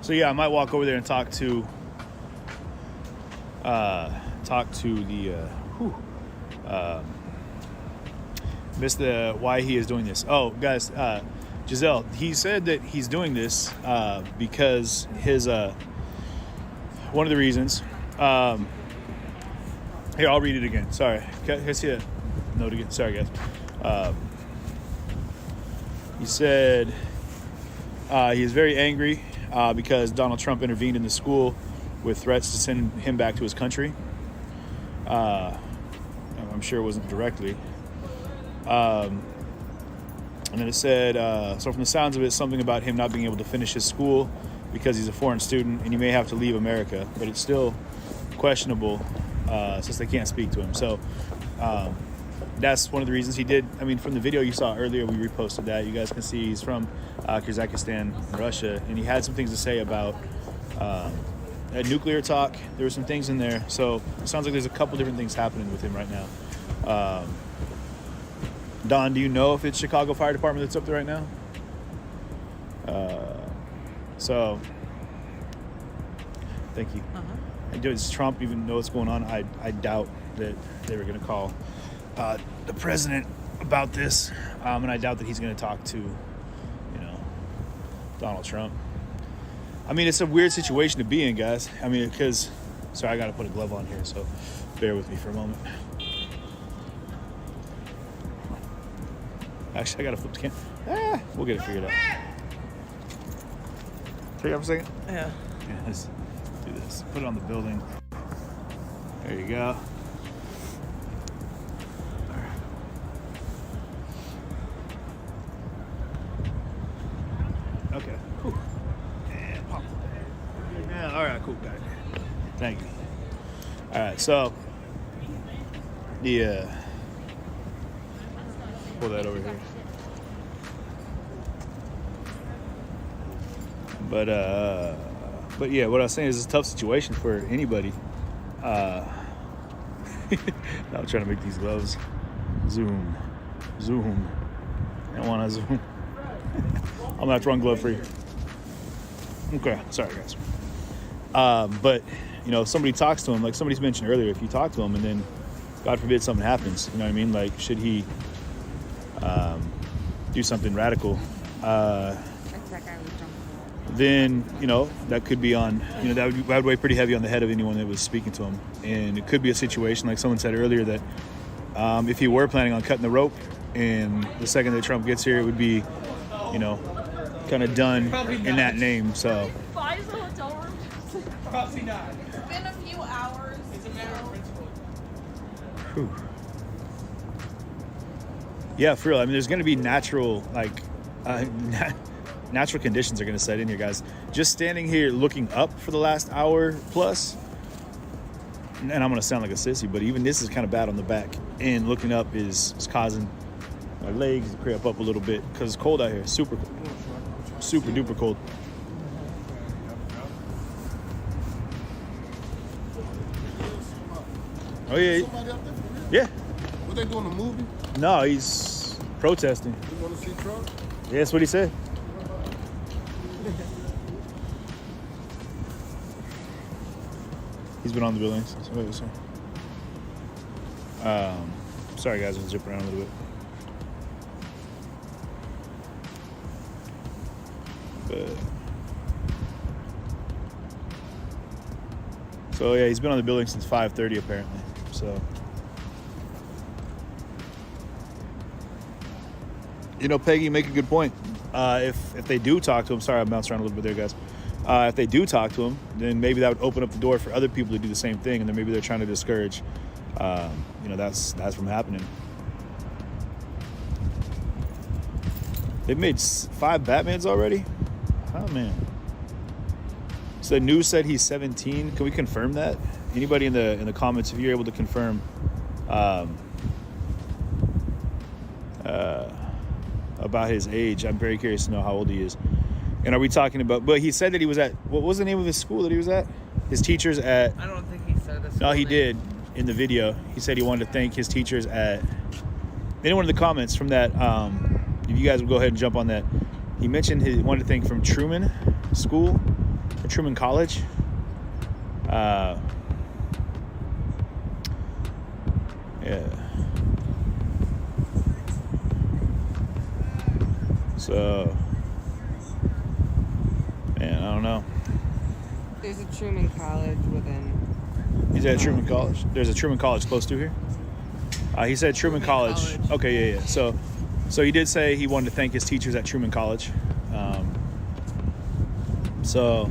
So yeah, I might walk over there and talk to the why he is doing this. Oh, guys, Giselle, he said that he's doing this because his one of the reasons. Here, I'll read it again. Sorry, can I see a note again? Sorry, guys. He said he is very angry because Donald Trump intervened in the school with threats to send him back to his country. I'm sure it wasn't directly. And then it said, so from the sounds of it, something about him not being able to finish his school because he's a foreign student and he may have to leave America, but it's still questionable since they can't speak to him. So that's one of the reasons he did. I mean, from the video you saw earlier, we reposted that. You guys can see he's from Kazakhstan, Russia, and he had some things to say about nuclear talk. There were some things in there. So it sounds like there's a couple different things happening with him right now. Don, do you know if it's Chicago Fire Department that's up there right now? So, thank you. Does Trump even know what's going on? I doubt that they were going to call the president about this, and I doubt that he's going to talk to, Donald Trump. I mean, it's a weird situation to be in, guys. I mean, because, sorry, I got to put a glove on here, so bear with me for a moment. Actually, I got to flip the camera. We'll get it figured out. Take it up a second? Yeah. Let's do this. Put it on the building. There you go. Thank you. All right, so pull that over here. But yeah, what I was saying is it's a tough situation for anybody. Now I'm trying to make these gloves zoom. I don't want to zoom. I'm gonna have to run glove free. Okay, sorry guys. But you know, if somebody talks to him, like somebody's mentioned earlier, if you talk to him and then God forbid something happens, you know what I mean? Like, should he do something radical? Then, you know, that could be on, you know, that would weigh pretty heavy on the head of anyone that was speaking to him. And it could be a situation, like someone said earlier, that if he were planning on cutting the rope and the second that Trump gets here, it would be, you know, kind of done in that name. So. Five hotel rooms? Probably not. It's been a few hours. It's a matter of principle. Whew. Yeah, for real. I mean, there's going to be natural, like, natural conditions are going to set in here, guys. Just standing here looking up for the last hour plus, and I'm going to sound like a sissy, but even this is kind of bad on the back. And looking up is causing my legs to cramp up a little bit because it's cold out here. Super duper cold. Oh, yeah. Yeah. What they doing, a movie? No, he's protesting. You want to see Trump? Yeah, that's what he said. He's been on the buildings. Sorry guys, I'm zipping around a little bit. But, so yeah, he's been on the building since 5:30 apparently. So, you know, Peggy, you make a good point. If they do talk to him, sorry I bounced around a little bit there, guys. If they do talk to him, then maybe that would open up the door for other people to do the same thing, and then maybe they're trying to discourage, you know, that's from happening. They've made 5 Batmans already? Oh man. So the news said he's 17. Can we confirm that? Anybody in the comments, if you're able to confirm about his age, I'm very curious to know how old he is. And are we talking about, but he said that he was at, what was the name of his school that he was at? His teachers at, I don't think he said this. no, he did in the video. He said he wanted to thank his teachers at, anyone in the comments from that, if you guys would go ahead and jump on that. He mentioned he wanted to thank from Truman School, or Truman College. Yeah. So, man, I don't know. There's a Truman College within. He's at Truman College. There's a Truman College close to here. He said Truman College. Okay, yeah. So he did say he wanted to thank his teachers at Truman College. So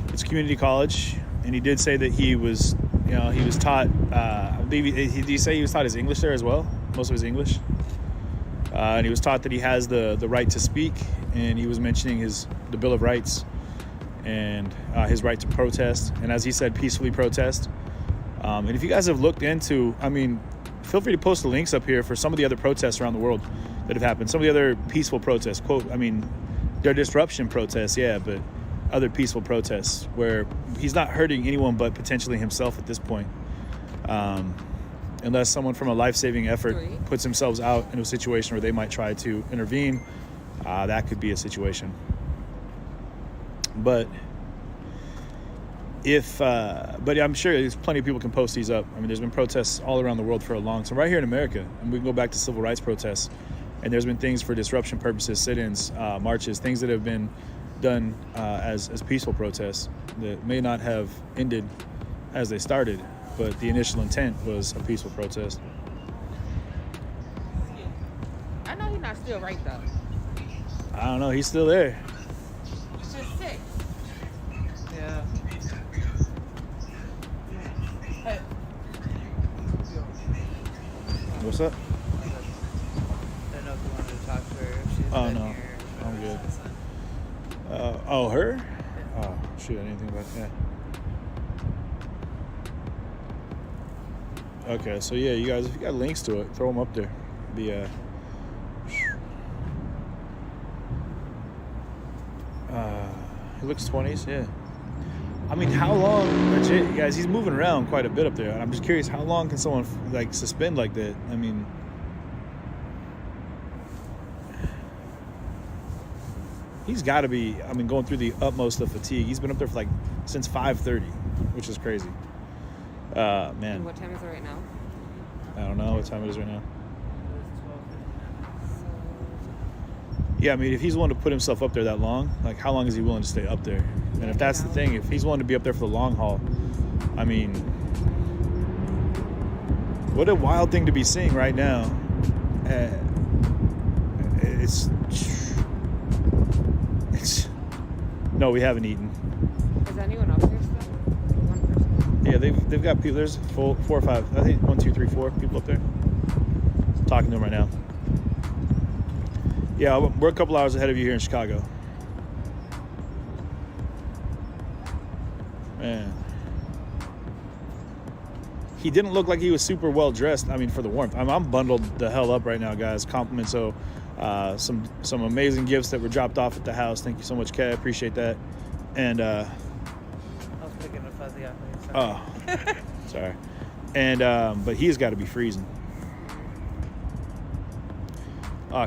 it's a community college, and he did say that he was, you know, he was taught. I believe did he say he was taught his English there as well? Most of his English. And he was taught that he has the right to speak, and he was mentioning the Bill of Rights and his right to protest, and as he said, peacefully protest. And if you guys have looked into, I mean, feel free to post the links up here for some of the other protests around the world that have happened. Some of the other peaceful protests, quote, I mean, they're disruption protests, yeah, but other peaceful protests where he's not hurting anyone but potentially himself at this point. Unless someone from a life-saving effort puts themselves out in a situation where they might try to intervene, that could be a situation. But but I'm sure there's plenty of people can post these up. I mean, there's been protests all around the world for a long time. Right here in America, and we can go back to civil rights protests, and there's been things for disruption purposes, sit-ins, marches, things that have been done as peaceful protests that may not have ended as they started, but the initial intent was a peaceful protest. I know he's not still right though. I don't know. He's still there. He's just sick. Yeah. Hey. What's up? I don't know if you wanted to talk to her. If she's Oh been no, here. I'm good. Oh, her? Oh shoot, I didn't think about that. Okay, so yeah, you guys, if you got links to it, throw them up there. Be he looks 20s, yeah. I mean, how long, legit, you guys, he's moving around quite a bit up there. And I'm just curious, how long can someone like suspend like that? I mean, he's got to be, I mean, going through the utmost of fatigue. He's been up there for like since 5:30, which is crazy. Man. And what time is it right now? I don't know what time it is right now. Yeah, I mean, if he's willing to put himself up there that long, like how long is he willing to stay up there? And if that's the thing, if he's willing to be up there for the long haul, I mean, what a wild thing to be seeing right now. It's no, we haven't eaten. Is anyone up there still? One person. Yeah, they've got people. There's four or five. I think 1, 2, 3, 4 people up there. I'm talking to them right now. Yeah, we're a couple hours ahead of you here in Chicago. Man. He didn't look like he was super well dressed. I mean, for the warmth. I'm bundled the hell up right now, guys. Compliments. So, some amazing gifts that were dropped off at the house. Thank you so much, Kay. I appreciate that. And I was picking a fuzzy off me. Oh, sorry. And but he's got to be freezing.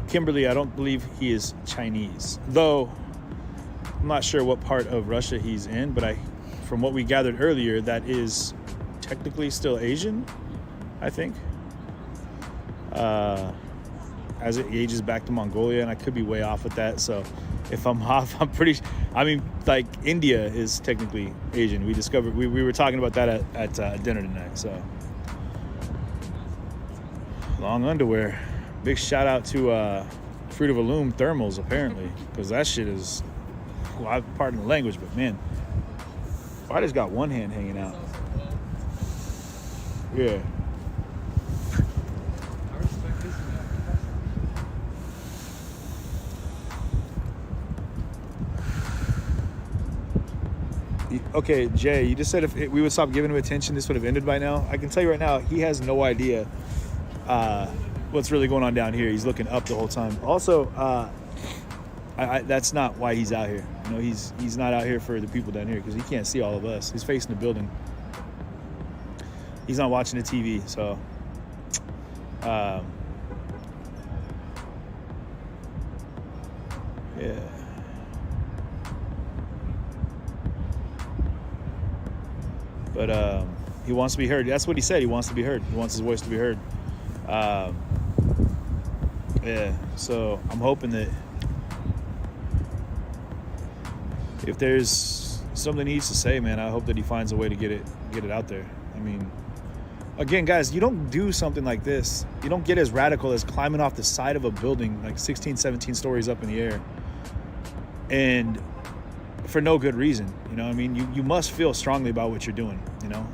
Kimberly, I don't believe he is Chinese, though I'm not sure what part of Russia he's in, but from what we gathered earlier, that is technically still Asian, I think. As it ages back to Mongolia, and I could be way off with that, so if I'm off, I mean, like, India is technically Asian. We discovered, we were talking about that at dinner tonight, so. Long underwear. Big shout out to Fruit of a Loom thermals, apparently, because that shit is, well, pardon the language, but man, I just got one hand hanging out. Yeah. Okay, Jay, you just said if we would stop giving him attention, this would have ended by now. I can tell you right now, he has no idea what's really going on down here. He's looking up the whole time. Also, that's not why he's out here. You know, he's not out here for the people down here because he can't see all of us. He's facing the building. He's not watching the TV, so yeah. But he wants to be heard. That's what he said. He wants to be heard. He wants his voice to be heard. Yeah, so I'm hoping that if there's something he needs to say, man, I hope that he finds a way to get it out there. I mean, again, guys, you don't do something like this. You don't get as radical as climbing off the side of a building like 16, 17 stories up in the air, and for no good reason. You know what I mean? You must feel strongly about what you're doing, you know?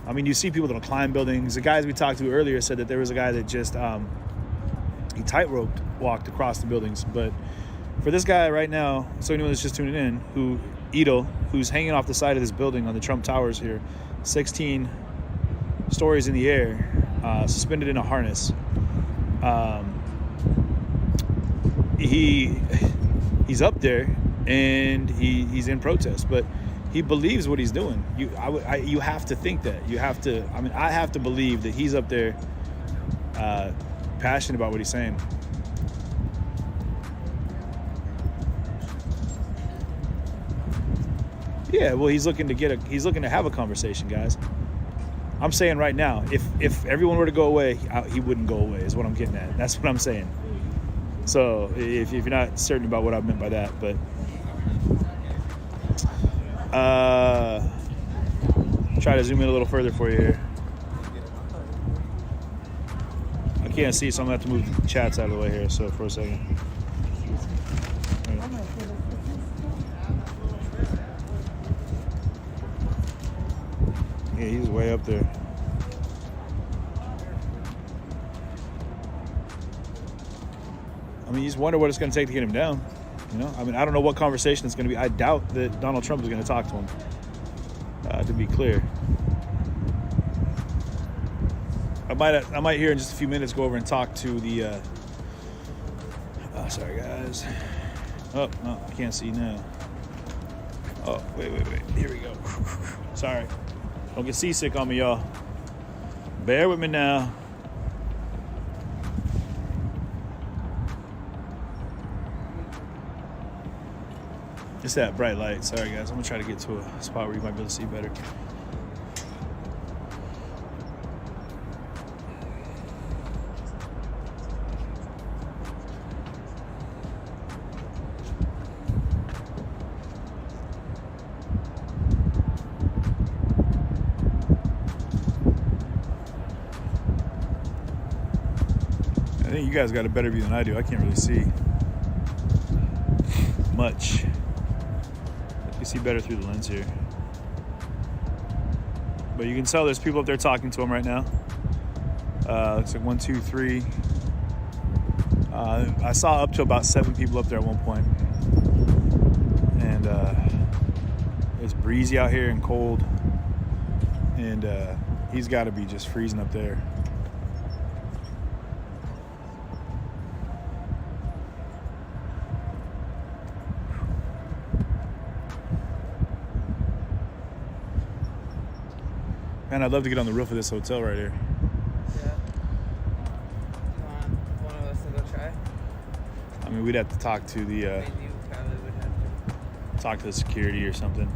I mean, you see people that'll climb buildings. The guys we talked to earlier said that there was a guy that just he tight-roped walked across the buildings. But for this guy right now, so anyone that's just tuning in, who's hanging off the side of this building on the Trump Towers here, 16 stories in the air, suspended in a harness. He's up there and he's in protest, but he believes what he's doing. You have to think that. You have to. I mean, I have to believe that he's up there, passionate about what he's saying. Yeah, well, he's looking to have a conversation, guys. I'm saying right now, if everyone were to go away, he wouldn't go away. Is what I'm getting at. That's what I'm saying. So if you're not certain about what I meant by that, but. Try to zoom in a little further for you here. I can't see, so I'm gonna have to move the chats out of the way here. So for a second. Yeah, he's way up there. I mean, you just wonder what it's gonna take to get him down. You know, I mean, I don't know what conversation it's going to be. I doubt that Donald Trump is going to talk to him, to be clear. I might here in just a few minutes go over and talk to the. Sorry guys. Oh no, I can't see now. Oh wait. Here we go. Sorry. Don't get seasick on me, y'all. Bear with me now. It's that bright light. Sorry guys. I'm gonna try to get to a spot where you might be able to see better. I think you guys got a better view than I do. I can't really see much. You see better through the lens here. But you can tell there's people up there talking to him right now. Looks like 1, 2, 3. I saw up to about 7 people up there at one point. And it's breezy out here and cold. And he's got to be just freezing up there. Man, I'd love to get on the roof of this hotel right here. Yeah. Come on, one of us to go try. I mean, we'd have to talk to the You probably would have to. talk to the security or something.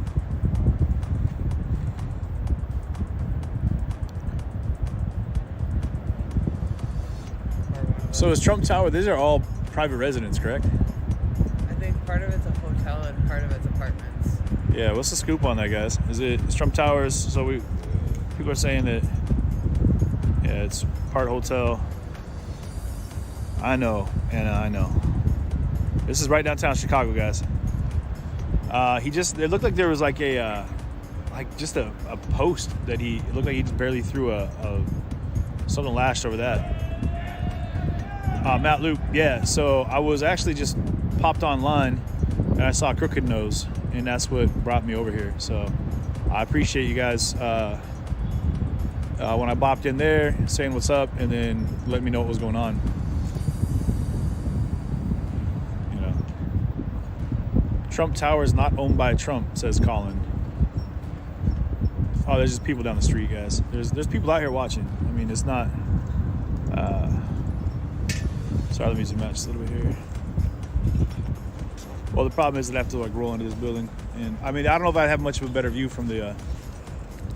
So is Trump Tower? These are all private residents, correct? I think part of it's a hotel and part of it's apartments. Yeah. What's the scoop on that, guys? Is Trump Towers? So people are saying that. Yeah, it's part hotel. I know, Anna. I know. This is right downtown Chicago, guys. It looked like there was like a post that it looked like he just barely threw something lashed over that. Matt Loop, yeah. So I was actually just popped online and I saw Crooked Nose, and that's what brought me over here. So I appreciate you guys when I bopped in there saying what's up and then let me know what was going on. You know, Trump Tower is not owned by Trump, says Colin. Oh, there's just people down the street, guys. There's people out here watching. I mean, it's not. Sorry, let me zoom out just a little bit here. Well, the problem is that I have to like roll into this building, and I mean, I don't know if I have much of a better view from the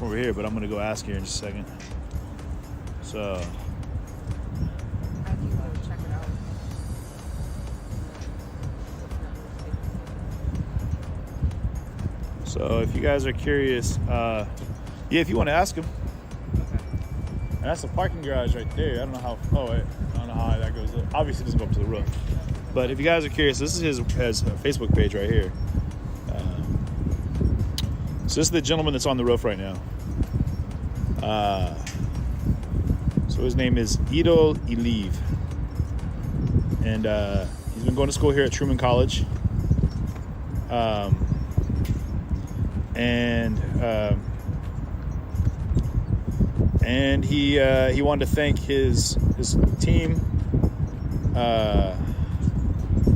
over here, but I'm gonna go ask here in just a second. So. So if you guys are curious, yeah, if you want to ask him. And that's the parking garage right there. I don't know how. Oh wait, I don't know how high that goes up. Obviously, it doesn't go up to the roof. But if you guys are curious, this is his Facebook page right here. So this is the gentleman that's on the roof right now. So his name is Idol Eliv, and he's been going to school here at Truman College. And he wanted to thank his team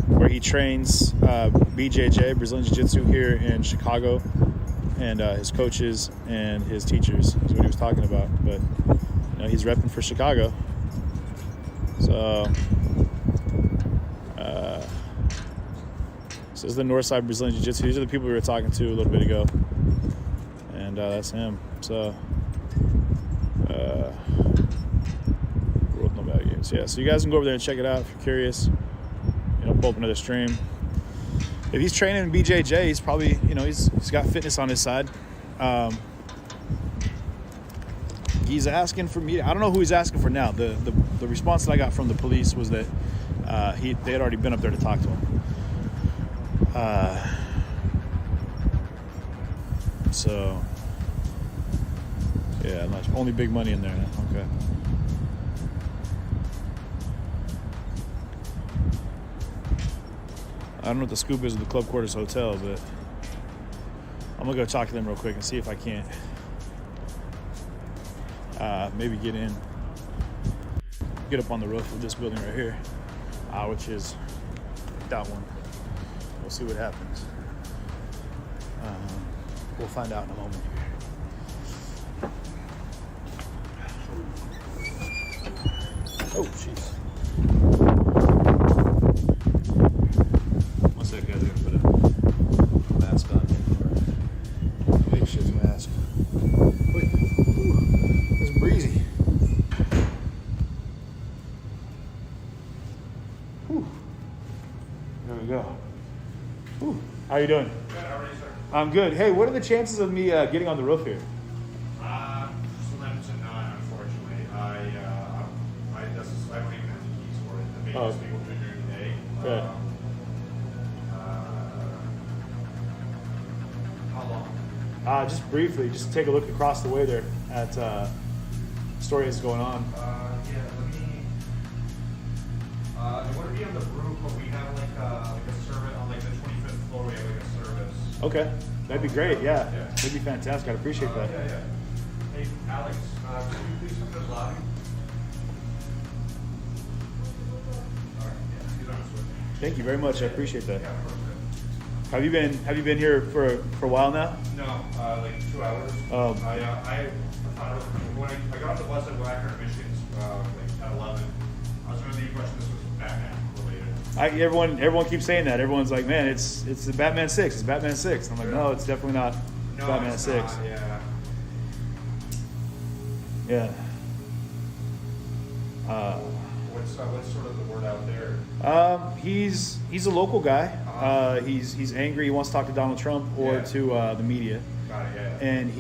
where he trains BJJ, Brazilian Jiu-Jitsu here in Chicago, and his coaches and his teachers is what he was talking about. But you know, he's repping for Chicago. So this is the Northside Brazilian Jiu-Jitsu. These are the people we were talking to a little bit ago, and that's him. So World Nomad Games. Yeah, so you guys can go over there and check it out if you're curious. You know, pull up another stream. If he's training in BJJ, he's probably, you know, he's got fitness on his side. He's asking for me. I don't know who he's asking for now. The response that I got from the police was that they had already been up there to talk to him. So yeah, only big money in there now. Okay. I don't know what the scoop is of the Club Quarters Hotel, but I'm gonna go talk to them real quick and see if I can't maybe get in. get up on the roof of this building right here, which is that one. We'll see what happens. We'll find out in a moment here. Oh, jeez. One sec, guys. I gotta put a mask on. Makeshift mask. Wait. Ooh, it's breezy. Whew. There we go. Whew. How you doing? Good. How are you, sir? I'm good. Hey, what are the chances of me getting on the roof here? Slim to none, unfortunately. I don't even have the keys for it. The Oh. biggest people during the day. Okay. How long? Just briefly, just take a look across the way there at story that's going on. Yeah, let me. It wouldn't be on the roof, but we have like a service on like the 25th floor. We have like a service. Okay, that'd be great. Yeah, that'd be fantastic. I'd appreciate that. Yeah. Hey, Alex, could you please come to the lobby? All right, yeah, he's on his way. Thank you very much. I appreciate that. Have you been here for a while now? No, like 2 hours. Oh. I thought it was, when I got off the bus at Wacker, Michigan, like at 11. I was under the impression this was Batman related. Everyone keeps saying that. Everyone's like, man, it's the Batman 6. It's Batman 6. I'm like, no, it's definitely not Batman it's 6. Not, yeah. Yeah. What's sort of the word out there? He's a local guy. He's angry. He wants to talk to Donald Trump or to the media. Got it, yeah. And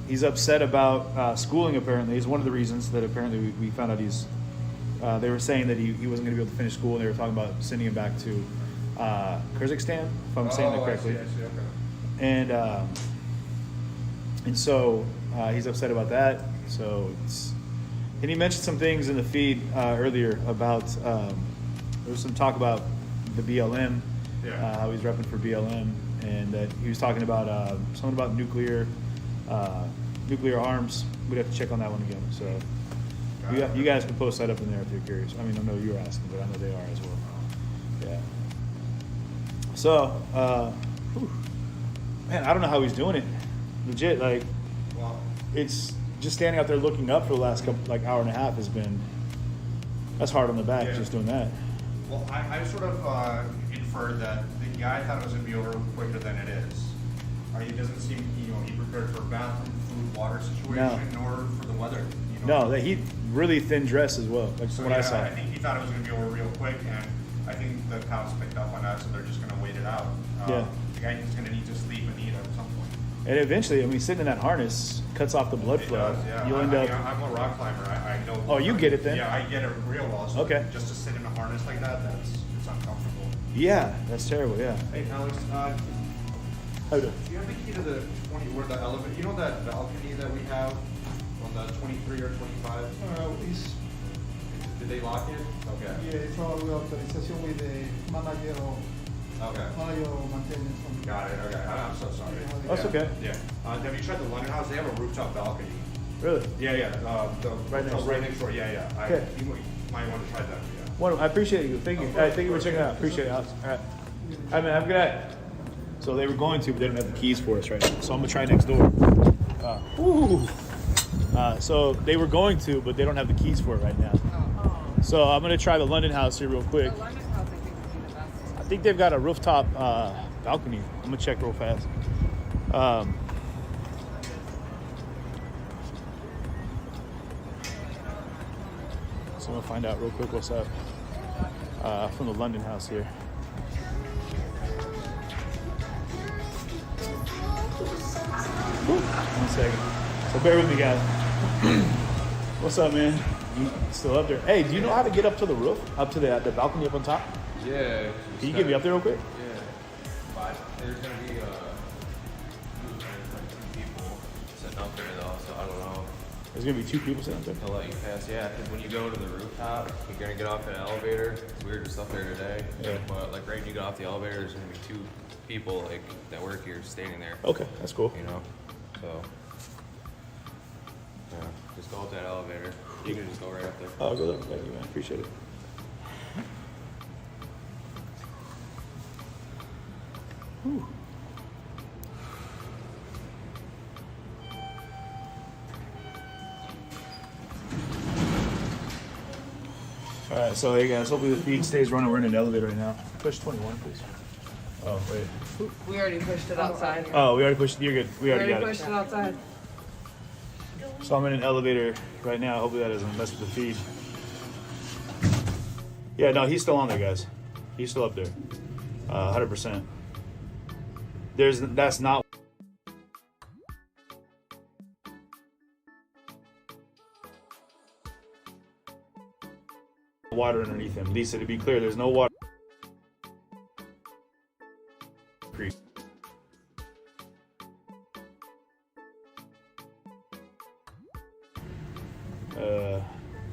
he's upset about schooling. Apparently, is one of the reasons that apparently we found out he's. They were saying that he wasn't going to be able to finish school, and they were talking about sending him back to Kyrgyzstan, if I'm saying that correctly. I see, okay. And so he's upset about that. So and he mentioned some things in the feed earlier about there was some talk about the BLM, how he's repping for BLM, and that he was talking about something about nuclear arms. We'd have to check on that one again. So you guys can post that up in there if you're curious. I mean, I know you were asking, but I know they are as well. Yeah. So, man, I don't know how he's doing it. Legit, like, it's just standing out there looking up for the last hour and a half that's hard on the back, just doing that. Well, I sort of inferred that the guy thought it was going to be over quicker than it is. He doesn't seem, he prepared for bathroom, food, water situation, nor for the weather. No, that he really thin dress as well, like from what I saw. I think he thought it was going to be over real quick, and I think the cops picked up on that, so they're just going to wait it out. The guy is going to need to sleep and eat at some point. And eventually, I mean, sitting in that harness cuts off the blood flow. You'll end up. I'm a rock climber. I know. Oh, you get it then? Yeah, I get it real well. So just to sit in a harness like that, it's uncomfortable. Yeah, that's terrible. Yeah. Hey, Alex. How do you have the key to the 20? Where the elevator? You know that balcony that we have on the 23 or 25? Did they lock it? Okay. Yeah, it's all with authorization with the manager or manager or maintenance. Got it. Okay. I'm so sorry. That's okay. Yeah. Have you tried the London House? They have a rooftop balcony. Really? Yeah. Right next door. Yeah. Okay. You might want to try that. Yeah. Well, I appreciate you. Thank you. Thank you for checking it out. Appreciate it, Alex. All right. All right, man. Have a good night. So they were going to, but they didn't have the keys for us right now. So I'm gonna try next door. So they were going to, but they don't have the keys for it right now. So I'm gonna try the London House here real quick. The London House, I think, would be the best. I think they've got a rooftop balcony. I'm gonna check real fast. So I'm gonna find out real quick what's up from the London House here. One second. So bear with me, guys. What's up, man? You still up there? Hey, do you know how to get up to the roof? Up to the balcony up on top? Yeah. Can you get me up there real quick? Yeah. But there's going to be two people sitting up there, though, so I don't know. There's going to be two people sitting up there? They'll let you pass, yeah. Because when you go to the rooftop, you're going to get off in an elevator. We were just up there today. Yeah. But, like, right when you get off the elevator, there's going to be two people, like, that work here standing there. Okay, that's cool. You know? So, yeah. Just go up that elevator. You can just go right up there. Oh, go there. Thank you, man. Appreciate it. Whew. All right, so hey guys, hopefully the feed stays running. We're in an elevator right now. Push 21, please. Oh, wait. We already pushed it outside. Oh, we already pushed it. You're good. We already got pushed it outside. So I'm in an elevator right now. Hopefully that doesn't mess with the feed. Yeah, no, he's still on there, guys. He's still up there. 100%. That's not. Water underneath him. Lisa, to be clear, there's no water.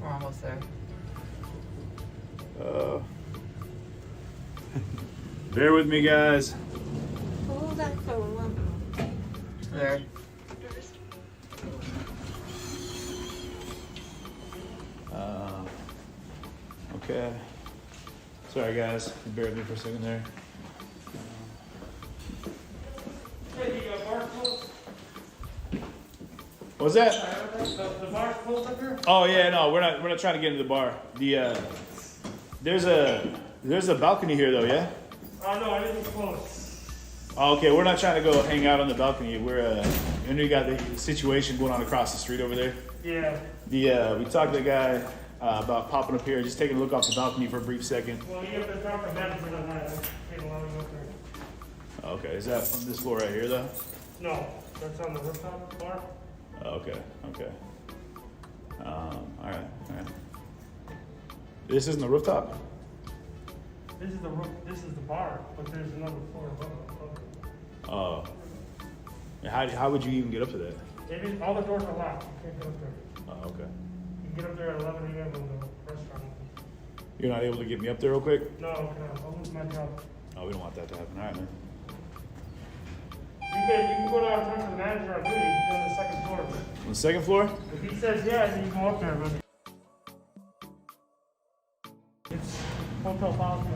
We're almost there. Bear with me, guys. Hold that phone. There. Okay. Sorry, guys. Bear with me for a second there. What's that? The bar's closed up here? Oh yeah, no, we're not trying to get into the bar. There's a balcony here though, yeah? Oh no, everything's closed. Oh, okay, we're not trying to go hang out on the balcony. We're you know you got the situation going on across the street over there. Yeah. We talked to the guy about popping up here, just taking a look off the balcony for a brief second. Well, you have to talk to management on that. I can't allow you up there. Okay, is that from this floor right here though? No, that's on the rooftop bar. Okay. All right. This isn't the rooftop? This is the roof. This is the bar, but there's another floor above it. Oh. How would you even get up to that? All the doors are locked. You can't get up there. Oh, okay. You can get up there at 11 a.m. when the restaurant opens. You're not able to get me up there real quick? No, I'll lose my job. Oh, we don't want that to happen. All right, man. You can go down and talk to the manager on duty. He's on the second floor. On the second floor? If he says yeah, then you go up there. But it's hotel policy.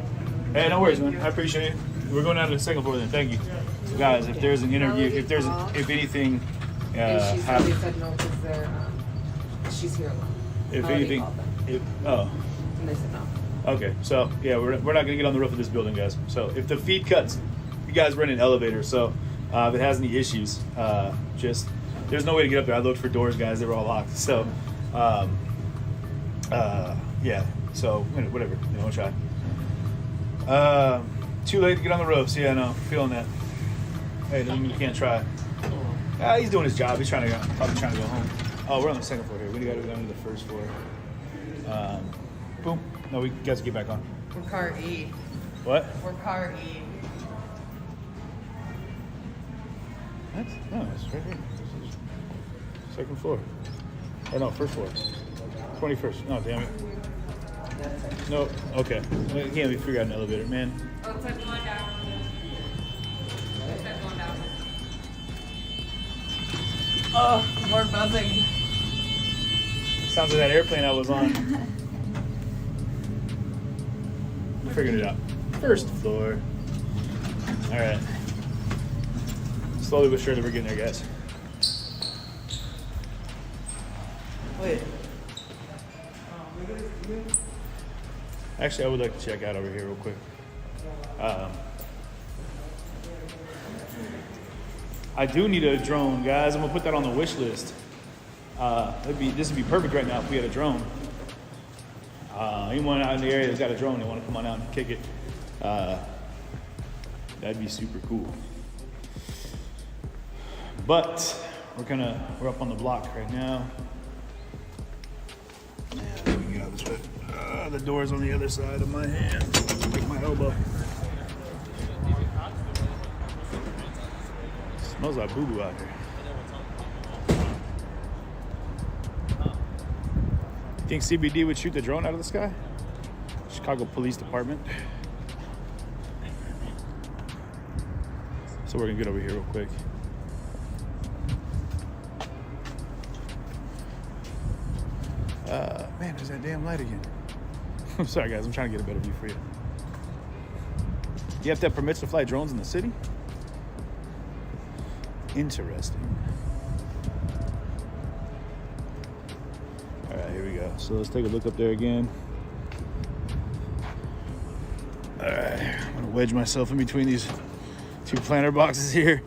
Hey, no worries, man. I appreciate it. We're going down to the second floor then. Thank you. So guys, if there's an interview, if anything And she said they happens, said no because they're she's here alone. if I already anything, called them. And they said no. Okay, so yeah, we're not gonna get on the roof of this building, guys. So if the feed cuts, you guys run an elevator. So if it has any issues, just there's no way to get up there. I looked for doors, guys. They were all locked. So yeah. So whatever. We'll try. Too late to get on the roofs. Yeah, no, feeling that. Hey, doesn't mean you can't try. He's doing his job. He's probably trying to go home. Oh, we're on the second floor here. We gotta go down to the first floor. Boom. No, we got to get back on. We're car E. What? We're car E. What? No, it's right here. This is second floor. Or no, first floor. 21st. No, damn it. No. Okay. We can't figure out an elevator, man. Oh, it's like going down. It's like going down. Oh, more buzzing. Sounds like that airplane I was on. We figured it out. First floor. All right. Slowly but surely we're getting there, guys. Wait. Actually, I would like to check out over here real quick. I do need a drone, guys. I'm gonna put that on the wish list. This would be perfect right now if we had a drone. Anyone out in the area that's got a drone, they want to come on out and kick it. That'd be super cool. But we're up on the block right now. Yeah, let me get out this way. The door's on the other side of my hand. Take my elbow. Smells like boo-boo out here. Think CBD would shoot the drone out of the sky? Chicago Police Department. So we're gonna get over here real quick. Man, there's that damn light again. I'm sorry, guys. I'm trying to get a better view for you. You have to have permits to fly drones in the city? Interesting. All right, here we go. So let's take a look up there again. All right, I'm gonna wedge myself in between these two planter boxes here.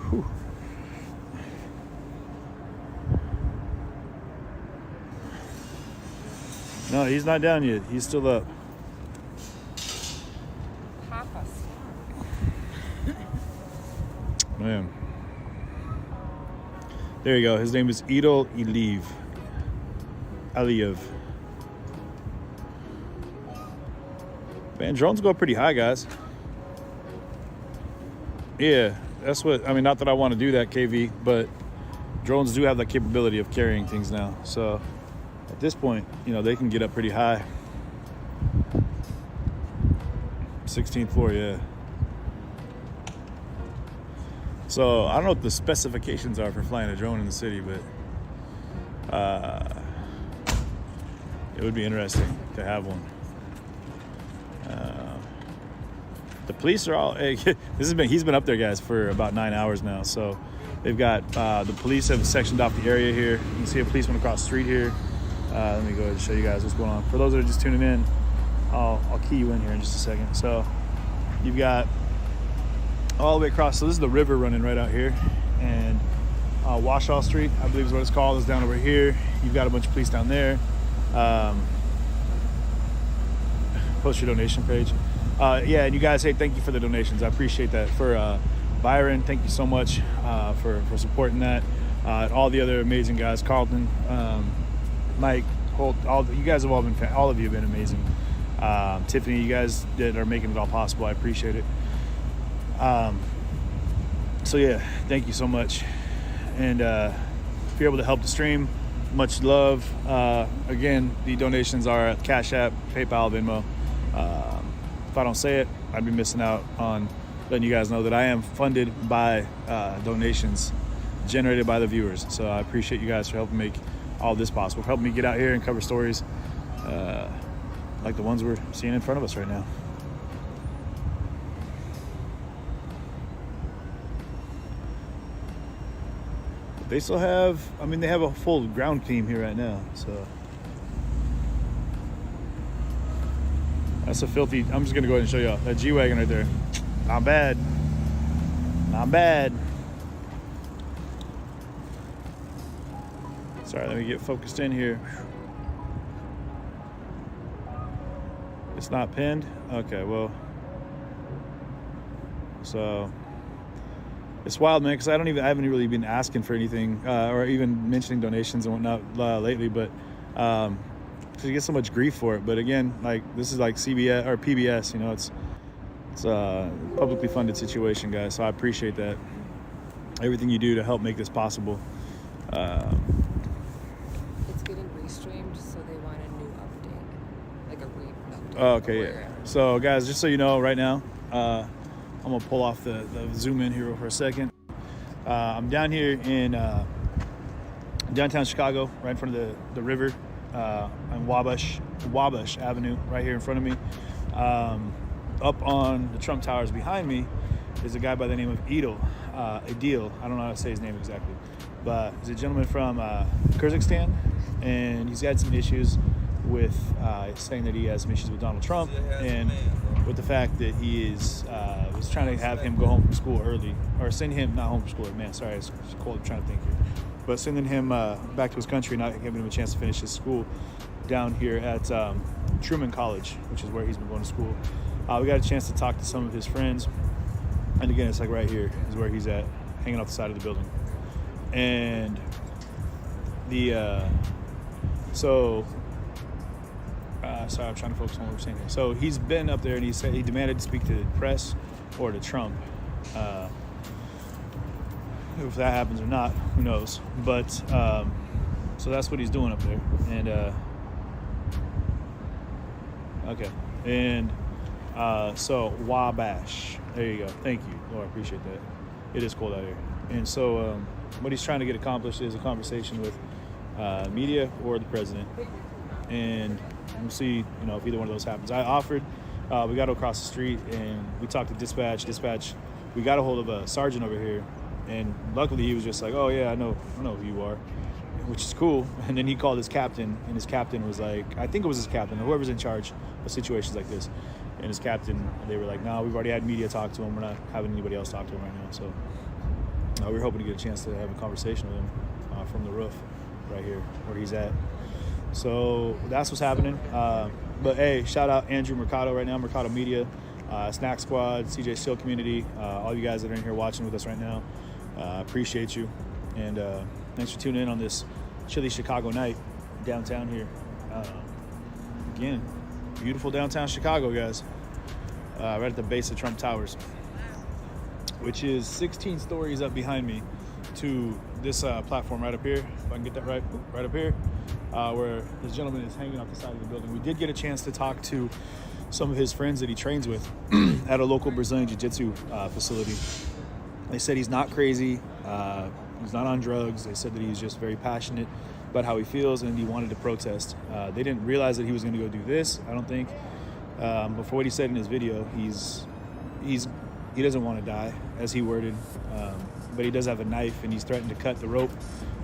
Whew. No, he's not down yet. He's still up. Man. There you go. His name is Idol Aliyev. Man, drones go pretty high, guys. Yeah, that's what, I mean, not that I want to do that, KV, but drones do have that capability of carrying things now. So at this point, you know, they can get up pretty high. 16th floor, yeah. So I don't know what the specifications are for flying a drone in the city, but it would be interesting to have one. The police are all, he's been up there, guys, for about 9 hours now. So they've got, the police have sectioned off the area here. You can see a policeman across the street here. Let me go ahead and show you guys what's going on. For those that are just tuning in, I'll key you in here in just a second. So you've got all the way across. So this is the river running right out here, and Washoe Street, I believe is what it's called, is down over here. You've got a bunch of police down there. Post your donation page. Yeah, and you guys, hey, thank you for the donations. I appreciate that. For Byron, thank you so much for supporting that. All the other amazing guys, Carlton, Mike, Holt, you guys have all been, all of you have been amazing. Tiffany, you guys that are making it all possible, I appreciate it. So yeah, thank you so much. And if you're able to help the stream, much love. Again, the donations are Cash App, PayPal, Venmo. If I don't say it, I'd be missing out on letting you guys know that I am funded by donations generated by the viewers. So I appreciate you guys for helping make all this possible, for helping me get out here and cover stories like the ones we're seeing in front of us right now. They still have, I mean, they have a full ground team here right now, so. That's a filthy, I'm just gonna go ahead and show y'all that G-Wagon right there. Not bad. Not bad. Sorry, let me get focused in here. It's not pinned? Okay, well. So. It's wild, man, because I haven't really been asking for anything or even mentioning donations and whatnot lately, but to get so much grief for it. But again, like, this is like CBS or PBS, you know, it's a publicly funded situation, guys. So I appreciate that. Everything you do to help make this possible. It's getting restreamed, so they want a new update, like a update. Oh, okay, yeah. So guys, just so you know, right now, I'm gonna pull off the zoom in here for a second. I'm down here in downtown Chicago, right in front of the river, on Wabash Avenue, right here in front of me. Up on the Trump Towers behind me is a guy by the name of Idol. Adil, I don't know how to say his name exactly, but he's a gentleman from Kyrgyzstan, and he's had some issues with saying that he has some issues with Donald Trump, and with the fact that he was trying to have him go home from school early, or send him, not home from school, man, sorry, it's cold, I'm trying to think here, but sending him back to his country, not giving him a chance to finish his school down here at Truman College, which is where he's been going to school. We got a chance to talk to some of his friends, and again, it's like right here is where he's at, hanging off the side of the building. And sorry, I'm trying to focus on what we're saying here. So he's been up there, and he said he demanded to speak to the press or to Trump. If that happens or not, who knows? But so that's what he's doing up there. And okay, and so Wabash. There you go. Thank you. Oh, I appreciate that. It is cold out here. And so what he's trying to get accomplished is a conversation with media or the president, and we'll see, you know, if either one of those happens. I offered, we got to across the street and we talked to dispatch. We got a hold of a sergeant over here, and luckily he was just like, oh yeah, I know who you are, which is cool. And then he called his captain, and his captain was like, I think it was his captain, whoever's in charge of situations like this, and his captain, they were like, no, we've already had media talk to him, we're not having anybody else talk to him right now. So we're hoping to get a chance to have a conversation with him from the roof right here where he's at. So that's what's happening. But hey, shout out Andrew Mercado right now, Mercado Media, Snack Squad, CJ Steel Community, all you guys that are in here watching with us right now. Appreciate you. And thanks for tuning in on this chilly Chicago night downtown here. Again, beautiful downtown Chicago, guys. Right at the base of Trump Towers, which is 16 stories up behind me to this platform right up here. If I can get that right up here, where this gentleman is hanging off the side of the building. We did get a chance to talk to some of his friends that he trains with at a local Brazilian Jiu-Jitsu facility. They said he's not crazy, he's not on drugs. They said that he's just very passionate about how he feels and he wanted to protest. They didn't realize that he was going to go do this, I don't think. But for what he said in his video, he doesn't want to die, as he worded, but he does have a knife, and he's threatened to cut the rope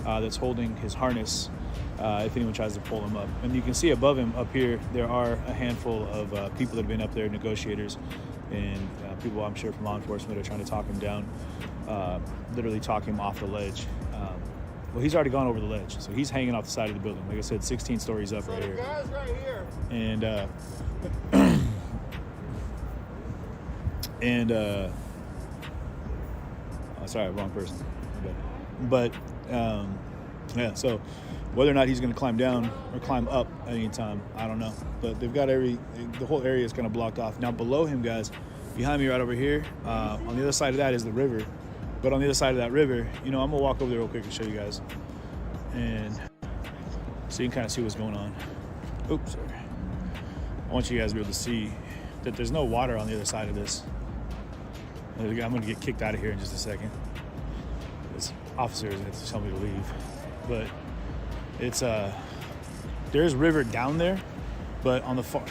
that's holding his harness if anyone tries to pull him up. And you can see above him up here, there are a handful of people that have been up there, negotiators, and people I'm sure from law enforcement are trying to talk him down, literally talk him off the ledge. Well, he's already gone over the ledge, so he's hanging off the side of the building. Like I said, 16 stories up right here. Guys right here. And sorry, wrong person. But yeah, so whether or not he's going to climb down or climb up at any time, I don't know. But they've got the whole area is kind of blocked off. Now below him, guys, behind me right over here, on the other side of that is the river. But on the other side of that river, you know, I'm going to walk over there real quick and show you guys. And so you can kind of see what's going on. Oops, sorry. I want you guys to be able to see that there's no water on the other side of this. I'm going to get kicked out of here in just a second. This officer is going to tell me to leave. But it's, there's river down there, but on the far...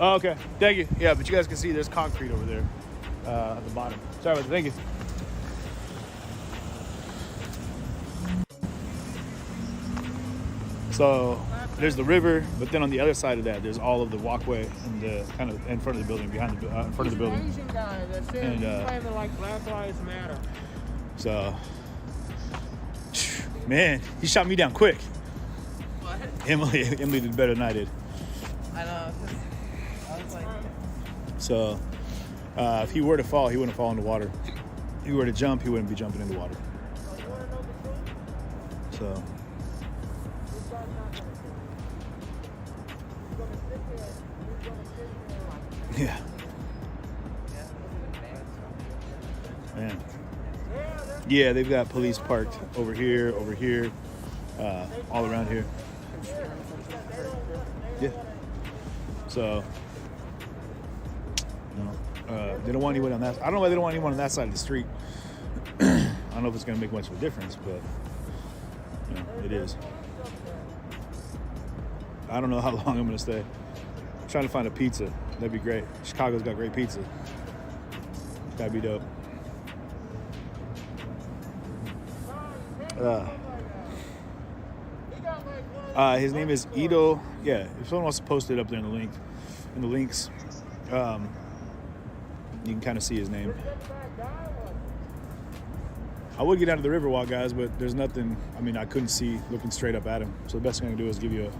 Oh, okay, thank you. Yeah, but you guys can see there's concrete over there at the bottom. Sorry about that, thank you. So there's the river, but then on the other side of that, there's all of the walkway and the kind of in front of the building, behind the in front of the building. He's an Asian guy that said he's claiming like Black Lives Matter. So, man, he shot me down quick. What? Emily did better than I did. I know. I was like... So, if he were to fall, he wouldn't fall in the water. If he were to jump, he wouldn't be jumping in the water. So. Yeah. Man. Yeah, they've got police parked over here, all around here. Yeah. So, they don't want anyone on that. I don't know why they don't want anyone on that side of the street. I don't know if it's going to make much of a difference, but you know, it is. I don't know how long I'm going to stay. I'm trying to find a pizza. That'd be great. Chicago's got great pizza. That'd be dope. His name is Ido. Yeah, if someone wants to post it up there in the links, you can kind of see his name. I would get down to the Riverwalk, guys, but there's nothing. I mean, I couldn't see looking straight up at him. So the best thing I can do is give you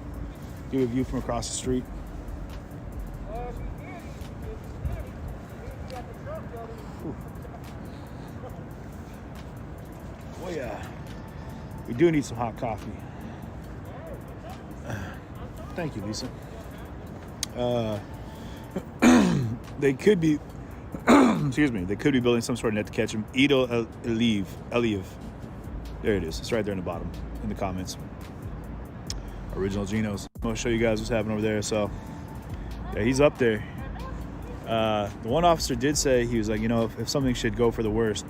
a view from across the street. Oh yeah, we do need some hot coffee. Thank you, Lisa. They could be, excuse me, they could be building some sort of net to catch him. Ido Eliev. There it is. It's right there in the bottom, in the comments. Original Genos. I'm gonna show you guys what's happening over there. So, yeah, he's up there. The one officer did say, he was like, you know, if something should go for the worst,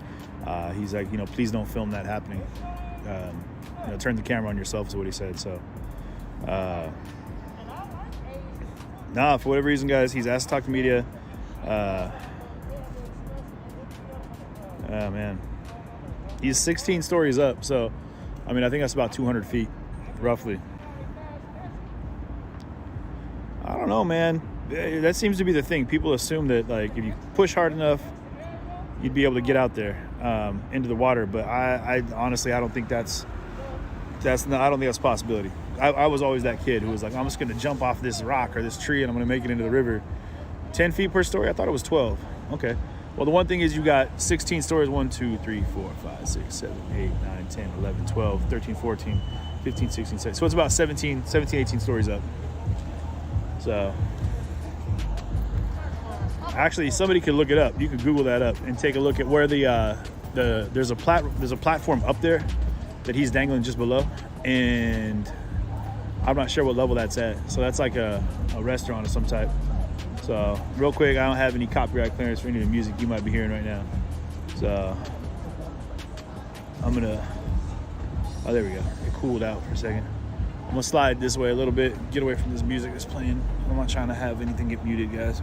He's like, you know, please don't film that happening. You know, turn the camera on yourself is what he said. So, nah, for whatever reason, guys, he's asked to talk to media. Oh, man. He's 16 stories up. So, I mean, I think that's about 200 feet, roughly. I don't know, man. That seems to be the thing. People assume that, like, if you push hard enough, you'd be able to get out there into the water. But I honestly, I don't think that's I don't think that's a possibility. I was always that kid who was like, I'm just going to jump off this rock or this tree and I'm going to make it into the river. 10 feet per story? I thought it was 12. Okay. Well, the one thing is you got 16 stories, 1, 2, 3, 4, 5, 6, 7, 8, 9, 10, 11, 12, 13, 14, 15, 16, 17. So it's about 17, 18 stories up. So actually, somebody could look it up. You could Google that up and take a look at where there's a platform up there that he's dangling just below, and I'm not sure what level that's at. So that's like a restaurant of some type. So real quick, I don't have any copyright clearance for any of the music you might be hearing right now. So I'm gonna, oh, there we go. It cooled out for a second. I'm gonna slide this way a little bit, get away from this music that's playing. I'm not trying to have anything get muted, guys.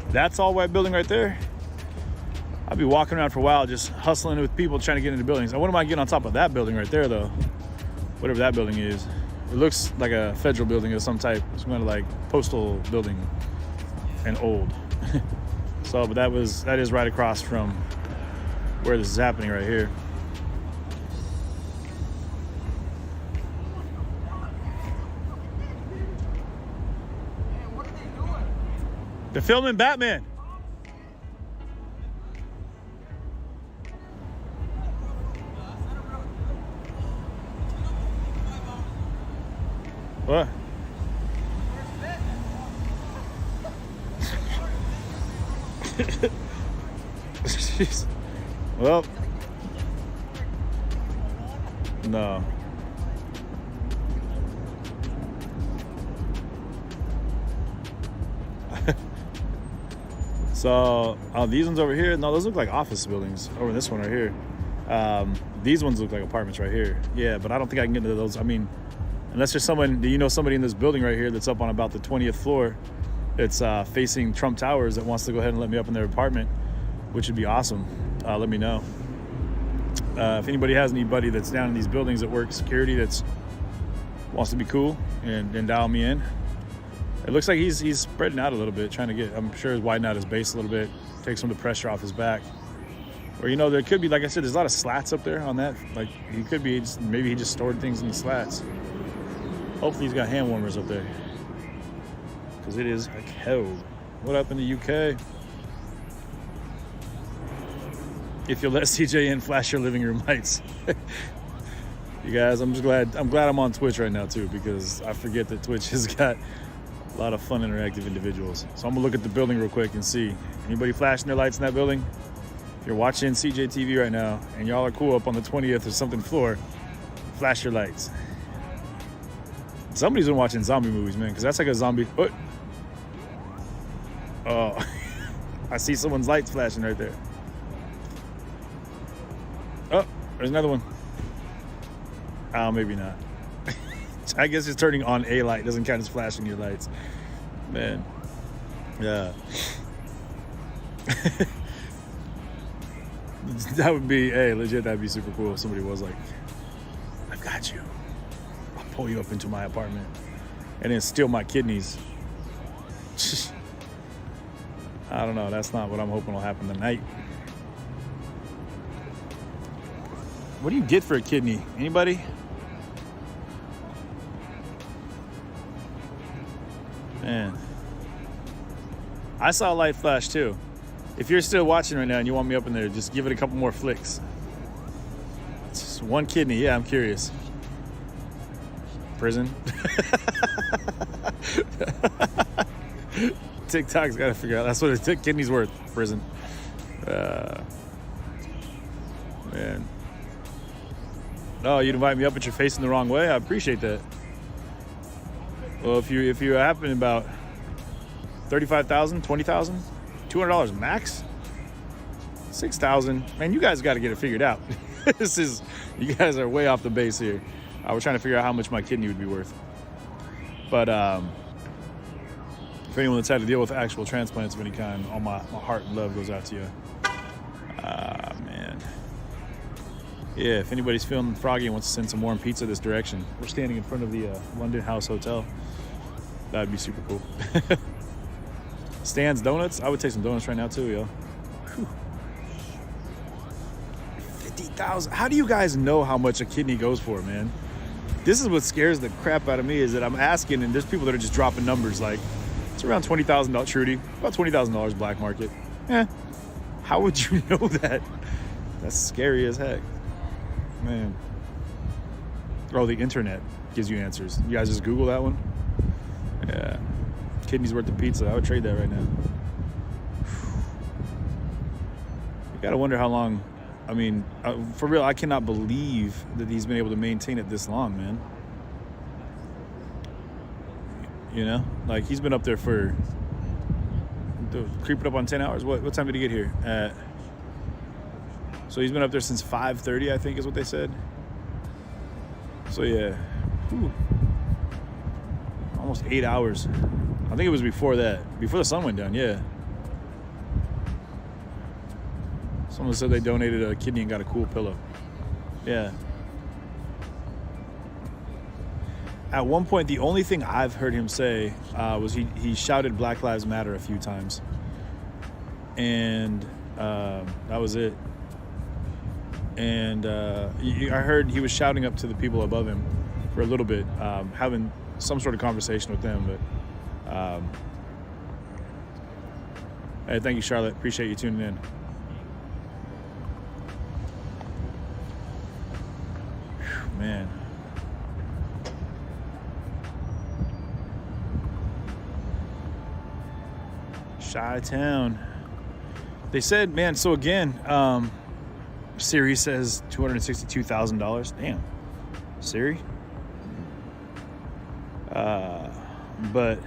That's all white building right there. I'll be walking around for a while just hustling with people trying to get into buildings. I wouldn't mind getting on top of that building right there though. Whatever that building is. It looks like a federal building of some type. Some kind of like postal building and old. So, but that is right across from where this is happening right here. They're filming Batman. What? Jeez. Well, no. So these ones over here, no, those look like office buildings. Over this one right here, these ones look like apartments right here. Yeah, but I don't think I can get into those. I mean, unless there's someone, do you know somebody in this building right here that's up on about the 20th floor, it's facing Trump Towers, that wants to go ahead and let me up in their apartment, which would be awesome. Let me know. If anybody has anybody that's down in these buildings that works security that's wants to be cool and dial me in. It looks like he's spreading out a little bit, trying to get, I'm sure he's widening out his base a little bit, take some of the pressure off his back. Or, you know, there could be, like I said, there's a lot of slats up there on that. Like, he could be, maybe he just stored things in the slats. Hopefully he's got hand warmers up there, because it is cold. What up in the UK? If you'll let CJ in, flash your living room lights. You guys, I'm glad I'm on Twitch right now too, because I forget that Twitch has got a lot of fun, interactive individuals. So I'm gonna look at the building real quick and see. Anybody flashing their lights in that building? If you're watching CJ TV right now and y'all are cool up on the 20th or something floor, flash your lights. Somebody's been watching zombie movies, man, because that's like a zombie. Oh, I see someone's lights flashing right there. Oh, there's another one. Oh, maybe not. I guess it's turning on a light doesn't count as flashing your lights. Man. Yeah. That would be, hey, legit, that'd be super cool if somebody was like, I've got you. I'll pull you up into my apartment and then steal my kidneys. I don't know. That's not what I'm hoping will happen tonight. What do you get for a kidney? Anybody? Man. I saw a light flash too. If you're still watching right now and you want me up in there, just give it a couple more flicks. It's just one kidney. Yeah, I'm curious. Prison. TikTok's got to figure out. That's what a kidney's worth. Prison. Man. Oh, you'd invite me up, but you're facing the wrong way? I appreciate that. Well, if you happen about $35,000, $20,000, $200 max, $6,000. Man, you guys got to get it figured out. You guys are way off the base here. We're trying to figure out how much my kidney would be worth. But if anyone that's had to deal with actual transplants of any kind, all my heart and love goes out to you. Man. Yeah, if anybody's feeling froggy and wants to send some warm pizza this direction, we're standing in front of the London House Hotel. That'd be super cool. Stan's Donuts? I would take some donuts right now too, yo. Whew. 50,000. How do you guys know how much a kidney goes for, man? This is what scares the crap out of me, is that I'm asking and there's people that are just dropping numbers like, it's around $20,000, Trudy. About $20,000 black market. How would you know that? That's scary as heck. Man. Oh, the internet gives you answers. You guys just Google that one? Yeah. Kidney's worth of pizza. I would trade that right now. You gotta wonder how long. I mean, for real, I cannot believe that he's been able to maintain it this long, man. You know, like he's been up there for creeping up on 10 hours. What time did he get here? So he's been up there since 5:30, I think is what they said. So yeah, almost 8 hours. I think it was before that, before the sun went down. Yeah. Someone said they donated a kidney and got a cool pillow. Yeah. At one point, the only thing I've heard him say was he shouted Black Lives Matter a few times. And that was it. And I heard he was shouting up to the people above him for a little bit, having some sort of conversation with them. But hey, thank you, Charlotte. Appreciate you tuning in. Whew, man. Chi-town. They said, man, so again, Siri says $262,000. Damn. Siri? But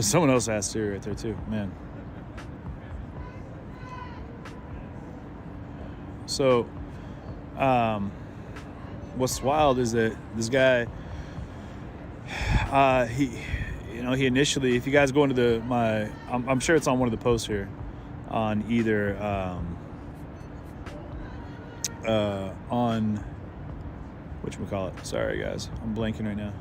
someone else asked Siri right there too, man. So, what's wild is that this guy, he initially, if you guys go into I'm sure it's on one of the posts here, on either on whatchamacallit, sorry guys, I'm blanking right now,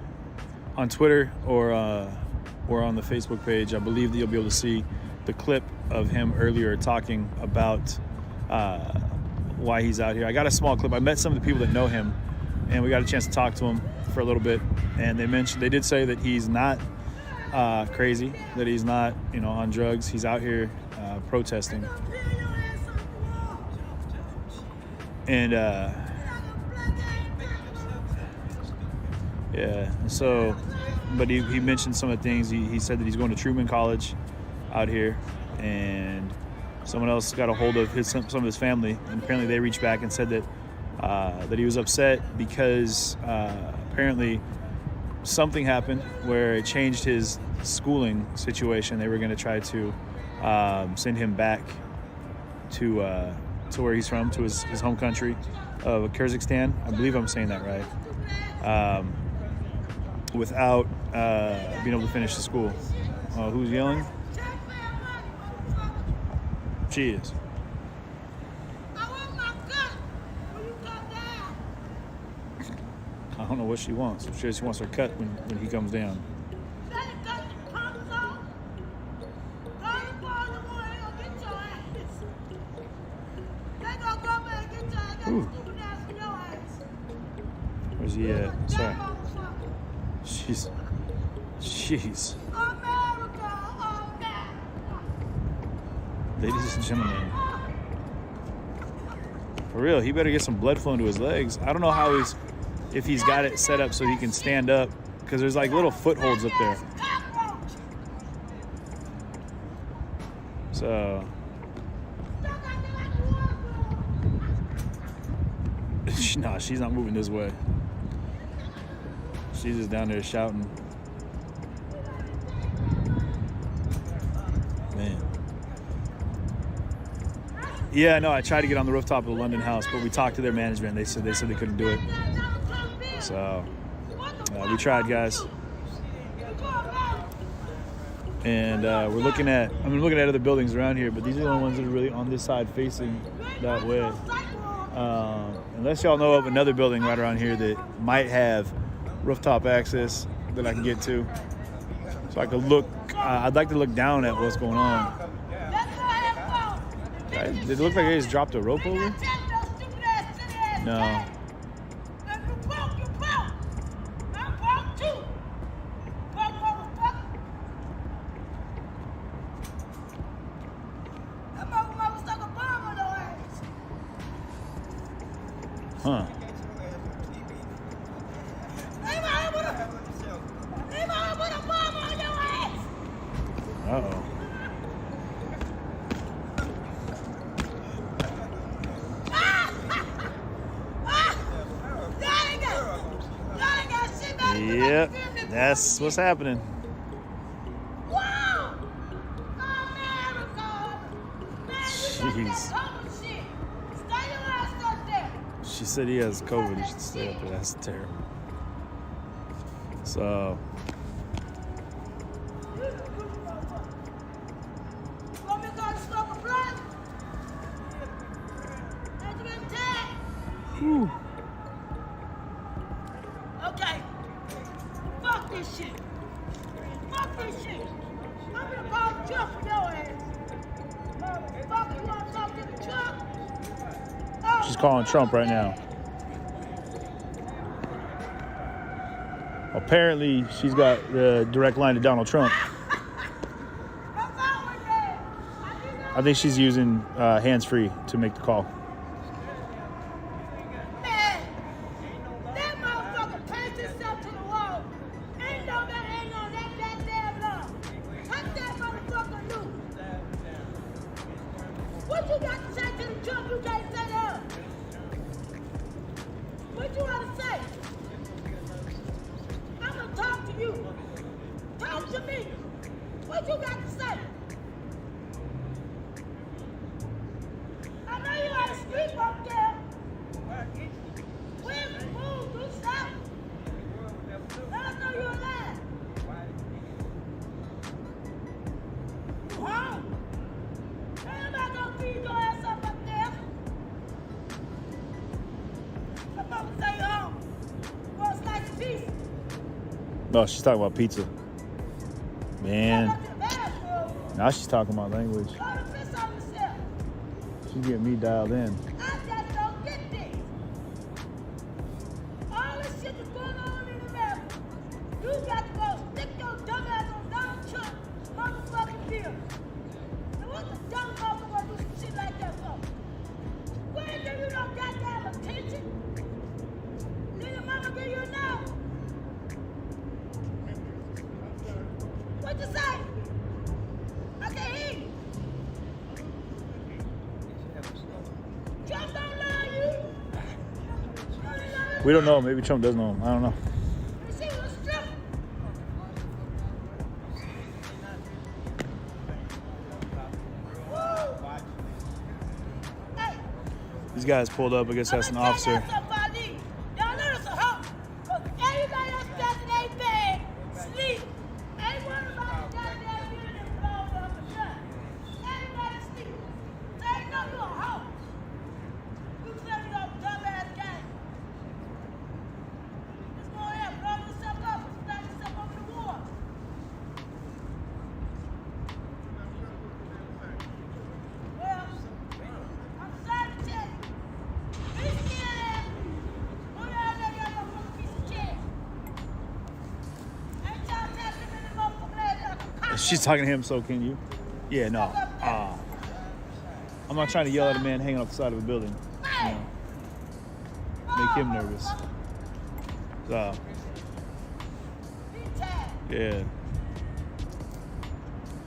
on Twitter or on the Facebook page. I believe that you'll be able to see the clip of him earlier talking about why he's out here. I got a small clip. I met some of the people that know him, and we got a chance to talk to him for a little bit, and they did say that he's not crazy, that he's not on drugs. He's out here protesting, and yeah, so but he mentioned some of the things. He said that he's going to Truman College out here, and someone else got a hold of some of his family, and apparently they reached back and said that he was upset because apparently something happened where it changed his schooling situation. They were going to try to send him back to where he's from, to his home country of Kyrgyzstan. I believe I'm saying that right. Without being able to finish the school. Who's yelling? She is. I don't know what she wants. I'm sure she wants her cut when he comes down. Ooh. Where's he at? Sorry. Jeez. Ladies and gentlemen. For real, he better get some blood flowing to his legs. I don't know how if he's got it set up so he can stand up, because there's like little footholds up there. So no, she's not moving this way. She's just down there shouting. Man. Yeah, no, I tried to get on the rooftop of the London house, but we talked to their management. They said they couldn't do it. So we tried, guys. And I'm looking at other buildings around here, but these are the only ones that are really on this side facing that way. Unless y'all know of another building right around here that might have rooftop access that I can get to. So I could look, I'd like to look down at what's going on. Did it look like they just dropped a rope over? No. Huh. Uh-oh. Yep, that's what's happening. Jeez. She said he has COVID. He should stay up there. That's terrible. So. Whew. Okay. Fuck this shit. Fuck this shit. I'm gonna call the truck for your ass. Motherfucker, you wanna talk to the truck? Oh, She's calling Trump right now. Apparently, she's got the direct line to Donald Trump. I think she's using hands-free to make the call. What you got to say to the truck? You can't say that. What you want to say? I'm going to talk to you. Talk to me. What you got to say? I know you on the street up there. Where's the food? Do something. Let us know you're alive. You home? Everybody gonna feed your ass up there. Somebody say you home. You want a slice of pizza? No, she's talking about pizza. Man. Now she's talking about language. Go to piss on yourself. She's getting me dialed in. I just don't get this. All this shit that's going on in America, you got to go stick your dumb ass on Donald Trump motherfucking bill. And what the dumb motherfucker wanna do some shit like that for? Where give you no goddamn attention? Did your mama give you a no? What you say? I can't hear you. Trump don't love you. We don't know. Maybe Trump does know him. I don't know. She was stripped. These guys pulled up. I guess that's an officer. Y'all know this a hoe. Cause everybody else does it ain't bad. Sleep. Ain't one of my goddamn building blown up and shut. Everybody sleep. So ain't no you a hoe. You tell me your dumbass game. Just go ahead, blow yourself up and start yourself over the war. Well, I'm sorry to tell you. Be scared. Go down there, y'all little piece of shit. Ain't y'all tapping in the motherfucking ass? She's talking to him, so can you? Yeah, no. I'm not trying to yell at a man hanging off the side of a building. You know, make him nervous. So, yeah.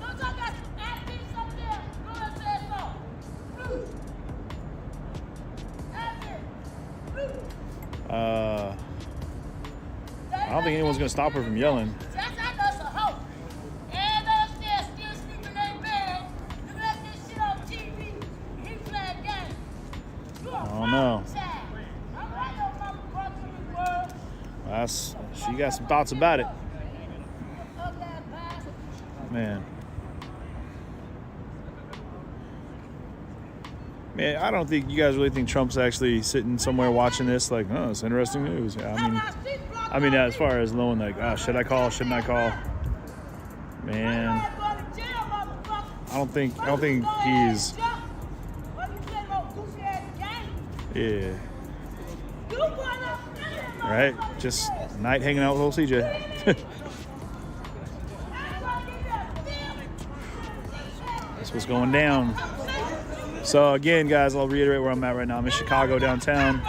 Don't y'all got some ass beats up there? Go and say so. Ass beats. I don't think anyone's gonna stop her from yelling. I don't know. She got some thoughts about it. Man, I don't think you guys really think Trump's actually sitting somewhere watching this like, oh, it's interesting news. Yeah, I mean, as far as knowing like, oh, should I call? Shouldn't I call? Man, I don't think he's. Yeah. Right? Just night hanging out with old CJ. That's what's going down. So again, guys, I'll reiterate where I'm at right now. I'm in Chicago downtown.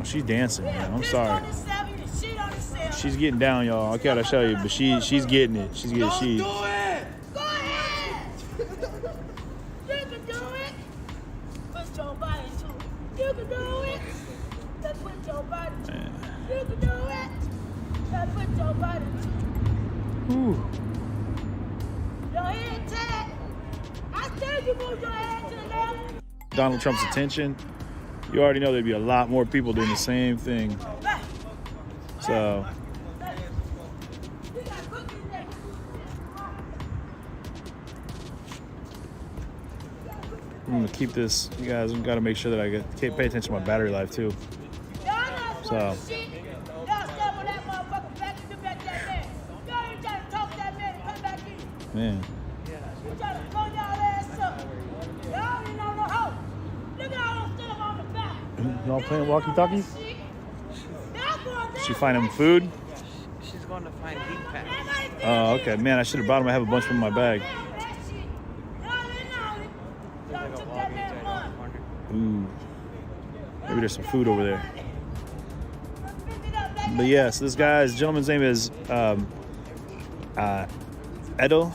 She's dancing, man. I'm sorry. She's getting down, y'all. I gotta show you, but she's getting it. She's getting she. Go ahead. You can do it. Put your body to it. You can do it. Let's put your body to it. You can do it. Let's put your body to it. Ooh. Your head tag. I said you move your head to the left. Donald Trump's attention. You already know there'd be a lot more people doing the same thing. So I'm gonna keep this. You guys gotta make sure that I pay attention to my battery life too. So man. Y'all playing walkie-talkies? She find him food? She's going to find heat packs. Oh, okay. Man, I should have brought him. I have a bunch in my bag. Ooh. Maybe there's some food over there. But yeah, so this gentleman's name is Adil.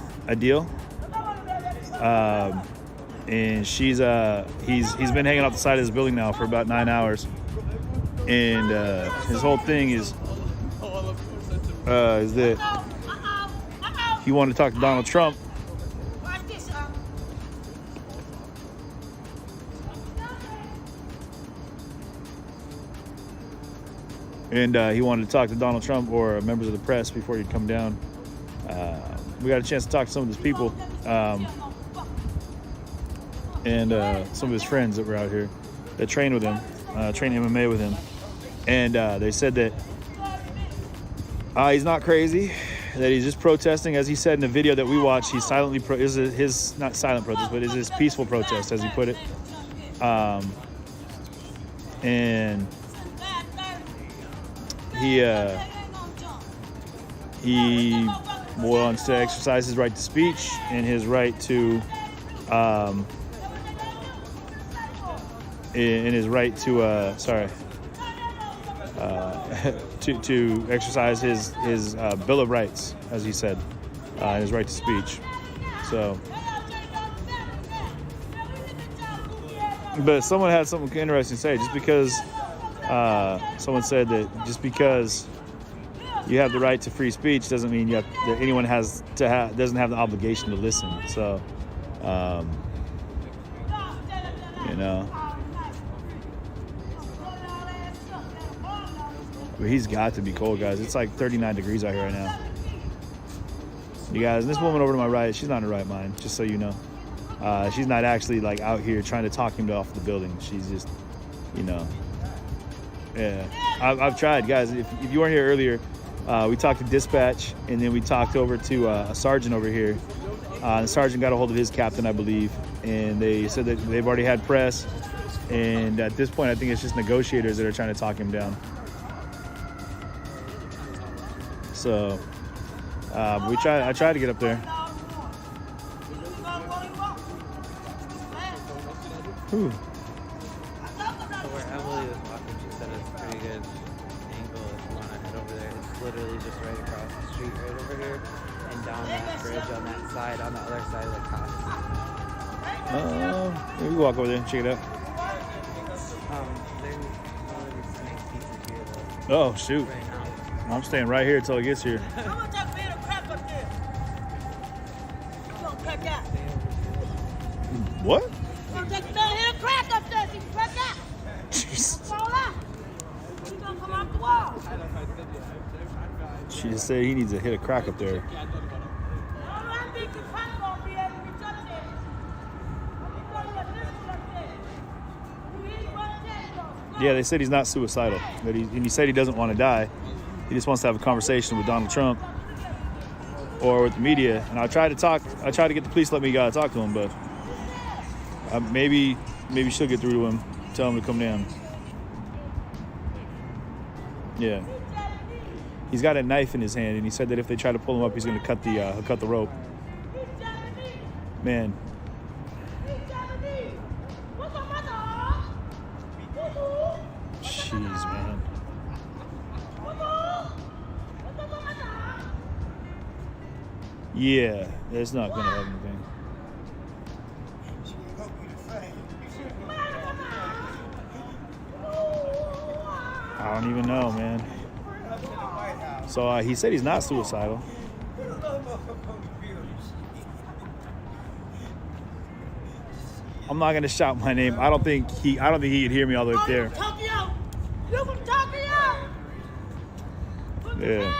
And he's been hanging out the side of this building now for about 9 hours. And his whole thing is that he wanted to talk to Donald Trump. And he wanted to talk to Donald Trump or members of the press before he'd come down. We got a chance to talk to some of his people. And some of his friends that were out here that trained with him, trained MMA with him. And they said that he's not crazy, that he's just protesting. As he said in the video that we watched, he's silently, his not silent protest, but is his peaceful protest, as he put it. And he wants to exercise his right to speech and his right to in his right to to exercise his Bill of Rights, as he said, his right to speech. So, but someone had something interesting to say. Just because someone said that just because you have the right to free speech doesn't mean that anyone doesn't have the obligation to listen. So, you know. But he's got to be cold, guys. It's like 39 degrees out here right now. You guys, this woman over to my right, she's not in her right mind, just so you know. She's not actually like out here trying to talk him off the building. She's just, you know. Yeah, I've tried, guys. If you weren't here earlier, we talked to dispatch, and then we talked over to a sergeant over here. The sergeant got a hold of his captain, I believe, and they said that they've already had press. And at this point, I think it's just negotiators that are trying to talk him down. So I tried to get up there. Whew. So where Emily was walking, she said it's a pretty good angle if you want to head over there. It's literally just right across the street, right over here, and down that bridge on that side, on the other side of the cops. Maybe walk over there and check it out. There's one of these nice pieces here though. Oh shoot! Right now. I'm staying right here until it gets here. How much I paid a crack up there? You gonna crack out? What? You gonna take down here and crack up there? You crack out? Jesus. Fall out. You gonna come off the wall? She just said he needs to hit a crack up there. I think the crack gonna be able to be touched there. You gonna let this one up there? You hit one there, Yeah, they said he's not suicidal. That he said he doesn't want to die. He just wants to have a conversation with Donald Trump or with the media. And I tried to get the police to let me talk to him, but maybe she'll get through to him. Tell him to come down. Yeah. He's got a knife in his hand, and he said that if they try to pull him up, he's going to cut the rope. Man. Jeez, man. Yeah, it's not going to have anything. I don't even know, man. So he said he's not suicidal. I'm not gonna shout my name. I don't think he could hear me all the way up there. Yeah.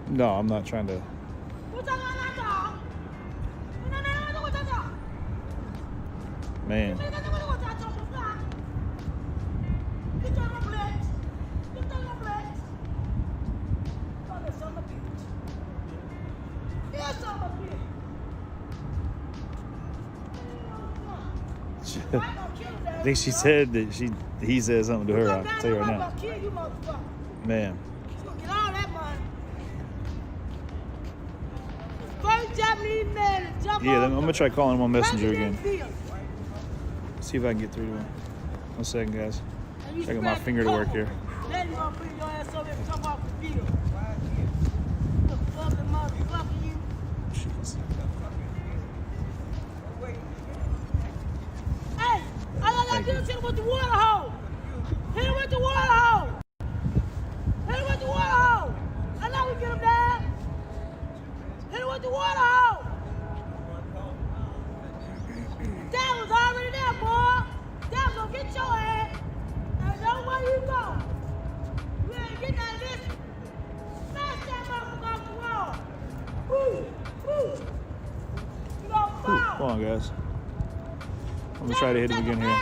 No, I'm not trying to. Man. I think she said that he said something to her. I'll tell you right now. Man. Yeah, I'm gonna try calling him on Messenger again. See if I can get through to him. 1 second, guys. Checking my finger to work here. Jeez. Hey, all I gotta do is hit him with the water hose. Hit him with the water hose. Hit him with the water hose. I know we get him down. Hit him with the water hose. That was already there, boy. That was gonna get your ass. And know where you go. You ain't getting out of this. Smash that motherfucker off the wall. Woo, woo. You gonna fall. Come on, guys. I'm gonna try to hit him again here.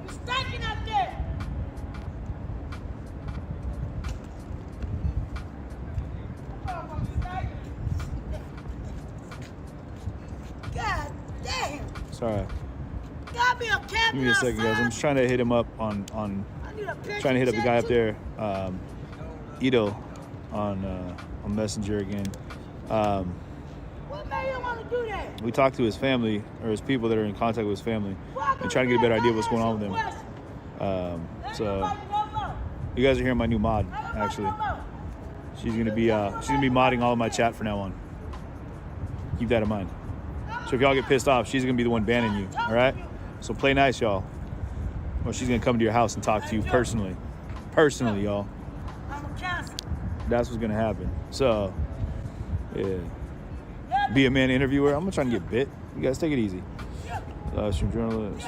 You stinking up there. God damn. Sorry. Gotta be a captain. Give me a second, guys. I'm just trying to hit him up on trying to hit up the guy up there, Ito, on Messenger again. What made you want to do that? We talked to his family, or his people that are in contact with his family, and trying to get a better idea of what's going on with them. So you guys are hearing my new mod, actually. She's gonna be modding all of my chat from now on. Keep that in mind. So if y'all get pissed off, she's gonna be the one banning you. All right? So play nice, y'all. Or she's gonna come to your house and talk to you personally. Personally, y'all. That's what's gonna happen. So, yeah. Be a man interviewer. I'm gonna try and get bit. You guys take it easy. Stream journalist.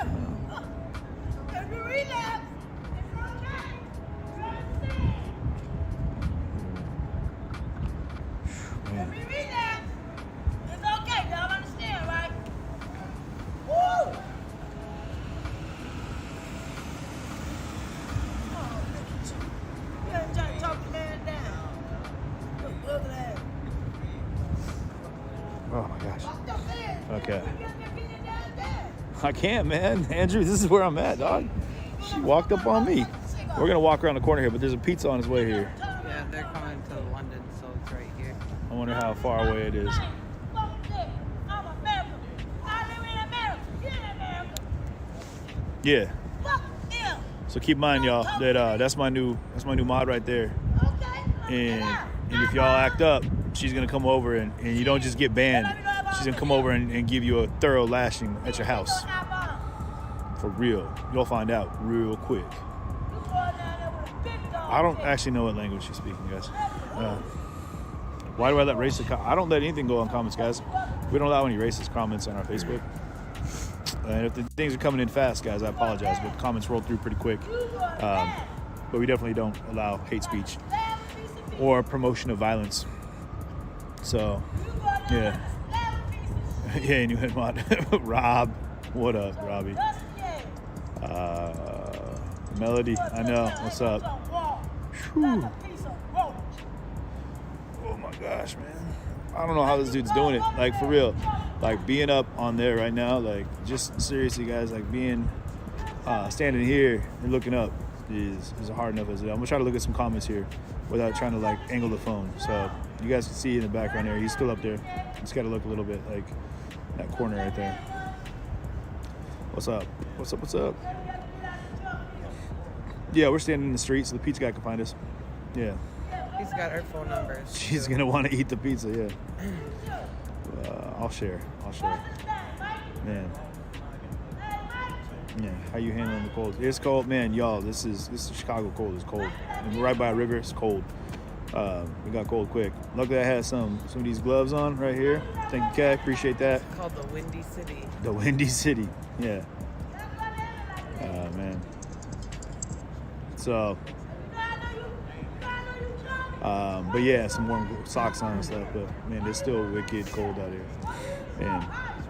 Oh my gosh. Okay. I can't, man. Andrew, this is where I'm at, dog. She walked up on me. We're gonna walk around the corner here, but there's a pizza on its way here. Yeah, they're coming to London, so it's right here. I wonder how far away it is. Yeah. So keep in mind, y'all, that that's my new mod right there. And if y'all act up, she's gonna come over and you don't just get banned. She's gonna come over and give you a thorough lashing at your house. For real. You'll find out real quick. I don't actually know what language she's speaking, guys. Why do I let racist I don't let anything go on comments, guys. We don't allow any racist comments on our Facebook. And if the things are coming in fast, guys, I apologize, but the comments roll through pretty quick. But we definitely don't allow hate speech or promotion of violence. So, yeah. Yeah, new head mod. Rob, what up, Robbie? Melody, I know. What's up? Whew. Oh my gosh, man. I don't know how this dude's doing it. Like, for real. Like, being up on there right now, like, just seriously, guys, like, being, standing here and looking up is hard enough as it is. I'm gonna try to look at some comments here without trying to, like, angle the phone. So, you guys can see in the background there, he's still up there. Just gotta look a little bit, like, that corner right there. What's up? What's up? What's up? Yeah, we're standing in the street, so the pizza guy can find us. Yeah. He's got our phone numbers. She's gonna want to eat the pizza, yeah. I'll share. Man. Yeah, how you handling the cold? It's cold, man, y'all. This is Chicago cold. It's cold. And we're right by a river. It's cold. We got cold quick. Luckily, I had some of these gloves on right here. Thank you, Kat. Appreciate that. It's called the Windy City. The Windy City. Yeah. Man. So. But yeah, some warm socks on and stuff. But man, it's still wicked cold out here. And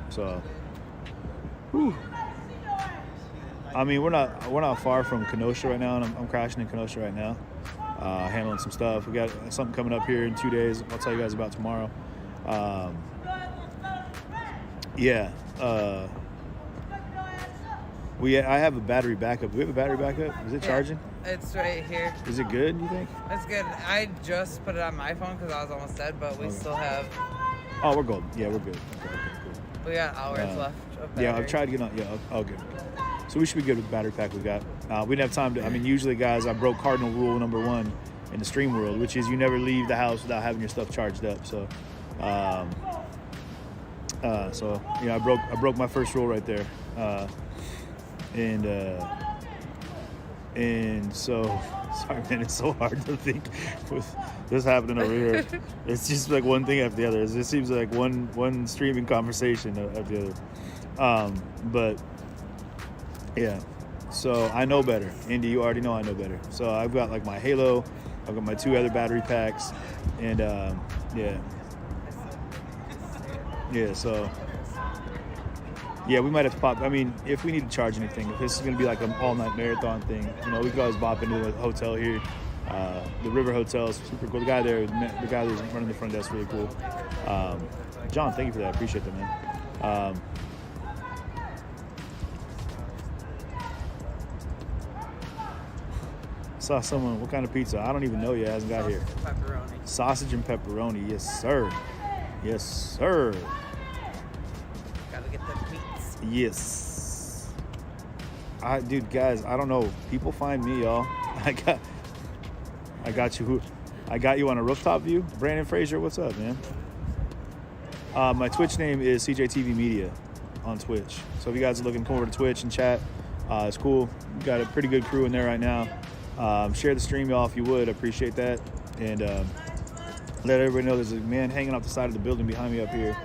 so. Whew. I mean, we're not far from Kenosha right now, and I'm crashing in Kenosha right now, handling some stuff. We got something coming up here in 2 days. I'll tell you guys about tomorrow. I have a battery backup. Do we have a battery backup? Is it charging? It's right here. Is it good, you think? It's good. I just put it on my phone because I was almost dead, but we still have. Oh, we're good. Yeah, we're good. Okay, cool. We got hours left of battery. Yeah, I've tried to get on. Yeah, okay. So we should be good with the battery pack we got. We didn't have time to. I mean, usually, guys, I broke cardinal rule number 1 in the stream world, which is you never leave the house without having your stuff charged up. So, I broke my first rule right there. And so, sorry, man, it's so hard to think with this happening over here. It's just like one thing after the other. It just seems like one streaming conversation after the other. But yeah, so I know better. Indy, you already know I know better. So I've got like my Halo, I've got my 2 other battery packs, and so. Yeah, we might have to pop. I mean, if we need to charge anything, if this is going to be like an all-night marathon thing, we could always bop into the hotel here. The River Hotel is super cool. The guy who's running the front desk is really cool. John, thank you for that. I appreciate that, man. Saw someone, what kind of pizza? I don't even know yet. It hasn't got here. Pepperoni. Sausage and pepperoni. Yes, sir. Yes, sir. Gotta get the meats. Yes. Dude, guys, I don't know. People find me, y'all. I got you. I got you on a rooftop view. Brandon Frazier, what's up, man? My Twitch name is CJTV Media on Twitch. So if you guys are looking, come over to Twitch and chat. It's cool. We got a pretty good crew in there right now. Share the stream, y'all, if you would. I appreciate that. And let everybody know there's a man hanging off the side of the building behind me up here.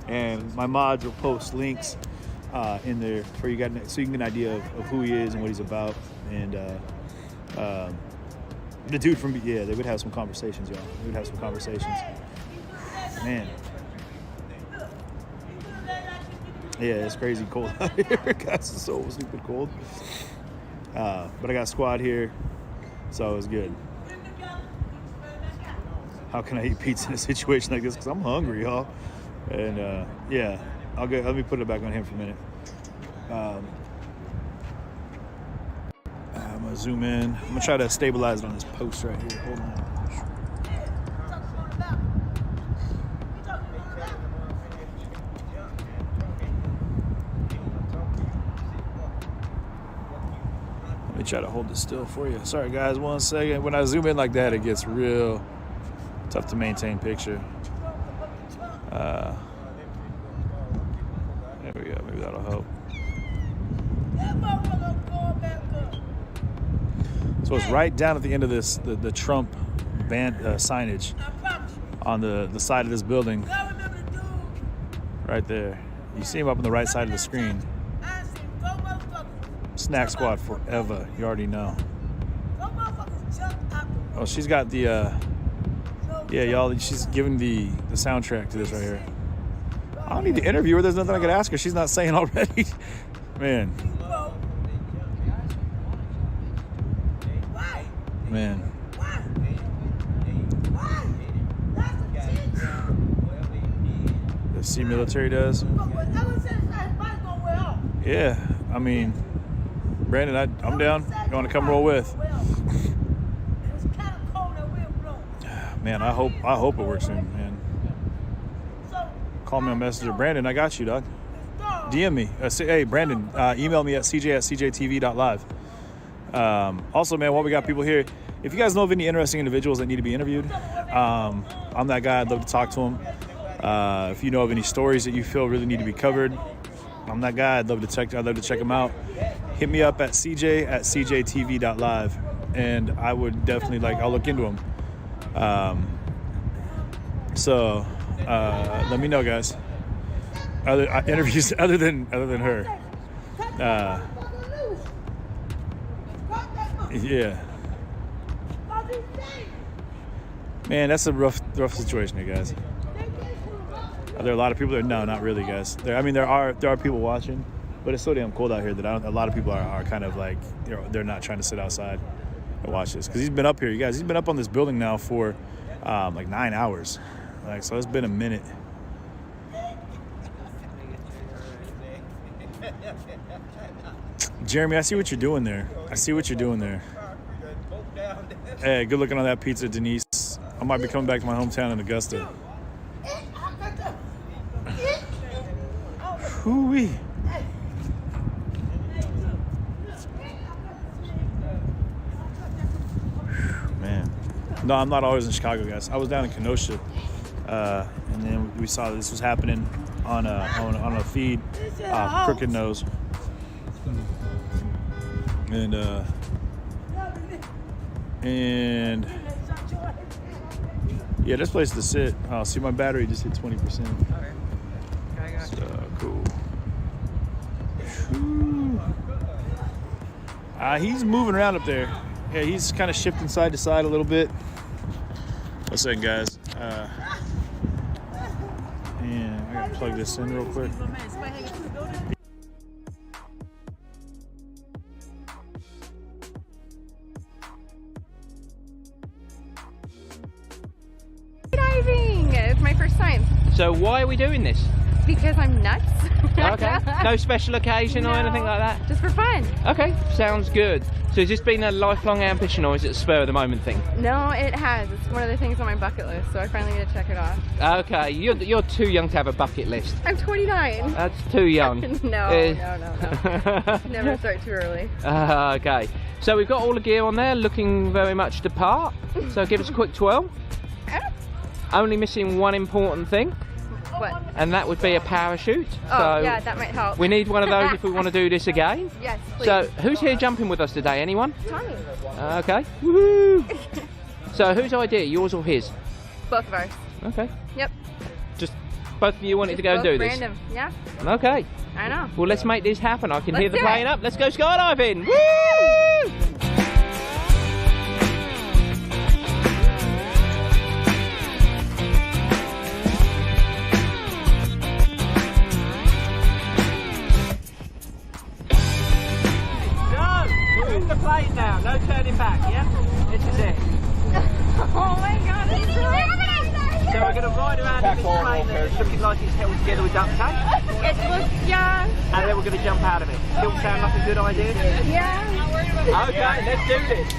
And my mods will post links in there for you guys, so you can get an idea of who he is and what he's about. And the dude from they would have some conversations, y'all. They would have some conversations. Man. Yeah, it's crazy cold out here. Guys, it's so stupid cold. But I got a squad here, so it's good. How can I eat pizza in a situation like this? Because I'm hungry, y'all. And let me put it back on him for a minute. I'm gonna zoom in. I'm gonna try to stabilize it on this post right here. Hold on. me try to hold this still for you. Sorry guys, 1 second. When I zoom in like that, it gets real tough to maintain picture. There we go, maybe that'll help. So it's right down at the end of this, the Trump band signage on the side of this building. Right there. You see him up on the right side of the screen. Snack Squad forever. You already know. Oh, she's got the yeah, y'all, she's giving the soundtrack to this right here. I don't need to interview her. There's nothing I could ask her. She's not saying already. Man. Man. The Sea Military does. Yeah, I mean, Brandon, I'm down. You want to come roll with? Man, I hope it works soon, man. Call me on Messenger. Brandon, I got you, dog. DM me. Hey, Brandon, email me at cj@cjtv.live. Also, man, while we got people here, if you guys know of any interesting individuals that need to be interviewed, I'm that guy. I'd love to talk to them. If you know of any stories that you feel really need to be covered, I'm that guy. I'd love to check them out. Hit me up at cj@cjtv.live, and I would definitely I'll look into them. So let me know, guys. Other interviews other than her. Yeah. Man, that's a rough situation here, guys. Are there a lot of people there? No, not really, guys. There are people watching, but it's so damn cold out here that a lot of people are kind of like they're not trying to sit outside and watch this, because he's been up here, you guys. He's been up on this building now for 9 hours. So it's been a minute. Jeremy, I see what you're doing there. Hey, good looking on that pizza, Denise. I might be coming back to my hometown in Augusta. Hoo-wee. Man. No, I'm not always in Chicago, guys. I was down in Kenosha, and then we saw this was happening on a feed, Crooked Nose, and yeah, this place to sit. Oh, see, my battery just hit 20%. So cool. He's moving around up there. Yeah, he's kind of shifting side to side a little bit. One second, guys. And I gotta plug this in real quick. Skydiving! It's my first time. So why are we doing this? Because I'm nuts. Okay. No special occasion or anything like that? Just for fun. Okay, sounds good. So has this been a lifelong ambition, or is it a spur of the moment thing? No, it has. It's one of the things on my bucket list, so I finally get to check it off. Okay, you're too young to have a bucket list. I'm 29. That's too young. No. Never start too early. Okay, so we've got all the gear on there, looking very much the part. So give us a quick twirl. Only missing one important thing. What? And that would be a parachute. Oh, so yeah, that might help. We need one of those if we want to do this again. Yes, please. So who's here jumping with us today? Anyone? Tommy. Okay. Woohoo! So whose idea? Yours or his? Both of ours. Okay. Yep. Just both of you wanted to go and do this? Random, yeah. Okay. I know. Well, let's make this happen. I can Let's hear the do plane it. up. Let's go skydiving. Woo! The plane now, no turning back, yeah? This is it. Oh my god, it's so So we're going to ride around in this plane that's looking like it's held together with duct tape. It looks, yeah. And then we're going to jump out of it. Still sound like a good idea? Yeah. Okay, let's do this.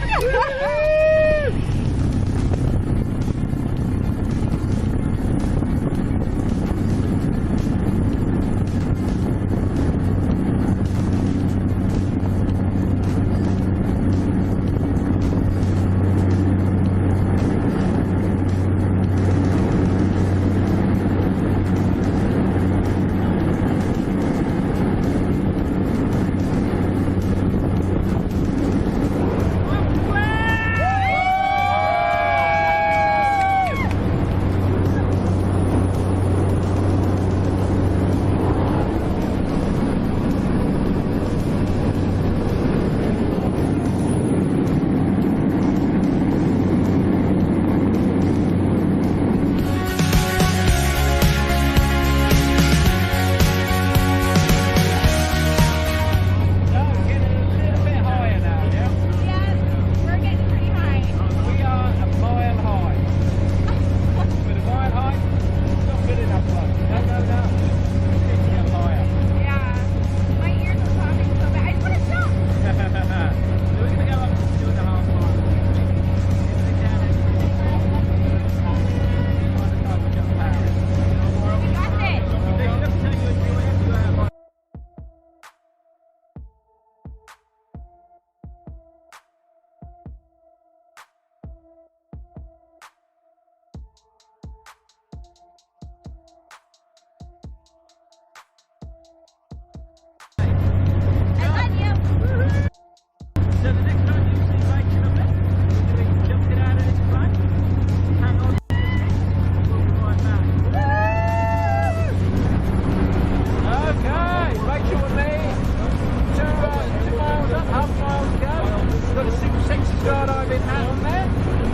got over hat on there.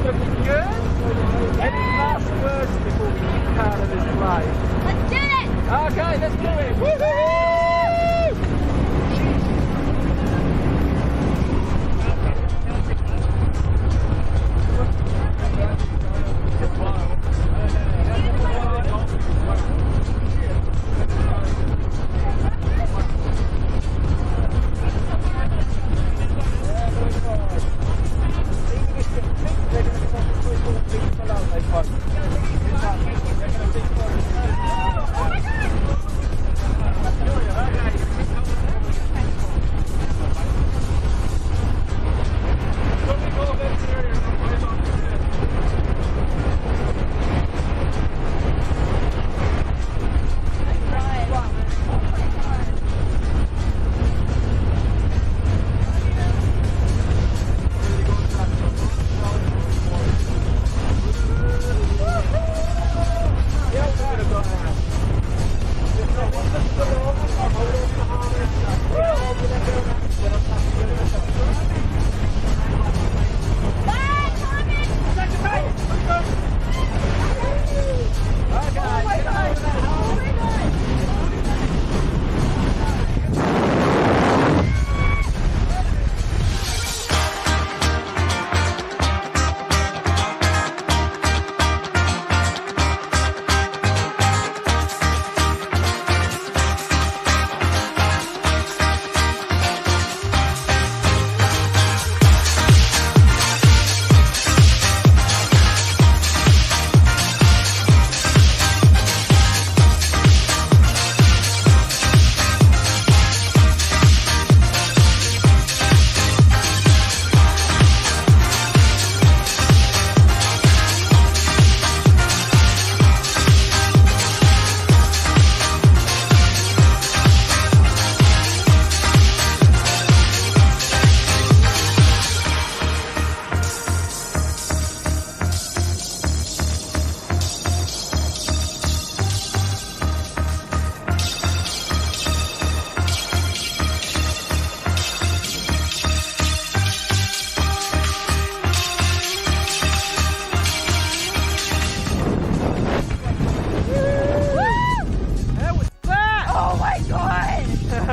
Looking good. Any last words before we get out of this place? Let's do it! Okay, let's do it. Woo-hoo!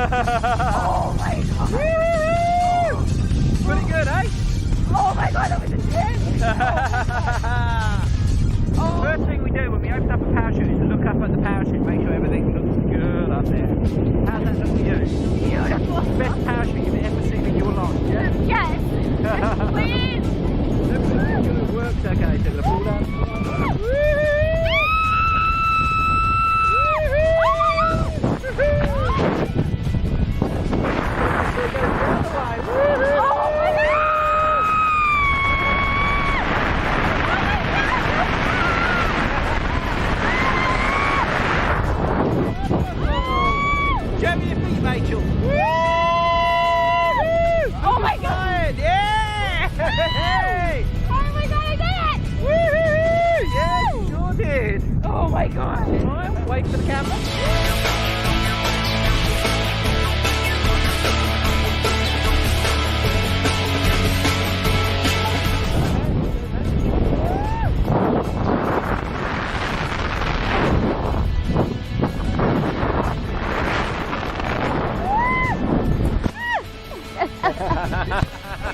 Oh my god. Woo! Pretty good, eh? Oh my god, that was intense. Oh. First thing we do when we open up a parachute is to look up at the parachute, make sure everything looks good up there. How's that look for you? Beautiful. Best parachute you've ever seen in your life, yeah? Yes. Please. It works okay, so the pull down. Jam your feet, Rachel. Oh my god! Yeah! Oh my god, I did it! Woohoo! Yeah, you sure did. Oh my god! Alright, wait for the camera.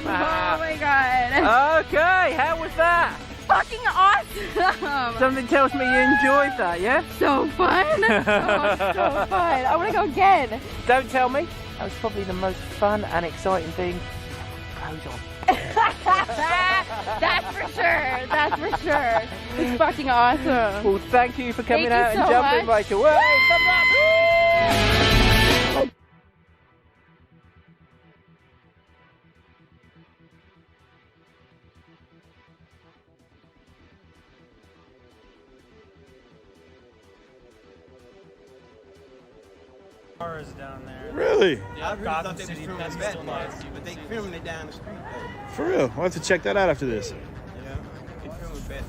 Oh my god! Okay, how was that? Fucking awesome! Something tells me you enjoyed that, yeah? So fun! Oh, so fun! I want to go again! Don't tell me. That was probably the most fun and exciting thing. Goes on. That's for sure! That's for sure! It's fucking awesome! Well, thank you for coming out you and so jumping, much. Rachel. Hey, thumbs up! Woo! Cars down there. Really? Yeah, I really Gotham thought they was City, filming that's that still nasty, live. but they filming it down the street though. For real? We'll have to check that out after this. Yeah, they filming bad.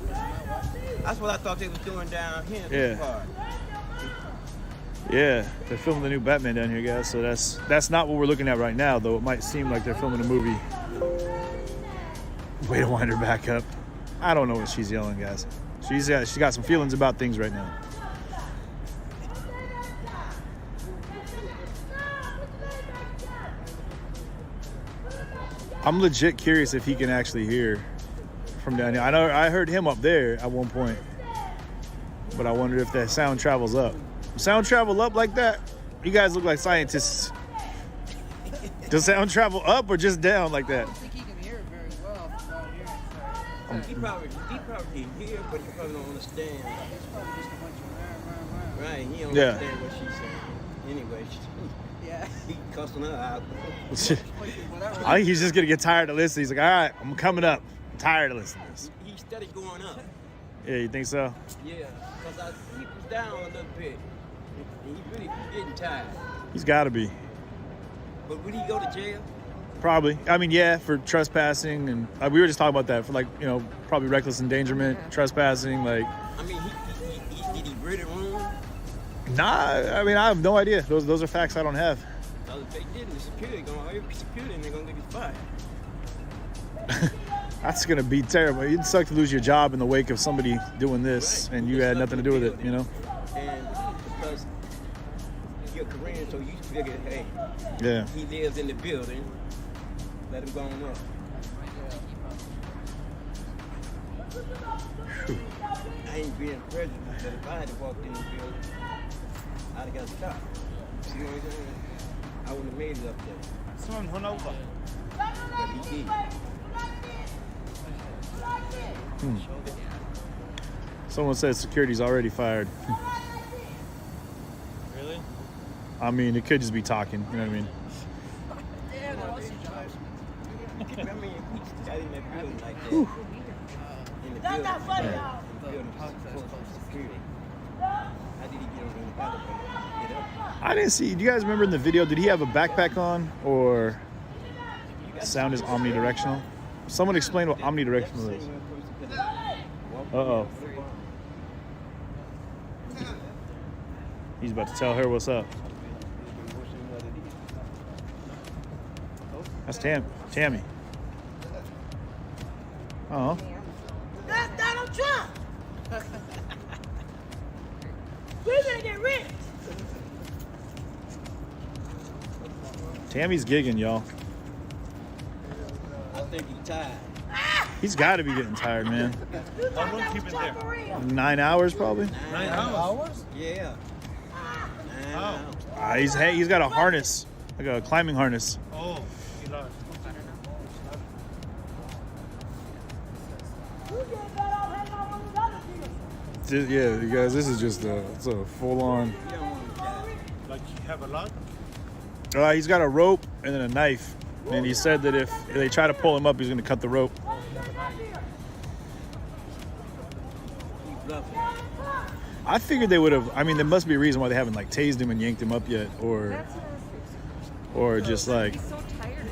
That's what I thought they was doing down here. In Yeah. this part. Yeah, they're filming the new Batman down here, guys. So that's not what we're looking at right now, though. It might seem like they're filming a movie. Way to wind her back up. I don't know what she's yelling, guys. She's got some feelings about things right now. I'm legit curious if he can actually hear from down here. I know I heard him up there at one point, but I wonder if that sound travels up. Sound travel up like that? You guys look like scientists. Does sound travel up or just down like that? I don't think he can hear it very well from down here. He probably can hear, but he probably don't understand. It's probably just a bunch of Right, he don't Yeah. understand what she's saying. Anyway, yeah. He cussing her out. I think he's just gonna get tired of listening. He's like, all right, I'm coming up. I'm tired of listening to this. He started going up. Yeah, you think so? Yeah, because he was down a little bit. And he really getting tired. He's got to be. But would he go to jail? Probably. I mean, yeah, for trespassing and we were just talking about that for like, probably reckless endangerment, trespassing, like. I mean, did he really wrong? Nah, I mean, I have no idea. Those are facts I don't have. If they didn't, the security and they're gonna get fired. That's gonna be terrible. It'd suck to lose your job in the wake of somebody doing this, and you had nothing to do with it, And because you're Korean, so you figure, hey, Yeah. he lives in the building, let him go on up. I ain't being prejudice, but if I had walked in the building, I'd have got stopped. See what I'm saying? I wouldn't have made it up there. Someone run over. But he did. Someone said security's already fired. Really? I mean, it could just be talking. You know what I mean? I mean, he got in that building like that. Whew. In the building. The building was supposed to security. How did he get on the elevator? Get up? I didn't see. Do you guys remember in the video? Did he have a backpack on, or sound is omnidirectional? Someone explain what omnidirectional is. Uh-oh. He's about to tell her what's up. That's Tammy. Oh. That's Donald Trump. We're gonna get rich. Tammy's gigging, y'all. I think he's tired. He's got to be getting tired, man. How long keep it there? 9 hours, probably. 9 hours? Yeah. He's got a harness, like a climbing harness. Oh, he lost. Yeah, you guys, this is just it's a full-on. Like you have a lot? He's got a rope and then a knife, and he said that if they try to pull him up, he's going to cut the rope. I figured they would have. I mean, there must be a reason why they haven't like tased him and yanked him up yet, or just like. He's so tired.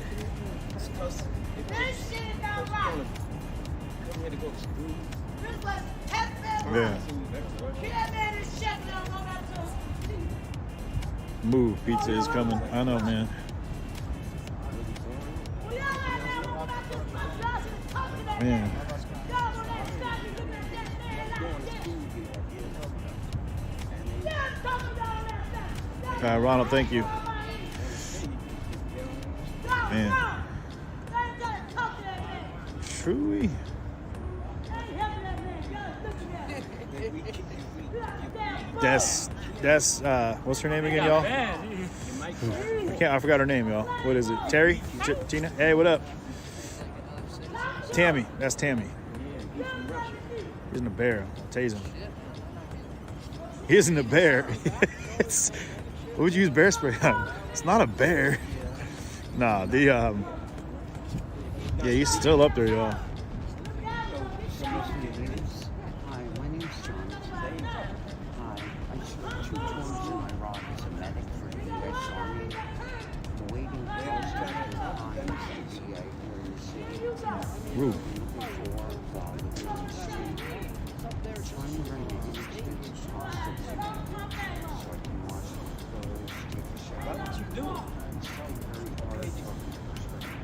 Yeah. Move, pizza is coming. I know, man. Man. Ronald, thank you. Man. Truly. That's what's her name again, y'all? I forgot her name, y'all. What is it? Terry? Tina? Hey, what up? Tammy. That's Tammy. He's in a bear. I'll tase him. He isn't a bear. What would you use bear spray on? It's not a bear. Nah, yeah, he's still up there, y'all. Hi, my name's John. Today, I served 2 tours in Iraq as a medic for the U.S. Army. I'm waiting for times in CIA here in the city. Ooh. Before, while within the street. Trying to run into kids hostage so I can wash the clothes, take a shower. What you doing? It's very hard talking to perspective.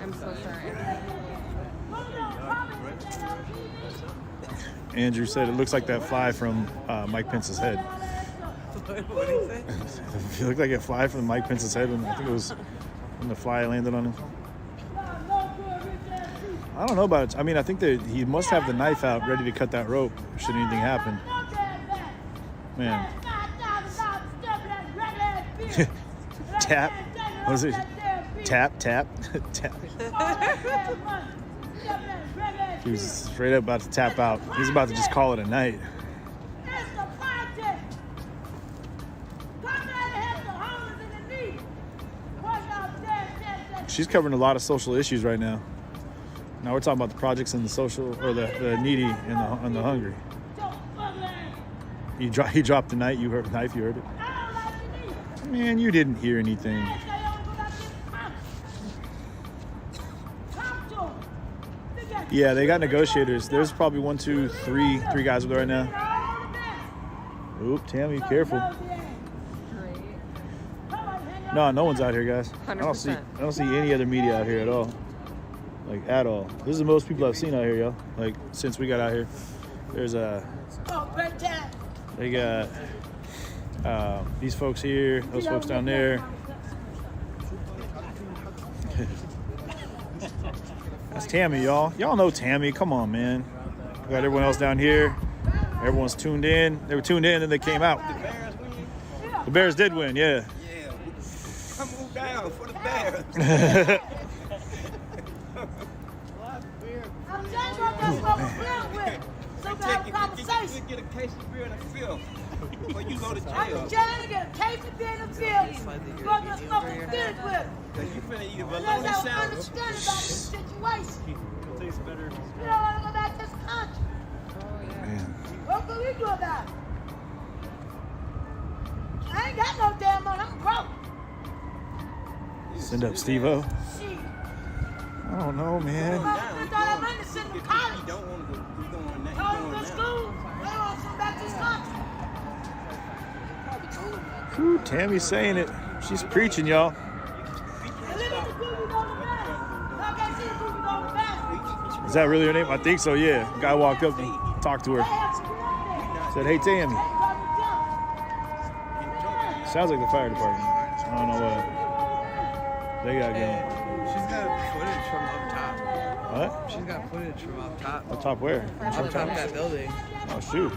I'm so sorry. Andrew said it looks like that fly from Mike Pence's head. What did he say? It looked like a fly from Mike Pence's head when I think it was when the fly landed on him. I don't know about it. I mean, I think that he must have the knife out ready to cut that rope should anything happen. Man. Tap. What is it? Tap, tap, tap. He was straight up about to tap out. He's about to just call it a night. She's covering a lot of social issues right now. Now we're talking about the projects and the social, or the needy and the hungry. He dropped the knife. You heard knife. You heard it. Man, you didn't hear anything. Yeah, they got negotiators. There's probably 1, 2, 3 guys with her right now. Oop, Tammy, careful. No one's out here, guys. 100%. I don't see any other media out here at all. Like, at all. This is the most people I've seen out here, y'all. Like, since we got out here. There's they got these folks here, those folks down there. That's Tammy, y'all. Y'all know Tammy. Come on, man. We got everyone else down here. Everyone's tuned in. They were tuned in and they came out. The Bears did win, yeah. Come on down for the Bears. I'm just going to go with. So we have a conversation. Get a case of beer in the field before you go to jail. I'm trying to get a case of beer in the field. You're going to smoke and finish with it. Because you finna eat a bologna Unless I sandwich. understand about this situation. It'll taste better. You don't want to go back to this country. Man. What can we do about it? I ain't got no damn money. I'm broke. Send up Steve-O. Shit. I don't know, man. I thought I wanted to send him to college. You don't want to go. You're going I now. want to go to school. They want to send back to this country. Whew, Tammy's saying it. She's preaching, y'all. Is that really her name? I think so, yeah. Guy walked up and talked to her. Said, hey, Tammy. Sounds like the fire department. I don't know what they got going. She's got footage from up top. What? She's got footage from up top. Up top where? Up top of that building. Oh, shoot.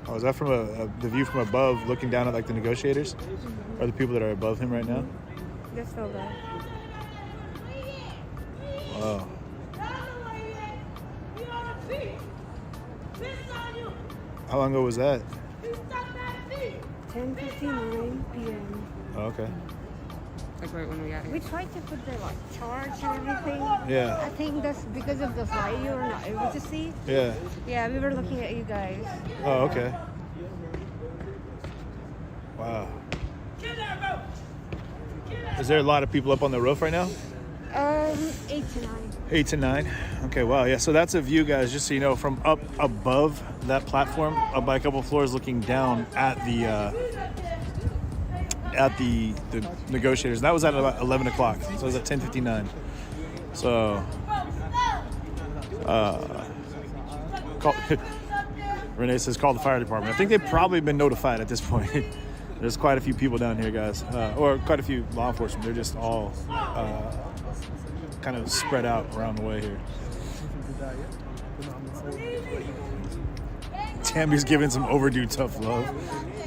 Oh, is that from the view from above, looking down at like the negotiators? Or the people that are above him right now? That's so bad. Wow. How long ago was that? 10:59 p.m. Oh, okay. Like right when we got here. We tried to put the like charge and everything. Yeah. I think that's because of the flight you were not able to see. Yeah. Yeah, we were looking at you guys. Oh, okay. Wow. Is there a lot of people up on the roof right now? 8 to 9. 8 to 9. Okay, wow. Yeah, so that's a view, guys, just so you know, from up above that platform, up by a couple floors, looking down at the negotiators. That was at about 11 o'clock, so it was at 10:59. So, Renee says call the fire department. I think they've probably been notified at this point. There's quite a few people down here, guys, or quite a few law enforcement. They're just all kind of spread out around the way here. Tammy's giving some overdue tough love.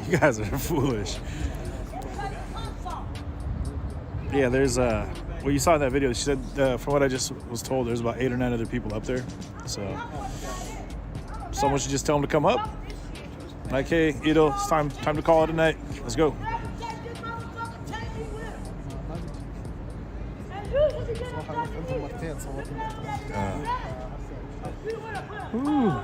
You guys are foolish. Yeah, there's well, you saw in that video. She said, from what I just was told, there's about 8 or 9 other people up there. So someone should just tell them to come up. Like, hey, Ito, it's time to call it a night. Let's go. Ooh.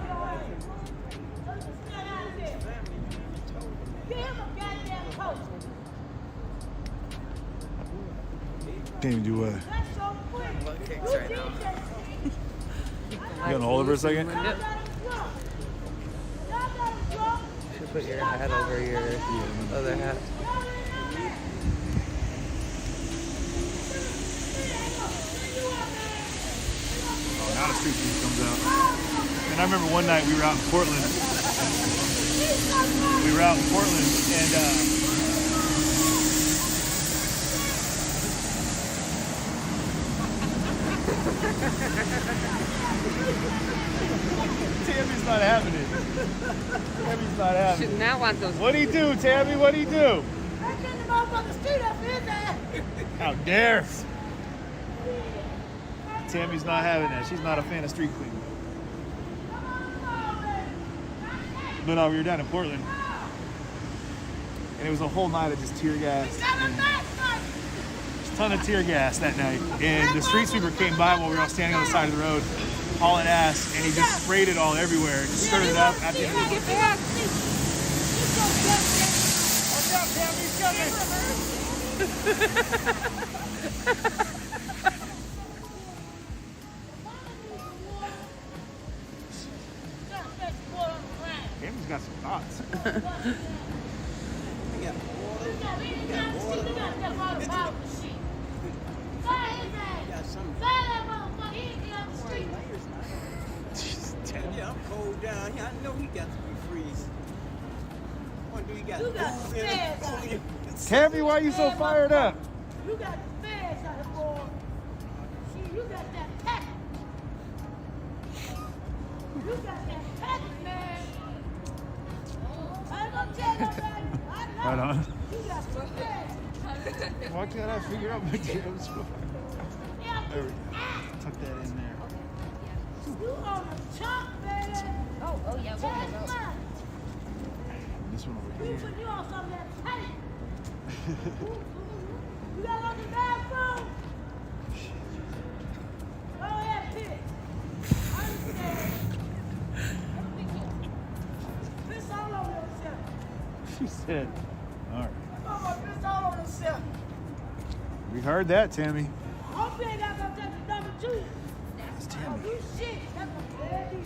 Can't even do what? Butt kicks right now. You gonna hold it for a second? Yep. put your hat over your other hat. Oh, now the street food comes out. And I remember one night we were out in Portland. Tammy's not having it. Tammy's not having it. Should not want those. What'd he do, Tammy? What'd he do? How dare! Tammy's not having that. She's not a fan of street cleaning. But no, we were down in Portland. And it was a whole night of just tear gas. Just a ton of tear gas that night. And the street sweeper came by while we were all standing on the side of the road, hauling ass, and he just sprayed it all everywhere. Just stirred it up at the end of the night. Watch out, Tammy's coming! Tammy's got some thoughts. Yeah, I'm cold down here. I know he got to be freeze. What do you got? You got food the in feds it? out here. Tammy, why are you so fired up? You got the feds out here, boy. See, you got that pack. You got that pack, man. I ain't gonna tell nobody. I know. Right on. You got the feds. Why can't I figure out my jams? There we go. Tuck that in there. You on the top, baby. Oh, yeah, we'll get those. This one over We here. put you on some of that tape. You got on the bathroom? Go ahead, piss. Understand? Piss all over yourself. She said, all right. Mama, piss all over yourself. We heard that, Tammy. Hope you ain't got no touch of number 2. That's Oh, Tammy. you shit. That's a bad deal.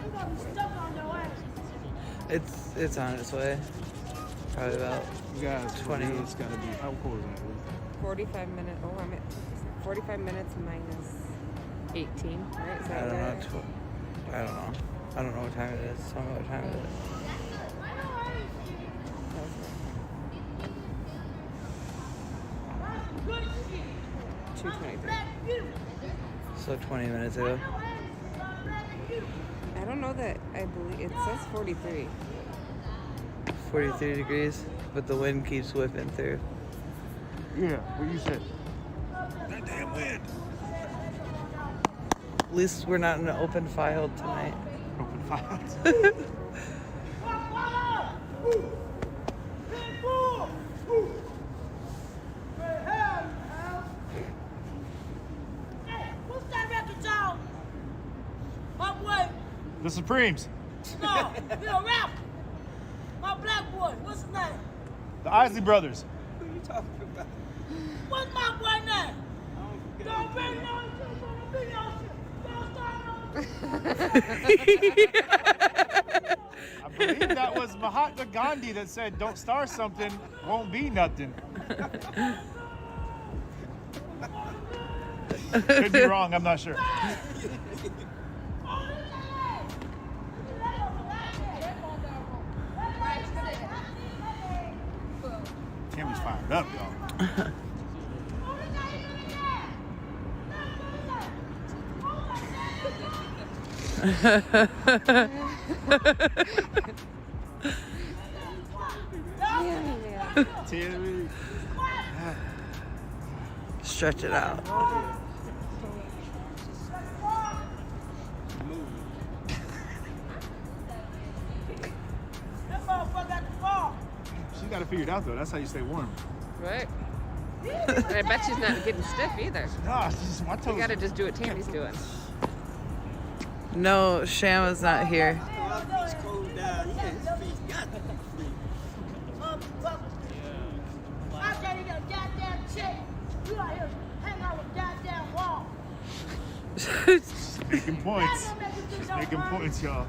You got me stuck on your ass. It's on its way. Probably about You guys, 20. It's gotta be. How cold is that? 45 minutes. Oh, I'm at 45 minutes minus 18, right? Is I that don't know. right? I don't know. I don't know what time it is. Tell me what time it is. Good shit. 2:23. So 20 minutes ago. I don't know that. I believe it says 43. 43 degrees, but the wind keeps whipping through. Yeah, what you said? That damn wind. At least we're not in an open field tonight. Open files. What's that record, y'all? My boy, The Supremes. no, he a rapper. My black boy, what's his name? The Isley Brothers. Who you talking about? What's my boy name? Don't bring no shit on the video shit. I believe that was Mahatma Gandhi that said, don't start something, won't be nothing. Could be wrong, I'm not sure. Tammy's fired up, y'all. Tammy. Stretch it out. That motherfucker got the ball. She got it figured out, though. That's how you stay warm. Right. And I bet she's not getting stiff either. No, it's just my toes. You gotta just do what Tammy's doing. No, Shama's not here. He's cold down here. His feet got to be free. Motherfucker. I said he got a goddamn chick. You out here hanging out with goddamn wall. Making points. Just making points, y'all.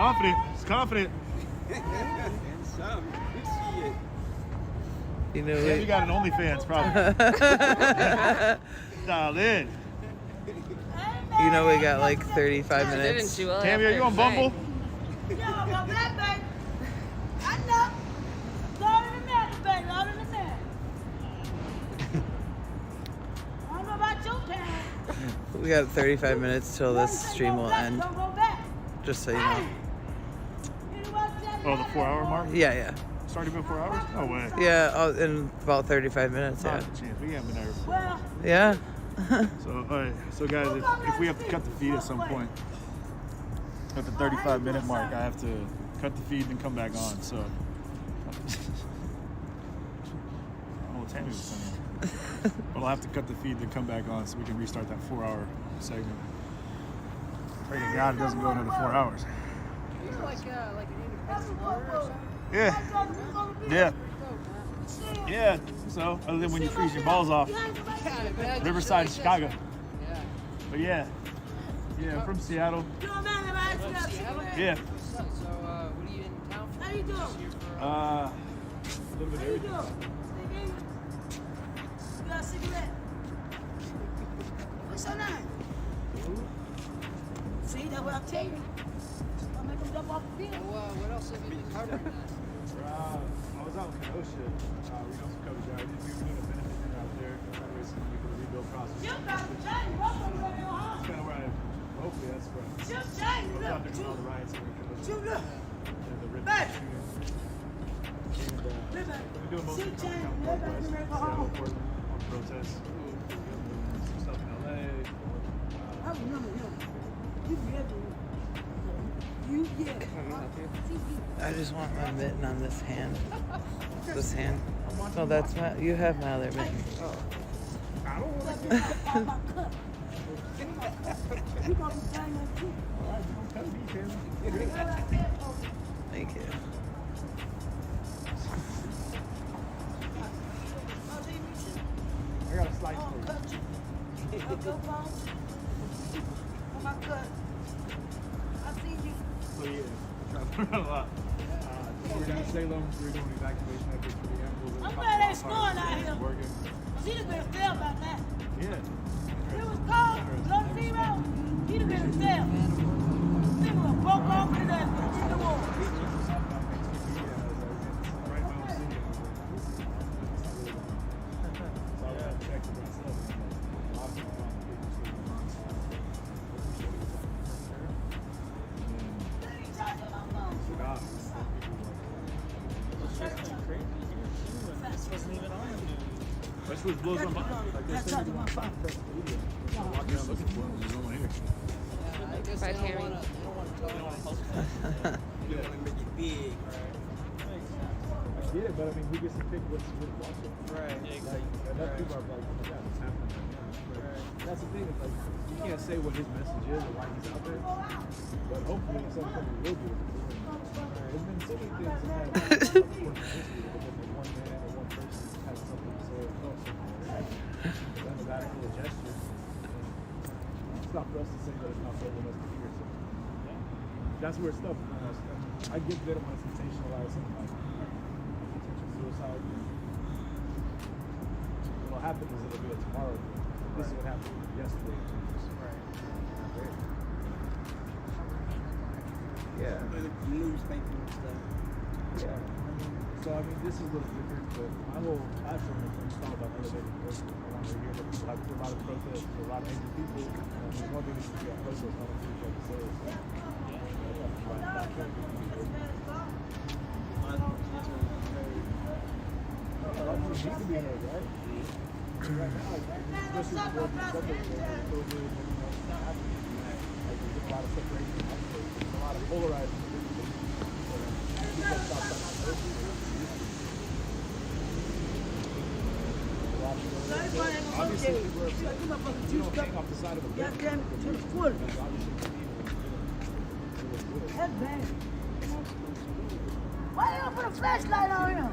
confident. He's confident. You know, Yeah, you got an OnlyFans, probably. Dialed in. you know, we got like 35 minutes. Tammy, are you on Bumble? We got 35 minutes till this stream will end. Just so you know. Oh, the 4 hour mark? Yeah, yeah. It's already been 4 hours? No way. Yeah, in about 35 minutes, yeah. Not a chance. We haven't been there before. Yeah. So, all right. So, guys, if we have to cut the feed at some point, at the 35-minute mark, I have to cut the feed and come back on. So, oh, Tammy was saying. But I'll have to cut the feed and come back on so we can restart that 4 hour segment. Pray to God it doesn't go another 4 hours. Are you like an independent lawyer or something? Yeah. Yeah. Yeah. So, other than when you freeze your balls off. Riverside, Chicago. Yeah. But yeah. Yeah, I'm from Seattle. Seattle? Yeah. So, what are you in town for? How you doing? A little bit of everything. You got a cigarette? What's your name? See, that's what I tell you. I'll make them jump off the field. What else have you been covering? I was out in Kenosha. We got some coverage out. We were doing a benefit dinner out there. Trying to raise some money for the rebuild process. You got to change. What's up there, huh? That's kind of where hopefully that's where You change. I was out there doing all the riots in Kenosha. You look. And the Rip Back. shooting. And we've been doing most of the stuff out Northwest, Seattle, Portland, on protests. Some stuff in LA. I remember him. I just want my mitten on this hand. This hand. No, that's my. You have my other mitten. Thank you. I got a slice for you. So yeah, traveling around a lot. We were down in Salem. We were doing evacuation efforts for the animals. I'm glad they snoring out here. Working. He'd have been a tell about that. Yeah. It was cold, below 0. He'd have been a tell. People have broke off his ass in the war. That's what blows my mind. Like they're saying, walking around looking for him. There's no one here. Bye, Tammy. You want to make it big. I get it, but I mean, who gets to pick what's watching? Right. Like, enough people are like, oh my God, what's happening right now? Right. That's the thing. It's like, you can't say what his message is or why he's out there. But hopefully, at some point, we will do it. There's been so many things that have happened in history because like one man or one person has something to say or felt something. That's a radical gesture. It's not for us to say that it's not for everyone else to hear. So that's where stuff. I get that I want to sensationalize something like potential suicide. What'll happen is it'll be a tomorrow. This is what happened yesterday. Right. Yeah. Newspaper and stuff. Yeah. So I mean, this is a little different, but my whole platform is all about elevating voices. I want to hear that people have a lot of protests, a lot of angry people. There's one thing that should be on protest. I don't think you have to say it. He can be in there, right? Right now, especially the world is separate, there's a lot of separation. There's a lot of polarizing. Obviously, you don't hang off the side of a building. That's bad. Why they don't put a flashlight on him?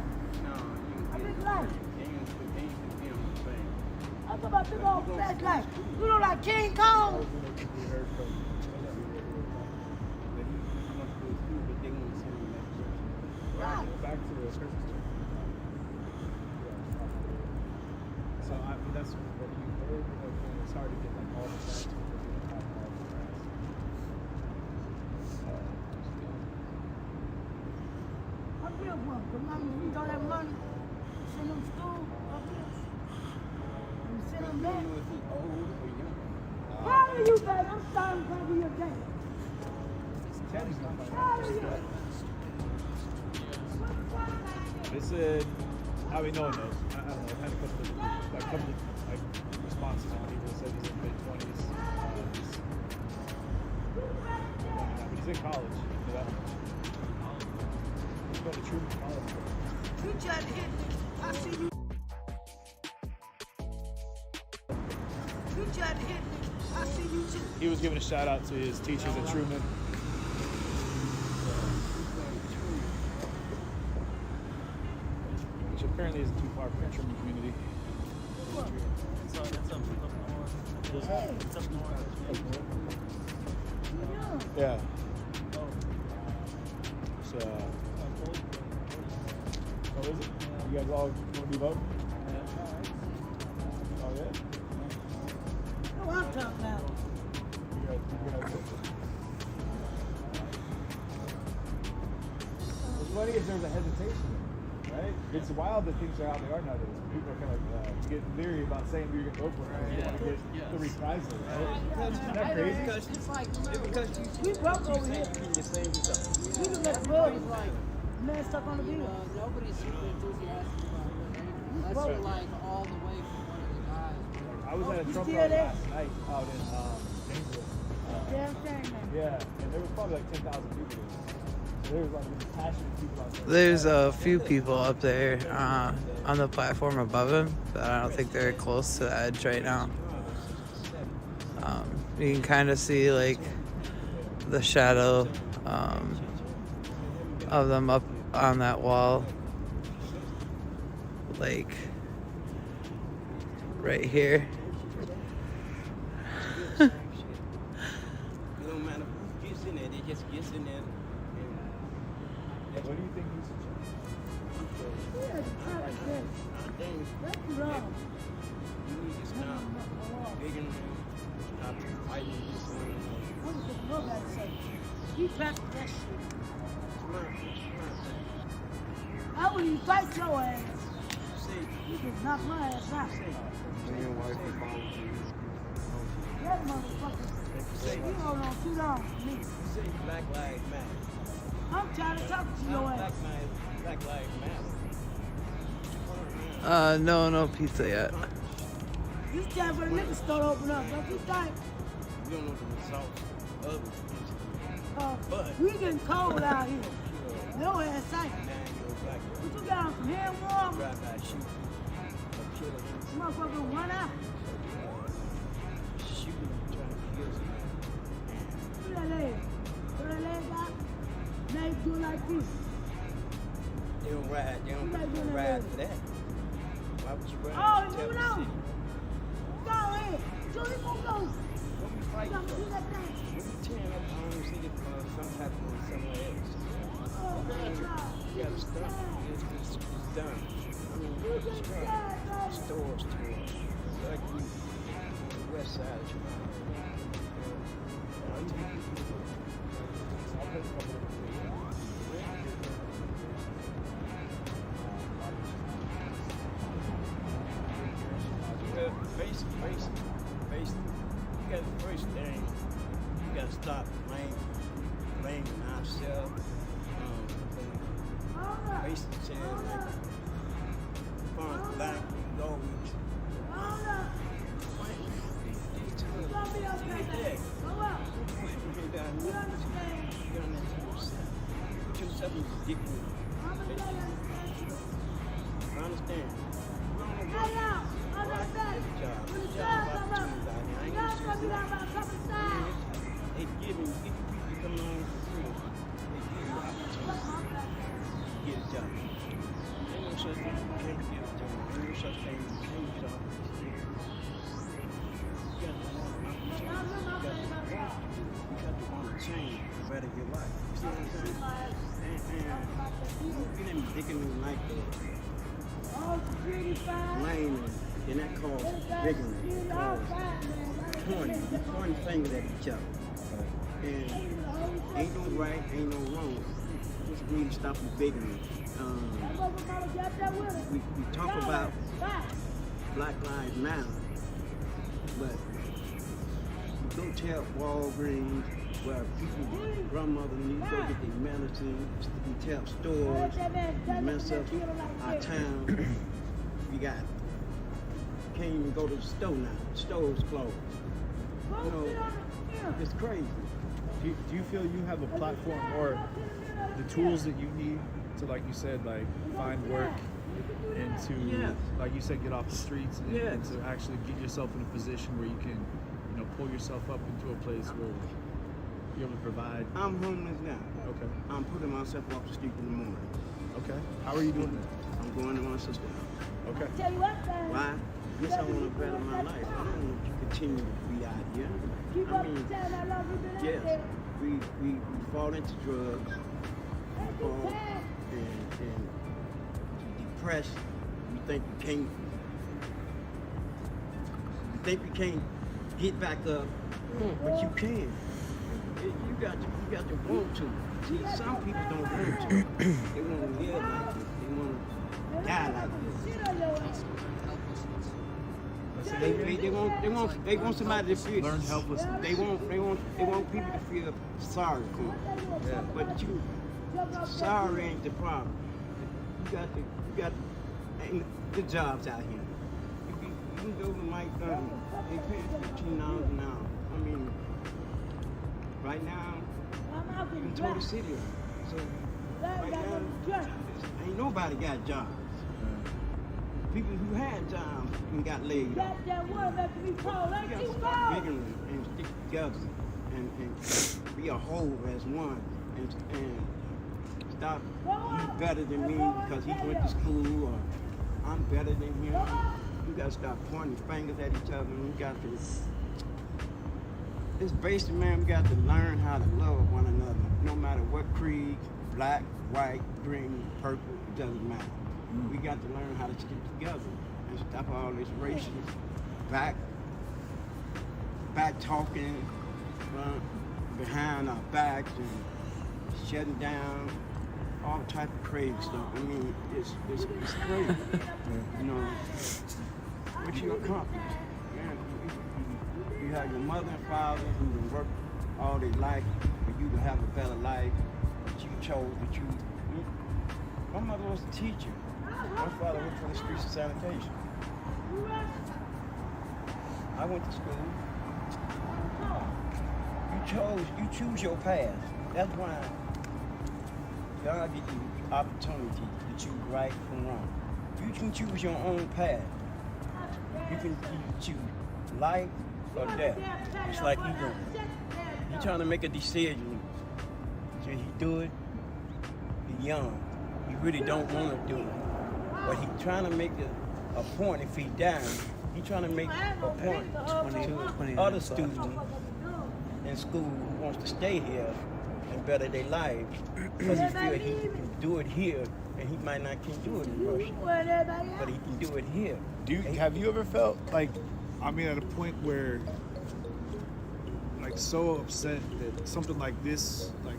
A big light. I'm talking about big old flashlight. You look like King Kong. back to the Christmas tree. So that's what you heard. It's hard to get like all the facts because you don't have all the facts. I real one, but mommy, we got that money. Send them to school. And send them back. How old are you, baby? I'm sorry to be your dad. How old are you? They said, how we know it knows. I don't know. I've had a couple of responses on people that said he's in mid-20s. But he's in college. You know that much. He's going to Truman College. You just hit me. I see you. You just hit me. I see you too. He was giving a shout out to his teachers at Truman. Which apparently isn't too far from the Truman community. It's up north. It's up north. Yeah. So, oh, is it? You guys all want to be voting? Oh, yeah? Oh, I'm talking about. What's funny is there's a hesitation, right? It's wild that things are how they are nowadays. People are kind of like, you get leery about saying who you're going to vote for because you don't want to get the reprisal, right? Isn't that crazy? Because we broke over here. We can let the road like man stuck on the wheel. Nobody's super enthusiastic about it. Unless you're like all the way from one of the guys. I was at a Trump rally last night out in Gainesville. Yeah, and there was probably like 10,000 people there. So there was like these passionate people out there. There's a few people up there on the platform above him, but I don't think they're close to the edge right now. You can kind of see like the shadow of them up on that wall, like right here. It don't matter who gets in there, they just gets in there. What do you think he should You need to stop digging around, stop fighting this thing. He back that shit. I wouldn't even fight your ass. You can knock my ass out. That motherfucker. You hold on too long for me. You say Black Lives Matter. I'm tired of talking to your ass. Black Lives Matter. No pizza yet. This time for the liquor store to open up, don't you think? You don't know the results of it. But we getting cold out here. No ass sight. What you got on some hand warm? Motherfucker run out. Look at that leg. Put that leg out. Now you do like this. They don't ride. They don't ride for that. Why would you ride? Oh, it's moving on. Go ahead. Julie, move on. What we fighting for? Do that thing. What we tearing up the arms city for some type of somewhere else? You gotta stop. It's done. I mean, stores to like the west side of Chicago. You got the first thing, you got to stop blaming ourselves. Basically saying like, foreign black, always. I understand. They give you people come along for free. They give you opportunity to get a job. Ain't no such thing you can't get a job. Ain't no such thing you can't get off the street. You got to want an opportunity. You got to want to change for better your life. You see what I'm saying? And get in predicament like lane, and that calls bigotry, pointing fingers at each other. And ain't no right, ain't no wrong. Just need to stop the bigotry. We talk about Black Lives Matter, but you go tell Walgreens where people, grandmother need to go get their medicine, you tell stores, you mess up our town. Can't even go to the store now. The store's closed. You know, it's crazy. Do you feel you have a platform or the tools that you need to, like you said, like find work and to, like you said, get off the streets and to actually get yourself in a position where you can, you know, pull yourself up into a place where you're able to provide? I'm homeless now. Okay. I'm putting myself off the street in the morning. Okay. How are you doing that? I'm going to my sister's house. Okay. Why? Because I want to better my life. I don't want to continue to be out here. I mean, yes, we fall into drugs, we fall and depressed. We think we can't get back up, but you can. You got to want to. See, some people don't want to. They want to live like this. They want to die like this. They want somebody to feel. Learn helplessness. They want people to feel sorry for them. Yeah. But sorry ain't the problem. You got the jobs out here. You can go to Mike Dunn. They pay $15 an hour. I mean, right now, in Total City. So right now, ain't nobody got jobs. People who had jobs and got laid off. We got to stop bigger and stick together and be a whole as one and stop. He's better than me because he went to school, or I'm better than him. We got to stop pointing fingers at each other. We got to. It's basically, man, we got to learn how to love one another, no matter what creed, black, white, green, purple, it doesn't matter. We got to learn how to stick together and stop all this racist back talking behind our backs and shutting down all type of crazy stuff. I mean, it's crazy. You know, what you accomplish. You have your mother and father who have worked all their life for you to have a better life, but you chose that you. My mother was a teacher. My father worked for the streets of sanitation. I went to school. You choose your path. That's why God gives you the opportunity to choose right from wrong. You can choose your own path. You can choose life or death. It's like you doing. You're trying to make a decision. Should he do it? He's young. He really don't want to do it. But he's trying to make a point. If he dies, he's trying to make a point to other students in school who wants to stay here and better their lives. Because he feels he can do it here, and he might not can do it in Russia. But he can do it here. Have you ever felt like, I mean, at a point where, like, so upset that something like this, like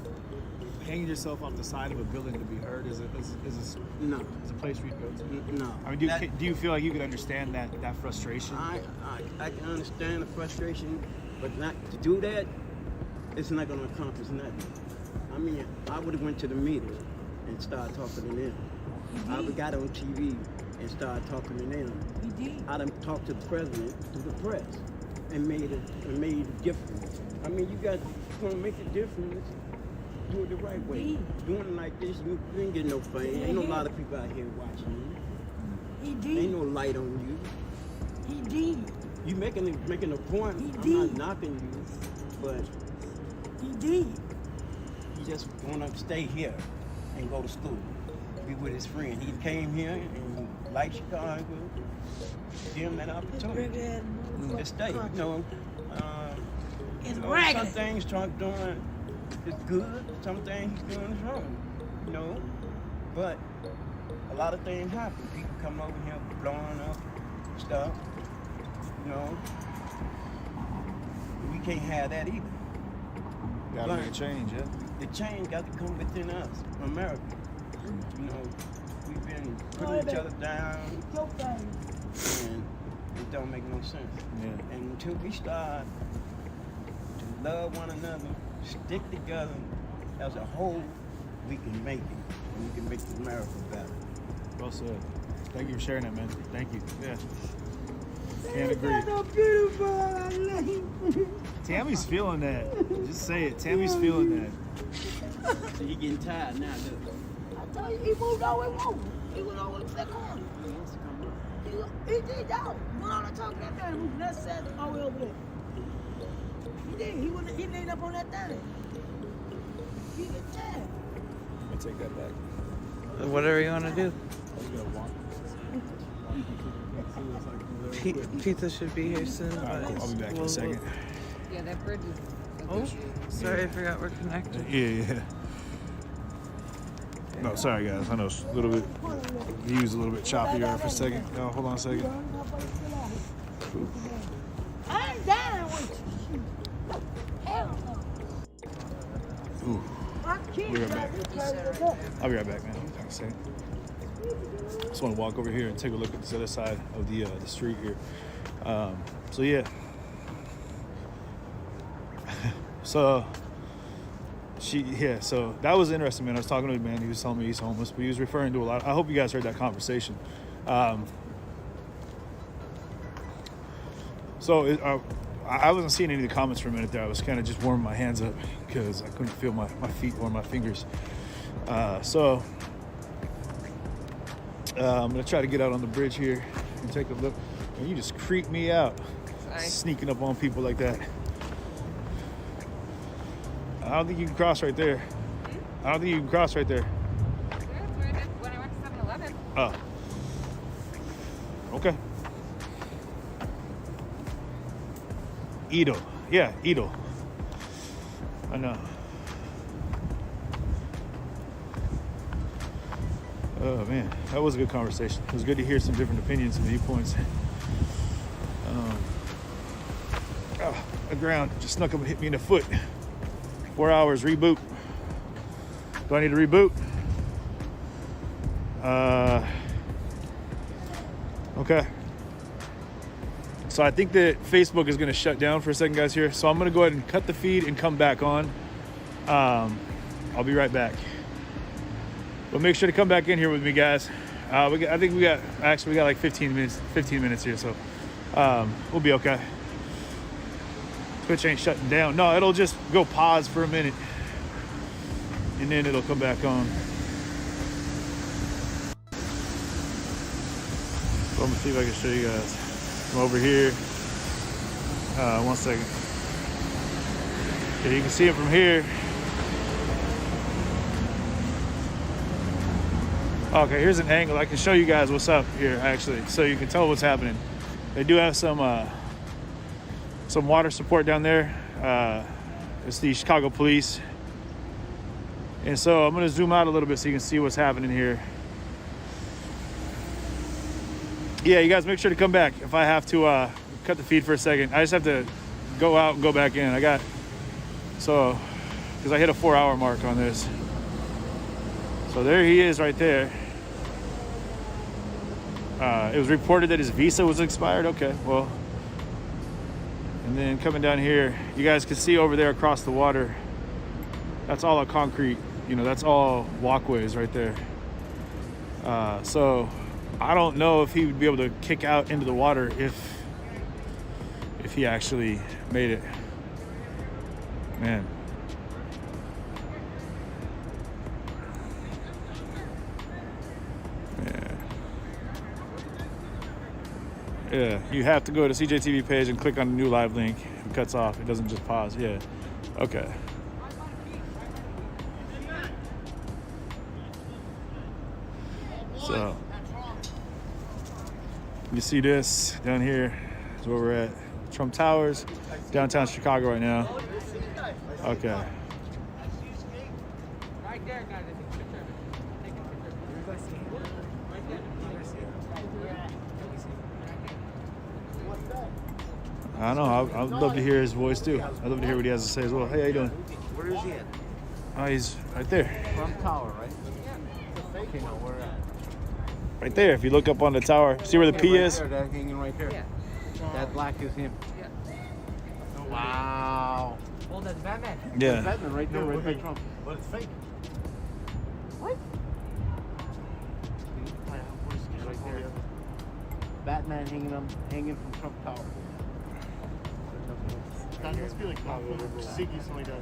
hanging yourself off the side of a building to be heard, is a place where you go to? No. I mean, do you feel like you can understand that frustration? I can understand the frustration, but not to do that, it's not going to accomplish nothing. I mean, I would have went to the meeting and started talking to them. I would have got on TV and started talking to them. I'd have talked to the president through the press and made a difference. I mean, you want to make a difference, do it the right way. Doing it like this, you ain't getting no fame. Ain't no lot of people out here watching you. Ain't no light on you. You making a point. I'm not knocking you, but he just want to stay here and go to school, be with his friend. He came here and like Chicago, give him that opportunity to stay. You know, some things Trump doing is good, some things he's doing is wrong. You know, But a lot of things happen. People come over here blowing up stuff, you know. We can't have that either. Gotta make a change, yeah. The change got to come within us, America. You know, we've been putting each other down, and it don't make no sense. Yeah. And until we start to love one another, stick together as a whole, we can make it. And we can make America better. Well said. Thank you for sharing that, man. Thank you. Yeah. Can't agree. So beautiful. I love you. Tammy's feeling that. Just say it. Tammy's feeling that. So you getting tired now, look. I told you, he moved all the way home. He went all the way to that corner. He did, y'all. Went on and talked that man moving that set all the way over there. He did. He laid up on that thing. He get tired. I'll take that back. Whatever you want to do. Pizza should be here soon. I'll be back in a second. Yeah, that bridge is. Oh, sorry, I forgot we're connected. Yeah. No, sorry guys. I know it's a little bit. You was a little bit choppy there for a second. Oh, hold on a second. I ain't down with you. Hell no. Ooh. We'll be right back. I'll be right back, man. I'll say. Just want to walk over here and take a look at this other side of the street here. So yeah. So that was interesting, man. I was talking to a man. He was telling me he's homeless, but he was referring to a lot. I hope you guys heard that conversation. I wasn't seeing any of the comments for a minute there. I was kind of just warming my hands up because I couldn't feel my feet or my fingers. I'm gonna try to get out on the bridge here and take a look. And you just creep me out. Sorry. Sneaking up on people like that. I don't think you can cross right there. I don't think you can cross right there. Yeah, it's where I did when I went to 7-Eleven. Oh. Okay. Edo. Yeah, Edo. I know. Oh man, that was a good conversation. It was good to hear some different opinions and viewpoints. The ground just snuck up and hit me in the foot. 4 hours, reboot. Do I need to reboot? Okay. So I think that Facebook is going to shut down for a second, guys, here. So I'm going to go ahead and cut the feed and come back on. I'll be right back. But make sure to come back in here with me, guys. I think we got like 15 minutes here, so we'll be okay. Twitch ain't shutting down. No, it'll just go pause for a minute, and then it'll come back on. So I'm gonna see if I can show you guys. I'm over here. 1 second. Yeah, you can see it from here. Okay, here's an angle. I can show you guys what's up here, actually, so you can tell what's happening. They do have some water support down there. It's the Chicago police. And so I'm gonna zoom out a little bit so you can see what's happening here. Yeah, you guys make sure to come back if I have to cut the feed for a second. I just have to go out and go back in. Because I hit a 4-hour mark on this. So there he is right there. It was reported that his visa was expired. Okay, well. And then coming down here, you guys can see over there across the water, that's all a concrete, that's all walkways right there. So I don't know if he would be able to kick out into the water if he actually made it. Man. Yeah, you have to go to CJTV page and click on the new live link. It cuts off. It doesn't just pause. Yeah. Okay. So you see this down here is where we're at. Trump Towers, downtown Chicago right now. Okay. I don't know. I'd love to hear his voice too. I'd love to hear what he has to say as well. Hey, how you doing? Where is he at? Oh, he's right there. Trump Tower, right? Okay, no, where at? Right there. If you look up on the tower, see where the P right is? There, that hanging right there. Yeah. That black is him. Yeah. Wow. Well, that's Batman. Yeah. That's Batman right there, right by Trump. But it's fake. What? Right there. Batman hanging from Trump Tower. That must be like Siggy, something like that.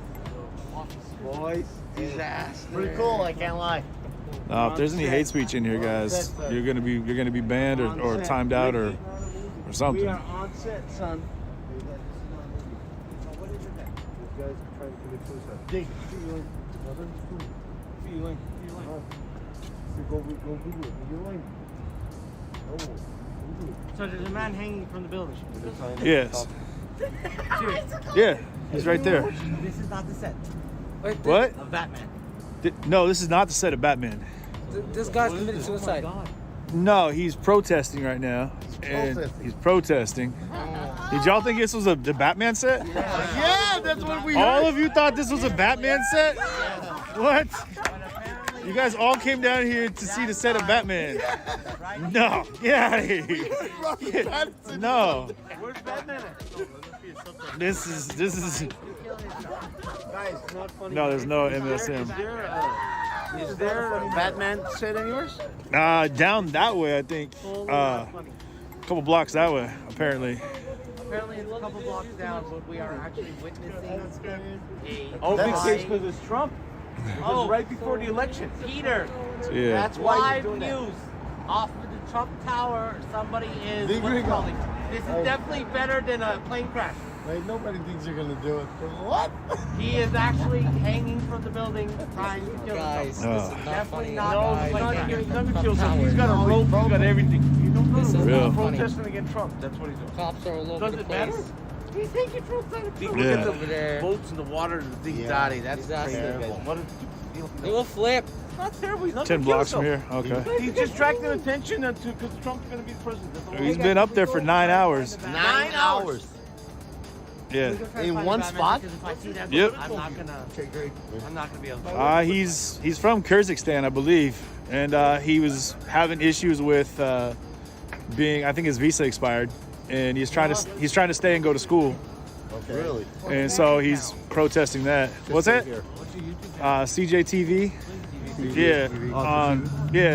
Office. Boys, disaster. Pretty cool, I can't lie. If there's any hate speech in here, guys, you're gonna be banned or timed out or something. We are on set, son. What is it? This guy's trying to commit suicide. Dig. Feeling. Go Google it. Feeling. Oh. So there's a man hanging from the building. Yes. Yeah, he's right there. This is not the set. What? Of Batman. No, this is not the set of Batman. This guy's committed suicide. No, he's protesting right now. He's protesting. Did y'all think this was the Batman set? Yeah, that's what we All of you thought this was a Batman set? What? You guys all came down here to see the set of Batman. No, get out of here. No. Where's Batman at? This is Guys, not funny. no, there's no MSM. Is there a Batman set anywhere? Down that way, I think. A couple blocks that way, apparently. Apparently it's a couple blocks down, but we are actually witnessing Because it's Trump. Oh, right before the election. Peter, Yeah. That's why he's live doing that. news off of the Trump Tower. Somebody is what's it called? This is definitely better than a plane crash. Like, nobody thinks you're gonna do it. What? He is actually hanging from the building trying to kill Guys, himself. this is not Definitely funny. not No, a he's plane not crash. gonna kill himself. He's got a rope, he's got everything. This is Real. not funny. Protesting against Trump. That's what he's doing. Cops are all over Does the it place. matter? He's taking Trump out of Look Yeah. at Over the there. boats in the water and the thing daddy. That's Disaster. terrible. What is, He will flip. not terrible. He's not 10 gonna kill blocks from himself. here. Okay. He's distracting attention because Trump's going to be the president. That's all. He's been up there for 9 hours. 9 hours. Yeah. In one spot? Yep. I'm not gonna be able to. He's from Kyrgyzstan, I believe, and he was having issues with being. I think his visa expired, and he's trying to stay and go to school. Okay. Really? And so he's protesting that. What's that? CJTV. Yeah.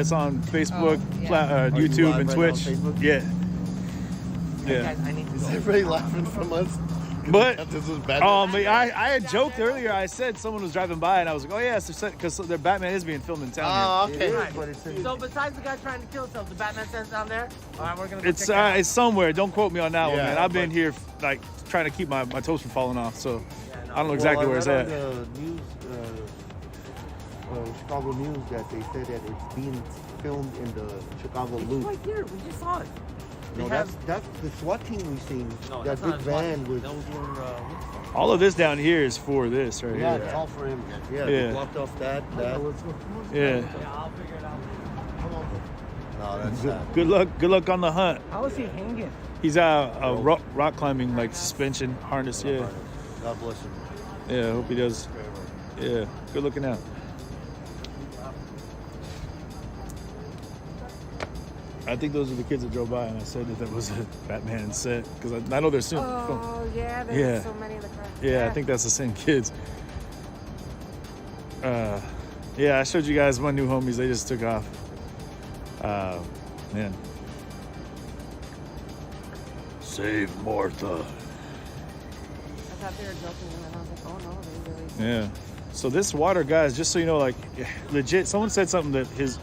It's on Facebook, YouTube, and Twitch. Yeah. Yeah. Is everybody laughing from us? But This is bad. I had joked earlier. I said someone was driving by, and I was like, "Oh yeah, because their Batman is being filmed in town." Oh, okay. So besides the guy trying to kill himself, the Batman stands down there. All right, we're gonna. It's it's somewhere. Don't quote me on that one, Yeah, man. I've been here like trying to keep my toes from falling off, so I don't know exactly where it's I at. read on the news, Chicago News, that they said that it's being filmed in the Chicago Loop. Right here, we just saw it. No, that's the SWAT team we seen. No, that that's big not a SWAT van team. with. Those were. All of this down here is for this right Yeah, here. it's all for him. Yeah, Yeah. they blocked off that. Yeah. I'll figure it out. No, that's sad. Good luck on the hunt. How is he hanging? He's rock climbing like suspension harness. Yeah. God bless him. Yeah. I hope he does. Yeah. Good looking out. I think those are the kids that drove by, and I said that was a Batman set because I know they're soon. Oh, yeah, there's Yeah. so many of the cars. Yeah, I think that's the same kids. Yeah, I showed you guys my new homies. They just took off. Man. Save Martha. I thought they were joking, and then I was like, oh no, they really. Yeah. So this water, guys, just so you know, like, legit, someone said something that his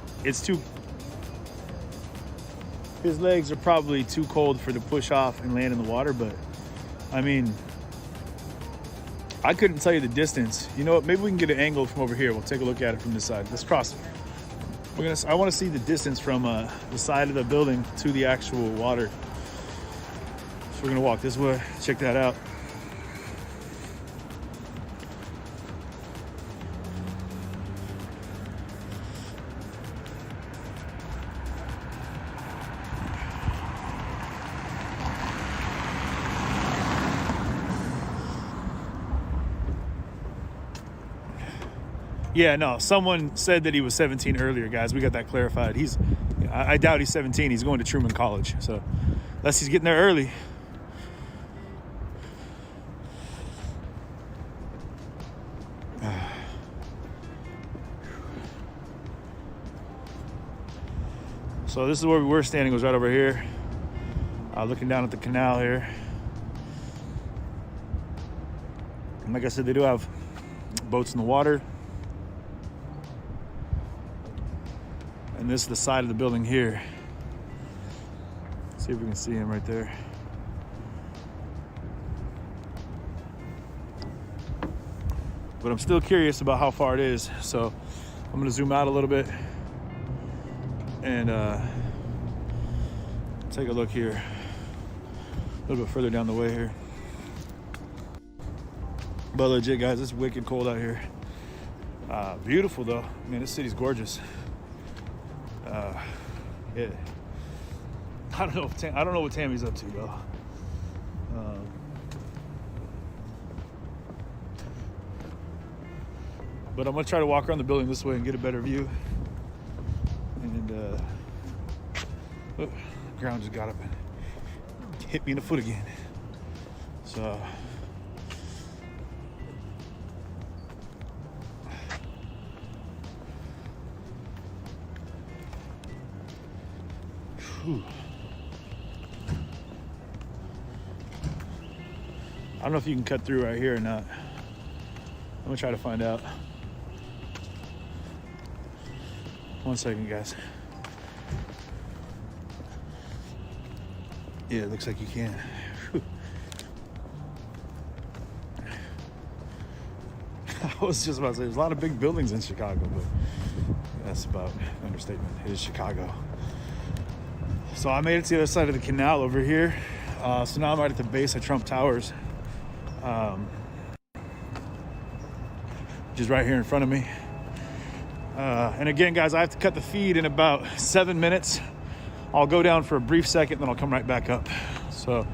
legs are probably too cold for to push off and land in the water, but I mean, I couldn't tell you the distance. You know what? Maybe we can get an angle from over here. We'll take a look at it from this side. Let's cross. I want to see the distance from the side of the building to the actual water. So we're gonna walk this way. Check that out. Yeah, no. Someone said that he was 17 earlier, guys. We got that clarified. I doubt he's 17. He's going to Truman College. So, unless he's getting there early. So this is where we were standing, was right over here, looking down at the canal here. And like I said, they do have boats in the water. And this is the side of the building here. Let's see if we can see him right there. But I'm still curious about how far it is, so I'm gonna zoom out a little bit and take a look here, a little bit further down the way here. But legit, guys, it's wicked cold out here. Beautiful though. I mean, this city's gorgeous. Yeah. I don't know what Tammy's up to, though. But I'm gonna try to walk around the building this way and get a better view. And oh, ground just got up and hit me in the foot again. So whew. I don't know if you can cut through right here or not. I'm gonna try to find out. 1 second, guys. Yeah, it looks like you can. Whew. I was just about to say, there's a lot of big buildings in Chicago, but that's about an understatement. It is Chicago. So I made it to the other side of the canal over here. So now I'm right at the base of Trump Towers, which is right here in front of me. And again, guys, I have to cut the feed in about 7 minutes. I'll go down for a brief second, then I'll come right back up. So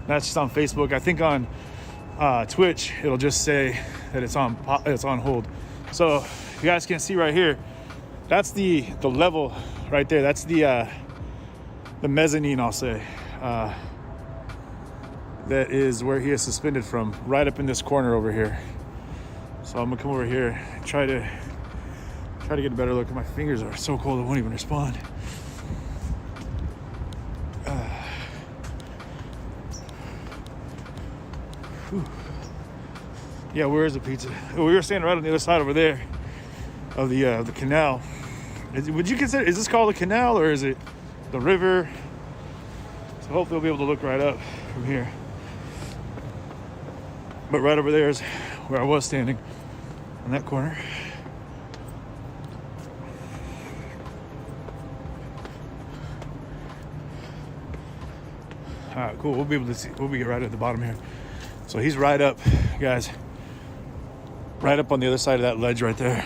that's just on Facebook. I think on Twitch, it'll just say that it's on hold. So you guys can see right here, that's the level right there. That's the mezzanine, I'll say. That is where he is suspended from, right up in this corner over here. So I'm gonna come over here, try to get a better look. My fingers are so cold, I won't even respond. Yeah, where is the pizza? Oh, we were standing right on the other side over there of the canal. Would you consider, is this called a canal or is it the river? So hopefully we'll be able to look right up from here. But right over there is where I was standing, in that corner. All right, cool. We'll be able to see. We'll be right at the bottom here. So he's right up, guys. Right up on the other side of that ledge right there.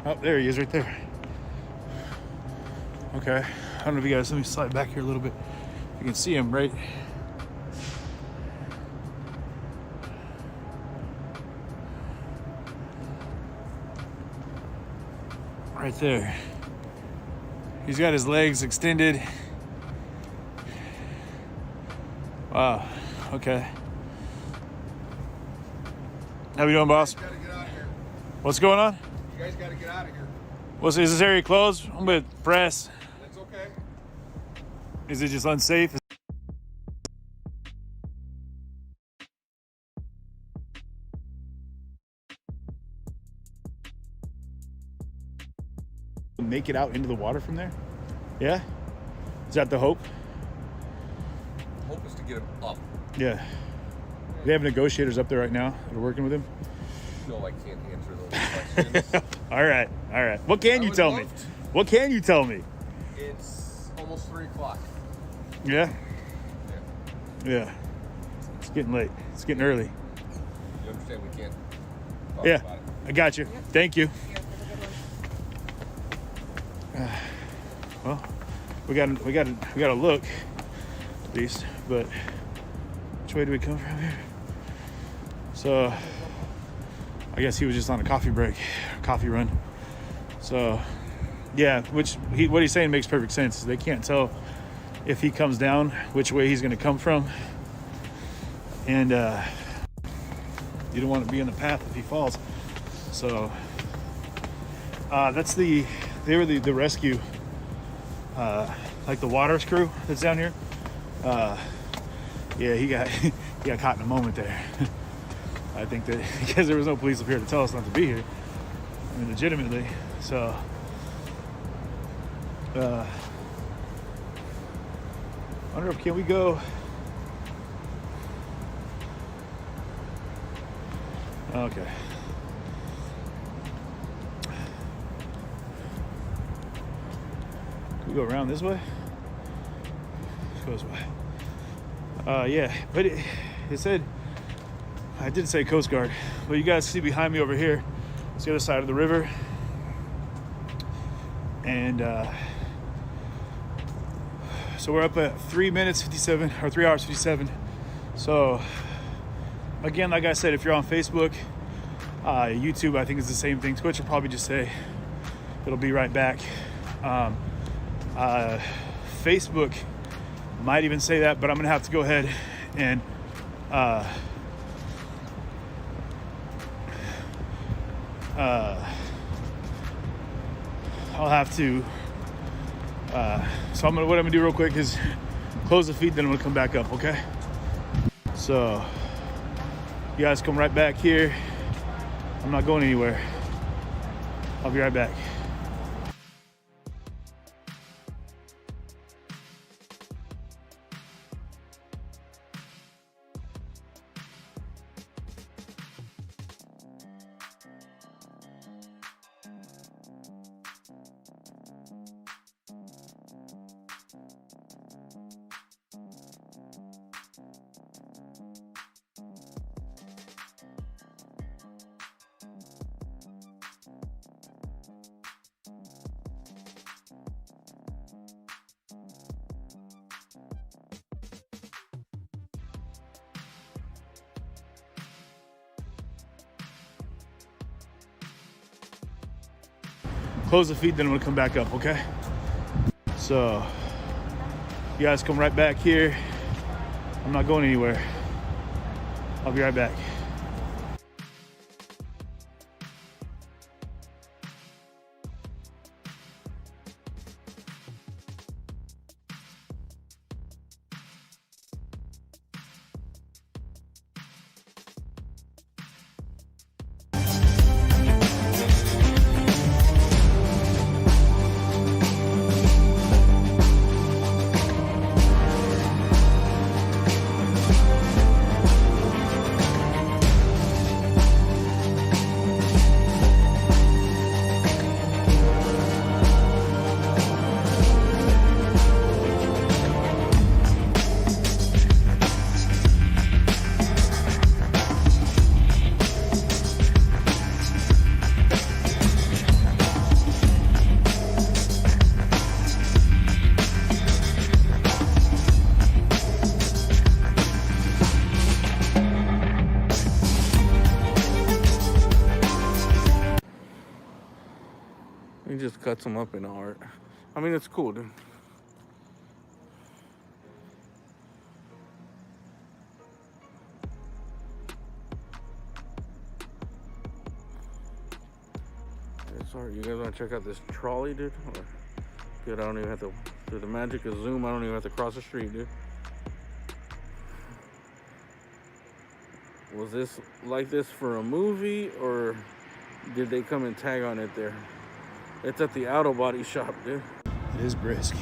Oh, there he is right there. Okay, I don't know if you guys, let me slide back here a little bit. You can see him right there. He's got his legs extended. Wow, okay. How we doing, boss? Gotta get out of here. What's going on? You guys gotta get out of here. Is this area closed? I'm with press. That's okay. Is it just unsafe? Make it out into the water from there? Yeah? Is that the hope? Hope is to get him up. Yeah. They have negotiators up there right now that are working with him? No, I can't answer those questions. All right. What can you tell me? What can you tell me? It's almost 3 o'clock. Yeah? Yeah. It's getting late. It's getting early. understand we can't talk Yeah, about it. I got you. Thank you. Well, we got to look at least, but which way do we come from here? So I guess he was just on a coffee break, coffee run. So yeah, what he's saying makes perfect sense. They can't tell if he comes down which way he's going to come from, and you don't want to be in the path if he falls. So they were the rescue, like the water crew that's down here. Yeah, he got caught in a moment there. I think that because there was no police up here to tell us not to be here. I mean, legitimately. So I wonder if can we go. Okay. Can we go around this way? Let's go this way. Yeah, but it said, I didn't say Coast Guard, but you guys see behind me over here, it's the other side of the river. And so we're up at 3 minutes 57, or 3 hours 57. So again, like I said, if you're on Facebook, YouTube, I think it's the same thing. Twitch will probably just say it'll be right back. Facebook might even say that, but I'm gonna have to go ahead and I'll have to so what I'm gonna do real quick is close the feed, then I'm gonna come back up, okay? So you guys come right back here. I'm not going anywhere. I'll be right back. Close the feed, then I'm gonna come back up, okay? So you guys come right back here. I'm not going anywhere. I'll be right back. He just cuts them up in art. I mean, it's cool, dude. Sorry, you guys want to check out this trolley, dude? Or, good, I don't even have to, through the magic of Zoom, I don't even have to cross the street, dude. Was this like this for a movie, or did they come and tag on it there? It's at the auto body shop, dude. It is brisk.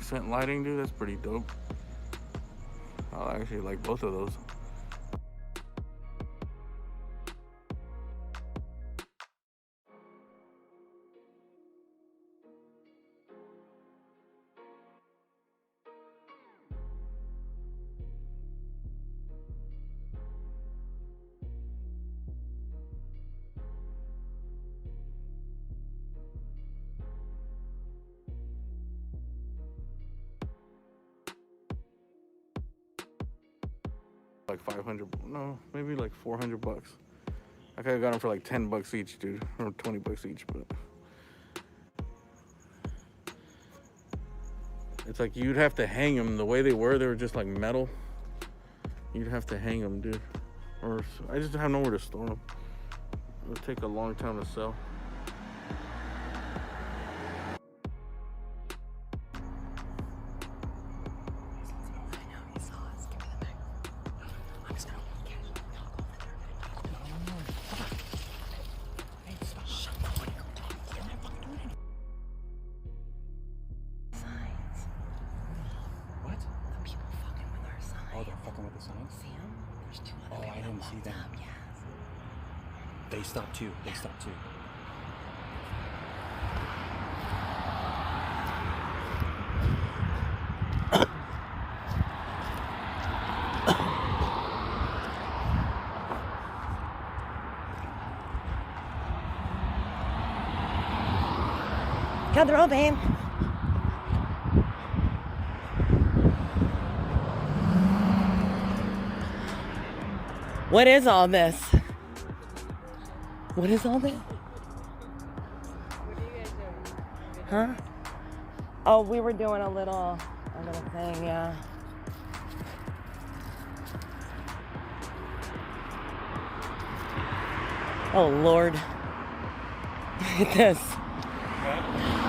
accent lighting, dude. That's pretty dope. I actually like both of those. Like 500, no, maybe like 400 bucks. I could have got them for like 10 bucks each, dude, or 20 bucks each, but it's like you'd have to hang them. The way they were just like metal. You'd have to hang them, dude. Or I just have nowhere to store them. It'll take a long time to sell. Oh, they're fucking with the signs? See them? There's two Oh, I didn't see them. Yes. They stopped too. They stopped too. Got the roll, babe. What is all this? What is all this? What are you guys doing? Huh? Oh, we were doing a little thing, yeah. Oh Lord. Look at this.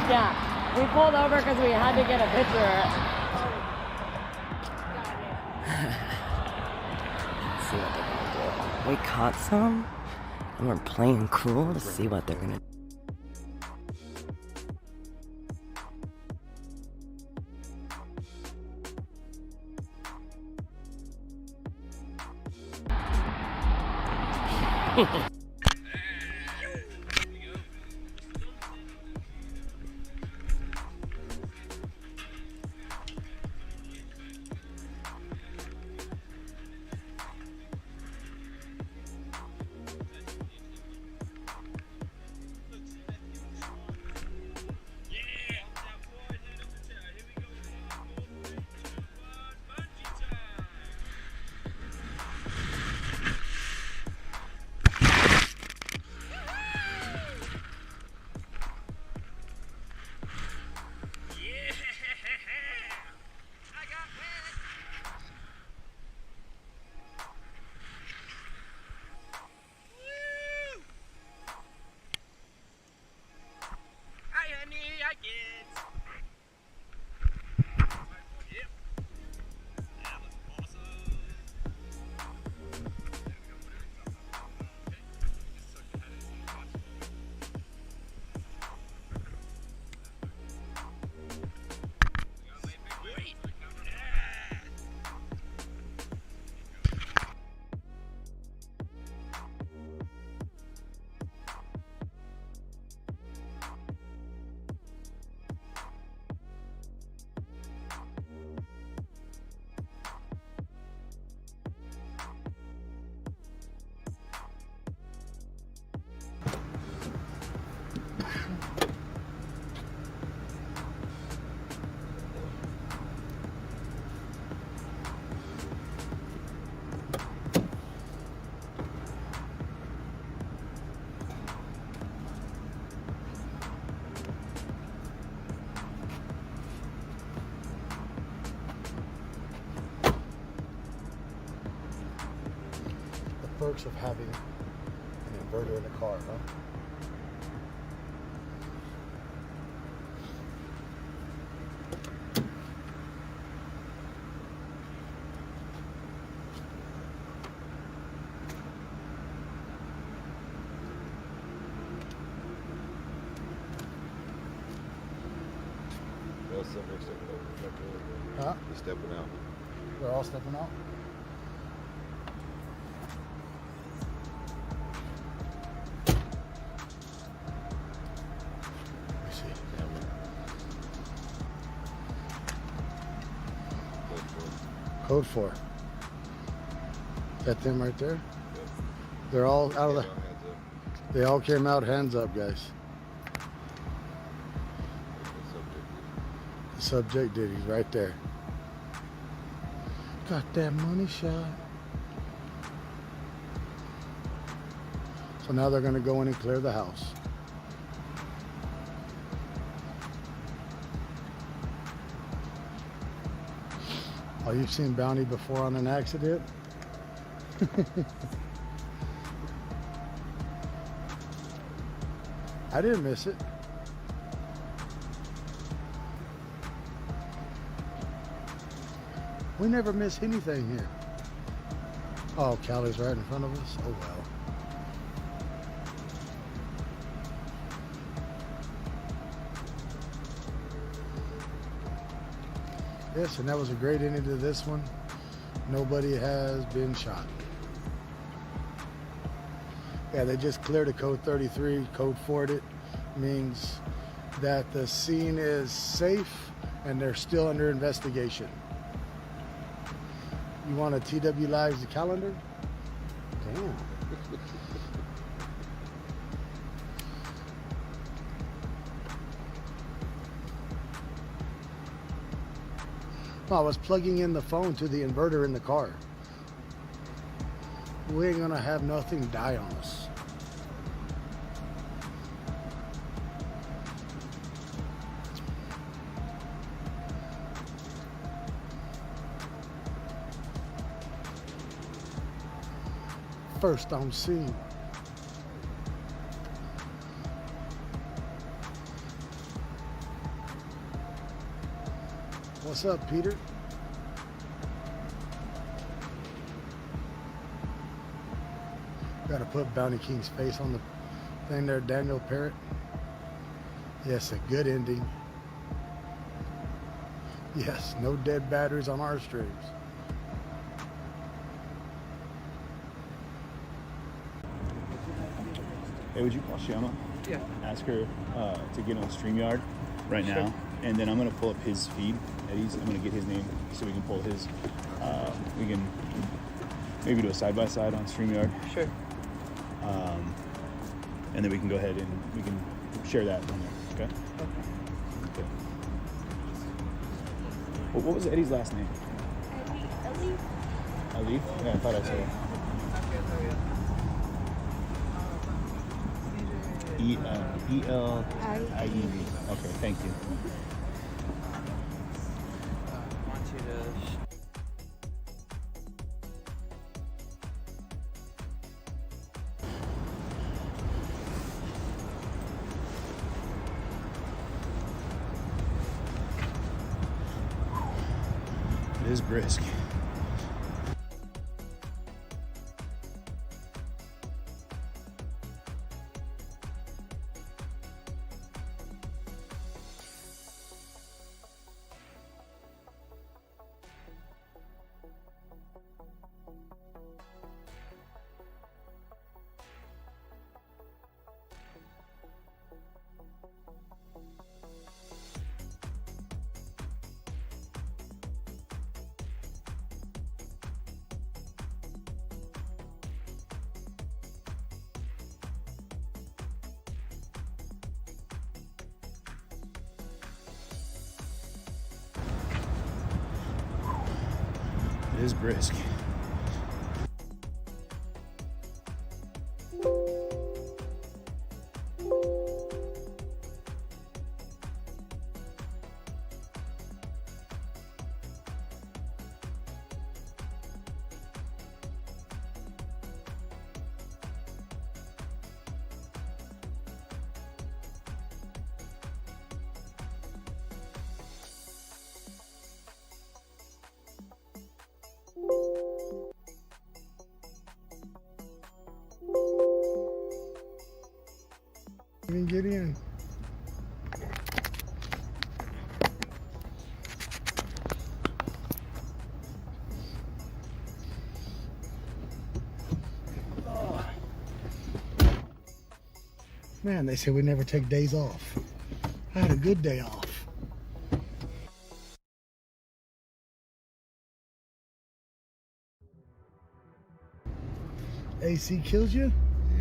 Yeah, we pulled over because we had to get a picture. See what they're gonna do. We caught some, and we're playing cool to see what they're gonna do. Perks of having an inverter in a car, huh? else up next to him. Huh? He's stepping out. They're all stepping out? Let me see. Code 4. Is that them right there? They're all out of the... They all came out hands up, guys. The subject did. He's right there. Got that money shot. So now they're going to go in and clear the house. Oh, you've seen Bounty before on an accident? I didn't miss it. We never miss anything here. Oh, Callie's right in front of us? Oh well. Yes, and that was a great ending to this one. Nobody has been shot. Yeah, they just cleared a code 33, code 4'd it. Means that the scene is safe and they're still under investigation. You want a TW Lives calendar? Damn. Well, I was plugging in the phone to the inverter in the car. We ain't gonna have nothing die on us. First on scene. What's up, Peter? Gotta put Bounty King's face on the thing there, Daniel Parrott. Yes, a good ending. Yes, no dead batteries on our streams. Hey, would you call Shiana? Yeah. Ask her to get on StreamYard right now, and then I'm gonna pull up his feed. Eddie's. I'm gonna get his name so we can pull his. We can maybe do a side by side on StreamYard. Sure. And then we can go ahead and we can share that on there. Okay. Okay. What was Eddie's last name? Ali. Yeah, I thought I saw it. E-L-I-E-V. Okay, thank you. I want you to... It is brisk. It is brisk. You can get in. Man, they say we never take days off. I had a good day off. AC kills you?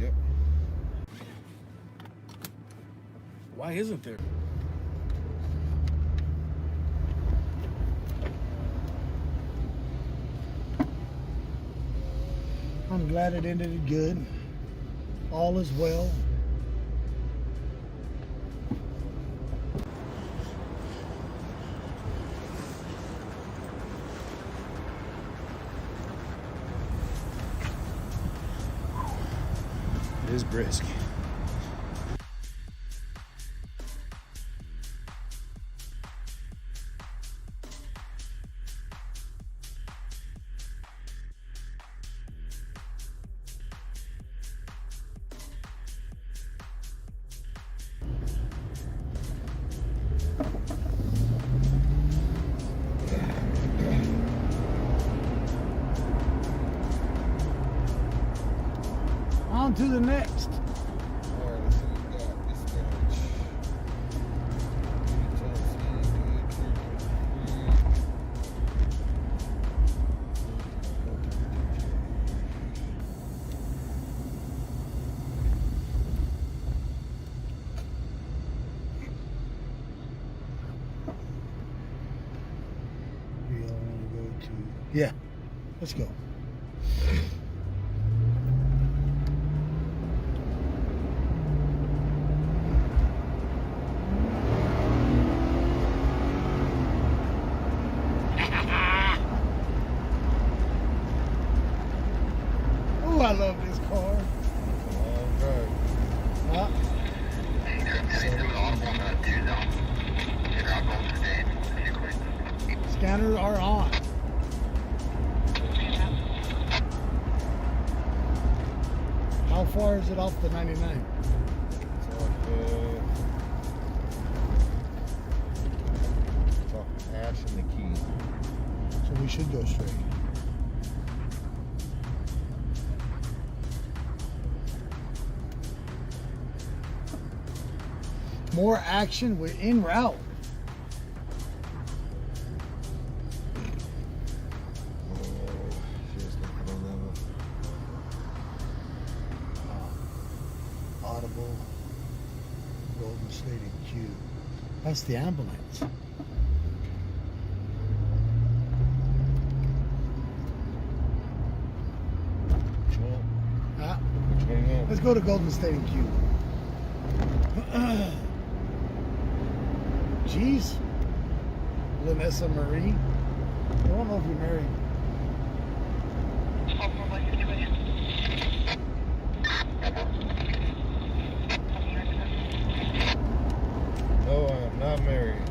Yep. Why isn't there? I'm glad it ended good. All is well. It is brisk. On to the next. We all want to go to... Yeah, let's go. Oh, I love this car. Huh? Scanners are on. How far is it off the 99? It's off Ash and the Key. So we should go straight. More action, we're en route. Audible, Golden State and Q. That's the ambulance. Let's go to Golden State and Q. Jeez. Vanessa Marie. I don't know if you're married. No, I am not married.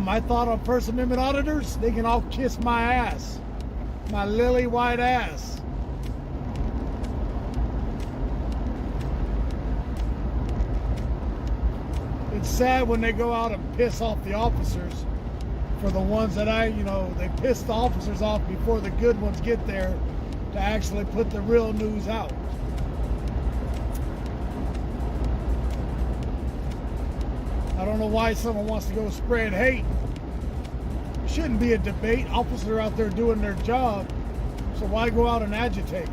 My thought on First Amendment auditors, they can all kiss my ass. My lily white ass. It's sad when they go out and piss off the officers for the ones that they piss the officers off before the good ones get there to actually put the real news out. I don't know why someone wants to go spread hate. It shouldn't be a debate. Officers are out there doing their job, so why go out and agitate?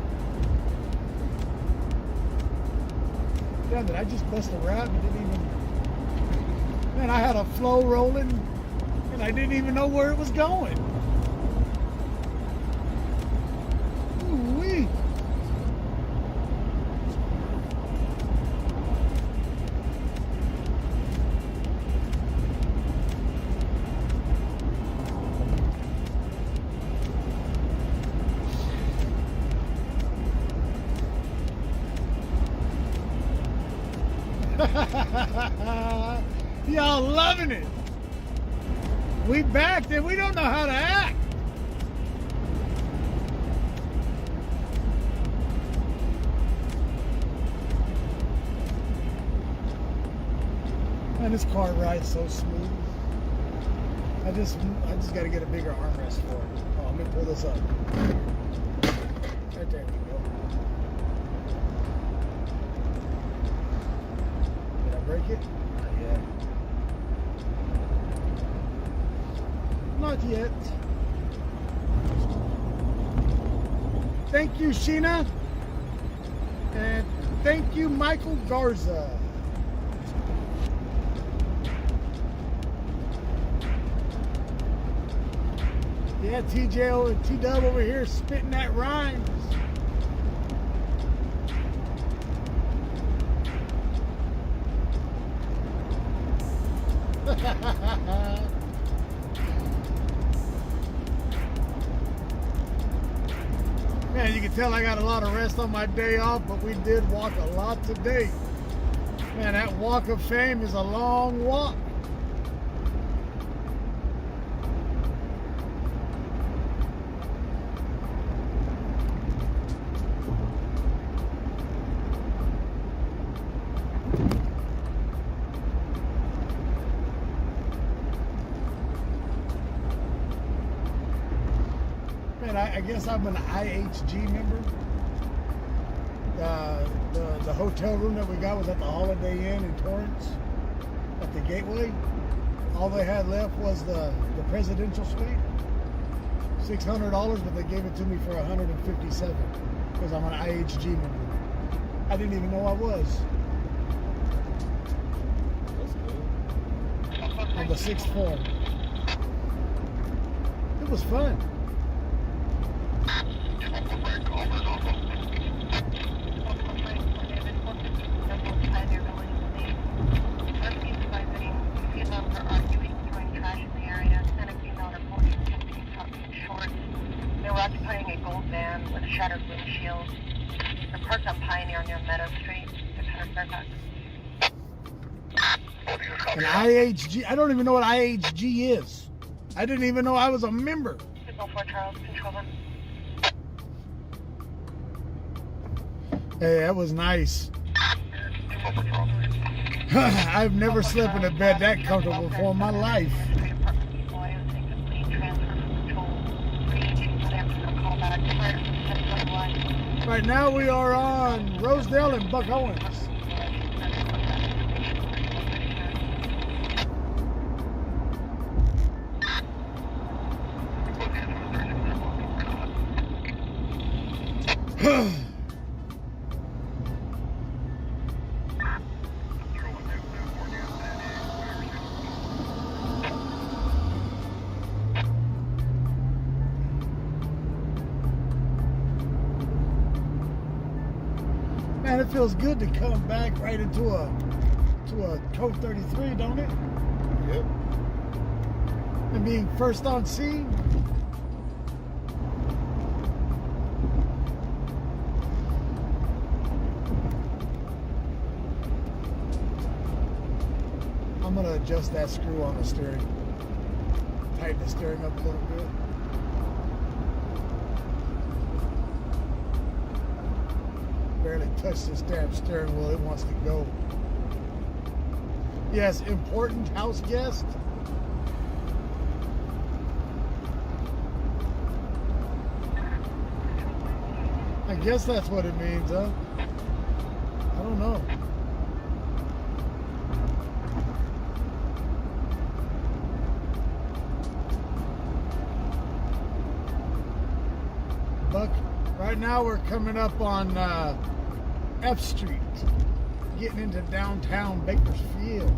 Damn, did I just bust a rap and didn't even... Man, I had a flow rolling and I didn't even know where it was going. Ooh-wee. Y'all loving it. We backed and we don't know how to act. Man, this car rides so smooth. I just got to get a bigger armrest for it. Oh, let me pull this up. Right there we go. Did I break it? Not yet. Not yet. Thank you, Sheena. And thank you, Michael Garza. Yeah, T-Dub over here spitting that rhymes. Man, you can tell I got a lot of rest on my day off, but we did walk a lot today. Man, that walk of fame is a long walk. I guess I'm an IHG member. The hotel room that we got was at the Holiday Inn in Torrance at the Gateway. All they had left was the presidential suite. $600, but they gave it to me for $157 because I'm an IHG member. I didn't even know I was. On the 6th floor. It was fun. They were occupying a gold van with a shattered windshield. They're parked on Pioneer near Meadow Street, 600 Fairfax. An IHG, I don't even know what IHG is. I didn't even know I was a member. 4 Charles, control them. Hey, that was nice. I've never slept in a bed that comfortable before in my life. Right now we are on Rosedale and Buck Owens. Man, it feels good to come back right into a Code 33, don't it? Yep. And being first on scene. I'm gonna adjust that screw on the steering. Tighten the steering up a little bit. Barely touched this damn steering wheel, it wants to go. Yes, important house guest. I guess that's what it means, huh? I don't know. Buck, right now we're coming up on F Street, getting into downtown Bakersfield.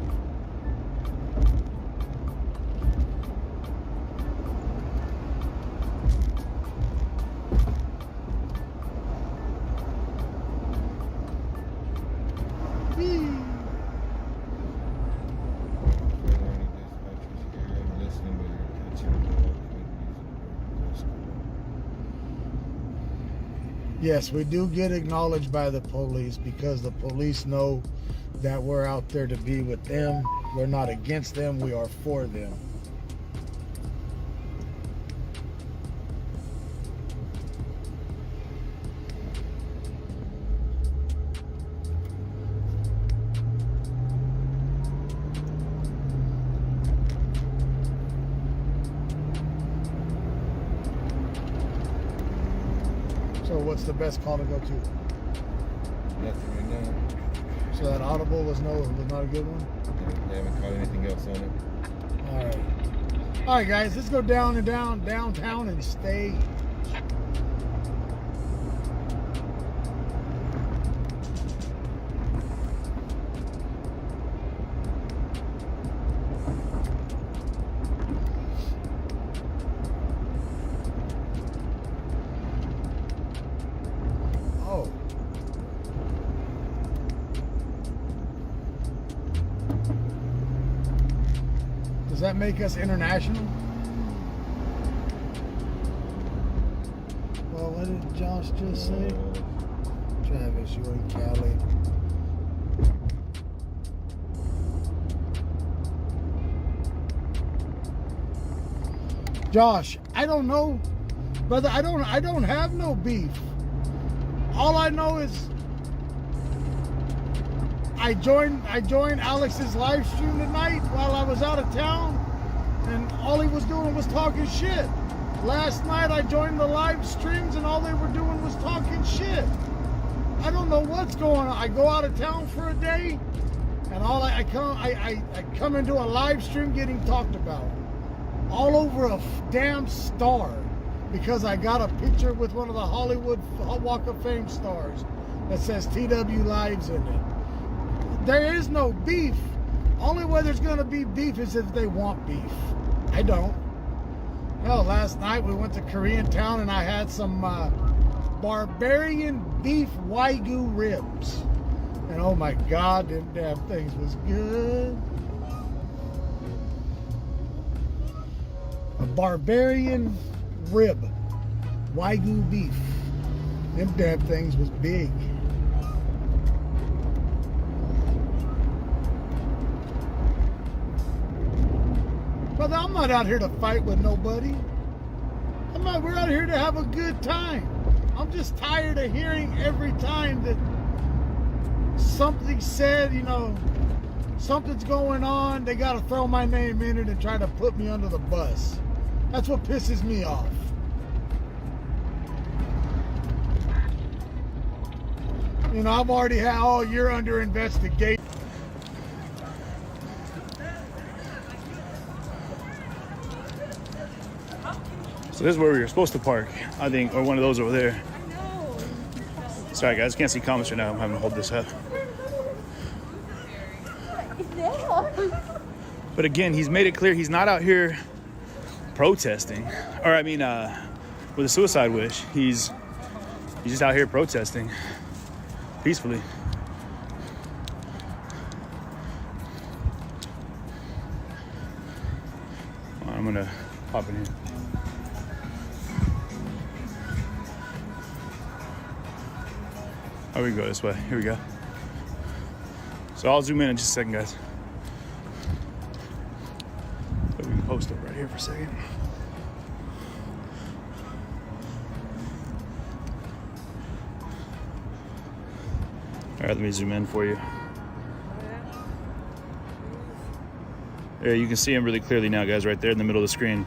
Yes, we do get acknowledged by the police because the police know that we're out there to be with them. We're not against them, we are for them. So what's the best call to go to? Nothing right now. So that audible was not a good one? They haven't caught anything else on it. All right, guys, let's go downtown and stay. Oh. Does that make us international? Well, what did Josh just say? Travis, you in Cali. Josh, I don't know, brother. I don't have no beef. All I know is I joined Alex's live stream tonight while I was out of town, and all he was doing was talking shit. Last night I joined the live streams and all they were doing was talking shit. I don't know what's going on. I go out of town for a day, and I come into a live stream getting talked about all over a damn star because I got a picture with one of the Hollywood Walk of Fame stars that says TW Lives in it. There is no beef. Only way there's going to be beef is if they want beef. I don't. Hell, last night we went to Koreatown and I had some barbarian beef Wagyu ribs. And oh my God, them damn things was good. A barbarian rib, Wagyu beef. Them damn things was big. Brother, I'm not out here to fight with nobody. We're out here to have a good time. I'm just tired of hearing every time that something said, you know, something's going on, they gotta throw my name in it and try to put me under the bus. That's what pisses me off. You know, I've already had, oh, you're under investigation. So this is where we were supposed to park, I think, or one of those over there. Sorry guys, can't see comments right now. I'm having to hold this up. But again, he's made it clear he's not out here protesting. Or I mean, with a suicide wish. He's just out here protesting peacefully. I'm gonna pop in here. Oh, we can go this way. Here we go. So I'll zoom in just a second, guys. So we can post up right here for a second. All right, let me zoom in for you. There, you can see him really clearly now, guys, right there in the middle of the screen.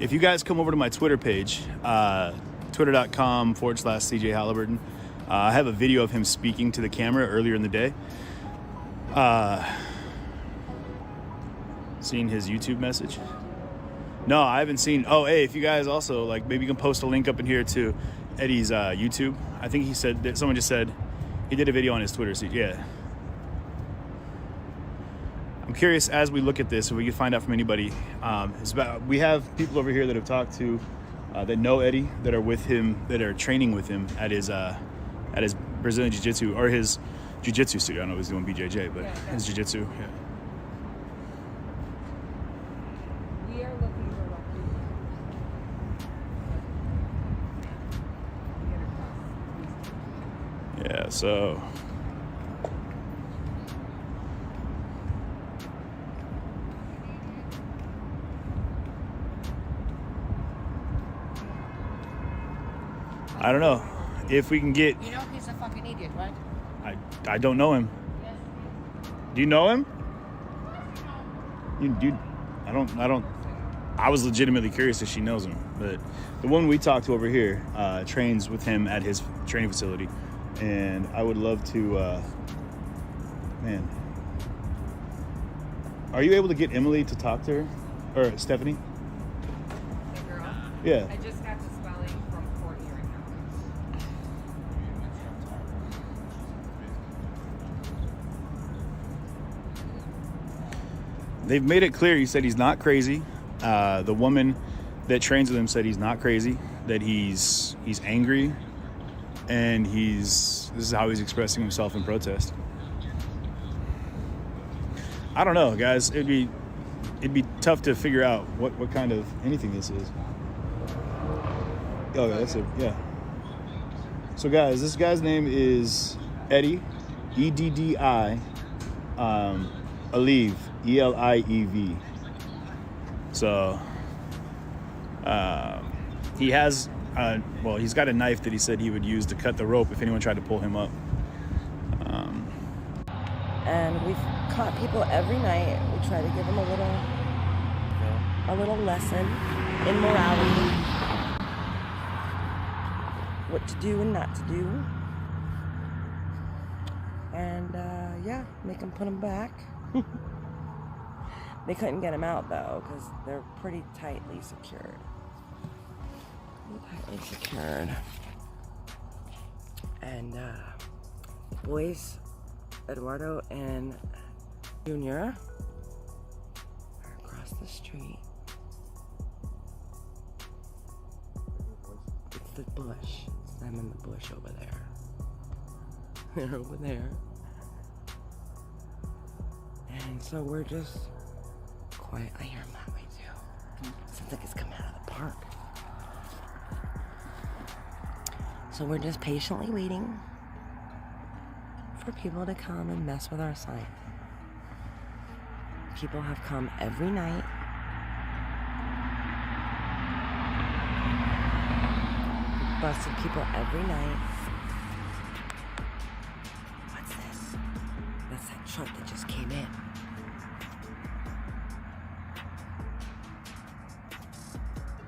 If you guys come over to my Twitter page, twitter.com/CJ Halliburton, I have a video of him speaking to the camera earlier in the day. Seen his YouTube message? No, I haven't seen. Oh, hey, if you guys also, like, maybe you can post a link up in here to Eddie's YouTube. I think he said that someone just said he did a video on his Twitter. So, yeah. I'm curious as we look at this, if we can find out from anybody. We have people over here that have talked to, that know Eddie, that are with him, that are training with him at his Brazilian Jiu-Jitsu, or his Jiu-Jitsu studio. I don't know if he's doing BJJ, but his Jiu-Jitsu, yeah. We are looking for refugees. Yeah, so... I don't know if we can get... You know he's a fucking idiot, right? I don't know him. Do you know him? I was legitimately curious if she knows him, but the one we talked to over here trains with him at his training facility, and I would love to, man. Are you able to get Emily to talk to her? Or Stephanie? The girl? Yeah. I just got the spelling from Courtney right now. They've made it clear. He said he's not crazy. The woman that trains with him said he's not crazy, that he's angry, and this is how he's expressing himself in protest. I don't know, guys. It'd be tough to figure out what kind of anything this is. Oh yeah, that's it. Yeah. So guys, this guy's name is Eddie, Eddi, Alieve, Eliev. So he has he's got a knife that he said he would use to cut the rope if anyone tried to pull him up. And we've caught people every night. We try to give them a little lesson in morality, what to do and not to do, and make them put them back. They couldn't get them out though because they're pretty tightly secured. And boys, Eduardo and Junior are across the street. It's the bush. It's them in the bush over there. They're over there. And so we're just quiet. I hear him that way too. Sounds like it's coming out of the park. So we're just patiently waiting for people to come and mess with our sign. People have come every night. We've busted people every night. What's this? That's that truck that just came in.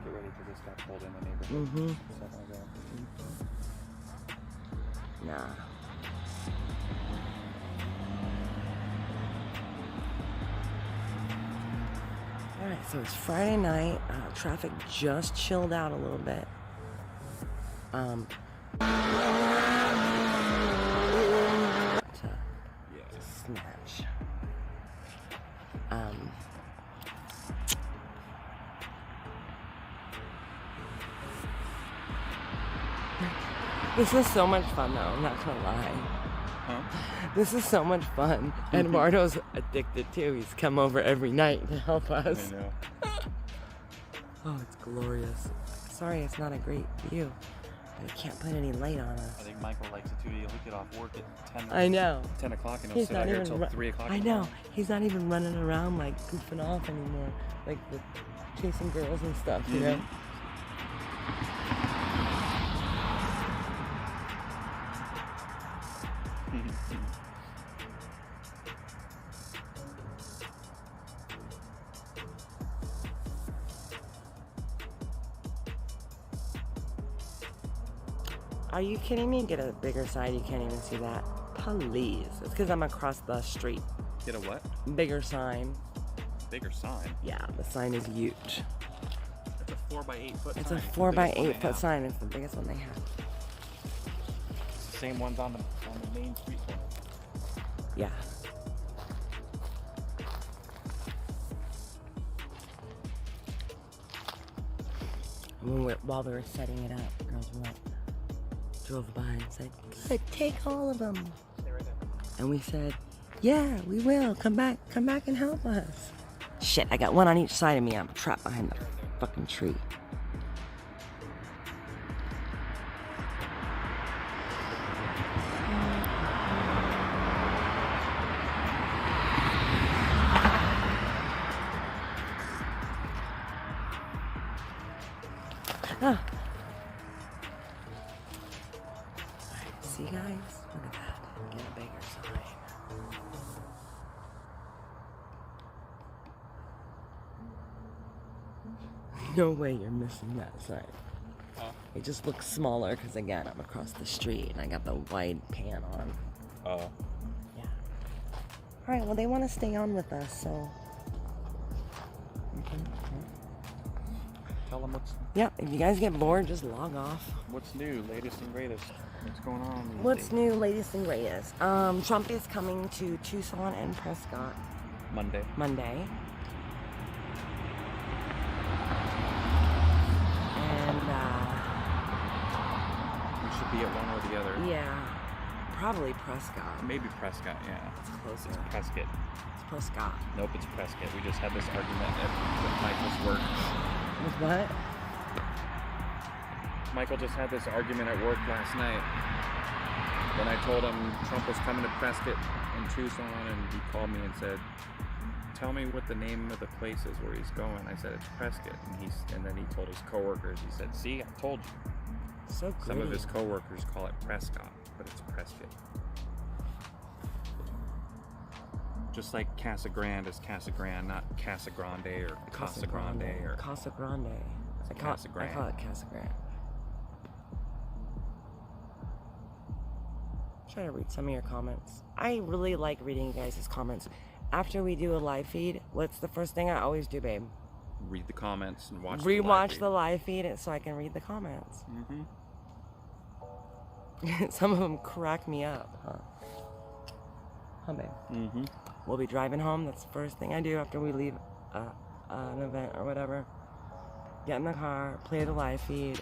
Get ready for this got pulled in the neighborhood. Stuff like that. Nah. Alright, so it's Friday night. Traffic just chilled out a little bit. Snatch. This is so much fun though, I'm not gonna lie. Huh? This is so much fun. Eduardo's addicted too. He's come over every night to help us. I know. Oh, it's glorious. Sorry, it's not a great view. But he can't put any light on us. I think Michael likes it too. He'll get off work at 10. I know. 10 o'clock and he'll sit out here until 3 o'clock. I know. He's not even running around like goofing off anymore, like with chasing girls and stuff. You know. Are you kidding me? Get a bigger sign. You can't even see that. Please. It's because I'm across the street. Get a what? Bigger sign. Bigger sign? Yeah, the sign is huge. It's a 4x8 foot sign. It's a 4x8 foot sign. It's the biggest one they have. It's the same ones on the main street corner. Yeah. While we were setting it up, girls drove by and said, "Good, take all of them." Stay right there. And we said, "Yeah, we will. Come back and help us." Shit, I got one on each side of me. I'm trapped behind the fucking tree. Ah. See, guys? Look at that. Get a bigger sign. No way you're missing that sign. It just looks smaller because again, I'm across the street and I got the wide pan on. Oh. Yeah. All right, well, they want to stay on with us, so. Tell them what's Yeah, if you guys get bored, just log off. what's new, latest and greatest. What's going on? these What's days? new, latest and greatest? Trump is coming to Tucson and Prescott Monday. Monday. And, We should be at one or the other. yeah, probably Prescott. Maybe Prescott, yeah. It's closer. It's Prescott. It's Prescott. Nope, it's Prescott. We just had this argument at Michael's work. With what? Michael just had this argument at work last night. When I told him Trump was coming to Prescott in Tucson, and he called me and said, "Tell me what the name of the place is where he's going." I said, "It's Prescott," and then he told his coworkers. He said, "See, I told you." So great. Some of his coworkers call it Prescott, but it's Prescott. Just like Casa Grande is Casa Grande, not Casa Grande or Casa Grande or Casa Grande. I call it Casa Grande. Try to read some of your comments. I really like reading you guys' comments. After we do a live feed, what's the first thing I always do, babe? Read the comments and watch Rewatch the live feed so I can read the comments. Some of them crack me up, huh? Huh, babe? We'll be driving home. That's the first thing I do after we leave an event or whatever. Get in the car, play the live feed,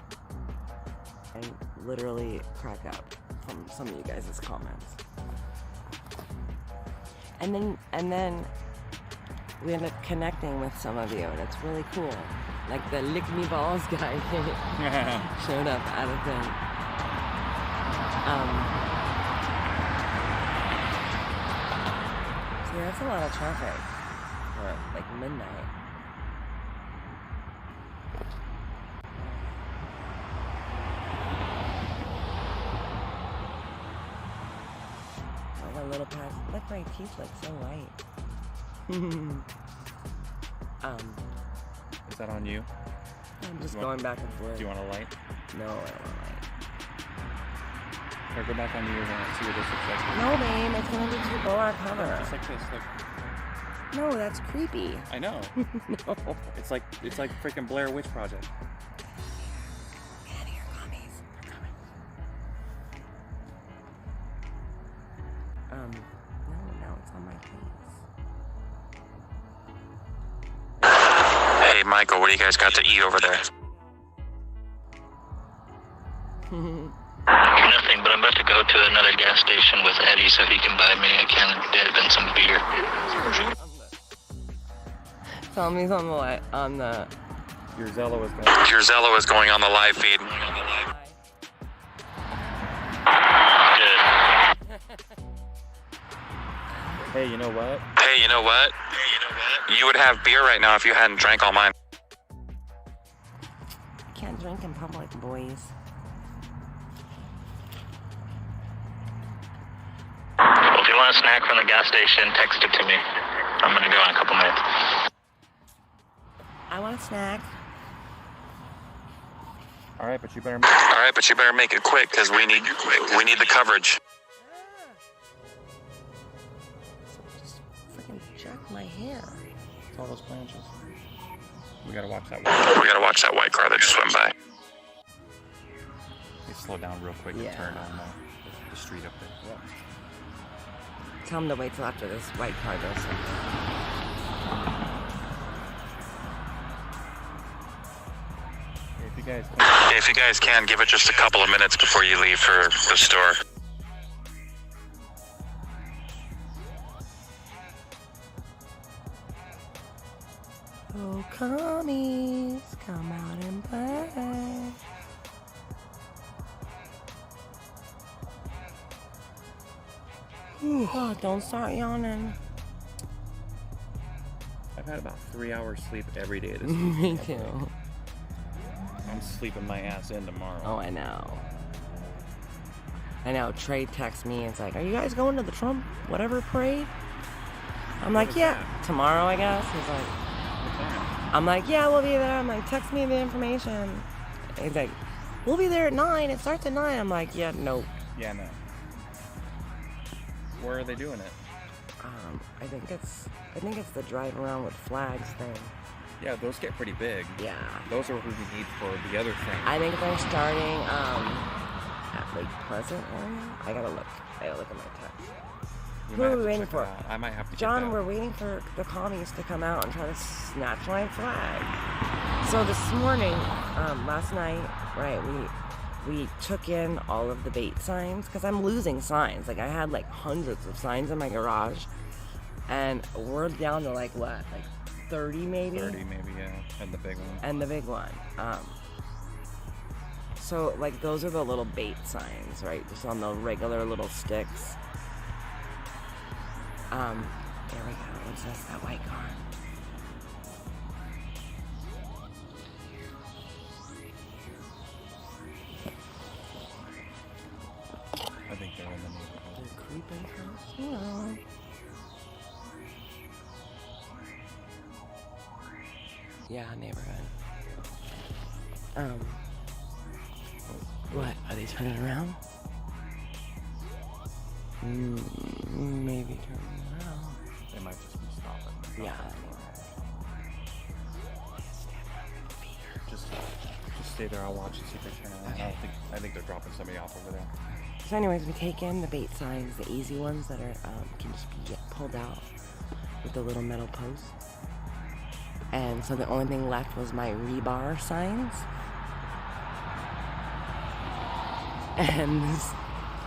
and literally crack up from some of you guys' comments. And then we end up connecting with some of you, and it's really cool. Like the lick me balls guy showed up out of thing. See, that's a lot of traffic for like midnight. Like a little past. Look, my teeth look so white. Is that on you? I'm just going back and forth. Do you want a light? No, I don't want a light. Or go back on you and see what this looks like. No, babe, it's gonna be too low our cover. Just like this, like. No, that's creepy. I know. No. It's like freaking Blair Witch Project. Get out of here, commies. They're coming. No, it's on my face. Hey, Michael, what do you guys got to eat over there? Nothing, but I'm about to go to another gas station with Eddie so he can buy me a can of dip and some beer. Tell me on the. Your Zello is going on the live feed. Hey, you know what? Hey, you know what? You would have beer right now if you hadn't drank all mine. I can't drink in public, boys. Well, if you want a snack from the gas station, text it to me. I'm gonna go in a couple minutes. I want a snack. All right, but you better make it quick because we need the coverage. Just freaking jerk my hair. It's all those branches. We gotta watch that white car that just went by. They slow down real quick and turn on the street up there. Yep. Tell them to wait till after this white car does something. If you guys can, give it just a couple of minutes before you leave for the store. Oh, commies, come out and play. Oh, don't start yawning. I've had about 3 hours sleep every day this week. Me too. I'm sleeping my ass in tomorrow. Oh, I know. I know Trey texts me and it's like, are you guys going to the Trump whatever parade? I'm like, yeah, tomorrow I guess. He's like, I'm like, yeah, we'll be there. I'm like, text me the information. He's like, we'll be there at 9. It starts at 9. I'm like, yeah, no. Yeah, no. Where are they doing it? I think it's the drive around with flags thing. Yeah, those get pretty big. Yeah. Those are who we need for the other thing. I think they're starting at Lake Pleasant area. I gotta look at my text. Who are we waiting for? I might have to John, get that. we're waiting for the commies to come out and try to snatch my flag. So this morning, last night, right, we took in all of the bait signs because I'm losing signs. Like I had like hundreds of signs in my garage, and we're down to like what, like 30 maybe? 30 maybe, yeah, and the big one. And the big one. So like those are the little bait signs, right? Just on the regular little sticks. There we go. What's this? That white car. I think they're in the neighborhood. They're creeping from slow. Yeah, neighborhood. What? Are they turning around? Maybe turning around. They might just be stopping. Yeah. Just stay there. I'll watch and see if they turn around. Okay. I think they're dropping somebody off over there. So anyways, we take in the bait signs, the easy ones that are can just be pulled out with the little metal posts. And so the only thing left was my rebar signs. And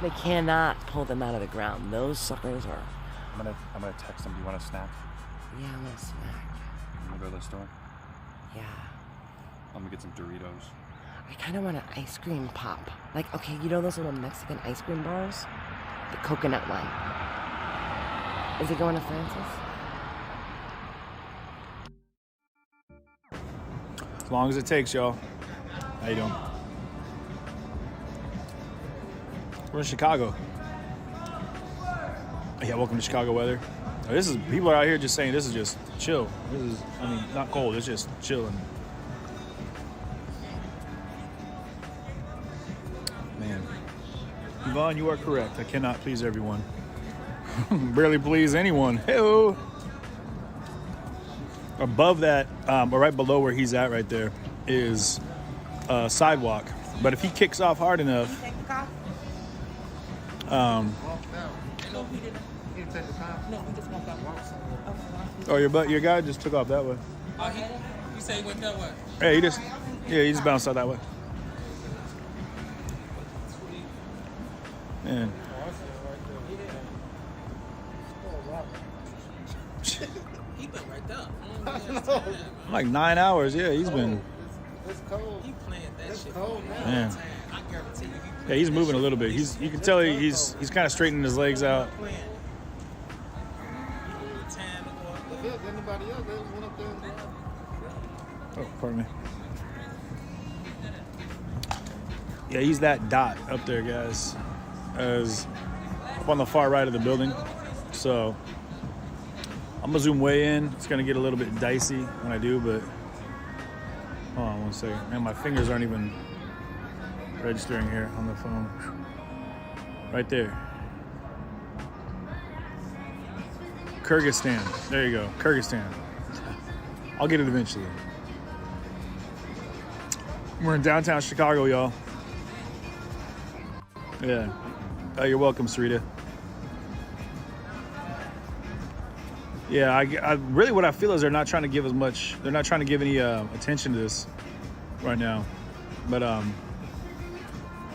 they cannot pull them out of the ground. Those suckers are... I'm gonna text them. Do you want a snack? Yeah, I want a snack. You wanna go to the store? Yeah. I'm gonna get some Doritos. I kind of want an ice cream pop. Like, okay, you know those little Mexican ice cream bars? The coconut one. Is it going to Francis? As long as it takes, y'all. How you doing? We're in Chicago. Yeah, welcome to Chicago weather. This is, people are out here just saying this is just chill. This is, I mean, not cold, it's just chilling. Man. Yvonne, you are correct. I cannot please everyone. Barely please anyone. Hey-oh. Above that, or right below where he's at right there, is a sidewalk. But if he kicks off hard enough, oh, your guy just took off that way. You say he went that way? Hey, he just bounced out that way. Man. He been right there. Like 9 hours, yeah, he's been. It's cold. He playing that shit. It's cold now. Man. I guarantee you. Yeah, he's moving a little bit. You can tell he's kind of straightening his legs out. Oh, pardon me. Yeah, he's that dot up there, guys. As up on the far right of the building. So I'm gonna zoom way in. It's gonna get a little bit dicey when I do, but hold on one second. Man, my fingers aren't even registering here on the phone. Right there. Kyrgyzstan. There you go. Kyrgyzstan. I'll get it eventually. We're in downtown Chicago, y'all. Yeah. Oh, you're welcome, Sarita. Yeah, I really what I feel is they're not trying to give any attention to this right now. But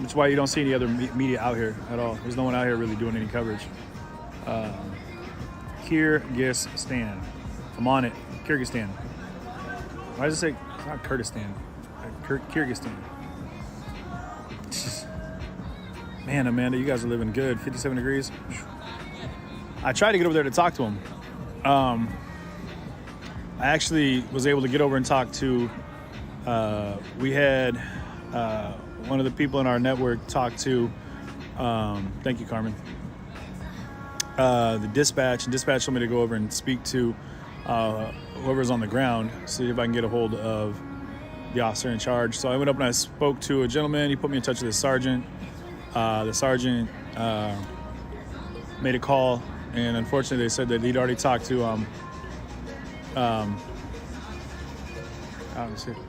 that's why you don't see any other media out here at all. There's no one out here really doing any coverage. Kyrgyzstan. I'm on it. Kyrgyzstan. Why does it say it's not Kurdistan? Kyrgyzstan. Man, Amanda, you guys are living good. 57 degrees. I tried to get over there to talk to him. I actually was able to get over and talk to, we had one of the people in our network talk to Thank you, Carmen. The dispatch told me to go over and speak to whoever's on the ground, see if I can get a hold of the officer in charge. So I went up and I spoke to a gentleman. He put me in touch with the sergeant. The sergeant made a call, and unfortunately they said that he'd already talked to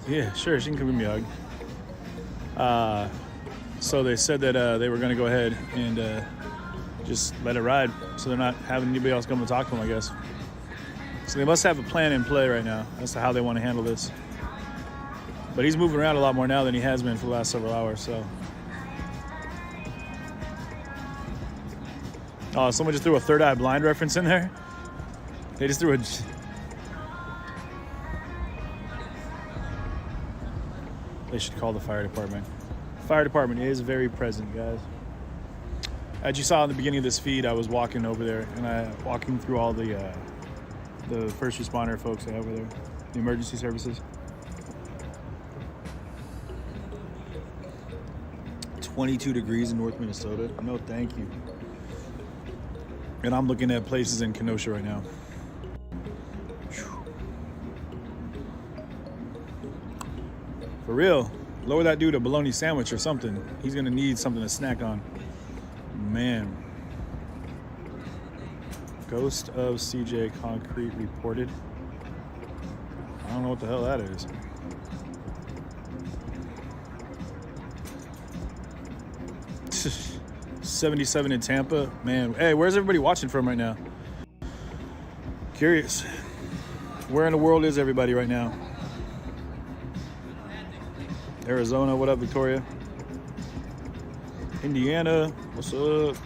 yeah, sure, she can give me a hug. So they said that they were going to go ahead and just let it ride, so they're not having anybody else come and talk to them, I guess. So they must have a plan in play right now as to how they want to handle this. But he's moving around a lot more now than he has been for the last several hours, so. Oh, someone just threw a Third Eye Blind reference in there? They just threw a... They should call the fire department. Fire department is very present, guys. As you saw in the beginning of this feed, I was walking over there and walking through all the first responder folks that are over there, the emergency services. 22 degrees in North Minnesota. No, thank you. And I'm looking at places in Kenosha right now. For real, lower that dude a bologna sandwich or something. He's gonna need something to snack on. Man. Ghost of CJ Concrete reported. I don't know what the hell that is. $77 in Tampa. Man, hey, where's everybody watching from right now? Curious. Where in the world is everybody right now? Arizona, what up, Victoria? Indiana, what's up?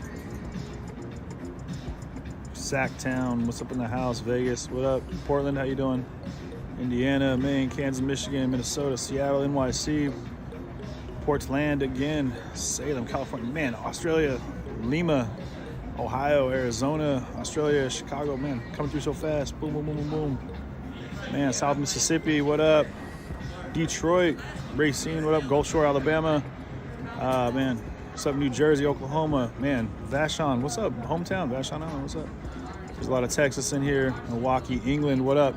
Sacktown, what's up in the house? Vegas, what up? Portland, how you doing? Indiana, Maine, Kansas, Michigan, Minnesota, Seattle, NYC, Portland again, Salem, California, man, Australia, Lima, Ohio, Arizona, Australia, Chicago, man, coming through so fast. Boom, boom, boom, boom, boom. Man, South Mississippi, what up? Detroit, Racine, what up? Gulf Shore, Alabama. Man, what's up? New Jersey, Oklahoma. Man, Vashon, what's up? Hometown, Vashon Island, what's up? There's a lot of Texas in here. Milwaukee, England, what up?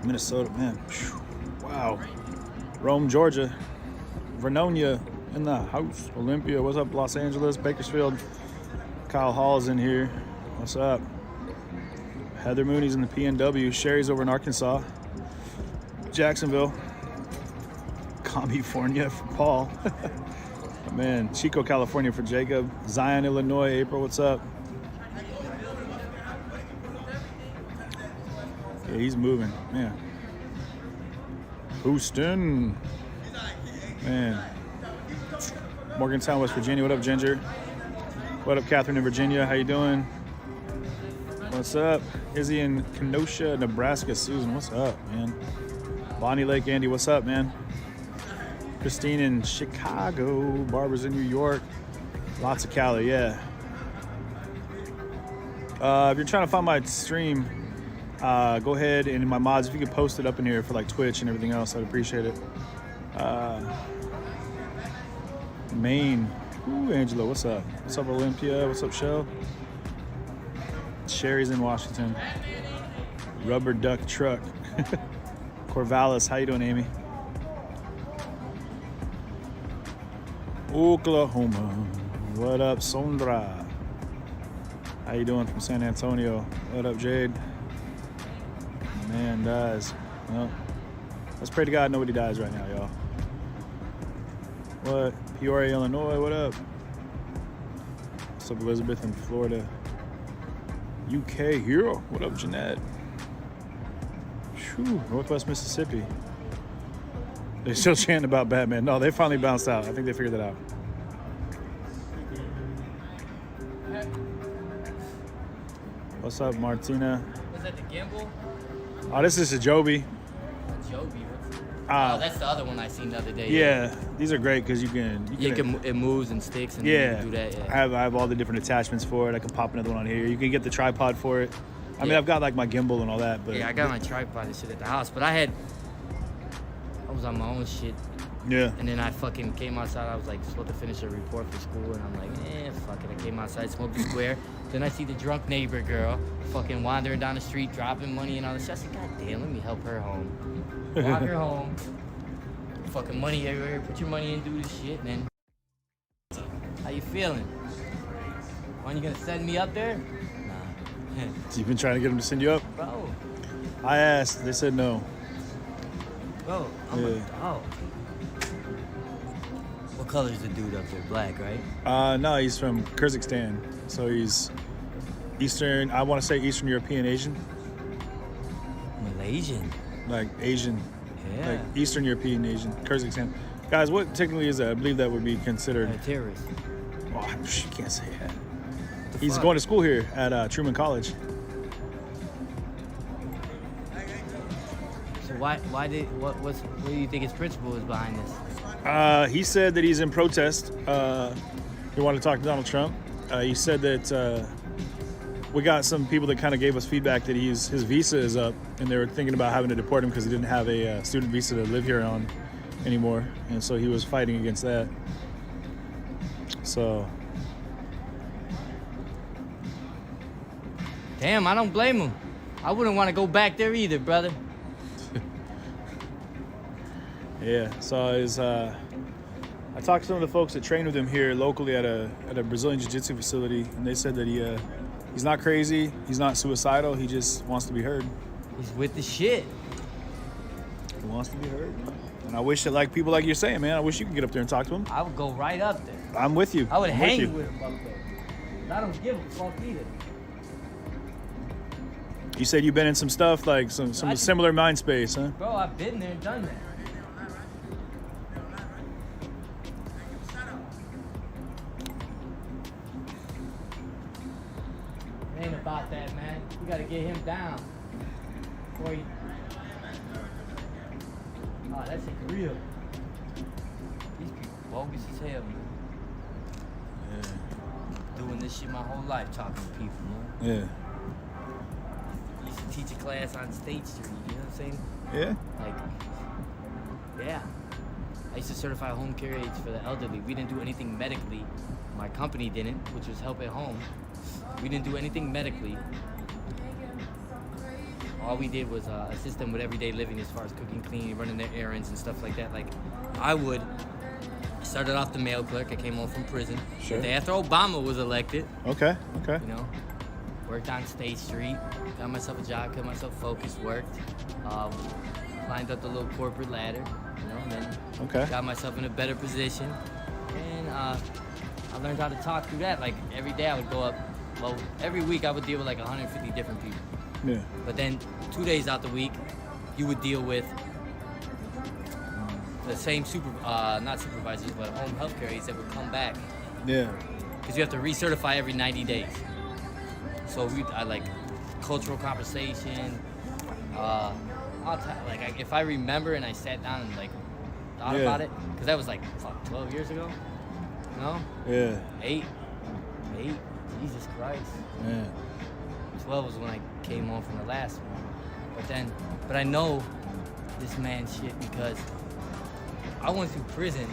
Minnesota, man. Wow. Rome, Georgia. Vernonia in the house. Olympia, what's up? Los Angeles, Bakersfield. Kyle Hall's in here. What's up? Heather Mooney's in the PNW. Sherry's over in Arkansas. Jacksonville, California for Paul. Man, Chico, California for Jacob. Zion, Illinois. April, what's up? Yeah, he's moving, man. Houston, man. Morgantown, West Virginia. What up, Ginger? What up, Catherine in Virginia? How you doing? What's up? Izzy in Kenosha, Nebraska. Susan, what's up, man? Bonnie Lake, Andy, what's up, man? Christine in Chicago. Barbara's in New York. Lots of Cali, yeah. If you're trying to find my stream, go ahead and in my mods, if you could post it up in here for like Twitch and everything else, I'd appreciate it. Maine. Ooh, Angela, what's up? What's up, Olympia? What's up, Shell? Sherry's in Washington. Rubber Duck Truck. Corvallis, how you doing, Amy? Oklahoma. What up, Sondra? How you doing from San Antonio? What up, Jade? Man dies. Well, let's pray to God nobody dies right now, y'all. What? Peoria, Illinois, what up? What's up, Elizabeth in Florida? UK hero. What up, Jeanette? Whew, Northwest Mississippi. They're still chanting about Batman. No, they finally bounced out. I think they figured that out. What's up, Martina? Was that the gimbal? Oh, this is a Joby. Joby. Oh, that's the other one I seen the other day. Yeah, these are great because it moves and sticks and yeah, you can do that. Yeah. I have all the different attachments for it. I can pop another one on here. You can get the tripod for it. I mean, I've got like my gimbal and all that, but yeah, I got my tripod and shit at the house, but I was on my own shit Yeah. And then I fucking came outside. I was like supposed to finish a report for school, and I'm like, fuck it. I came outside, smoked a square. Then I see the drunk neighbor girl fucking wandering down the street, dropping money and all this shit. I said, God damn, let me help her home. Walk her home. Fucking money everywhere. Put your money in, do this shit, and then how you feeling? When you gonna send me up there? Nah. So you've been trying to get them to send you up? Bro. I asked. They said no. Bro, oh. What color is the dude up there? Black, right? No, he's from Kyrgyzstan. So he's Eastern, I want to say Eastern European Asian. Malaysian. Like Asian. Yeah. Like Eastern European Asian. Kyrgyzstan. Guys, what technically is that? I believe that would be considered a terrorist. Oh, you can't say that. He's going to school here at Truman College. So what do you think his principle is behind this? He said that he's in protest. He wanted to talk to Donald Trump. He said that we got some people that kind of gave us feedback that his visa is up, and they were thinking about having to deport him because he didn't have a student visa to live here on anymore, and so he was fighting against that. So. Damn, I don't blame him. I wouldn't want to go back there either, brother. Yeah, so I talked to some of the folks that train with him here locally at a Brazilian Jiu-Jitsu facility, and they said that he's not crazy, he's not suicidal, he just wants to be heard. He's with the shit. He wants to be heard. And I wish that, like people like you're saying, man, I wish you could get up there and talk to him. I would go right up there. I'm with you. I would I'm hang with him up there. I don't give a fuck either. You said you've been in some stuff, like some similar mind space, huh? Bro, I've been there and done that. It ain't about that, man. You gotta get him down. Before you... Oh, that shit's real. These people bogus as hell, man. Yeah. Doing this shit my whole life, talking to people, man. Yeah. Used to teach a class on State Street, you know what I'm saying? Yeah? Like, yeah. I used to certify home care aides for the elderly. We didn't do anything medically. My company didn't, which was Help at Home. We didn't do anything medically. All we did was assist them with everyday living as far as cooking, cleaning, running their errands and stuff like that. Like, I started off the mail clerk. I came home from prison. Sure. The day after Obama was elected. Okay. You know, worked on State Street, got myself a job, kept myself focused, worked, climbed up the little corporate ladder, you know, and then got myself in a better position. And I learned how to talk through that. Like, every day I would go up, well, every week I would deal with like 150 different people. Yeah. But then 2 days out the week, you would deal with the same not supervisors, but home healthcare aides that would come back. Yeah. Because you have to recertify every 90 days. So I like cultural conversation. If I remember and I sat down and like thought about it, because that was like 12 years ago. No? Yeah. 8. Jesus Christ. Yeah. 12 was when I came home from the last one. But I know this man's shit because I went to prison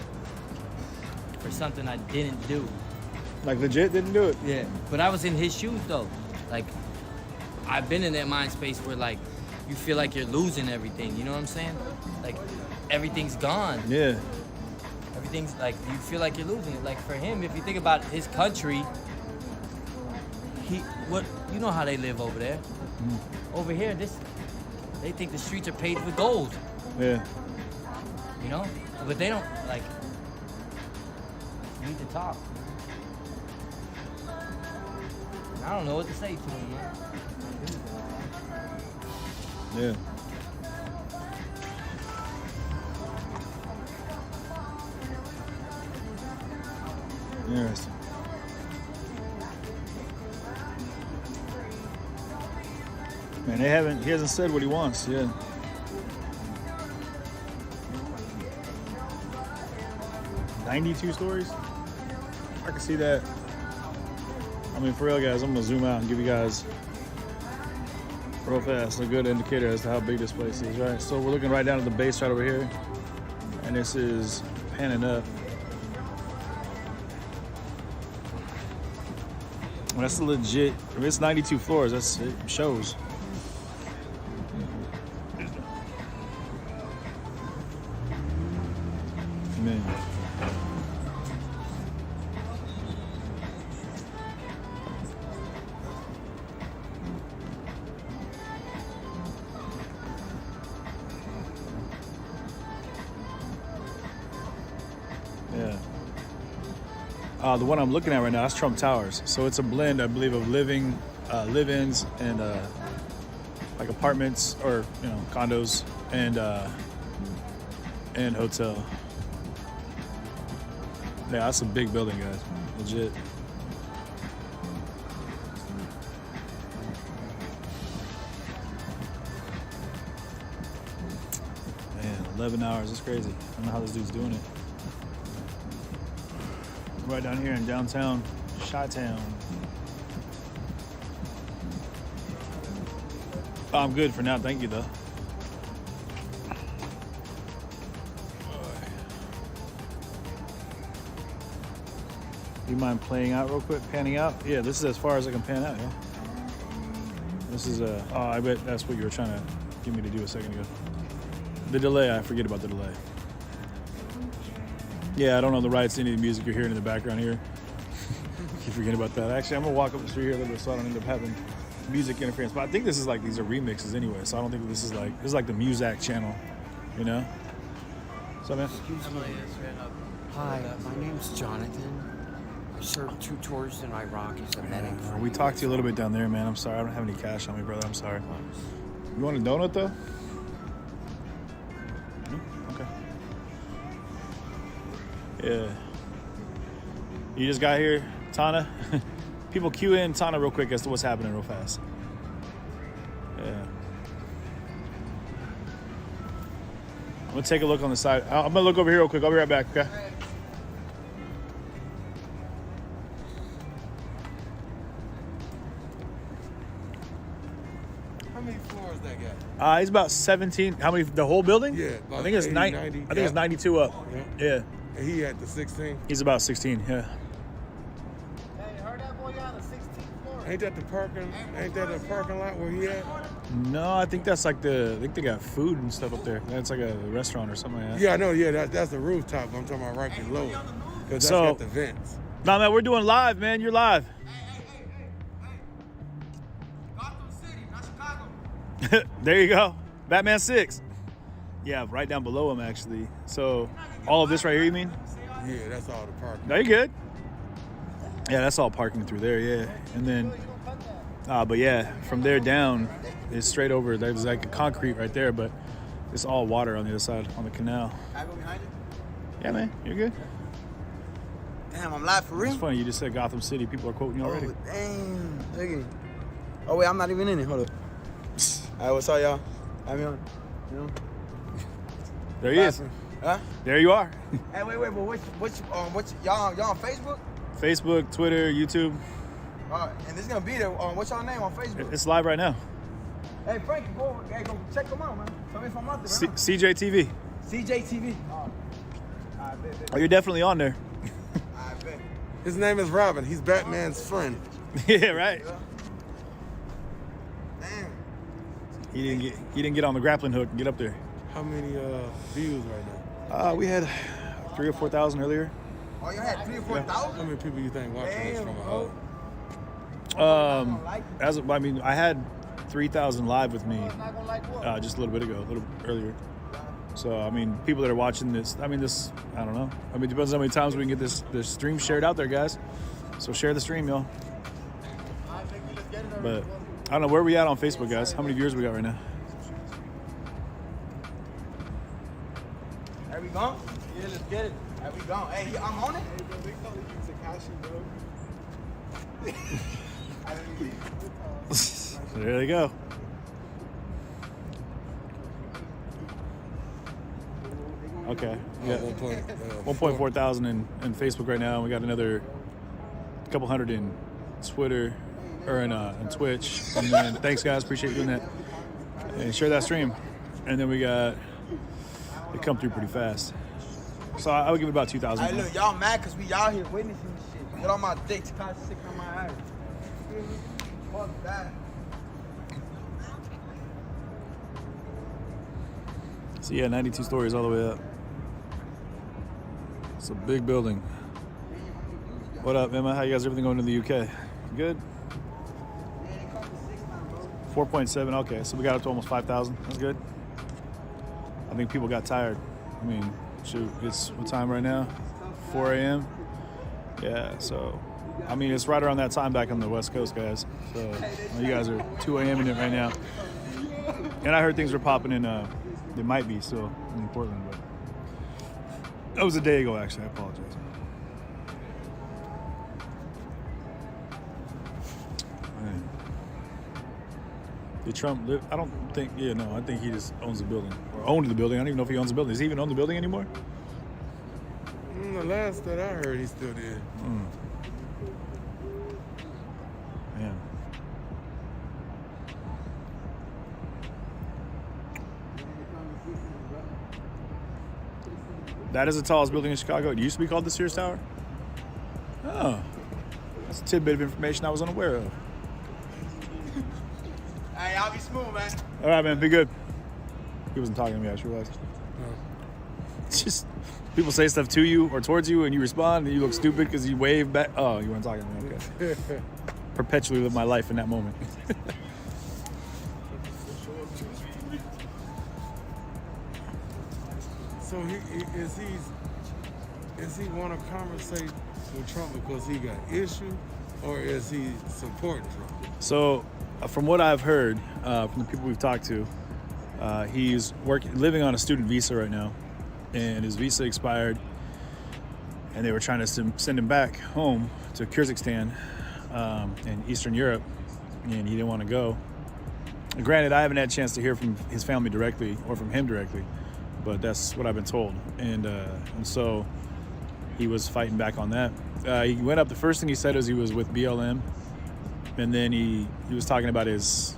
for something I didn't do. Like legit didn't do it? Yeah. But I was in his shoes though. Like, I've been in that mind space where like you feel like you're losing everything, you know what I'm saying? Like, everything's gone. Yeah. Everything's like, you feel like you're losing it. Like, for him, if you think about his country, you know how they live over there. Over here, they think the streets are paved with gold. Yeah. You know? But they don't, like, you need to talk. And I don't know what to say to him, man. Yeah. Interesting. Man, he hasn't said what he wants yet. $92 stories? I can see that. I mean, for real, guys, I'm gonna zoom out and give you guys real fast a good indicator as to how big this place is, right? So we're looking right down at the base right over here. And this is panning up. Well, that's a legit. If it's 92 floors, it shows. Man. Yeah. The one I'm looking at right now, that's Trump Towers. So it's a blend, I believe, of live-ins and like apartments or condos and hotel. Yeah, that's a big building, guys. Legit. Man, 11 hours. That's crazy. I don't know how this dude's doing it. Right down here in downtown Chi-Town. Oh, I'm good for now. Thank you, though. You mind playing out real quick, panning out? Yeah, this is as far as I can pan out, yeah. This is oh, I bet that's what you were trying to get me to do a second ago. The delay, I forget about the delay. Yeah, I don't know the rights to any of the music you're hearing in the background here. Keep forgetting about that. Actually, I'm gonna walk up the street here a little bit so I don't end up having music interference. But I think this is like, these are remixes anyway, so I don't think this is like the Muzak channel, you know? What's up, man? Hi, my name's Jonathan. I served 2 tours in Iraq as a medic. We talked to you a little bit down there, man. I'm sorry, I don't have any cash on me, brother. I'm sorry. You want a donut, though? Okay. Yeah. You just got here, Tana? People queue in Tana real quick as to what's happening real fast. Yeah. I'm gonna take a look on the side. I'm gonna look over here real quick. I'll be right back, okay? How many floors that got? He's about 17. How many? The whole building? Yeah, I think it's 90. I think it's 92 up. Yeah. And he at the 16. He's about 16. Yeah. Ain't that the parking? Ain't that the parking lot where he at? No, I think that's like I think they got food and stuff up there. That's like a restaurant or something like that. Yeah, I know. Yeah, that's the rooftop. I'm talking about right below. Because that's got the vents. Nah, man, we're doing live, man. You're live. There you go. Batman 6. Yeah, right down below him, actually. So all of this right here, you mean? Yeah, that's all the parking. No, you're good. Yeah, that's all parking through there, yeah. And then, but yeah, from there down, it's straight over. There's like a concrete right there, but it's all water on the other side, on the canal. Can I go behind you? Yeah, man, you're good. Damn, I'm live for real? It's funny, you just said Gotham City. People are quoting you already. Oh, damn. Look at it. Oh, wait, I'm not even in it. Hold up. All right, what's up, y'all? I'm on. You know? There he is. Huh? There you are. Hey, wait, but what's y'all on Facebook? Facebook, Twitter, YouTube. All right, and this is gonna be there. What's y'all name on Facebook? It's live right now. Hey, Frank, go check them out, man. Tell me if I'm out there. CJ TV. CJ TV. Oh, you're definitely on there. I bet. His name is Robin. He's Batman's friend. Yeah, right. Damn. He didn't get on the grappling hook and get up there. How many views right now? We had 3,000 or 4,000 earlier. Oh, you had 3,000 or 4,000? How many people you think watching this from a home? I had 3,000 live with me just a little bit ago, a little earlier. So, I mean, people that are watching this, I don't know. I mean, it depends on how many times we can get this stream shared out there, guys. So share the stream, y'all. But I don't know, where are we at on Facebook, guys? How many viewers we got right now? There we go. Yeah, let's get it. There we go. Hey, I'm on it. Hey, bro, they call you Takashi, bro. There they go. Okay. Yeah. 1.4 thousand in Facebook right now. We got another couple hundred in Twitter or in Twitch. And then thanks, guys. Appreciate you doing that. And share that stream. And then we got it come through pretty fast. So I would give it about 2,000. Hey, look, y'all mad because we out here witnessing this shit. Get on my dick, Takashi sticking on my ass. Fuck that. So yeah, 92 stories all the way up. It's a big building. What up, Emma? How you guys? Everything going in the UK? Good. 4.7. Okay, so we got up to almost 5,000. That's good. I think people got tired. I mean, shoot, it's what time right now? 4 a.m. Yeah. So, I mean, it's right around that time back on the West Coast, guys. So you guys are 2 a.m. in it right now. And I heard things were popping in. They might be still in Portland, but that was a day ago. Actually, I apologize. Man. Did Trump live? I don't think. Yeah, no. I think he just owns the building or owned the building. I don't even know if he owns the building. Does he even own the building anymore? The last that I heard, he still did. Man. That is the tallest building in Chicago. It used to be called the Sears Tower. Oh, that's a tidbit of information I was unaware of. Hey, y'all be smooth, man. All right, man. Be good. He wasn't talking to me. I just realized. It's just people say stuff to you or towards you, and you respond, and you look stupid because you wave back. Oh, you weren't talking to me. Okay. Perpetually live my life in that moment. So is he want to conversate with Trump because he got issue, or is he supporting Trump? So, from what I've heard from the people we've talked to, he's living on a student visa right now, and his visa expired, and they were trying to send him back home to Kyrgyzstan in Eastern Europe, and he didn't want to go. And granted, I haven't had a chance to hear from his family directly or from him directly, but that's what I've been told, and so he was fighting back on that. He went up. The first thing he said was he was with BLM, and then he was talking about his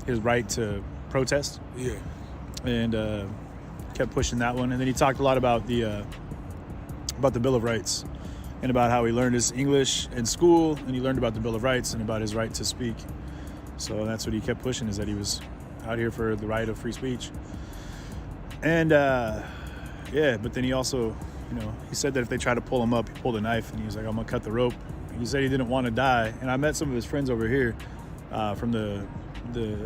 right to protest. Yeah. And kept pushing that one, and then he talked a lot about the Bill of Rights, and about how he learned his English in school, and he learned about the Bill of Rights and about his right to speak. So that's what he kept pushing, is that he was out here for the right of free speech. And yeah, but then he also, he said that if they try to pull him up, he pulled a knife, and he was like, I'm gonna cut the rope. And he said he didn't want to die. And I met some of his friends over here from the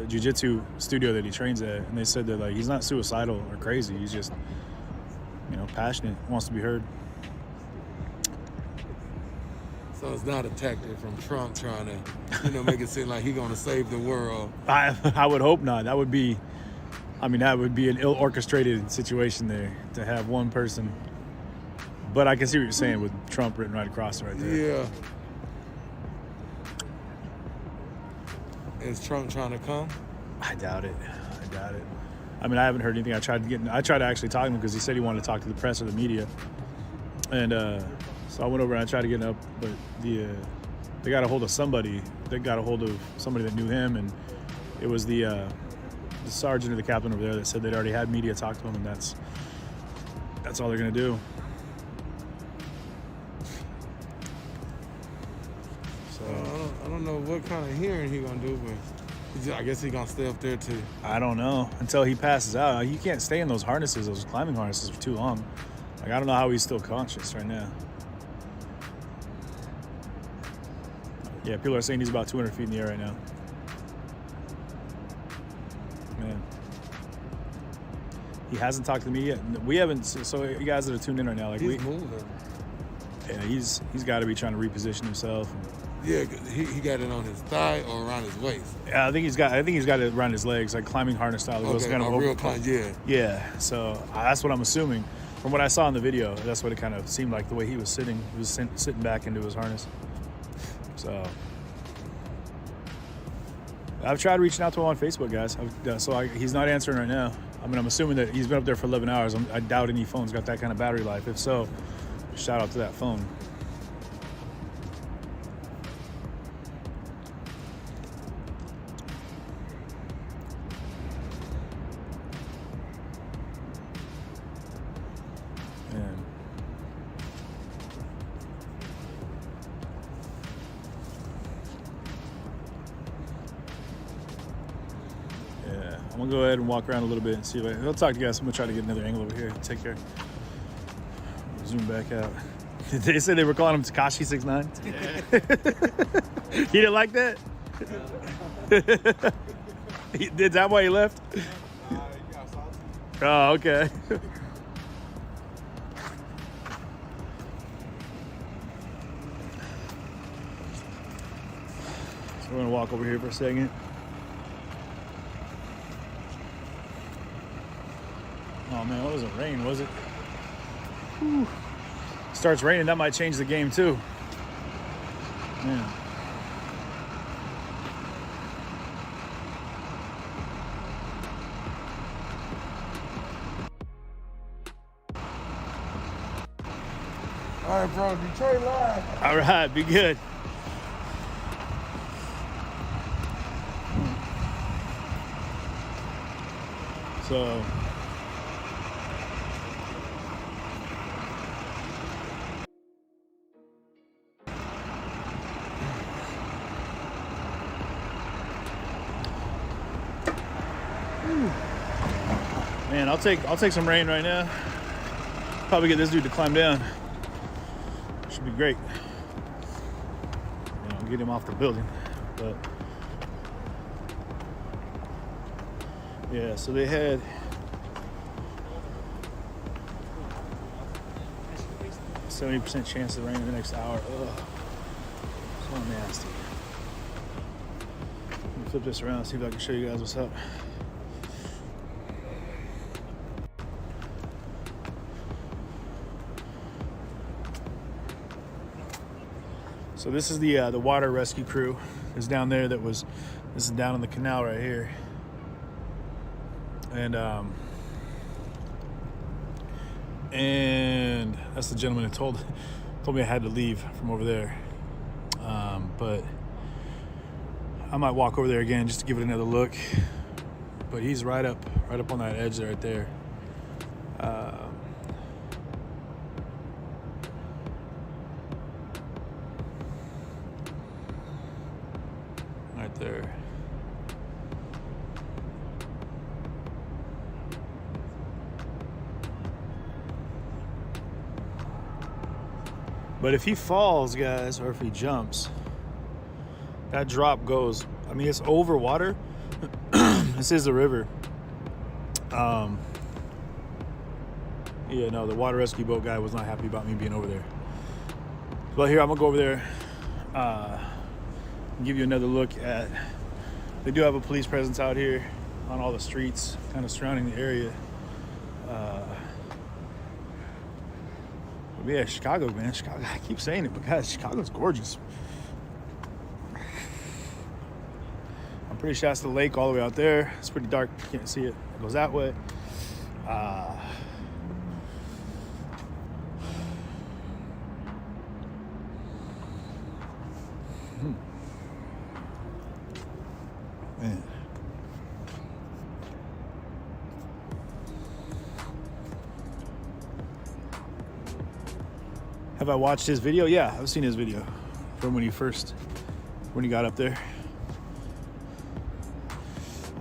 jiu-jitsu studio that he trains at, and they said that like he's not suicidal or crazy. He's just, passionate, wants to be heard. So it's not a tactic from Trump trying to, make it seem like he's going to save the world. I would hope not. That would be an ill-orchestrated situation there to have one person. But I can see what you're saying with Trump written right across it right there. Yeah. Is Trump trying to come? I doubt it. I mean, I haven't heard anything. I tried to actually talk to him because he said he wanted to talk to the press or the media. And so I went over and I tried to get him up, but they got a hold of somebody. They got a hold of somebody that knew him, and it was the sergeant or the captain over there that said they'd already had media talk to him, and that's all they're gonna do. So I don't know what kind of hearing he gonna do, but I guess he gonna stay up there too. I don't know until he passes out. You can't stay in those harnesses, those climbing harnesses, for too long. Like, I don't know how he's still conscious right now. Yeah, people are saying he's about 200 feet in the air right now. Man. He hasn't talked to me yet. We haven't, so you guys that are tuned in right now, like he's moving. Yeah, he's got to be trying to reposition himself. Yeah, he got it on his thigh or around his waist. Yeah, I think he's got it around his legs, like climbing harness style. Okay, kind of real kind, yeah. Yeah, so that's what I'm assuming. From what I saw in the video, that's what it kind of seemed like, the way he was sitting. He was sitting back into his harness. So I've tried reaching out to him on Facebook, guys. He's not answering right now. I mean, I'm assuming that he's been up there for 11 hours. I doubt any phone's got that kind of battery life. If so, shout out to that phone. I'm gonna go ahead and walk around a little bit and see if I'll talk to you guys. I'm gonna try to get another angle over here. Take care. Zoom back out. Did they say they were calling him Tekashi 6ix9ine? Yeah. He didn't like that? Is that why he left? Oh, okay. So we're gonna walk over here for a second. Oh man, it wasn't rain, was it? Whew. Starts raining, that might change the game too. Man. All right, bro. Detroit live. All right, be good. So. Man, I'll take some rain right now. Probably get this dude to climb down. Should be great. You know, get him off the building. But yeah, so they had a 70% chance of rain in the next hour. Ugh, so nasty. Let me flip this around, see if I can show you guys what's up. So this is the water rescue crew is down there. This is down in the canal right here. And that's the gentleman who told me I had to leave from over there. But I might walk over there again just to give it another look. But he's right up on that edge right there. Right there. But if he falls, guys, or if he jumps, that drop goes, I mean, it's over water. This is the river. Yeah, no, the water rescue boat guy was not happy about me being over there. But here, I'm gonna go over there and give you another look at, they do have a police presence out here on all the streets, kind of surrounding the area. But yeah, Chicago, man, Chicago, I keep saying it, but guys, Chicago's gorgeous. I'm pretty sure that's the lake all the way out there. It's pretty dark, you can't see it. It goes that way. Man. Have I watched his video? Yeah, I've seen his video from when he got up there.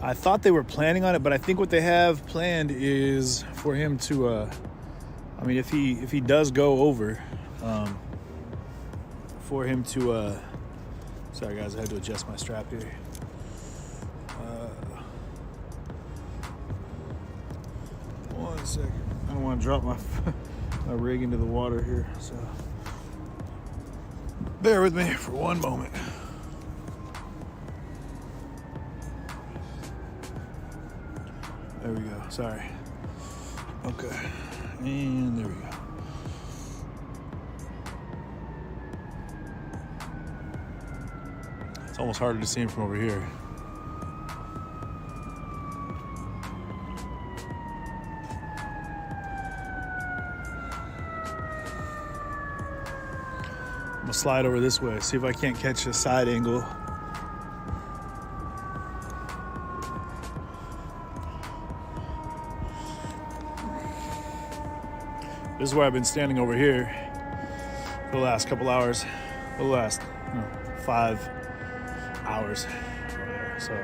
I thought they were planning on it, but I think what they have planned is for him to, I mean, if he does go over, for him to, sorry guys, I had to adjust my strap here. One second. I don't want to drop my rig into the water here, so bear with me for one moment. There we go. Sorry. Okay. And there we go. It's almost harder to see him from over here. I'm gonna slide over this way, see if I can't catch a side angle. This is where I've been standing over here for the last couple hours, the last 5 hours. So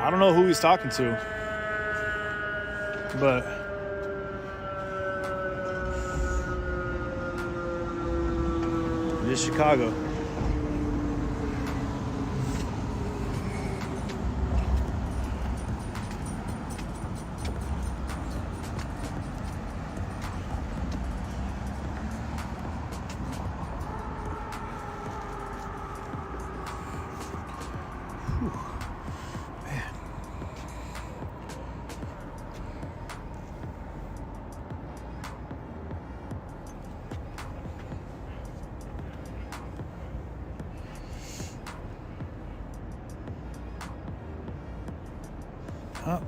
I don't know who he's talking to, but it is Chicago.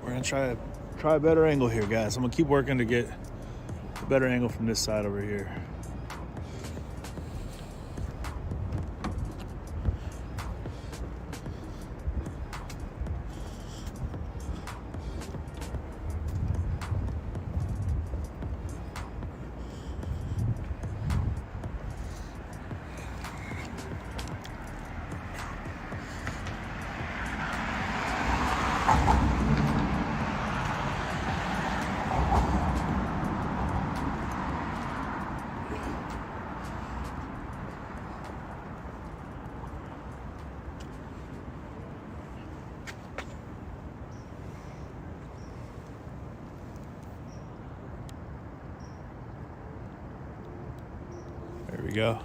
We're gonna try a better angle here, guys. I'm gonna keep working to get a better angle from this side over here. There we go.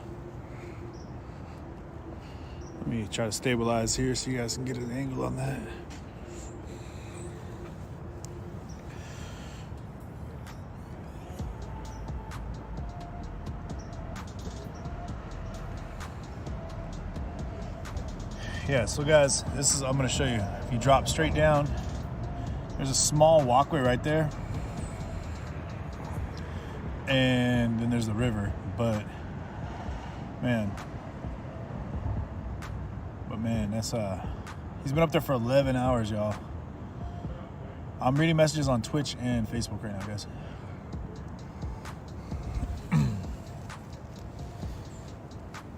Let me try to stabilize here so you guys can get an angle on that. Yeah, so guys, this is, I'm gonna show you. If you drop straight down, there's a small walkway right there. And then there's the river, but man, that's he's been up there for 11 hours, y'all. I'm reading messages on Twitch and Facebook right now, guys.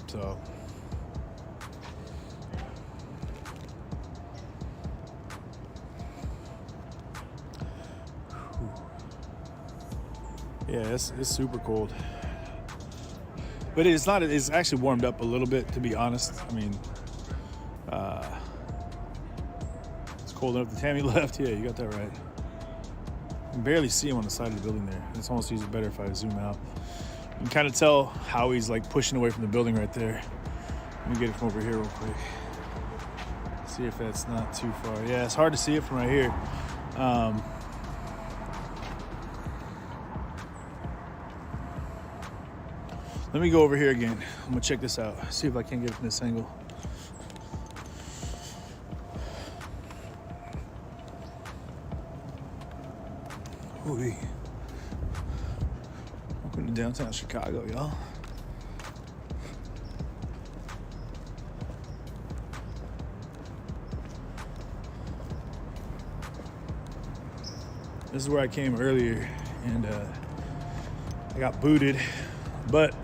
So yeah, it's super cold. But it's not, it's actually warmed up a little bit, to be honest. I mean, it's cold enough. The Tammy left. Yeah, you got that right. You can barely see him on the side of the building there. It's almost usually better if I zoom out. You can kind of tell how he's like pushing away from the building right there. Let me get it from over here real quick. See if that's not too far. Yeah, it's hard to see it from right here. Let me go over here again. I'm gonna check this out. See if I can get it from this angle. Ooh. Welcome to downtown Chicago, y'all. This is where I came earlier, and I got booted, but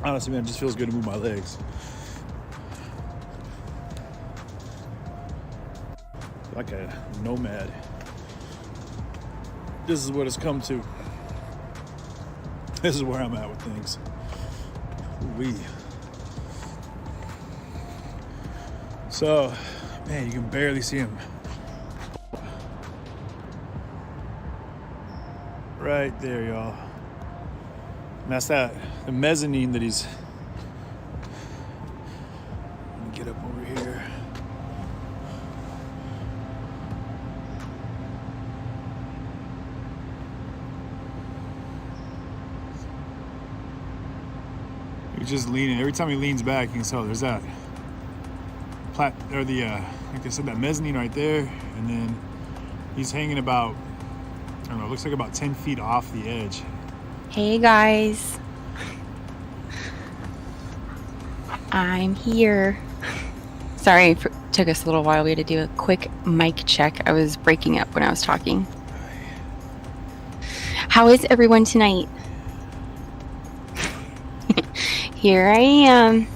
honestly, man, it just feels good to move my legs. Like a nomad. This is what it's come to. This is where I'm at with things. Ooh-wee. So, man, you can barely see him. Right there, y'all. And that's that, the mezzanine that he's. Let me get up over here. He's just leaning. Every time he leans back, you can tell there's that like I said, that mezzanine right there, and then he's hanging about, I don't know, it looks like about 10 feet off the edge. Hey guys, I'm here. Sorry, it took us a little while. We had to do a quick mic check. I was breaking up when I was talking. How is everyone tonight? Here I am.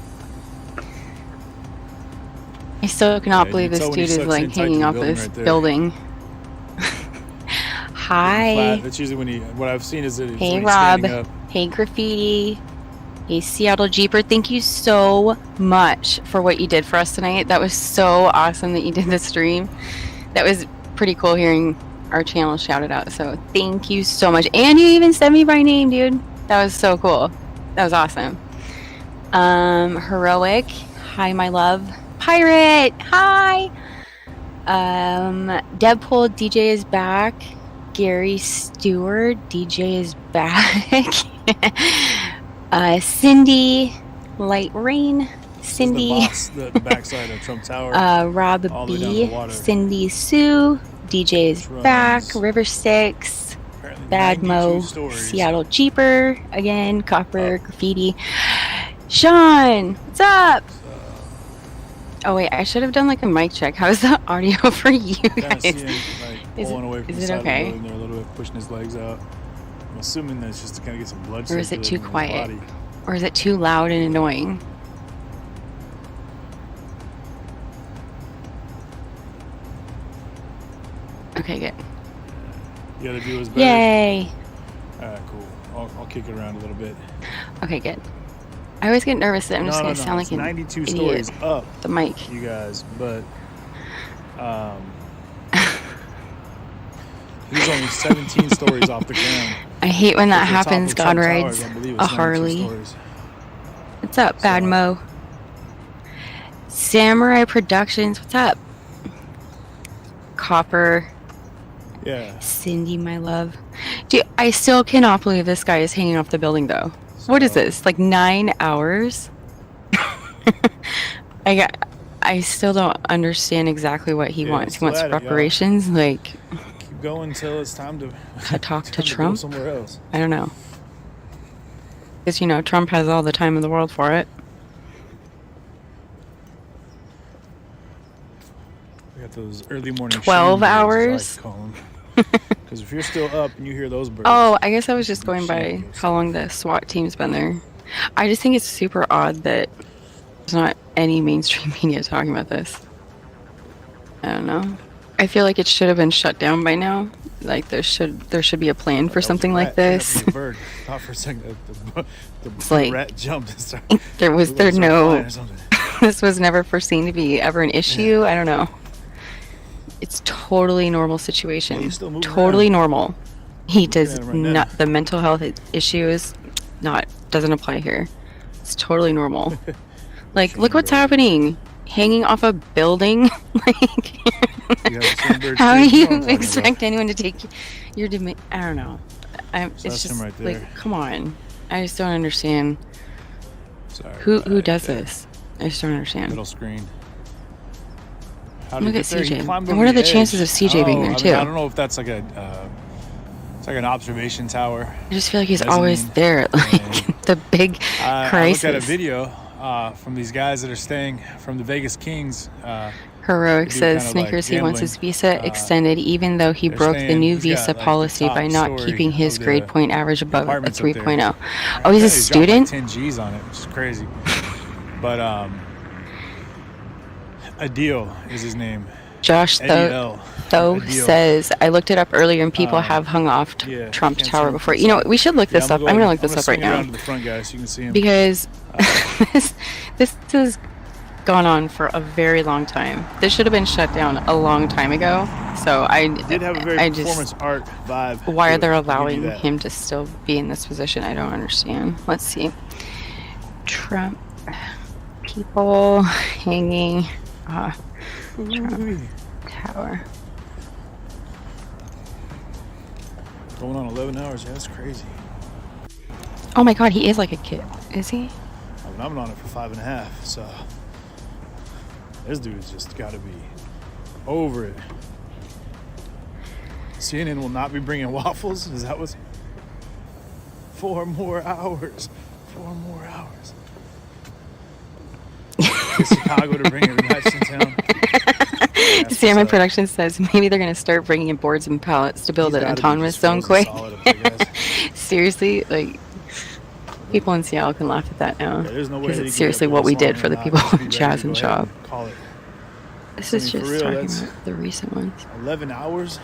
I still cannot Yeah, believe you this can tell when dude he is sucks like in tight to hanging the off building this right there. building. Hi. Flat. That's usually when he. What I've seen is that it's Hey when he's Rob. standing up. Hey Graffiti. Hey Seattle Jeeper. Thank you so much for what you did for us tonight. That was so awesome that you did the stream. That was pretty cool hearing our channel shouted out. So thank you so much. And you even said me by name, dude. That was so cool. That was awesome. Heroic. Hi, my love. Pirate. Hi. Deadpool DJ is back. Gary Stewart DJ is back. Cindy. Light Rain. Cindy. The backside of Trump Tower. Rob all the way down to B. the water. Cindy Sue. DJ is back. River Six. Bad Mo. Seattle Jeeper. Again. Copper. Graffiti. Sean. What's up? Oh wait, I should have done like a mic check. How's the audio for you guys? See him, like, pulling away from is the it side okay? of the building there a little bit, pushing his legs out. I'm assuming that's just to kind of get some blood Or is it too circulating in his quiet? body. Or is it too loud and annoying? Okay, good. The other view is better. Yay! Alright, cool. I'll kick it around a little bit. Okay, good. I always get nervous that I'm just gonna sound like it's an 92 idiot. stories up. The mic. You guys, but he's only 17 stories off the ground. I hate when that At the top happens. of God Trump Tower, rides I believe a it's 92 Harley. stories. What's up, Bad Mo? Samurai Productions. What's up? Copper. Yeah. Cindy, my love. Dude, I still cannot believe this guy is hanging off the building, though. What is this? Like 9 hours? I still don't understand exactly what he wants. He wants still at it, y'all. reparations. Like, Keep going until it's time to talk to time go Trump. somewhere else. I don't know. Because, you know, Trump has all the time in the world for it. We got those early morning 12 shame birds, hours? as I call 'em. Because if you're still up and you hear those birds, Oh, I guess I was just going by how long the SWAT team's been there. I just think it's super odd that there's not any mainstream media talking about this. I don't know. I feel like it should have been shut down by now. Like there should be a plan for something like this. The bird. Thought for a second that the It's like rat jumped and started. This was never foreseen to be ever an issue. I don't know. It's totally normal situation. Totally normal. He does right now. not. The mental health issue is doesn't apply here. It's totally normal. Like, look what's happening. Hanging off a building. Like, how do you expect anyone to take your demand? I don't know. It's that's just him right like, there. come on. I just don't understand. Sorry, Who does this? I just don't understand. Middle screen. How Look he at get there? He CJ. climbed And over what are the edge. chances of CJ being there, I mean, too? I don't know if that's like it's like an observation tower. I just feel like he's always there. Like, the big I crisis. looked at a video from these guys that are staying from the Vegas Kings. Heroic they do says kind of Snickers like he wants gambling. his visa extended even though he they're broke the staying- new he's visa got, like, the policy by top not story keeping his of the grade point average above a apartments up there. 3.0. Oh, he's a Yeah, he's got, like, student? 10 G's on it, which is crazy. But Adil is his name. Josh Adil. though Adil. says I looked it up earlier and people have hung off yeah, Trump can't Tower see him before. from You know, the we should look Yeah, this up. I'm gonna look this up right swing now around to the front, guys, so you can see him. because this has gone on for a very long time. This should have been shut down a long time ago. So It did have a very I performance just art vibe. why to are they it, I'll give you allowing that. him to still be in this position? I don't understand. Let's see. Trump people hanging off Trump Tower. Going on 11 hours, yeah, that's crazy. Oh my god, he is like a kid. Is he? I mean, I've been on it for 5.5, so this dude's just got to be over it. CNN will not be bringing waffles. Is that what's 4 more hours? 4 more hours. Get Chicago to bring it to Madison town. Samurai Productions says maybe they're gonna start bringing in boards and pallets to build an autonomous zone quick. Seriously, like people in Seattle can laugh at that now there's no way because that he it's can seriously get up what there we this long did for the and people not just be in ready Jazz to and go ahead Shop. and call it. This is for just real, talking that's about the recent ones. 11 hours.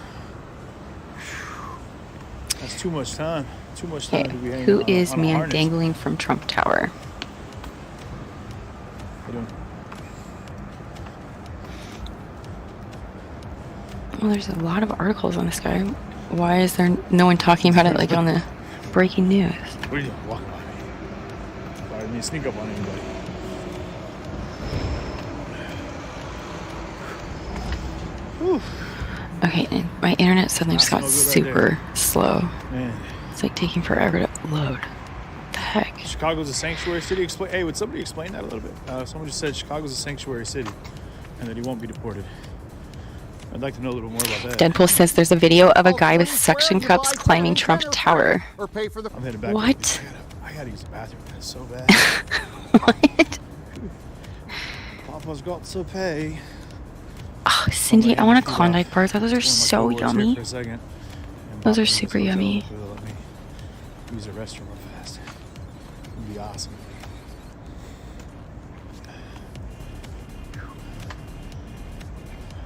That's too much time. Too much time to be hanging Who on, is on a man harness. dangling from Trump Tower? How you doing? Well, there's a lot of articles on this guy. Why is there no one talking about it like on the breaking news? What are you doing? Walking by me. I didn't mean to sneak up on anybody. Whew. Okay, and my internet suddenly just got smells good right super slow. Man. It's like taking forever to load. What the heck? Chicago's a sanctuary city. Hey, would somebody explain that a little bit? Someone just said Chicago's a sanctuary city and that he won't be deported. I'd like to know a little more about that. Deadpool says there's a video of a guy with suction cups climbing Trump Tower. I'm headed back. What? I gotta use the bathroom. That's so bad. What? Papa's got to pay. Oh, Cindy, I want a Klondike bar. Those are so Here yummy. for a second. And Those are Papa in super this hotel, yummy. hopefully they'll let me use the restroom real fast. It'd be awesome.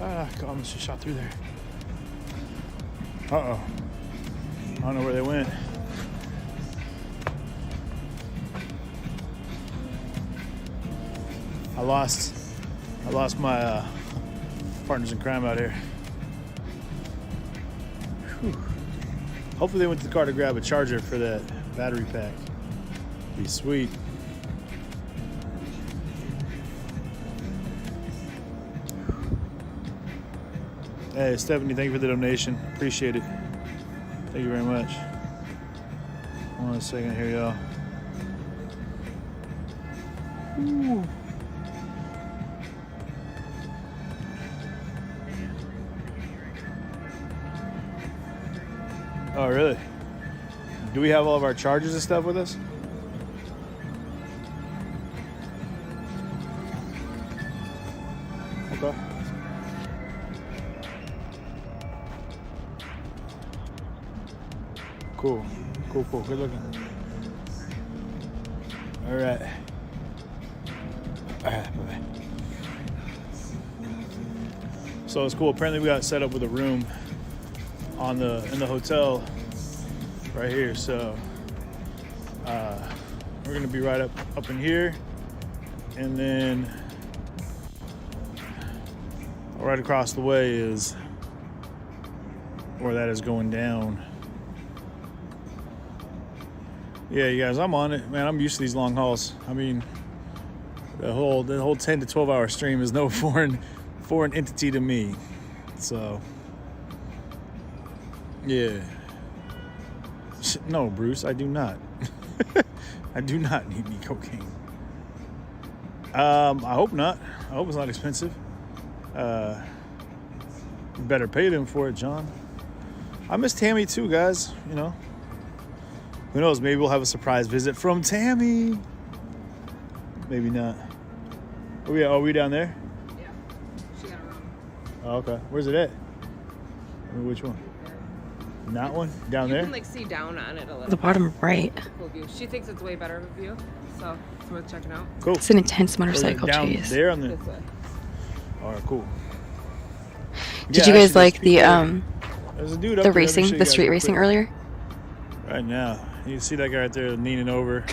Ah, God, I almost just shot through there. Uh-oh. I don't know where they went. I lost my partners in crime out here. Whew. Hopefully they went to the car to grab a charger for that battery pack. Be sweet. Hey, Stephanie, thank you for the donation. Appreciate it. Thank you very much. 1 second here, y'all. Ooh. Oh, really? Do we have all of our chargers and stuff with us? Okay. Cool. Cool, cool. Good looking. All right. All right, bye-bye. So it's cool. Apparently we got set up with a room in the hotel right here. So we're gonna be right up in here, and then right across the way is where that is going down. Yeah, you guys, I'm on it, man. I'm used to these long hauls. I mean, the whole 10 to 12 hour stream is no foreign entity to me. So yeah. No, Bruce, I do not. I do not need any cocaine. I hope not. I hope it's not expensive. You better pay them for it, John. I miss Tammy too, guys. You know, who knows? Maybe we'll have a surprise visit from Tammy. Maybe not. Are we down there? Yeah. She got a room. Oh, okay. Where's it at? I mean, which one? That one? Down there? You can like see down on it a little. The bottom right. Cool view. She thinks it's way better of a view, so it's worth checking out. Cool. It's an intense motorcycle down chase. there on the. This way. All right, cool. Did you guys like the There's a dude up the there. Let me racing, show you the guys street real racing quick. earlier? Right now, you can see that guy right there leaning over.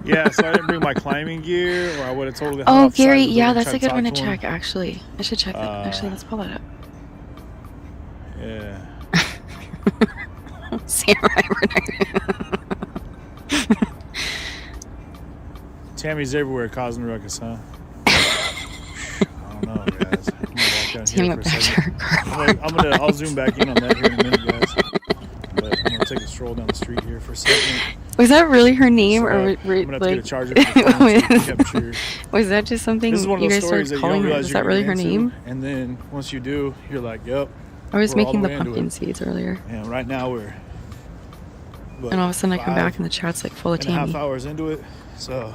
Yeah, so I didn't bring my climbing gear, or I would have totally. hung Oh, off the side Gary, of the yeah, building, that's tried a good one to talk him. check. Actually, I should check that. Actually, let's pull that up. Yeah. Samurai Tammy's everywhere causing ruckus, huh? I don't know, guys. I'm gonna walk down Tammy here went for a back to second. her car. I'll zoom back in on that here in a minute, guys. But I'm gonna take a stroll down the street here for a second. Was that really her name, So, or I'm gonna have to like? get a charger for the phone to capture. Was that just something This is one of you those guys stories started that you don't calling her? realize Was you're that really her getting into, name? and then once you do, you're like, "Yep." I was we're all making the way into pumpkin it. seeds earlier, And right now we're. what, and all of a sudden I come 5 back and the chat's like full of and a half Tammy. hours into it, so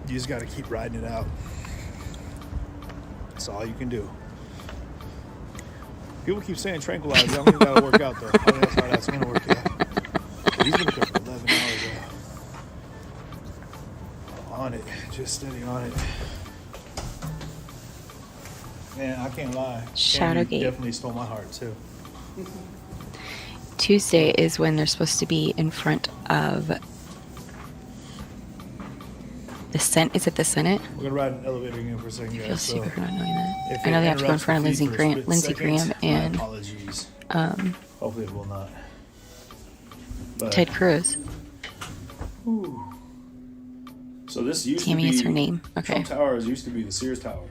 you just got to keep riding it out. That's all you can do. People keep saying tranquilizer. I don't think that'll work out though. I don't know how that's gonna work out. But he's been up there for 11 hours though. Just steady on it. Man, I can't lie. Shadowgate. Candy definitely stole my heart too. Tuesday is when they're supposed to be in front of the Senate. Is it the Senate? We're gonna ride an elevator again for a second, I feel guys. stupid for not knowing that. if I know it they have to go in interrupts front of the Lindsey feed for a split Lindsey second, Graham my and apologies. Hopefully it will not. But, Ted Cruz. Ooh. So this used Tammy to be is her name. Okay. Trump Towers used to be the Sears Tower.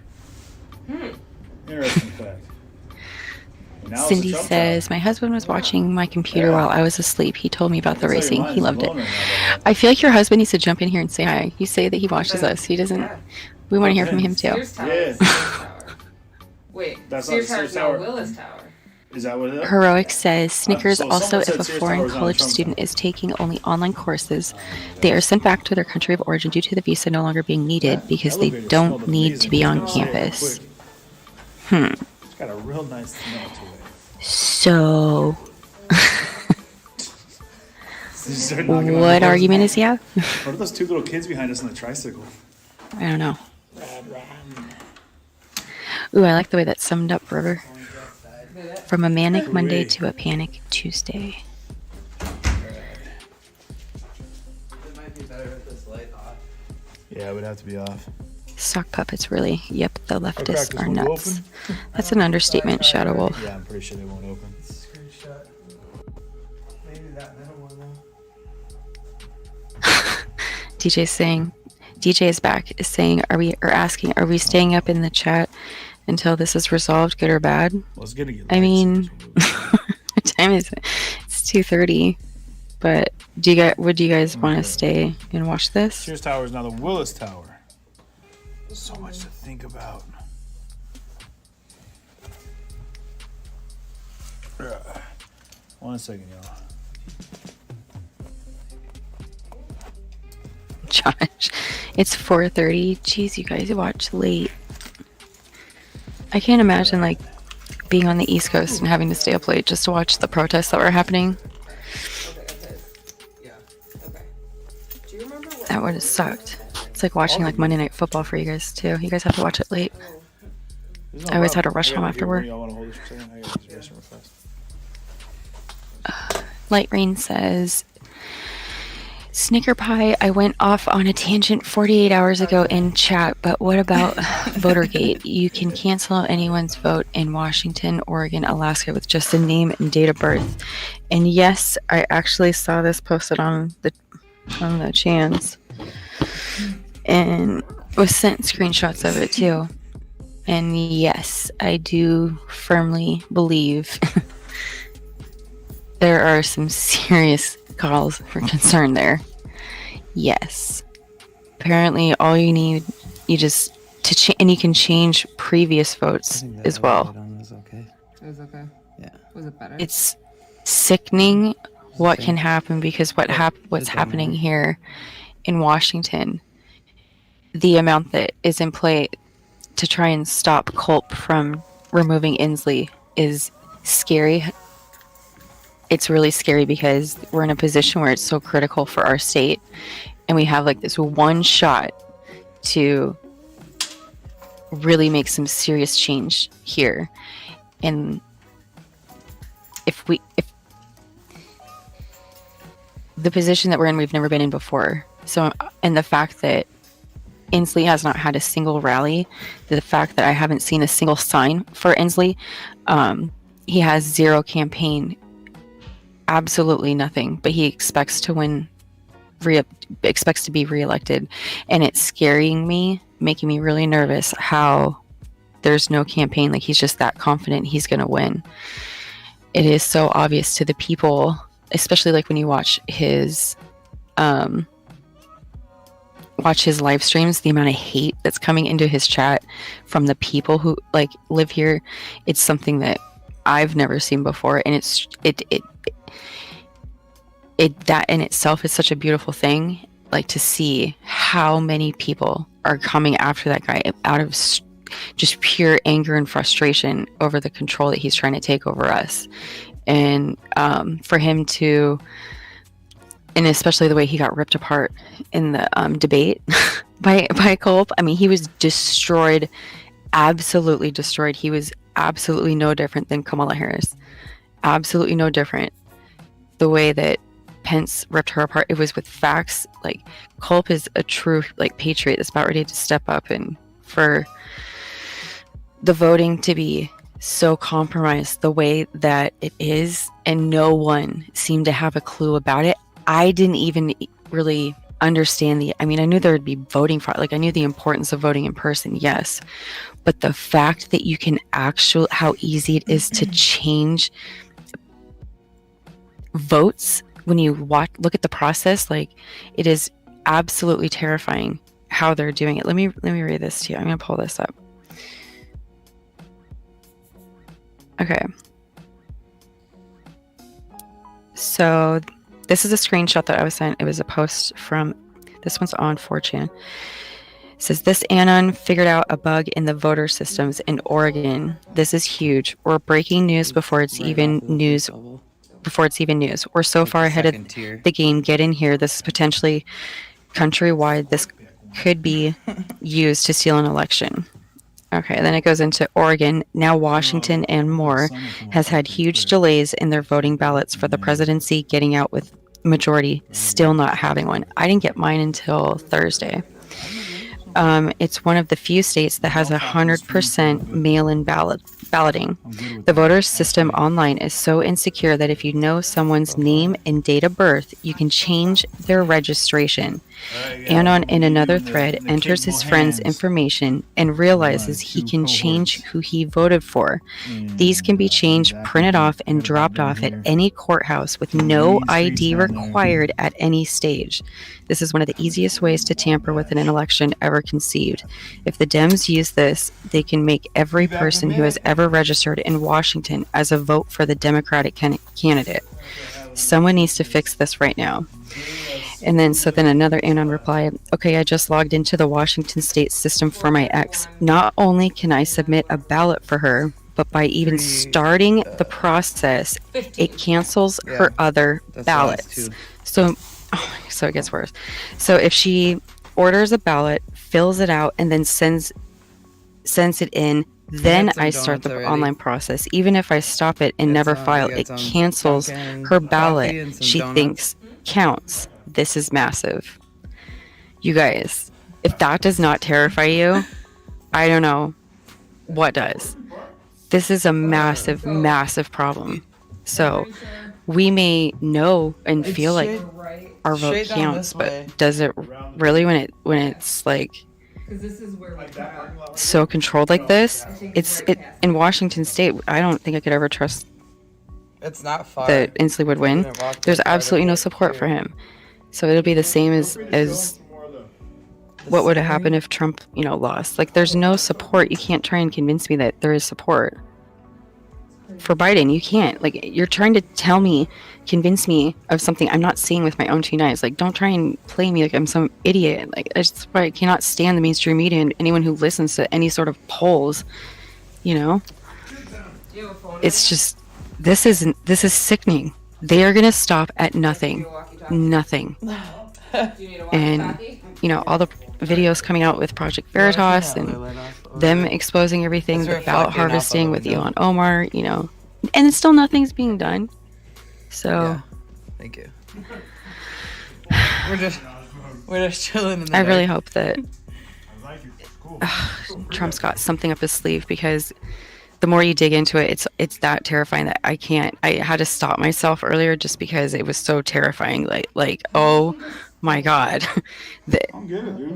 Interesting fact. And now it's the Cindy Trump says, my husband was watching my computer while I was asleep. He told me about the racing. He loved it. I feel like your husband needs to jump in here and say hi. You say that he watches us. He doesn't. We want to hear from him too. Sears Tower. Sears Tower. Wait, That's Sears not Tower the is Sears now Tower. Willis Tower. Is that what it is? Heroic says, Snickers so also, someone if said a Sears foreign Tower is on college Trump student is taking only online courses, they are sent back to their country of origin due to the visa no longer being needed because they elevator don't smelled need amazing. to be on Let's go campus. quick. It's got a real nice smell to it. So, Start knocking on what doors. argument is he have? What are those two little kids behind us on the tricycle? I don't know. Ooh, I like the way that's summed up, River. From a manic Monday to a panic Tuesday. It might be better with this light off. Yeah, it would have to be off. Sock puppets, really. Yep, the leftists crackers are won't go nuts. open? That's an understatement, Shadow Wolf. Yeah, I'm pretty sure they won't open. Screenshot. Maybe that middle one though. DJ is back, is saying, asking, are we staying up in the chat until this is resolved, good or bad? Well, it's gonna get I mean, what time is it? It's 2:30. But would you guys want to stay and watch this? Sears Tower is now the Willis Tower. So much to think about. One second, y'all. Josh, it's 4:30. Jeez, you guys watch late. I can't imagine like being on the East Coast and having to stay up late just to watch the protests that were happening. That would have sucked. It's like watching like Monday Night Football for you guys too. You guys have to watch it late. I always had to rush home after work. Light Rain says, Snicker Pie, I went off on a tangent 48 hours ago in chat, but what about Votergate? You can cancel anyone's vote in Washington, Oregon, Alaska with just the name and date of birth. And yes, I actually saw this posted on the chans and was sent screenshots of it too. And yes, I do firmly believe there are some serious cause for concern there. Yes. Apparently all you need, and you can change previous votes as well. Okay. It was okay. Yeah. Was it better? It's sickening what can happen because what's happening here in Washington, the amount that is in play to try and stop Culp from removing Inslee is scary. It's really scary because we're in a position where it's so critical for our state and we have like this one shot to really make some serious change here. And if the position that we're in, we've never been in before. So, and the fact that Inslee has not had a single rally, the fact that I haven't seen a single sign for Inslee, he has zero campaign, absolutely nothing, but he expects to win, expects to be reelected. And it's scaring me, making me really nervous how there's no campaign. Like he's just that confident he's going to win. It is so obvious to the people, especially like when you watch his live streams, the amount of hate that's coming into his chat from the people who like live here. It's something that I've never seen before, and that in itself is such a beautiful thing, like to see how many people are coming after that guy out of just pure anger and frustration over the control that he's trying to take over us. And for him to and especially the way he got ripped apart in the debate by Culp. I mean, he was destroyed, absolutely destroyed. He was absolutely no different than Kamala Harris. Absolutely no different. The way that Pence ripped her apart, it was with facts. Like, Culp is a true like patriot that's about ready to step up, and for the voting to be so compromised the way that it is, and no one seemed to have a clue about it. I didn't even really understand I mean, I knew there would be voting fraud. Like, I knew the importance of voting in person, yes. But the fact that you can how easy it is to change votes when you look at the process, like, it is absolutely terrifying how they're doing it. Let me read this to you. I'm going to pull this up. Okay. So this is a screenshot that I was sent. It was a post from, this one's on 4chan. It says, this Anon figured out a bug in the voter systems in Oregon. This is huge. We're breaking news before it's even news. We're so far ahead of the game. Get in here. This is potentially countrywide. This could be used to steal an election. Okay, then it goes into Oregon. Now Washington and more has had huge delays in their voting ballots for the presidency, getting out with majority, still not having one. I didn't get mine until Thursday. It's one of the few states that has 100% mail-in balloting. The voter system online is so insecure that if you know someone's name and date of birth, you can change their registration. Anon, in another thread, enters his friend's information and realizes he can change who he voted for. These can be changed, printed off, and dropped off at any courthouse with no ID required at any stage. This is one of the easiest ways to tamper with an election ever conceived. If the Dems use this, they can make every person who has ever registered in Washington as a vote for the Democratic candidate. Someone needs to fix this right now. And then another Anon replied, okay, I just logged into the Washington state system for my ex. Not only can I submit a ballot for her, but by even starting the process, it cancels her other ballots. So it gets worse. So if she orders a ballot, fills it out, and then sends it in, then I start the online process. Even if I stop it and never file, it cancels her ballot she thinks counts. This is massive. You guys, if that does not terrify you, I don't know what does. This is a massive, massive problem. So we may know and feel like our vote counts, but does it really when it's like so controlled like this? It in Washington State, I don't think I could ever trust It's not far. that Inslee would win. There's absolutely no support for him. So it'll be the same as what would have happened if Trump, lost. Like, there's no support. You can't try and convince me that there is support for Biden. You can't. Like, you're trying to convince me of something I'm not seeing with my own two eyes. Like, don't try and play me like I'm some idiot. Like, that's why I cannot stand the mainstream media and anyone who listens to any sort of polls. It's just, this is sickening. They are gonna stop at nothing. And all the videos coming out with Project Veritas and them exposing everything, the ballot harvesting with Ilhan Omar, and it's still nothing's being done. So Thank you. We're just chilling in the I really dark. hope that Trump's got something up his sleeve, because the more you dig into it, it's that terrifying that I had to stop myself earlier just because it was so terrifying. Like oh my God.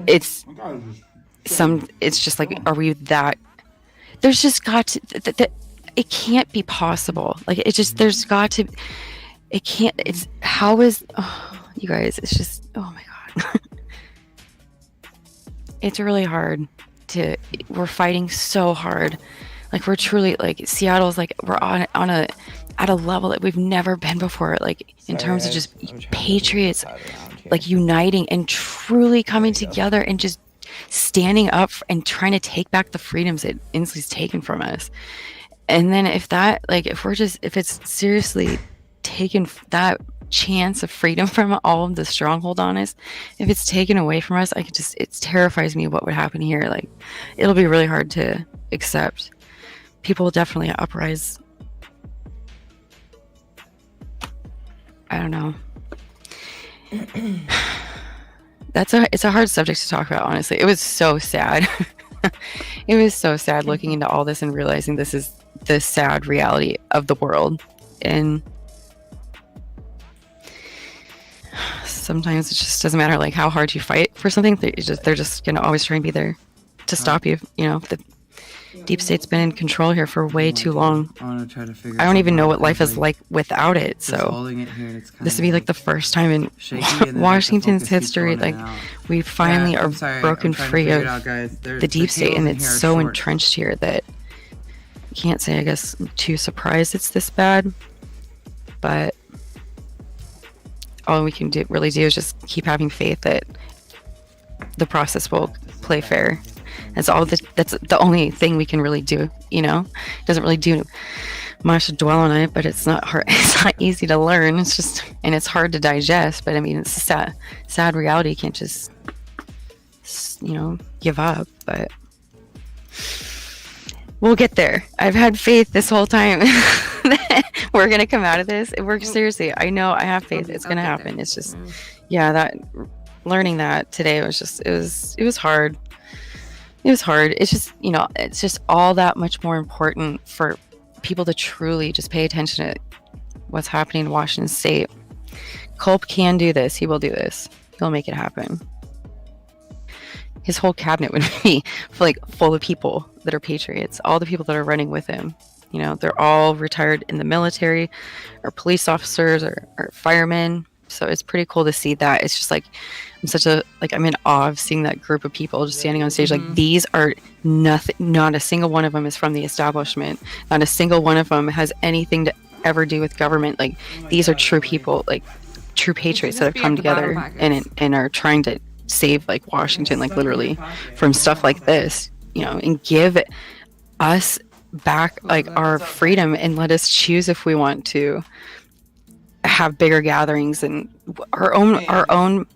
It's just like, are we that? There's just got to, it can't be possible. Like, there's got to, it can't, you guys, it's just, oh my God. It's really hard we're fighting so hard. Like, we're truly, like, Seattle's, like, we're at a level that we've never been before, like, in terms of just patriots, like, uniting and truly coming together and just standing up and trying to take back the freedoms that Inslee's taken from us. And then if it's seriously taken, that chance of freedom from all of the stronghold on us, if it's taken away from us, it terrifies me what would happen here. Like, it'll be really hard to accept. People will definitely uprise. I don't know. It's a hard subject to talk about, honestly. It was so sad. It was so sad looking into all this and realizing this is the sad reality of the world. And sometimes it just doesn't matter like how hard you fight for something. They're just gonna always try and be there to stop you. You know, the deep state's been in control here for way too long. I don't even know what life is like without it. So this would be like the first time in Washington's history, like we finally are broken free of the deep state, and it's so entrenched here that you can't say, I guess, I'm too surprised it's this bad. But all we can really do is just keep having faith that the process will play fair. That's the only thing we can really do, you know? It doesn't really do much to dwell on it, but it's not hard. It's not easy to learn. It's just, and it's hard to digest, but I mean, it's a sad reality. You can't just, you know, give up, but we'll get there. I've had faith this whole time. We're going to come out of this. It works seriously. I know, I have faith. It's going to happen. It's just, yeah, learning that today was just, it was hard. It was hard. It's just, you know, it's just all that much more important for people to truly just pay attention to what's happening in Washington State. Culp can do this. He will do this. He'll make it happen. His whole cabinet would be full of people that are patriots. All the people that are running with him, you know, they're all retired in the military, or police officers, or firemen. So it's pretty cool to see that. It's just like, I'm in awe of seeing that group of people just standing on stage. Like, these are nothing, not a single one of them is from the establishment. Not a single one of them has anything to ever do with government. Like, these are true people, like true patriots that have come together and are trying to save like Washington, like literally from stuff like this, you know, and give us back like our freedom and let us choose if we want to have bigger gatherings and our own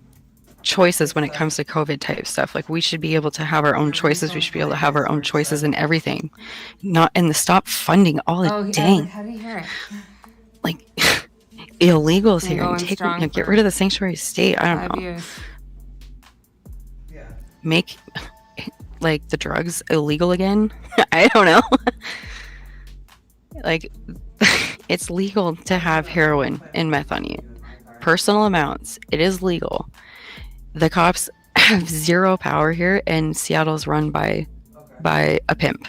choices when it comes to COVID type stuff. Like, we should be able to have our own choices. We should be able to have our own choices in everything. Stop funding all the dang like illegals here and get rid of the sanctuary state. I don't know. Make like the drugs illegal again. I don't know. Like, it's legal to have heroin and meth on you. Personal amounts. It is legal. The cops have zero power here, and Seattle's run by a pimp.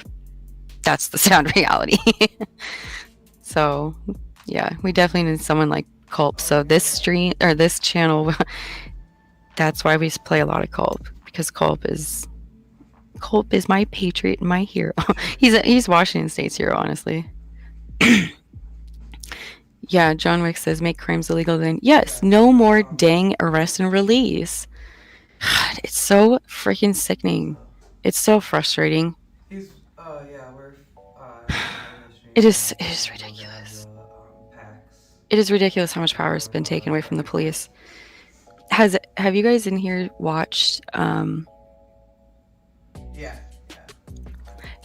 That's the sad reality. So, yeah, we definitely need someone like Culp. So this channel, that's why we play a lot of Culp, because Culp is my patriot, my hero. He's Washington State's hero, honestly. Yeah, John Wick says make crimes illegal then. Yes, no more dang arrest and release. God, it's so freaking sickening. It's so frustrating. It is ridiculous. It is ridiculous how much power has been taken away from the police. Have you guys in here watched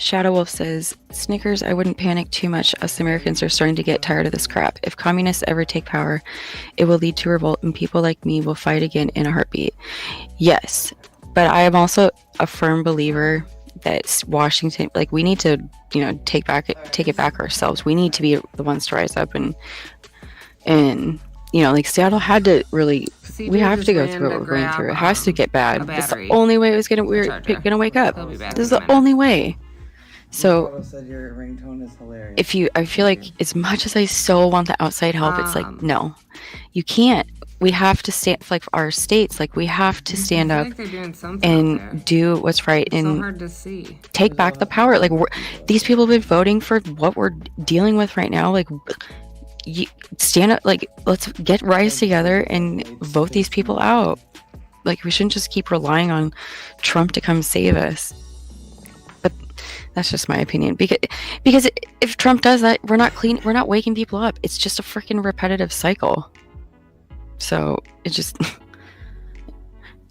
Shadow Wolf says, Snickers, I wouldn't panic too much. Us Americans are starting to get tired of this crap. If communists ever take power, it will lead to revolt, and people like me will fight again in a heartbeat. Yes, but I am also a firm believer that Washington, like, we need to, you know, take it back ourselves. We need to be the ones to rise up and you know, like, Seattle had to really, we have to go through what we're going through. It has to get bad. It's the only way we're gonna wake up. This is the only way. So said your ringtone is hilarious. I feel like as much as I so want the outside help, it's like, no, you can't. We have to stand, like, our states, like, we have to stand up and do what's right and so hard to see. Take back the power. Like, these people have been voting for what we're dealing with right now. Like, stand up, like, let's rise together and vote these people out. Like, we shouldn't just keep relying on Trump to come save us. But that's just my opinion, because if Trump does that, we're not waking people up. It's just a freaking repetitive cycle. So it just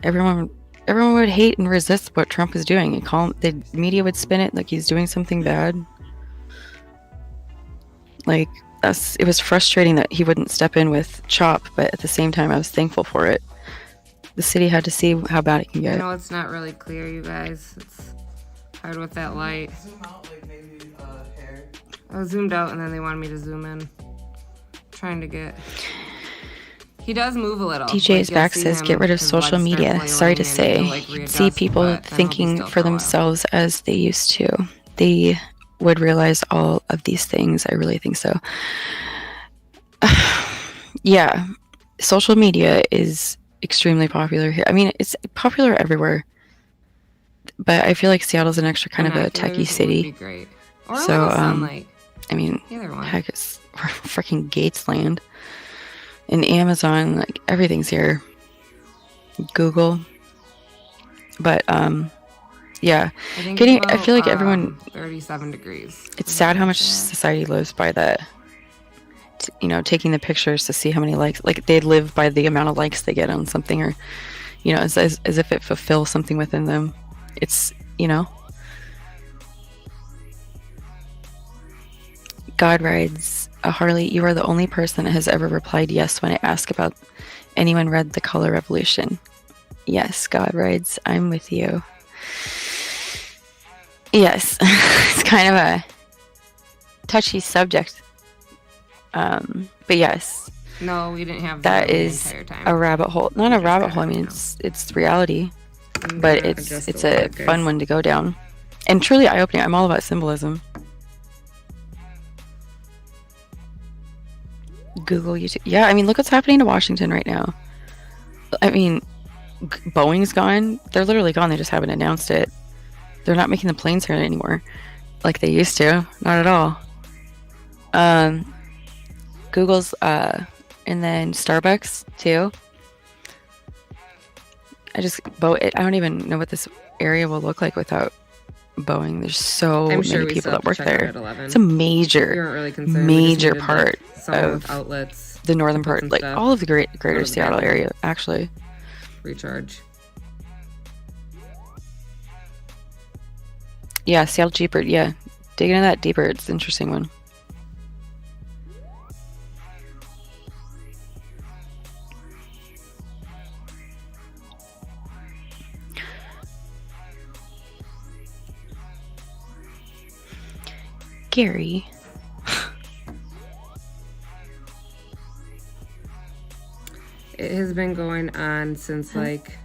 everyone would hate and resist what Trump is doing, and the media would spin it like he's doing something bad. Like, it was frustrating that he wouldn't step in with CHOP, but at the same time, I was thankful for it. The city had to see how bad it can get. I know it's not really clear, you guys. It's hard with that light. Zoom out, like maybe hair. I zoomed out and then they wanted me to zoom in. Trying to get... He does move a little. DJ is back, says, get rid of social media. Sorry to say. See people thinking for themselves as they used to. They would realize all of these things. I really think so. Yeah. Social media is extremely popular here. I mean, it's popular everywhere. But I feel like Seattle's an extra kind of a techie city. Would be great. Or so, sunlight. I mean, Either one. heck, it's freaking Gates land. And Amazon, like, everything's here. Google. But, yeah. I feel like everyone... 37 degrees. It's sad how much society lives by that. You know, taking the pictures to see how many likes. Like, they live by the amount of likes they get on something, or, you know, as if it fulfills something within them. It's, you know. God rides a Harley. You are the only person that has ever replied yes when I ask about anyone read The Color Revolution. Yes, God rides. I'm with you. Yes, it's kind of a touchy subject. But yes. No, we didn't have that. The Is entire time. a rabbit hole. Not a rabbit hole. I mean, it's reality, but it's a fun one to go down, and truly eye-opening. I'm all about symbolism. Google, YouTube. Yeah, I mean, look what's happening to Washington right now. I mean, Boeing's gone. They're literally gone. They just haven't announced it. They're not making the planes here anymore, like they used to. Not at all. Google's, and then Starbucks too. I don't even know what this area will look like without Boeing. There's so many people that work there. It's a major part of outlets, the northern part, like all of the greater Seattle area, actually. Recharge. Yeah, Seattle Jeeper. Yeah, dig into that deeper. It's an interesting one. Gary. It has been going on since like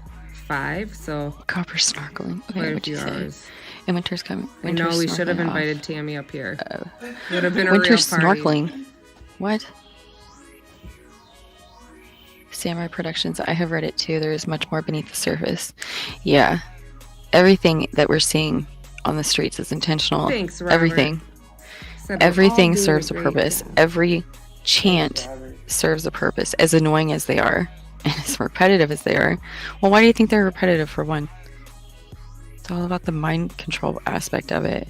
5, so copper snorkeling. Okay, quite a what'd few you say? hours. And winter's coming. I know we should have invited Tammy up here. Would have been a winter real party. snorkeling. What? Samurai Productions. I have read it too. There is much more beneath the surface. Yeah, everything that we're seeing on the streets is intentional. Thanks, Robert. Everything serves a purpose. Every chant serves a purpose, as annoying as they are and as repetitive as they are. Well, why do you think they're repetitive, for one? It's all about the mind control aspect of it.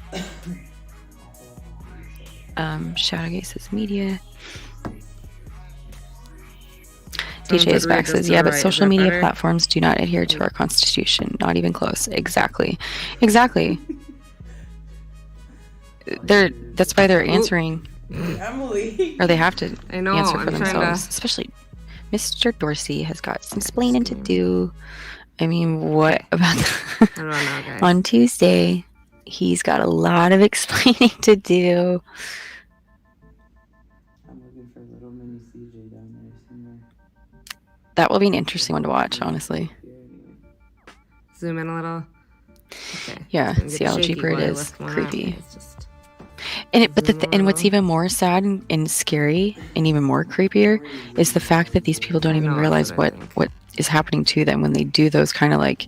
Shadowgate says media. DJ is back, says, yeah, but social media platforms do not adhere to our constitution. Not even close. Exactly. That's why they're answering. Emily. Or they have to answer for I'm themselves. Especially Mr. Dorsey has got some explaining to do. I mean, what about I don't know, guys. on Tuesday? He's got a lot of explaining to do. I'm looking for little mini CJ down there somewhere. That will be an interesting one to watch, honestly. Zoom in a little. Okay. Yeah, see how cheaper it is. Creepy. And what's even more sad and scary and even more creepier is the fact that these people don't even realize what is happening to them when they do those kind of like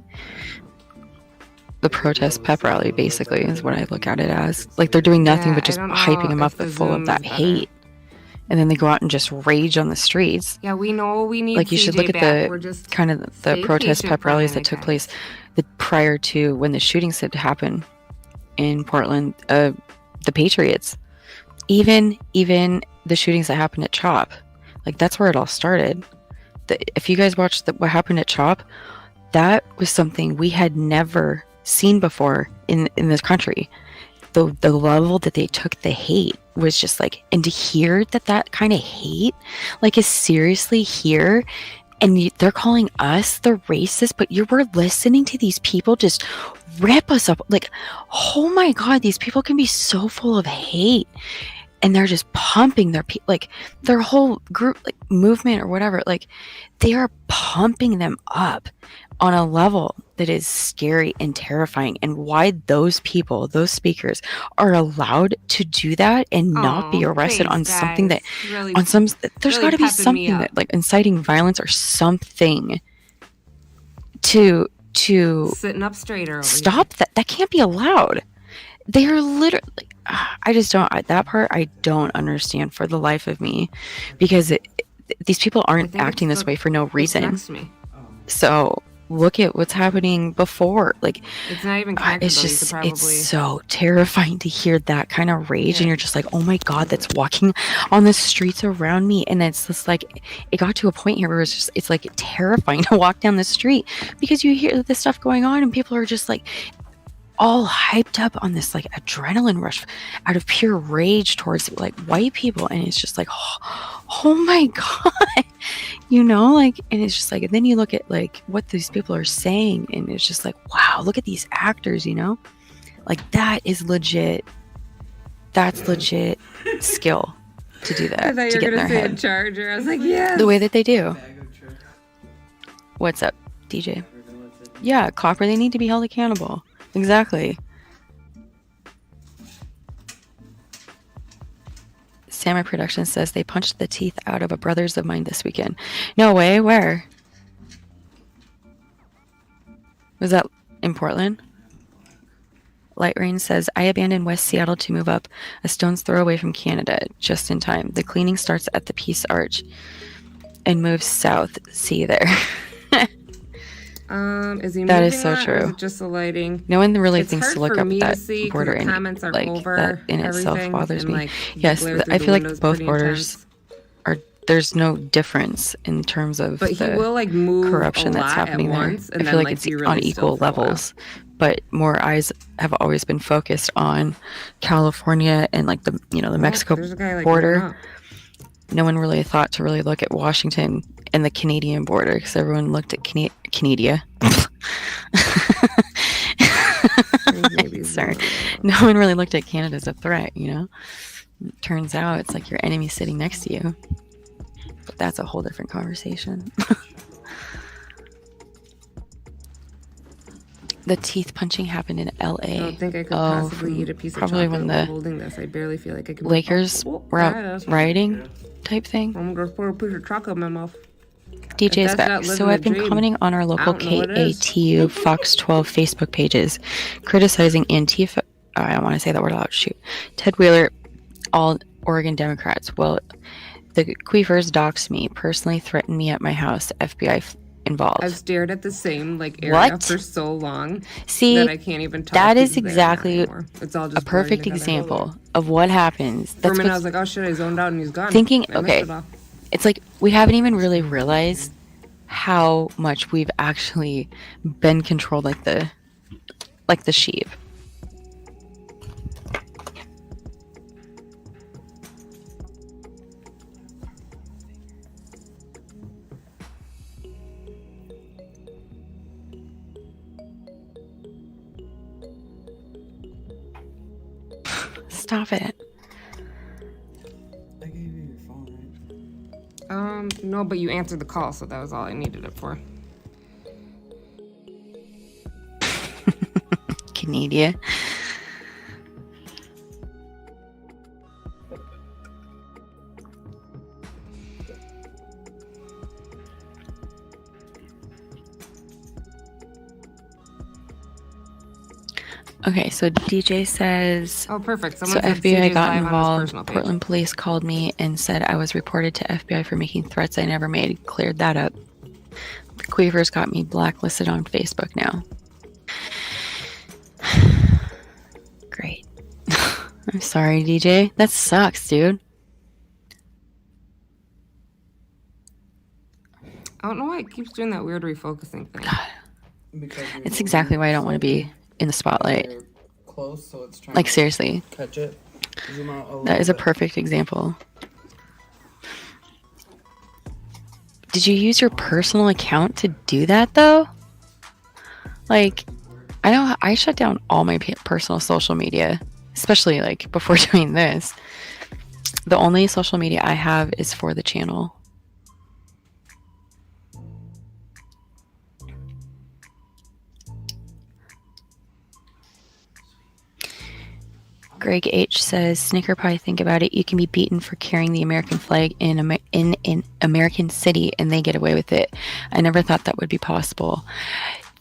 the protest pep rally, basically, is what I look at it as. Like, they're doing nothing but just hyping them up, but full of that hate. And then they go out and just rage on the streets. Yeah, we know we need. Like, you should look at We're just the kind of the protest patient pep for a rallies that minute, took guys. place prior to when the shootings had happened in Portland. The Patriots, even the shootings that happened at CHOP, like, that's where it all started. if you guys watched what happened at Chop, that was something we had never seen before in this country. The level that they took the hate was just like, and to hear that kind of hate like is seriously here, and they're calling us the racist, but we're listening to these people just rip us up. Like, oh my God, these people can be so full of hate, and they're just pumping their whole group, like movement or whatever. Like, they are pumping them up on a level that is scary and terrifying. And why those people, those speakers, are allowed to do that and not be arrested on something that, Really, there's got to be something that, like, inciting violence or something to sitting up straighter. Stop that. That can't be allowed. They are literally. I just don't. That part I don't understand for the life of me, because these people aren't acting this way for no reason. So look at what's happening before. Like, it's not even it's just it's so terrifying to hear that kind of rage, and you're just like, oh my God, that's walking on the streets around me. And it's just like, it got to a point here where it's like terrifying to walk down the street, because you hear this stuff going on and people are just like all hyped up on this like adrenaline rush out of pure rage towards like white people. And it's just like, oh my God, like, and it's just like, and then you look at like what these people are saying, and it's just like, wow, look at these actors, like that is legit. That's legit skill to do that. I thought to you get were in gonna their say a head. charger. I was like, yeah. The way that they do. What's up, DJ? Yeah, Copper, they need to be held accountable. Exactly. Samurai Productions says they punched the teeth out of a brothers of mine this weekend. No way, where? Was that in Portland? Light Rain says, I abandoned West Seattle to move up a stone's throw away from Canada, just in time. The cleaning starts at the Peace Arch and moves south. See you there. Is he that moving is so on, or is true. it just the lighting? No one really It's thinks hard to look for up me that to see 'cause border, the and comments are like over that in itself everything, bothers and, me. like, Yes, glare through I the feel like windows both pretty borders intense. are. There's no difference in terms of But he the will, like, move corruption a that's lot at happening there. once, and I then, feel like like, it's be really on still equal for a while. levels, but more eyes have always been focused on California and like the the Mexico there's a guy, like, border. moving up. No one really thought to really look at Washington and the Canadian border, because everyone looked at Canada. Sorry, no one really looked at Canada as a threat. Turns out it's like your enemy sitting next to you, but that's a whole different conversation. The teeth punching happened in LA. I don't think I could possibly eat a piece of probably chocolate when while the holding this. I barely feel like I could. Lakers were out rioting type thing. I'm gonna put a piece of chocolate in my mouth. DJ is If that's back. not So living I've the been Mm. dream, commenting on our I local don't know what it is. KATU Fox 12 Facebook pages, criticizing Antifa. I don't want to say that word out. Shoot. Ted Wheeler, all Oregon Democrats. Well, the Queefers doxed me, personally threatened me at my house. FBI involved. I've stared at the same area What? for so long. See, that I can't even talk. that to is you there exactly anymore. It's all just a perfect blurring together. example of what happens. For a That's minute, I what's was like, "Oh shit!" I zoned out and he's gone. thinking. I missed Okay, it all. it's like we haven't even really realized how much we've actually been controlled like the sheep. Stop it. No, but you answered the call, so that was all I needed it for. Canada. Okay, so DJ says. Oh, perfect. So Someone said FBI CJ's got live on his involved. personal page. Portland police called me and said I was reported to FBI for making threats I never made. Cleared that up. The Queefers got me blacklisted on Facebook now. Great. I'm sorry, DJ. That sucks, dude. I don't know why it keeps doing that weird refocusing thing. It's exactly why I don't want to be in the spotlight. Close, so it's trying Like, to seriously. catch it. Zoom out a That little is a bit. perfect example. Did you use your personal account to do that, though? Like, I know I shut down all my personal social media, especially, like, before doing this. The only social media I have is for the channel. Greg H says, Snicker Pie, think about it. You can be beaten for carrying the American flag in American City and they get away with it. I never thought that would be possible.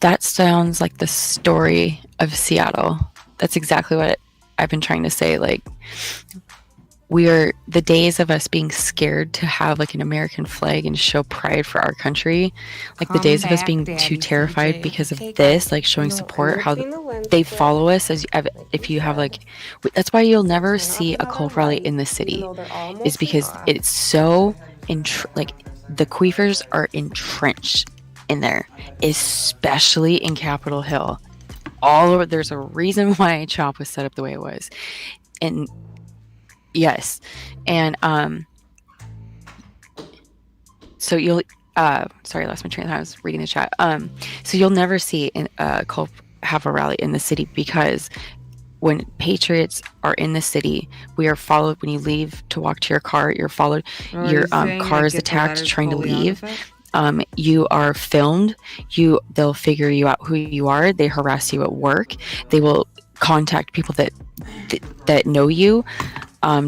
That sounds like the story of Seattle. That's exactly what I've been trying to say. Like, we are the days of us being scared to have like an American flag and show pride for our country, like the days of us being too terrified because of this, like showing support, how they follow us as if you have like, that's why you'll never see a cult rally in the city, is because it's so like the queefers are entrenched in there, especially in Capitol Hill. All over, there's a reason why CHOP was set up the way it was. And yes, and so you'll sorry, I lost my train of thought. I was reading the chat. So you'll never see a cult have a rally in the city, because when patriots are in the city, we are followed. When you leave to walk to your car, you're followed. Your car is attacked trying to leave. You are filmed. They'll figure you out who you are. They harass you at work. They will contact people that know you.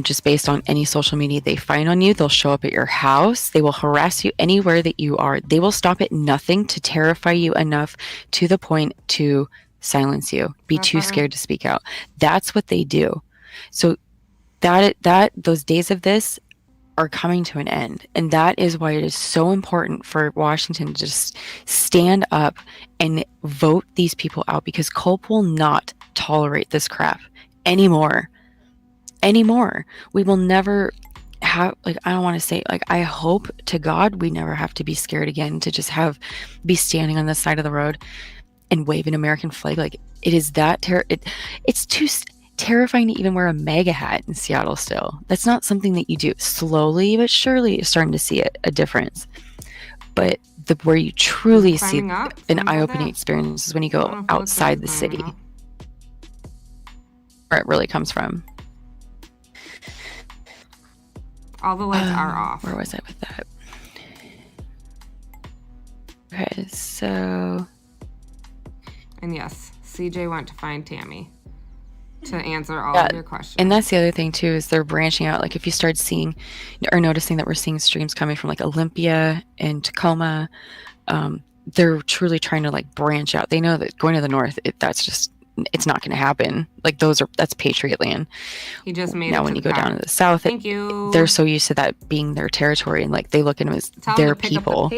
Just based on any social media they find on you. They'll show up at your house. They will harass you anywhere that you are. They will stop at nothing to terrify you enough to the point to silence you, be too scared to speak out. That's what they do. So that those days of this are coming to an end. And that is why it is so important for Washington to just stand up and vote these people out, because Culp will not tolerate this crap anymore. We will never have, like, I don't want to say, like, I hope to God we never have to be scared again to just be standing on the side of the road and wave an American flag. Like, it is that it's too terrifying to even wear a MAGA hat in Seattle still. That's not something that you do. Slowly but surely you're starting to see a difference. But where you truly see an eye-opening experience is when you go outside the city, where it really comes from. All the lights are off. Where was I with that? Okay, so... And yes, CJ went to find Tammy to answer all of your questions. And that's the other thing too, is they're branching out. Like, if you start seeing or noticing that we're seeing streams coming from like Olympia and Tacoma, they're truly trying to like branch out. They know that going to the north, it's not going to happen. Like, that's Patriot land. He just made now it when to you the go car. down to the south, they're so used to that being their territory, and like they look at them as their people.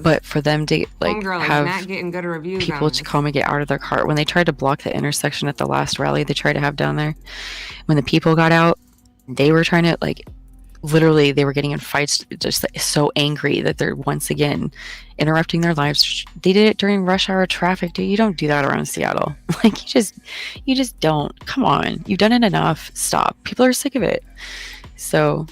But for them to like have not getting good reviews people on to come and get out of their car, when they tried to block the intersection at the last rally they tried to have down there, when the people got out, they were trying to like, literally they were getting in fights, just like, so angry that they're once again interrupting their lives. They did it during rush hour traffic, dude. You don't do that around Seattle. Like, you just don't. Come on, you've done it enough. Stop. People are sick of it. So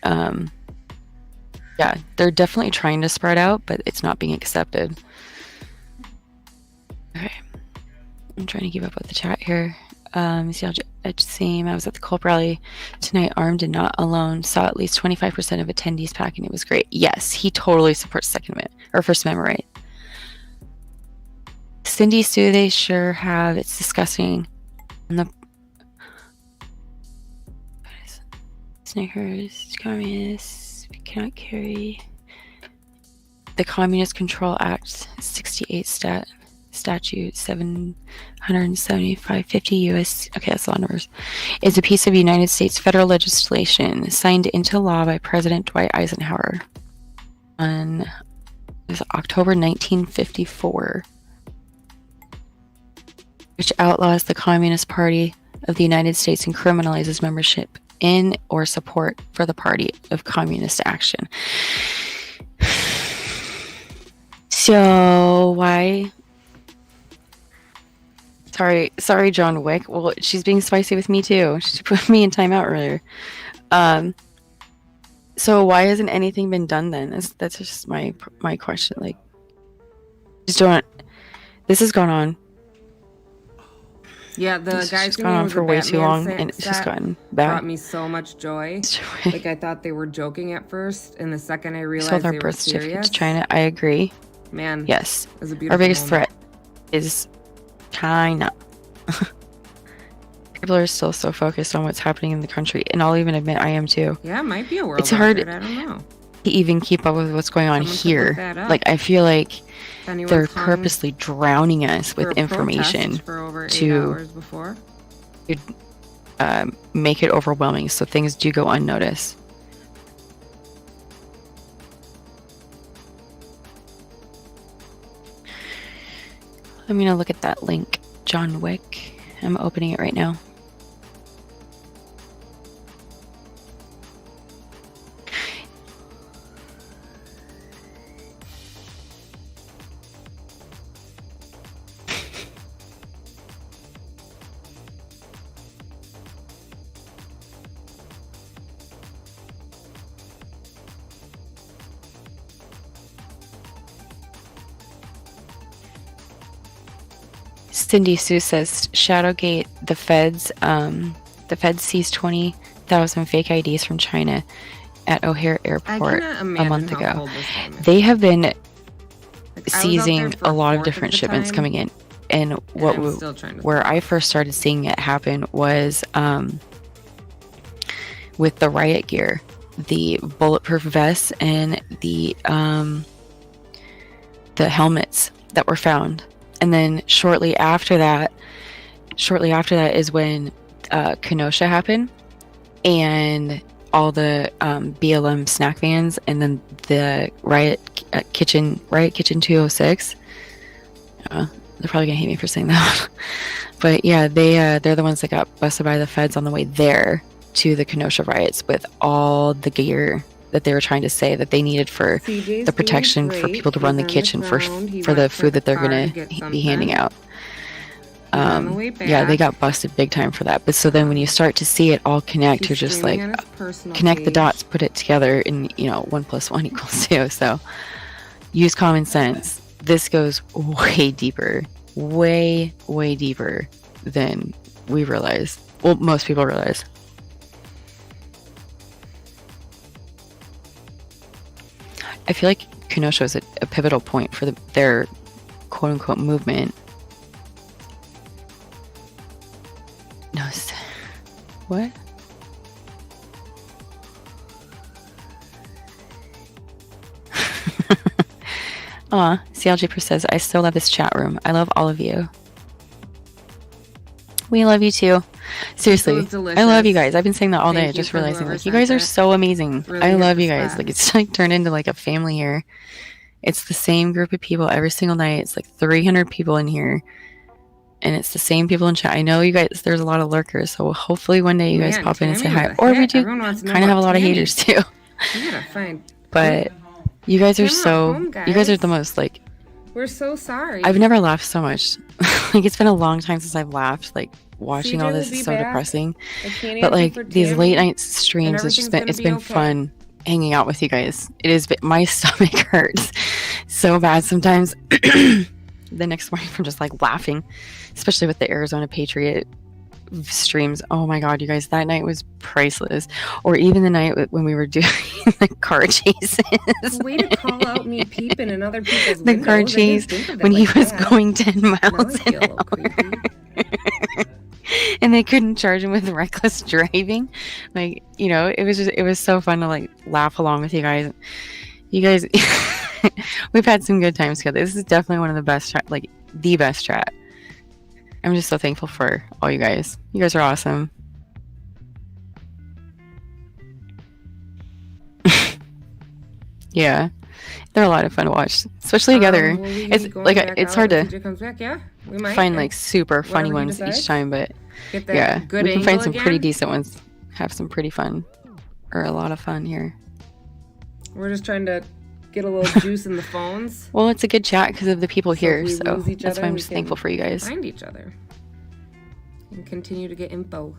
yeah, they're definitely trying to spread out, but it's not being accepted. Okay, I'm trying to keep up with the chat here. Seattle Same. I was at the Culp rally tonight, armed and not alone. Saw at least 25% of attendees packing. It was great. Yes, he totally supports Second Amendment or First Amendment right. Cindy Sue, they sure have. It's disgusting. And the Snickers, communists cannot carry. The Communist Control Act 68 statute 775 US, okay, that's a lot of numbers, is a piece of United States federal legislation signed into law by President Dwight Eisenhower on October 1954, which outlaws the Communist Party of the United States and criminalizes membership in or support for the Party of Communist Action. So why? Sorry, John Wick. Well, she's being spicy with me too. She put me in timeout earlier. So why hasn't anything been done then? That's just my question. Like, just don't. This has gone on. Yeah, the This has guys just who gone on was for the way too Batman long, and it's just set gotten bad. brought me so much joy. Like I thought they were joking at first, and the second I realized Sold our they were birth certificate serious, to China. I agree. man, Yes. it was a Our beautiful biggest moment. threat is China. People are still so focused on what's happening in the country, and I'll even admit I am too. Yeah, it might be a world It's hard record. I don't know. to even keep up with what's going on Someone should look here. that up. Like, I feel like If anyone's they're hung purposely drowning us for with a information protest for over 8 to hours before. make it overwhelming, so things do go unnoticed. I'm gonna look at that link, John Wick. I'm opening it right now. Cindy Sue says Shadowgate, the feds seized 20,000 fake IDs from China at O'Hare Airport cannot a imagine month how ago. cold this time is. They have been out there seizing for a lot of fourth different the shipments time, coming in. And what I'm still trying to where I first started seeing it happen was with the riot gear, the bulletproof vests and the helmets that were found. And then shortly after that is when Kenosha happened, and all the BLM snack vans, and then the riot kitchen 206. They're probably gonna hate me for saying that, but yeah, they're the ones that got busted by the feds on the way there to the Kenosha riots with all the gear that they were trying to say that they needed for CJ's the protection doing for great. people to He's run the on the kitchen ground. He for the went food that they're car gonna to get be handing something. out. on the way Yeah, they back. got busted big time for that. But so then when you start to see it all connect, He's you're just like, streaming on his personal connect the page. dots, put it together, and 1 + 1 = 2. So use common sense. This goes way deeper, way deeper than we realize. Well, most people realize. I feel like Kenosha is a pivotal point for their quote-unquote movement. No, what? Aw, CLG says, I still love this chat room. I love all of you. We love you too. Seriously, Food's delicious. I love you guys. I've been saying that all day. Thank you Just for realizing, whoever like, you guys sent are it. so amazing. Really I good love you guys. respect. Like, it's like turned into like a family here. It's the same group of people every single night. It's like 300 people in here, and it's the same people in chat. I know you guys. There's a lot of lurkers, so hopefully one day you guys Man, pop in and say Tammy hi. was a Or we hit. do Everyone wants to know kind of have a about lot of Tammy. haters too. You gotta find. But you guys are Tamara so. home, You guys are guys. the most like. We're so sorry. I've never laughed so much. Like, it's been a long time since I've laughed. Like, watching CJ all will this be is so back. depressing. I can't But answer like for these Tammy, late night and streams, it's everything's just been gonna it's be been okay. fun hanging out with you guys. It is my stomach hurts so bad sometimes. The next morning from just like laughing, especially with the Arizona Patriot streams. Oh my god, you guys, that night was priceless. Or even the night when we were doing the car chases. Way to call out me peeping in other people's The windows. car I didn't chase think of it when he like was that. going 10 Now I miles feel a an little hour. creepy. And they couldn't charge him with reckless driving. Like, it was so fun to like laugh along with you guys. You guys, we've had some good times together. This is definitely one of the best chat, like the best chat. I'm just so thankful for all you guys. You guys are awesome. Yeah, they're a lot of fun to watch, especially together. Will we It's be going like back it's out hard if to TJ comes back? Yeah, we might. find yeah. like super funny Whatever he ones decides. each time, but Get that yeah, good we can find angle some pretty again. decent ones. Have some pretty fun, or a lot of fun here. We're just trying to get a little juice in the phones. Well, it's a good chat because of the people here, if we so lose each that's other, why I'm we just can thankful for you guys. Find each other and continue to get info.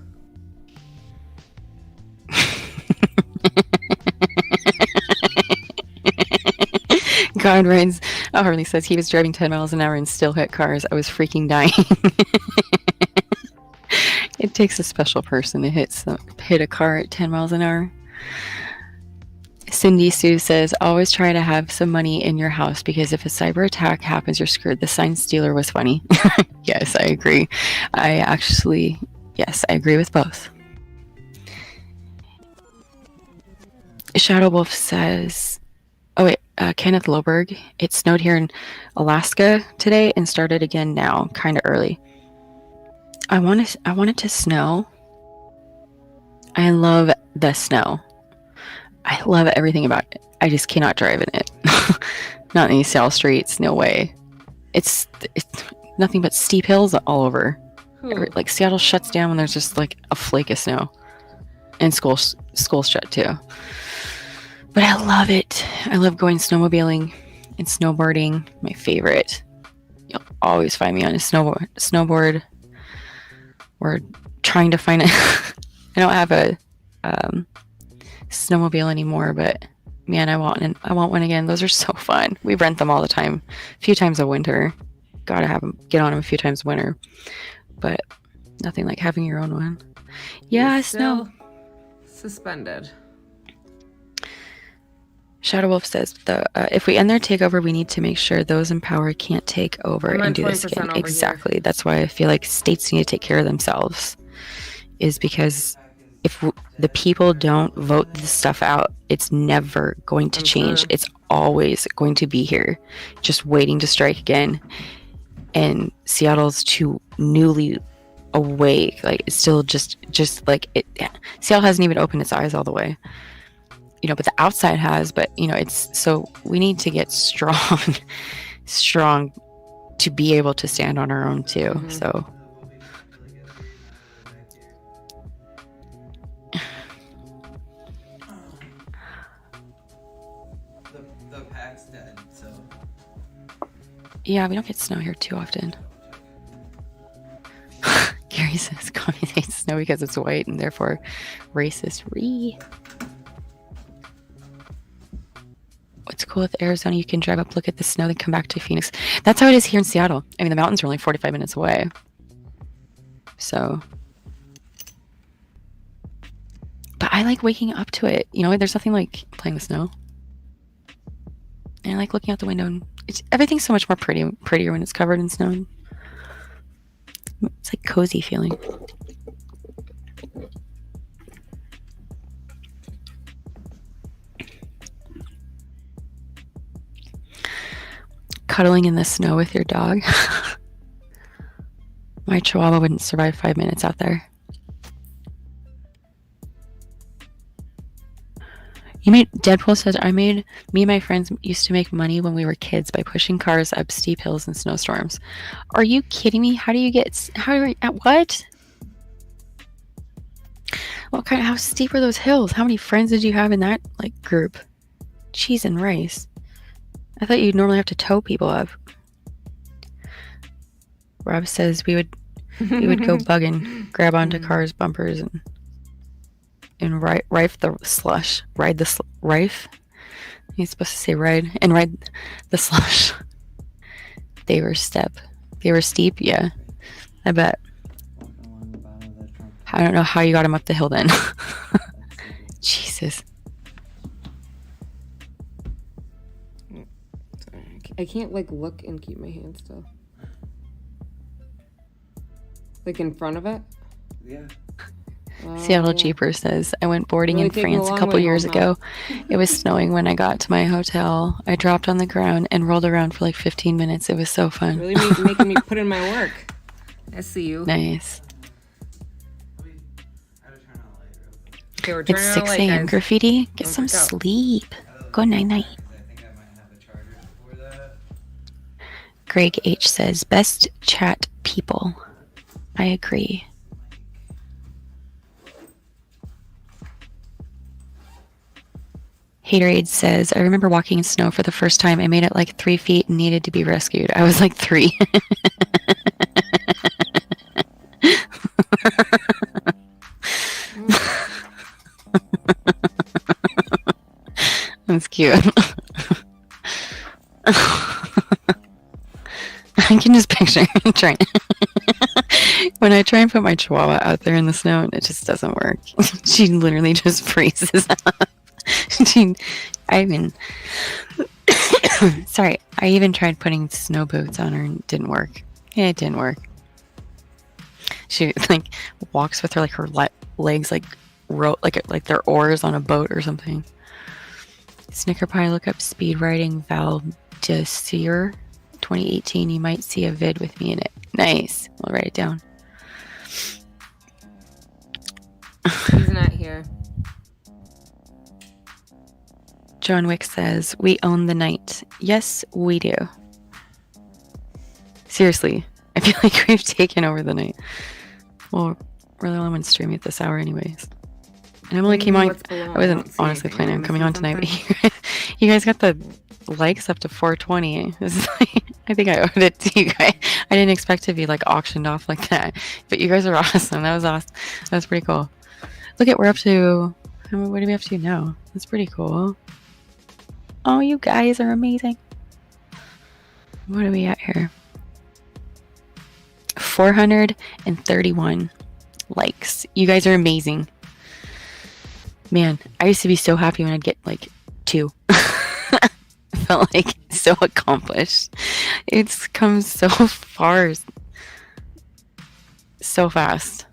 God reigns. Oh, Harley says he was driving 10 miles an hour and still hit cars. I was freaking dying. It takes a special person to hit a car at 10 miles an hour. Cindy Sue says, always try to have some money in your house because if a cyber attack happens, you're screwed. The sign stealer was funny. Yes, I agree. Yes, I agree with both. Shadow Wolf says, oh wait, Kenneth Loberg, it snowed here in Alaska today and started again now, kind of early. I want it to snow. I love the snow. I love everything about it. I just cannot drive in it. Not in these Seattle streets, no way. It's nothing but steep hills all over. Like Seattle shuts down when there's just like a flake of snow. And school's shut too. But I love it. I love going snowmobiling and snowboarding. My favorite. You'll always find me on a snowboard. Or trying to find it. I don't have a snowmobile anymore, but man, I want one again. Those are so fun. We rent them all the time, a few times a winter. Gotta have them, get on them a few times a winter, but nothing like having your own one. Yeah, snow. Suspended. Shadow Wolf says, if we end their takeover, we need to make sure those in power can't take over and do this again. Exactly. That's why I feel like states need to take care of themselves. Is because if the people don't vote this stuff out, it's never going to change. It's always going to be here, just waiting to strike again. And Seattle's too newly awake. Like it's still just like it. Seattle hasn't even opened its eyes all the way. You know, but the outside has, but you know, it's so we need to get strong to be able to stand on our own too. Mm-hmm. So the pack's dead, so yeah, we don't get snow here too often. Gary says commies hate snow because it's white and therefore racist. What's cool with Arizona, you can drive up, look at the snow, then come back to Phoenix. That's how it is here in Seattle. I mean, the mountains are only 45 minutes away. So. But I like waking up to it. You know, there's nothing like playing with snow. And I like looking out the window. And everything's so much more prettier when it's covered in snow. It's like cozy feeling. Cuddling in the snow with your dog. My chihuahua wouldn't survive 5 minutes out there. Deadpool says, me and my friends used to make money when we were kids by pushing cars up steep hills in snowstorms. Are you kidding me? What? How steep are those hills? How many friends did you have in that group? Cheese and rice. I thought you'd normally have to tow people up. Rob says we would go bugging, grab onto cars' bumpers and rife the slush. Rife? He's supposed to say ride the slush. They were steep, yeah. I bet. I don't know how you got him up the hill then. Jesus. I can't look and keep my hand still. In front of it? Yeah. Seattle Jeepers says, I went boarding in France a couple years ago. It was snowing when I got to my hotel. I dropped on the ground and rolled around for 15 minutes. It was so fun. Really making me put in my work. I see you. Nice. Okay, It's 6 a.m. Graffiti. Get some sleep. Go night-night. Greg H says, best chat people. I agree. Haterade says, I remember walking in snow for the first time. I made it like 3 feet and needed to be rescued. I was like 3. That's cute. I can just picture trying when I try and put my chihuahua out there in the snow and it just doesn't work. She literally just freezes up. Sorry, I even tried putting snow boots on her and it didn't work. Yeah, it didn't work. She like walks with her like her legs like like they're oars on a boat or something. Snicker Pie, look up speed riding Val Desir 2018. You might see a vid with me in it. Nice. I'll write it down. He's not here. John Wick says, we own the night. Yes, we do. Seriously, I feel like we've taken over the night. Well, really only went streaming at this hour anyways. And Emily came on. I wasn't honestly planning on coming on tonight, but you guys got the likes up to 420. I think I owed it to you guys. I didn't expect to be like auctioned off like that. But you guys are awesome. That was awesome. That was pretty cool. Look at, we're up to, what are we up to now? That's pretty cool. Oh, you guys are amazing. What are we at here? 431 likes. You guys are amazing. Man, I used to be so happy when I'd get like 2. Felt like so accomplished. It's come so far, so fast.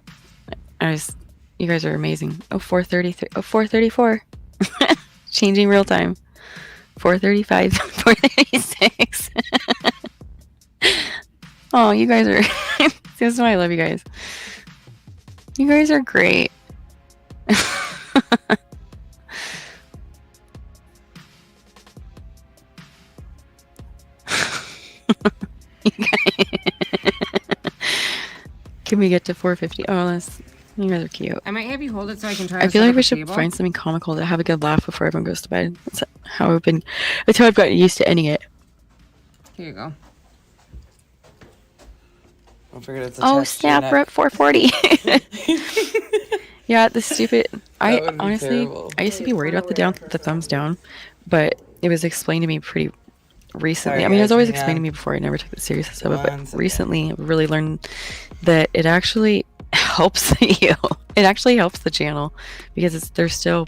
You guys are amazing. Oh, 433. Oh, 434. Changing real time. 435. 436. Oh, you guys are. This is why I love you guys. You guys are great. Can we get to 450? Oh, you guys are cute. I might have you hold it so I can try. I feel like we should find something comical to have a good laugh before everyone goes to bed. That's how I've gotten used to ending it. Here you go. Don't forget it's Oh snap! We're at 440. Yeah, the stupid. I honestly, I used to be worried about the thumbs down, but it was explained to me pretty recently. Sorry, I mean, it was guys, always hang explained to on. me before. I never took it seriously, but One second. recently, I really learned that it actually helps you. It actually helps the channel because they're still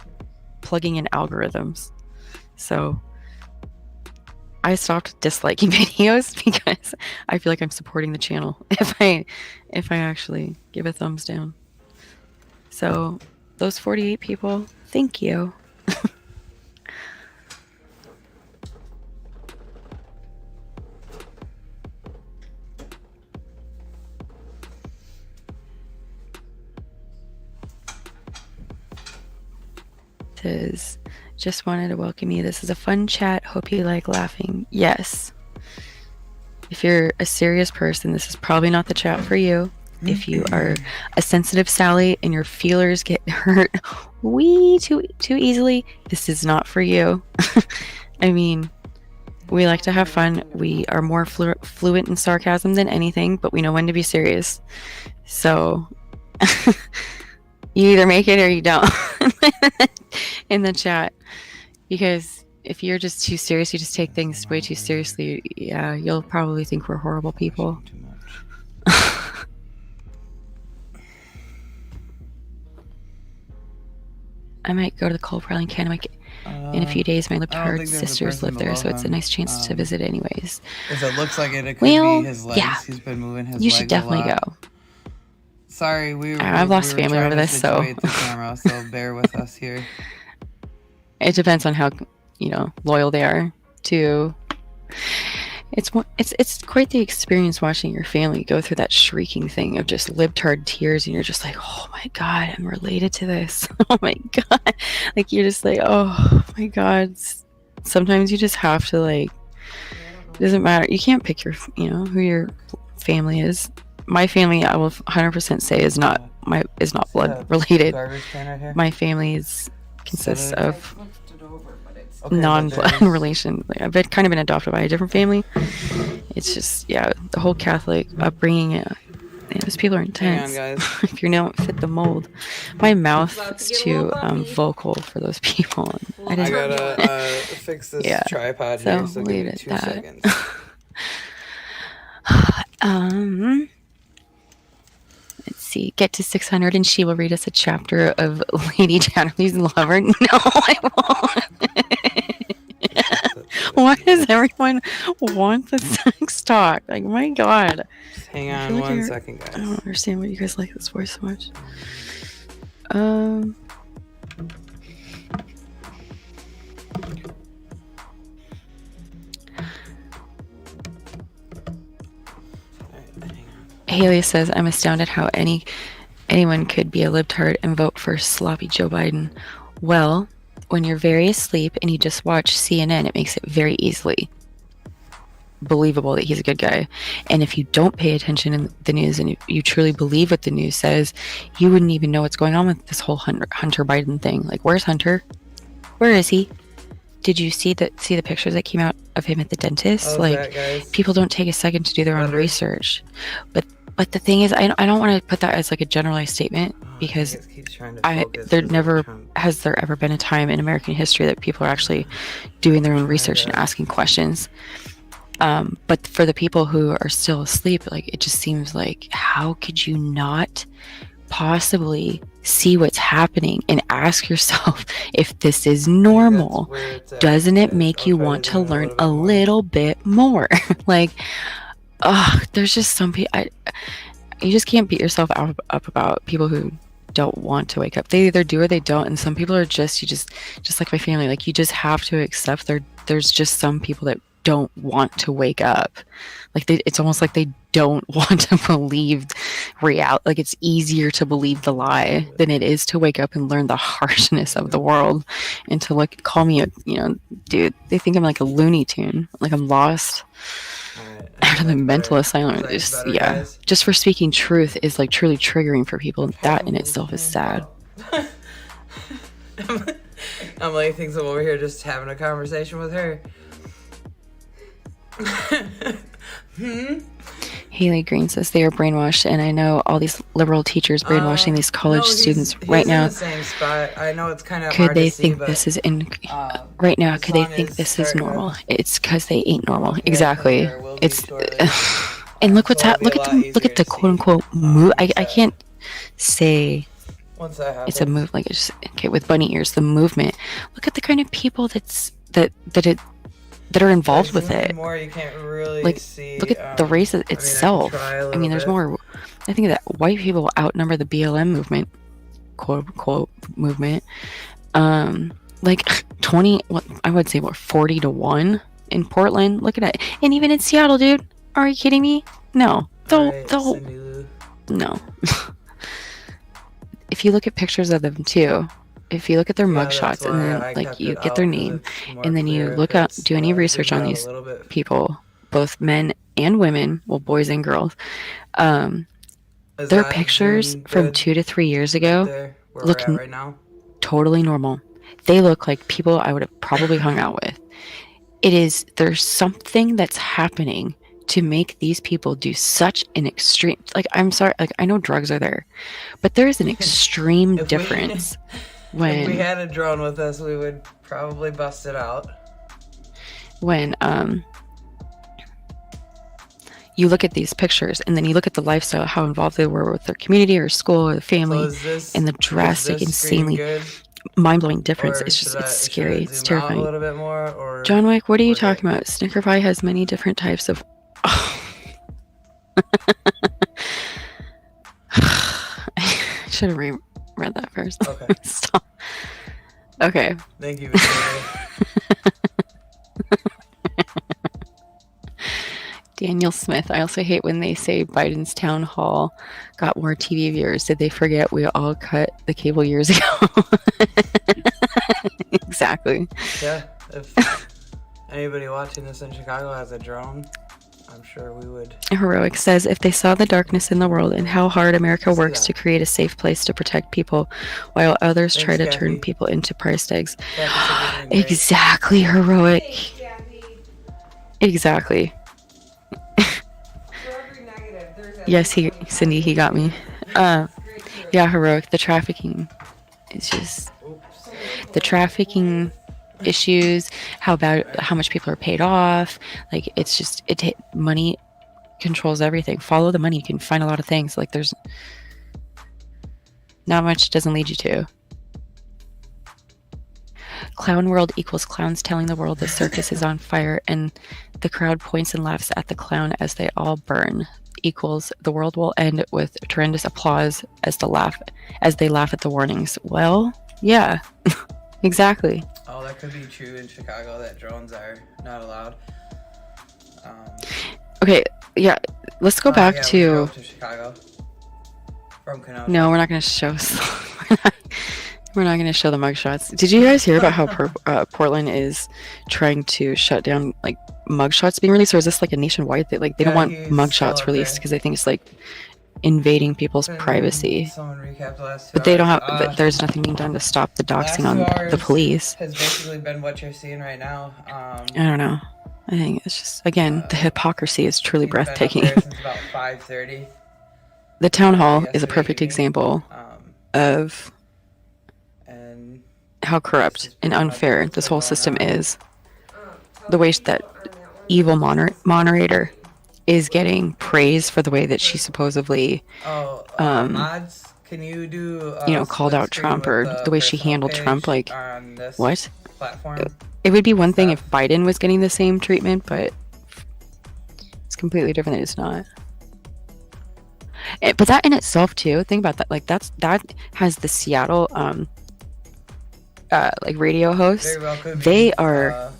plugging in algorithms. So I stopped disliking videos because I feel like I'm supporting the channel if I actually give a thumbs down. So those 48 people, thank you. Says, just wanted to welcome you. This is a fun chat. Hope you like laughing. Yes. If you're a serious person, this is probably not the chat for you. If you are a sensitive Sally and your feelers get hurt way too easily, this is not for you. I mean, we like to have fun. We are more fluent in sarcasm than anything, but we know when to be serious. So you either make it or you don't in the chat, because if you're just too serious, you just take things way too seriously, yeah, you'll probably think we're horrible people. I might go to the coal piling can in a few days. My Lipard sisters live there, so it's a nice chance to visit anyways. If it looks like it could Well, be his legs. yeah. He's been moving his You legs should definitely a lot. go. Sorry, I've lost we were family trying over to this, so situate the camera, so bear with us here. it depends on how loyal they are to. It's quite the experience watching your family go through that shrieking thing of just libtard tears, and you're just like, oh my god, I'm related to this. Oh my god, like you're just like, oh my god. Sometimes you just have to it doesn't matter. You can't pick your who your family is. My family, I will 100% say, is not blood related. Garbage can right here. My family consists of over, but it's non-blood relation. Like, I've kind of been adopted by a different family. It's just, yeah, the whole Catholic upbringing. Yeah, those people are intense. Hang on, guys. If you don't fit the mold, my mouth is too vocal for those people. I gotta fix this tripod here, so leave give me it 2 at seconds. Let's see. Get to 600 and she will read us a chapter of Lady Chatterley's Lover. No, I won't. Why does everyone want the sex talk? Like, my God. Just hang I on feel like 1 you're- second, guys. I don't understand why you guys like this voice so much. Haley says, I'm astounded how anyone could be a libtard and vote for sloppy Joe Biden. Well, when you're very asleep and you just watch CNN, it makes it very easily believable that he's a good guy. And if you don't pay attention in the news and you truly believe what the news says, you wouldn't even know what's going on with this whole Hunter Biden thing. Like, where's Hunter? Where is he? Did you see the pictures that came out of him at the dentist? How's Like, that, guys? people don't take a second to do their own research. But the thing is, I don't want to put that as like a generalized statement, because has there ever been a time in American history that people are actually doing their own research and asking questions. But for the people who are still asleep, like, it just seems like, how could you not possibly see what's happening and ask yourself if this is normal? Doesn't it make you want to learn a little bit more? Like, there's just some people, you just can't beat yourself up about people who don't want to wake up. They either do or they don't. And some people are just like my family, like, you just have to accept there's just some people that don't want to wake up. Like, it's almost like they don't want to believe reality. Like, it's easier to believe the lie than it is to wake up and learn the harshness of the world, and to call me dude, they think I'm like a Looney Tune, like I'm lost out of the mental asylum. Just for speaking truth is like truly triggering for people. That in itself is sad. Emily thinks I'm over here just having a conversation with her. Haley Green says they are brainwashed, and I know all these liberal teachers brainwashing these college students right now. In the same spot. I know it's kind of Could hard they to see, think but, this is right now? Could they think this is normal? It's because they ain't normal. Exactly. It's and look what's look at the quote unquote move. I can't say once that happens, it's a move, like, it's okay with bunny ears. The movement. Look at the kind of people that are involved with it. More, you can't really like, see, look at the race itself. I mean, there's more. I think that white people outnumber the BLM movement, quote unquote movement. Like 20, I would say 40 to 1 in Portland. Look at that, and even in Seattle, dude. Are you kidding me? No, no. If you look at pictures of them too, if you look at their mugshots and then like you get their name, and then you look up, do any research on these people, both men and women, well, boys and girls, their pictures from 2 to 3 years ago look totally normal. They look like people I would have probably hung out with. There's something that's happening to make these people do such an extreme, like, I'm sorry, like, I know drugs are there, but there is an extreme difference. When if we had a drone with us, we would probably bust it out. When you look at these pictures and then you look at the lifestyle, how involved they were with their community or school or the family, and the drastic, insanely mind-blowing difference. It's scary. It's terrifying. A little bit more, or John Wick, what are you talking about? Snicker pie has many different types of. I should have read that first. Okay. Stop. Okay. Thank you, Victoria. Daniel Smith. I also hate when they say Biden's town hall got more TV viewers. Did they forget we all cut the cable years ago? Exactly. Yeah. If anybody watching this in Chicago has a drone, I'm sure we would. Heroic says, if they saw the darkness in the world and how hard America works to create a safe place to protect people, while others try to turn people into price tags. Exactly, Heroic. Exactly. Yes, Cindy, he got me. Yeah, Heroic, the trafficking. It's just the trafficking issues, how much people are paid off. Like, it's just, money controls everything. Follow the money. You can find a lot of things. Like, there's not much it doesn't lead you to. Clown world equals clowns telling the world the circus is on fire, and the crowd points and laughs at the clown as they all burn. Equals the world will end with tremendous applause as they laugh at the warnings. Well, yeah, exactly. Oh, that could be true in Chicago, that drones are not allowed. Okay, yeah, let's go back to... We drove to Chicago from Kenosha. No, we're not going to show... we're not going to show the mugshots. Did you guys hear about how Portland is trying to shut down, like, mugshots being released? Or is this, like, a nationwide thing? Like, they don't want mugshots released because they think it's, like, invading people's privacy. Someone recapped the last 2 But they don't hours. have... But there's nothing being done to stop the doxing on the police. Has basically been what you're seeing right now. I don't know. I think it's just, again, the hypocrisy is truly breathtaking. Since about 5:30. The town hall is a perfect example of how corrupt and unfair this whole system is. The way that evil moderator is getting praise for the way that she supposably Mods, can you do called out Trump, or the way she handled Trump. Like, what? Platform? It would be one thing if Biden was getting the same treatment, but it's completely different that it's not. But that in itself too, think about that. Like, that has the Seattle like radio hosts. They are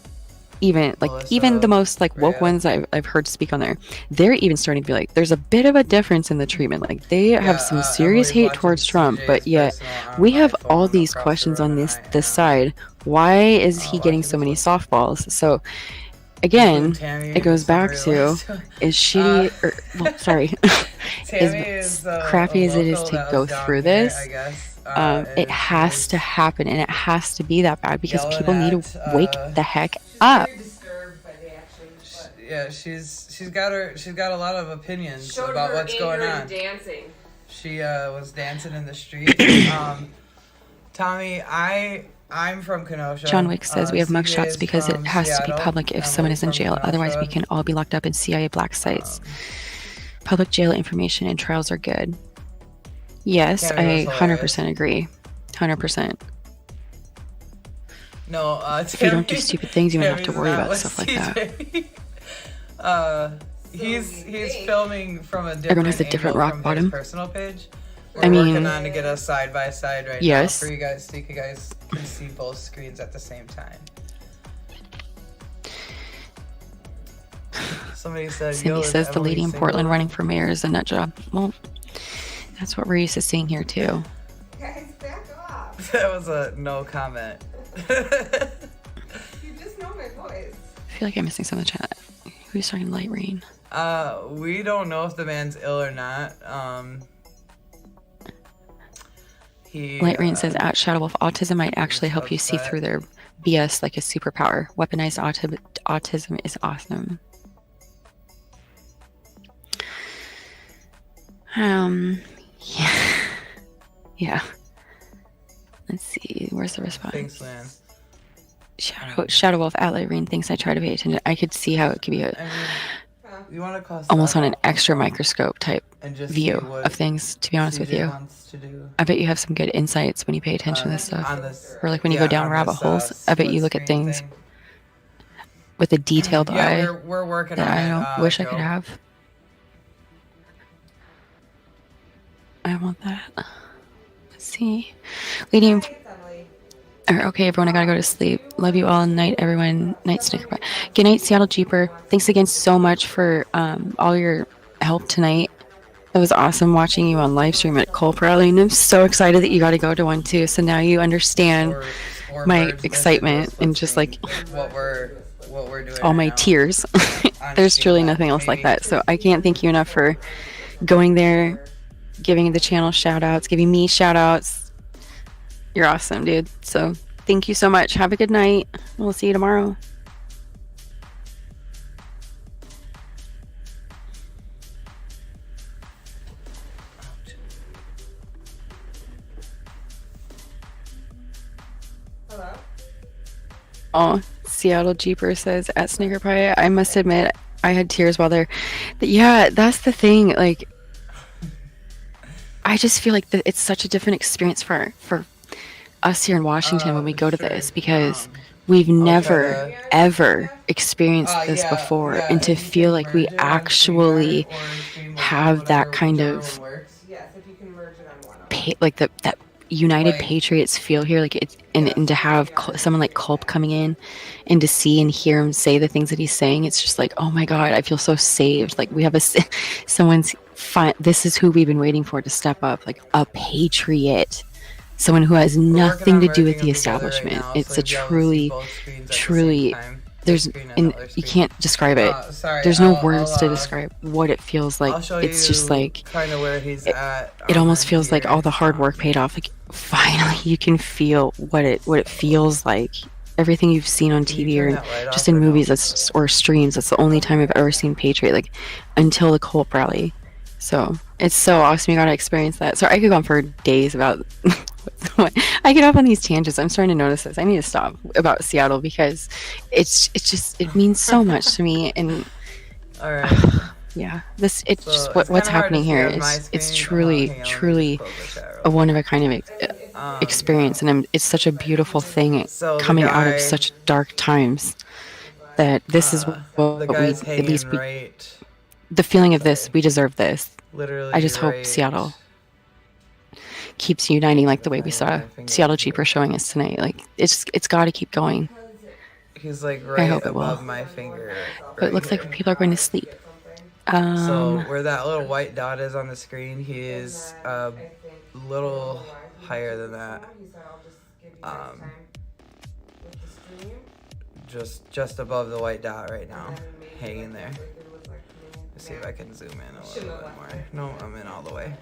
even the most like woke ones I've heard speak on there. They're even starting to be like, there's a bit of a difference in the treatment. Like, they have some serious hate towards Trump, but yet we have all these questions on this side. Why is he getting so many softballs? So again, it goes back to, is shitty, as crappy as it is to go through this, it has to happen, and it has to be that bad because people need to wake the heck up. Yeah, she's got a lot of opinions about what's going on. Dancing. She was dancing in the street. Tommy, I'm from Kenosha. John Wick says we have mugshots because it has to be public if someone is in jail. Otherwise, we can all be locked up in CIA black sites. Public jail information and trials are good. Yes, I 100% agree. 100%. No, if you don't do stupid things, you don't have to worry about stuff like that. He's filming from a different Everyone has a different rock bottom. Personal page. I mean, working on to get us side by side right now for you guys, so you guys can see both screens at the same time. Somebody said, Cindy says the lady in Portland running for mayor is a nut job. Well, that's what we're used to seeing here too. Guys, back off. That was a no comment. You just know my voice. I feel like I'm missing something in the chat. Who's starting Light Rain? We don't know if the man's ill or not. Light Rain says at Shadow Wolf, autism might actually help you see through their BS like a superpower. Weaponized autism is awesome. Yeah. Let's see. Where's the response? Thanks, man. Shadow Wolf at Light Rain thinks I try to pay attention. I could see how it could be almost on an extra microscope type view of things, to be honest with you. I bet you have some good insights when you pay attention to this stuff. Or like when you go down rabbit holes, I bet you look at things with a detailed eye we're working that on I it, don't wish I Joe. could have. I want that. Let's see. Lady. Okay, everyone, I gotta go to sleep. Love you all. Night, everyone. Night, Snicker Pie. Good night, Seattle Jeeper. Thanks again so much for all your help tonight. It was awesome watching you on live stream at Culp Rally, and I'm so excited that you got to go to one too. So now you understand my birds excitement and just like what we're doing. all my tears. There's truly nothing else like that. So I can't thank you enough for going there, giving the channel shout outs, giving me shout outs. You're awesome, dude. So thank you so much. Have a good night. We'll see you tomorrow. Oh, Seattle Jeeper says at Snicker Pie, I must admit I had tears while there. Yeah, that's the thing. Like, I just feel like it's such a different experience for us here in Washington when we go to this, because we've never ever experienced this before, and to feel like we actually have that kind of like that United Patriots feel here, like it's and to have someone like Culp coming in and to see and hear him say the things that he's saying, it's just like, oh my God, I feel so saved. Like we have someone's this is who we've been waiting for to step up, like a patriot, someone who has nothing to do with the establishment. Right now, it's so a truly there's you can't describe it. There's no words to describe what it feels like. It's just like kind of where he's at. It almost feels like all the hard work paid off. Like finally you can feel what it feels like. Everything you've seen on TV or just in movies or streams, that's the only time I've ever seen Patriot, like until the Culp rally. So it's so awesome you got to experience that. So I could go on for days about I get off on these tangents. I'm starting to notice this. I need to stop about Seattle because it means so much to me. And yeah, what's happening here is it's truly a one of a kind of experience, and it's such a beautiful thing coming out of such dark times that this is what we at least the feeling of this, we deserve this. I just hope Seattle keeps uniting like the way we saw Seattle Jeeper showing us tonight. Like it's got to keep going. He's like right above my finger. But it looks like people are going to sleep. So where that little white dot is on the screen, he is a little higher than that. Just above the white dot right now, hanging there. Let's see if I can zoom in a little bit more. No, I'm in all the way.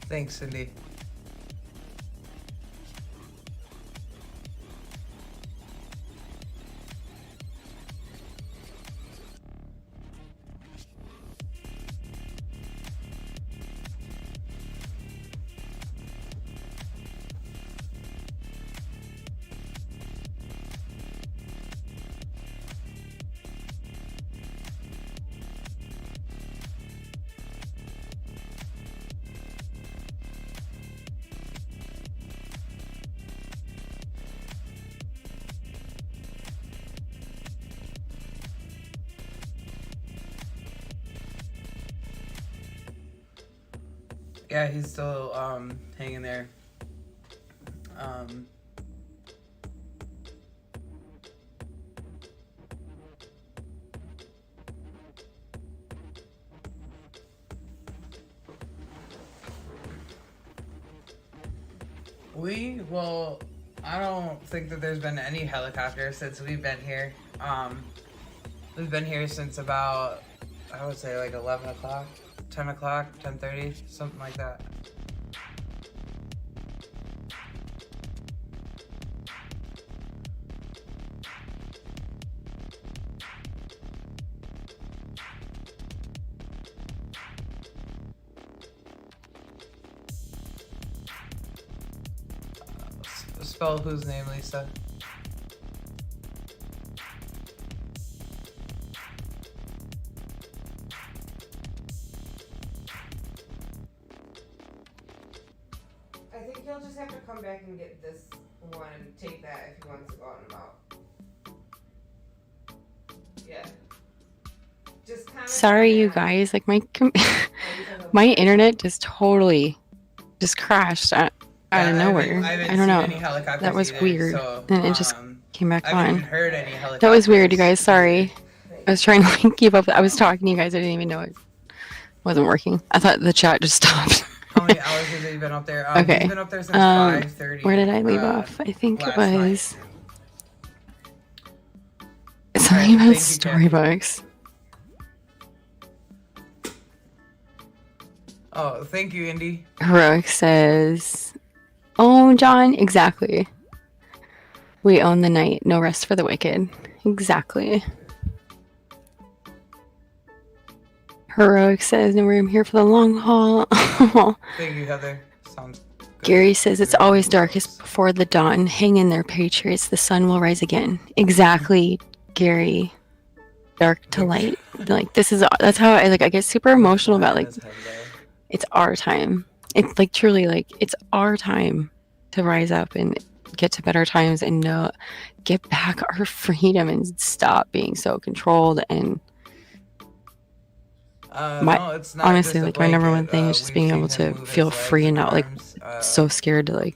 Thanks, Cindy. Yeah, he's still hanging there. Well, I don't think that there's been any helicopters since we've been here. We've been here since about, I would say like 11 o'clock. 10 o'clock, 10:30, something like that. Spell whose name, Lisa? he'll just have to come back and get this one and take that if he wants to go out and about. Yeah. Just kind of. Sorry, you guys. Like my internet just totally just crashed out of nowhere. I don't know. That was weird, and it just came back on. That was weird, you guys. Sorry. I was trying to like keep up. I was talking to you guys. I didn't even know it wasn't working. I thought the chat just stopped. How many hours has he been up there? Okay. He's been up there since 5:30. Where did I leave off? I think it was something about storybooks. Oh, thank you, Indy. Heroic says, "Oh, John, exactly. We own the night. No rest for the wicked. Exactly." Heroic says, "No, I'm here for the long haul." Thank you, Heather. Sounds good. Gary says, "It's always darkest before the dawn. Hang in there, Patriots. The sun will rise again." Exactly, Gary. Dark to light. Like that's how I get super emotional about it's our time. It's like truly like it's our time to rise up and get to better times and get back our freedom and stop being so controlled and no, it's not honestly just a my number blanket. one thing is just being able to feel free and not so scared to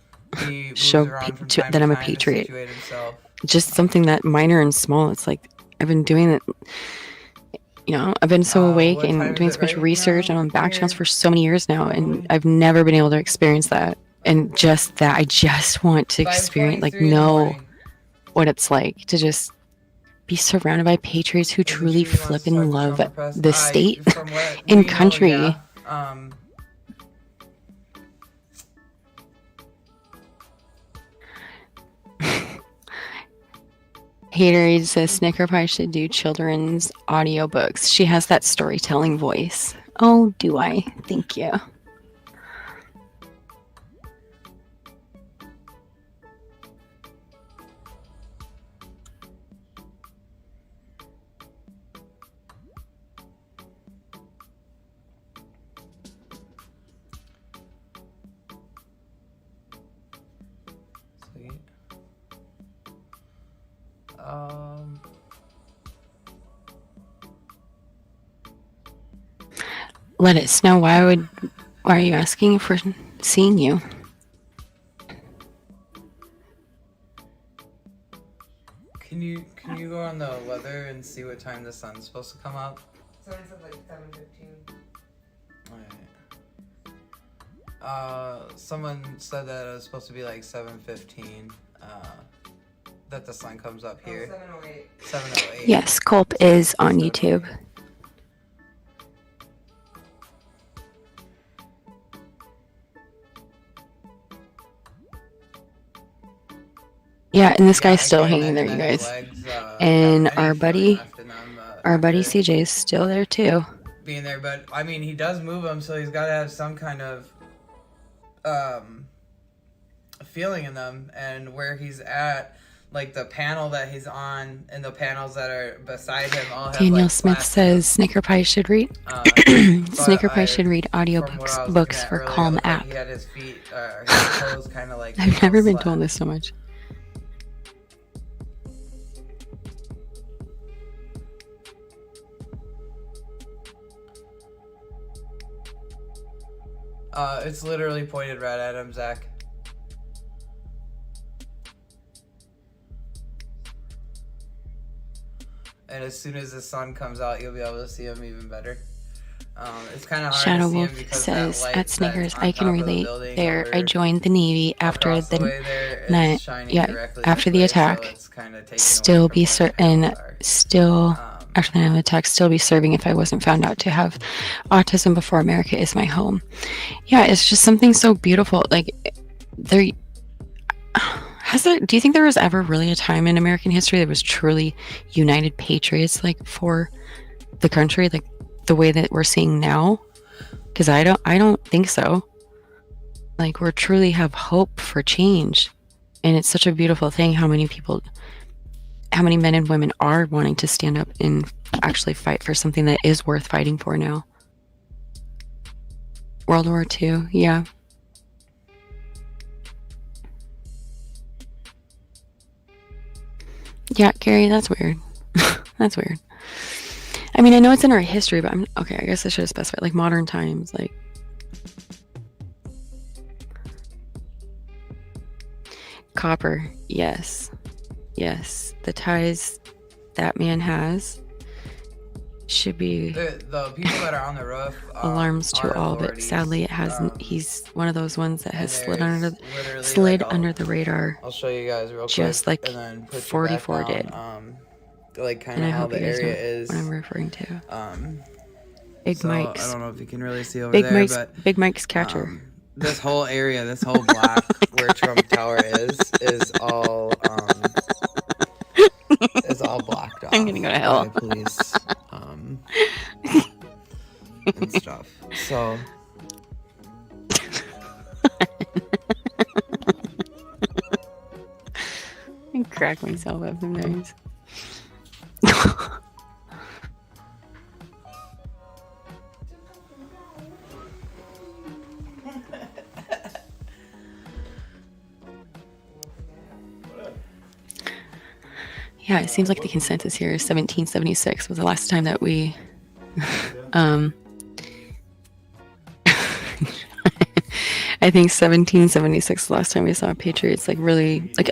show that I'm a patriot. Just something that minor and small. It's like I've been doing it. I've been so awake and doing so much research and on back channels for so many years now, and I've never been able to experience that. And just that, I just want to experience, know what it's like to just be surrounded by patriots who truly flip and love the state and country. Haterade says Snicker Pie should do children's audiobooks. She has that storytelling voice. Oh, do I? Thank you. Let it snow. Why are you asking for seeing you? Can you go on the weather and see what time the sun's supposed to come up? Someone said 7:15. Alright. Someone said that it was supposed to be 7:15. That the sun comes up here. 7:08. 7:08. Yes, Culp is on YouTube. Yeah, and this guy's still hanging there, you guys. And our buddy CJ is still there too. Being there, but I mean, he does move them, so he's got to have some kind of feeling in them, and where he's at, the panel that he's on and the panels that are beside him all have Daniel Smith says Snicker Pie should read Snicker Pie should read audiobooks for Calm app. He had his feet, his toes kind of I've never been told this so much. It's literally pointed right at him, Zach. And as soon as the sun comes out, you'll be able to see him even better. It's kind of hard Shadow to see him Wolf because says that light at Snickers, that's on I can top of the relate building there. over I joined the Navy after across the the way there is night. shining Yeah, directly after this the way, so attack. it's kinda taken away Still from be where after the night of the attack, still be serving if I wasn't found out to have autism before America is my home. Yeah, it's just something so beautiful. Do you think there was ever really a time in American history that was truly united patriots for the country the way that we're seeing now? Because I don't think so. We truly have hope for change, and it's such a beautiful thing how many men and women are wanting to stand up and actually fight for something that is worth fighting for now. World War II, yeah. Yeah, Gary, that's weird. That's weird. I mean, I know it's in our history, but I'm okay. I guess I should have specified like modern times, like. Copper, yes. Yes. The ties that man has should be The people that are on the roof alarms to are all, but authorities. sadly it hasn't. He's one of those ones that has slid there's under literally, like, under the radar. I'll show you guys real just quick, like and then put you 44 back did. down, like kind And I of how hope the you guys know area is. what I'm referring to. Big so Mike's. I don't know if you can really see over Big there, Mike's, but Big Mike's catcher. This whole area, this whole block where Trump Tower is all blocked off. I'm gonna go to hell. By police, and stuff. So. I crack myself up sometimes. Yeah, it seems like the consensus here is 1776 was the last time that we I think 1776 the last time we saw Patriots like really like,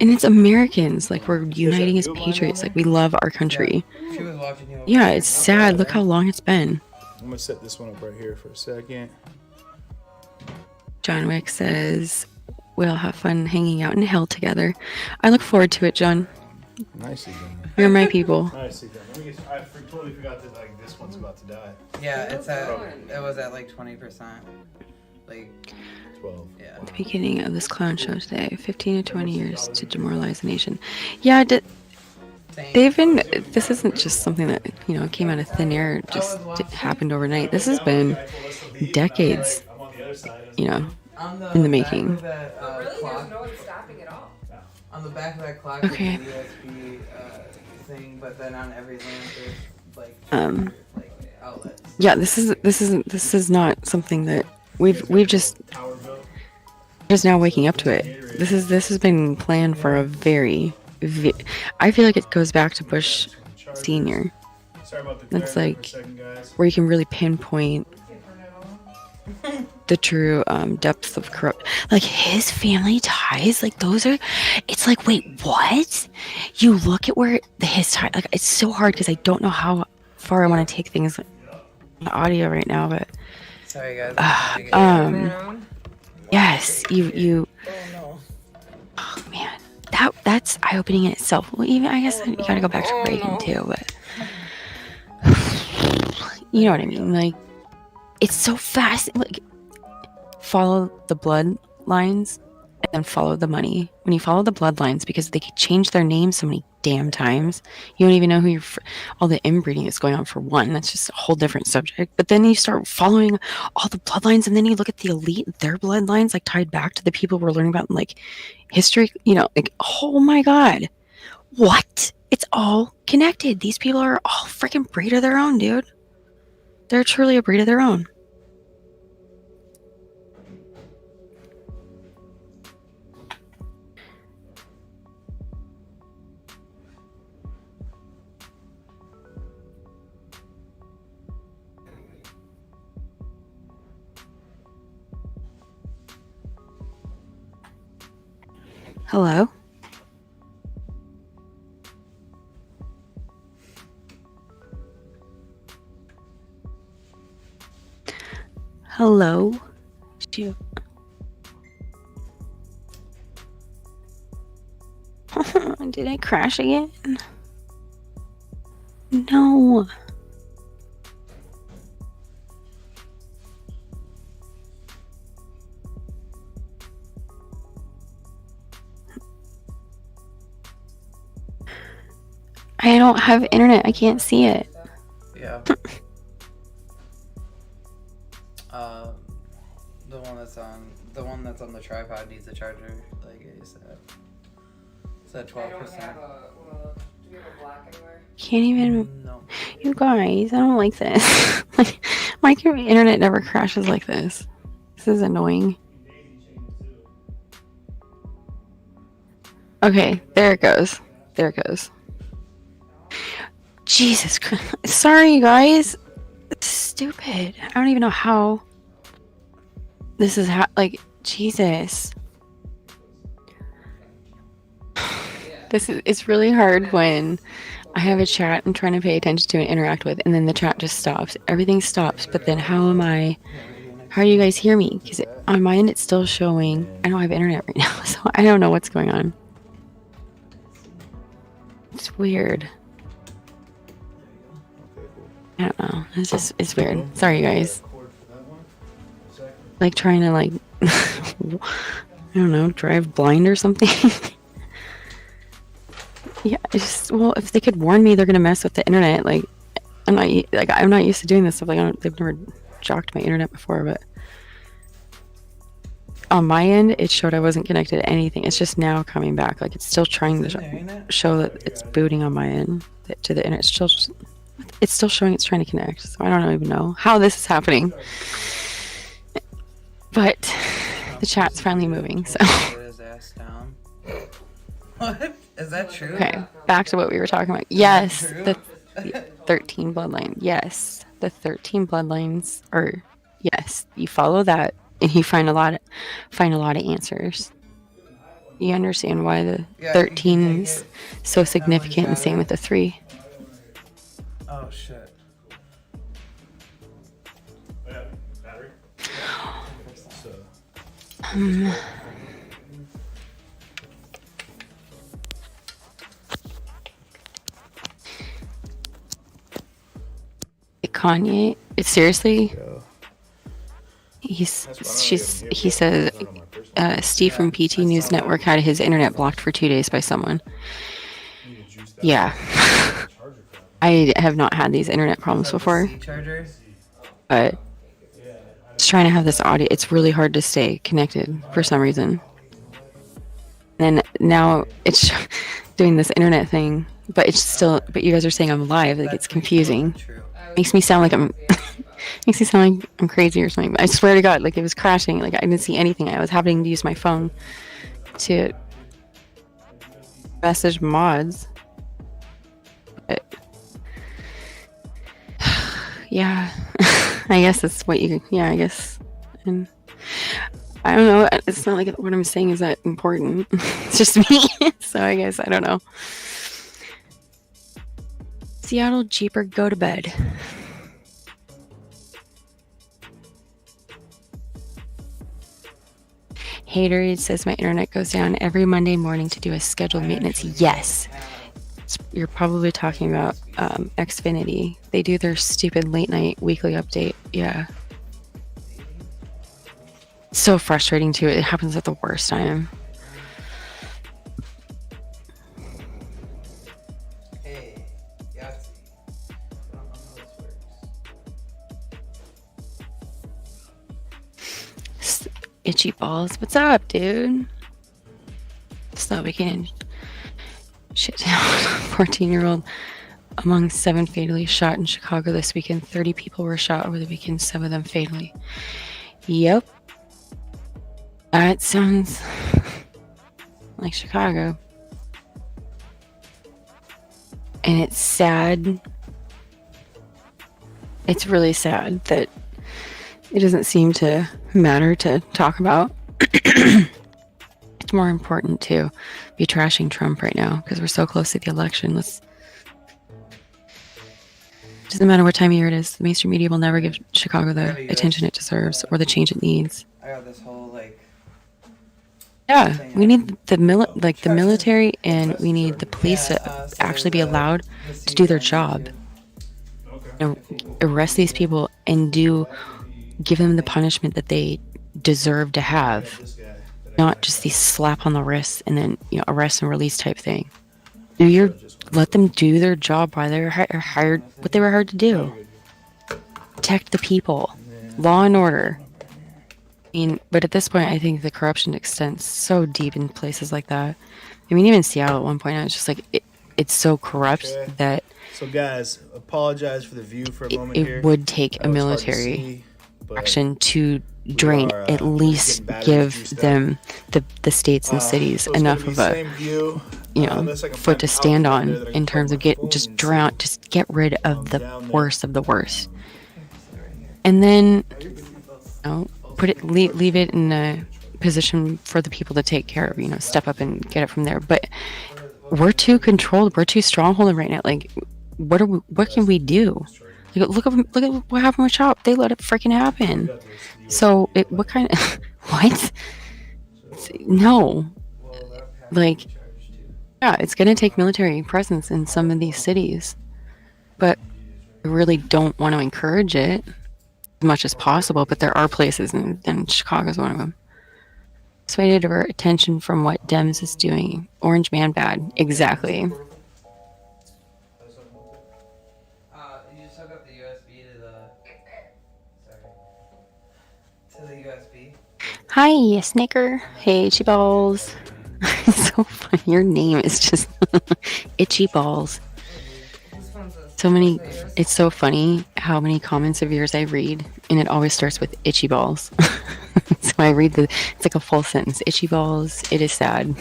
and it's Americans, like we're uniting as Patriots, like we love our country. She was watching you. Yeah, it's sad. Look how long it's been. I'm gonna set this one up right here for a second. John Wick says we'll have fun hanging out in hell together. I look forward to it, John. Nicely done. You're my people. Nicely done. Let me get, I totally forgot that like this one's about to die. Yeah, it was at like 20%. Like 12. Yeah. At the beginning of this clown show today, 15 to 20 years to demoralize the nation. Yeah, they've been. This isn't just something that came out of thin air. It just happened overnight. This has been decades, in the making. On the back of that clock, Okay. there's a USB thing, but then on every lamp there's like outlets. Yeah, this is not something that we've just now waking up to it. This has been planned for a very I feel like it goes back to Bush Senior. That's like where you can really pinpoint the true depths of corrupt, like his family ties, like those are, it's like, wait, what? You look at where his tie, like it's so hard because I don't know how far I want to take things in the audio right now, but sorry guys. yes, you oh man, that's eye-opening in itself. Well, even I guess you gotta go back to Reagan too, but you know what I mean, like it's so fast. Like, follow the bloodlines and then follow the money. When you follow the bloodlines, because they could change their names so many damn times, you don't even know who all the inbreeding that's going on for one. That's just a whole different subject. But then you start following all the bloodlines, and then you look at the elite, their bloodlines, like tied back to the people we're learning about in like history. Like, oh my God, what? It's all connected. These people are all freaking breed of their own, dude. They're truly a breed of their own. Hello? Hello? Shoot. Did I crash again? No. I don't have internet. I can't see it. Yeah. The one that's on the tripod needs a charger, like you said. It's at 12%. Do you have a black anywhere? Can't even. No. You guys, I don't like this. Like, my internet never crashes like this. This is annoying. Okay, there it goes. There it goes. Jesus Christ. Sorry, guys. It's stupid. I don't even know how this is like, Jesus. It's really hard when I have a chat I'm trying to pay attention to and interact with, and then the chat just stops. Everything stops, but then how do you guys hear me? Because on my end, it's still showing. I don't have internet right now, so I don't know what's going on. It's weird. I don't know. It's weird. Sorry, guys. Like trying to like, I don't know, drive blind or something. Yeah, well, if they could warn me they're gonna mess with the internet, like I'm not used to doing this stuff. Like they've never jocked my internet before, but on my end it showed I wasn't connected to anything. It's just now coming back. Like it's still trying to show that it's booting on my end to the internet. It's still showing it's trying to connect. So I don't even know how this is happening, but the chat's finally moving. So. What? Is that true? Okay, back to what we were talking about. Yes, the 13 bloodline. Yes, the 13 bloodlines are. Yes, you follow that, and you find a lot of answers. You understand why the 13 is so significant, and same with the 3. Oh shit. Kanye, seriously? He said Steve from PT News Network had his internet blocked for 2 days by someone. Yeah. I have not had these internet problems before, but it's trying to have this audio. It's really hard to stay connected for some reason. And now it's doing this internet thing, but but you guys are saying I'm live. Like it's confusing. Makes me sound like I'm crazy or something. But I swear to God, like it was crashing. Like I didn't see anything. I was having to use my phone to message mods. But, yeah, I guess that's what you. Yeah, I guess. And I don't know. It's not like what I'm saying is that important. It's just me. So I guess I don't know. Seattle Jeeper, go to bed. Hater says my internet goes down every Monday morning to do a scheduled maintenance. Yes. You're probably talking about Xfinity. They do their stupid late night weekly update. Yeah. So frustrating too. It happens at the worst time. Itchy balls. What's up, dude? Stop making shit down. 14-year-old among 7 fatally shot in Chicago this weekend. 30 people were shot over the weekend, 7 of them fatally. Yep. That sounds like Chicago. And it's sad. It's really sad that it doesn't seem to matter to talk about. It's more important to be trashing Trump right now because we're so close to the election. Doesn't matter what time of year it is. The mainstream media will never give Chicago the attention it deserves or the change it needs. I got this whole Yeah, we need the military, and we need the police to actually be allowed to do their job. Arrest these people and give them the punishment that they deserve to have, not just these slap on the wrist and then arrest and release type thing. Let them do their job while they're hired, what they were hired to do. Protect the people, law and order. But at this point, I think the corruption extends so deep in places like that. I mean, even Seattle at one point, I was just like, it's so corrupt that. So, guys, apologize for the view for a moment it here. Would take a military action to drain. At least give them the states and cities enough of a foot to stand on in terms of just get rid of the worst of the worst, and then leave it in a position for the people to take care of. Step up and get it from there. But we're too controlled. We're too strongholded right now. Like, what can we do? Like, look at what happened with Chop. They let it freaking happen. So what kind of what? No, like, yeah, it's gonna take military presence in some of these cities, but I really don't want to encourage it as much as possible. But there are places, and Chicago's one of them. This way to divert attention from what Dems is doing. Orange man bad. Exactly. You just hook up the USB to the USB. Hi, Snicker. Hey, Itchy Balls. It's so funny. Your name is just Itchy Balls. It's so funny how many comments of yours I read, and it always starts with Itchy Balls. So I read it's like a full sentence. Itchy Balls, it is sad.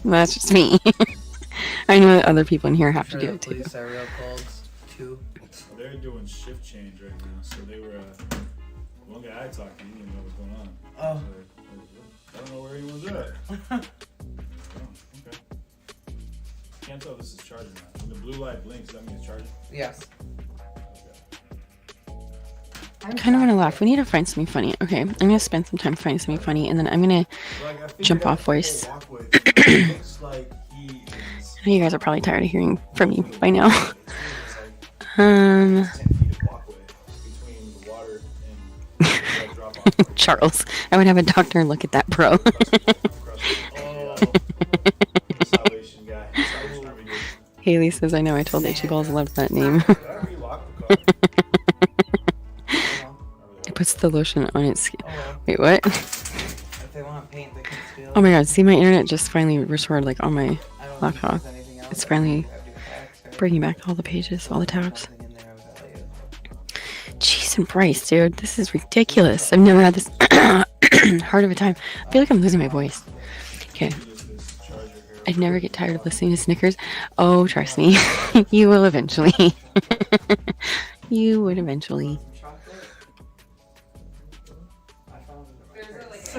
That's just me. I know that other people in here have to do it too. Police are real cold too. They're doing shift change right now, so they were. One guy I talked to, he didn't know what's going on. Oh. I don't know where anyone's at. Oh, okay. Can't tell if this is charging now. When the blue light blinks, does that mean it's charging? Yes. I kind of want to laugh. We need to find something funny. Okay, I'm going to spend some time finding something funny, and then I'm going to jump off voice. I know you guys are probably tired of hearing from me by now. Charles, I would have a doctor look at that, bro. Haley says, I know, I told Itchy Balls loved that name. It puts the lotion on its skin. Wait, what? Oh my god, see, my internet just finally restored, like, on my laptop. It's finally bringing back all the pages, all the tabs. Jeez and Bryce, dude, this is ridiculous. I've never had this hard of a time. I feel like I'm losing my voice. Okay. I'd never get tired of listening to Snickers. Oh, trust me. You will eventually. You would eventually.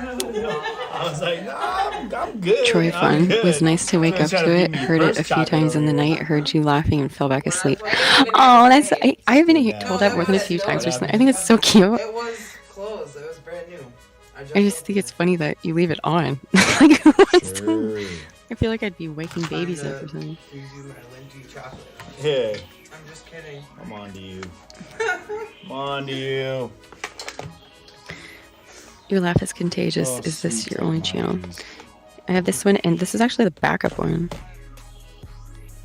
I was like, nah, I'm good. Troy Fun. It was nice to wake up to it. Heard it a few times in the night. Heard you laughing and fell back asleep. Oh, that's. I've been told that more than a few times recently. I think it's so cute. It was closed. It was brand new. I just think it's funny that you leave it on. Like, what's I feel like I'd be waking babies up or something. Hey. I'm just kidding. I'm on to you. I'm on to you. Your laugh is contagious. Oh, is this your only channel? I have this one, and this is actually the backup one.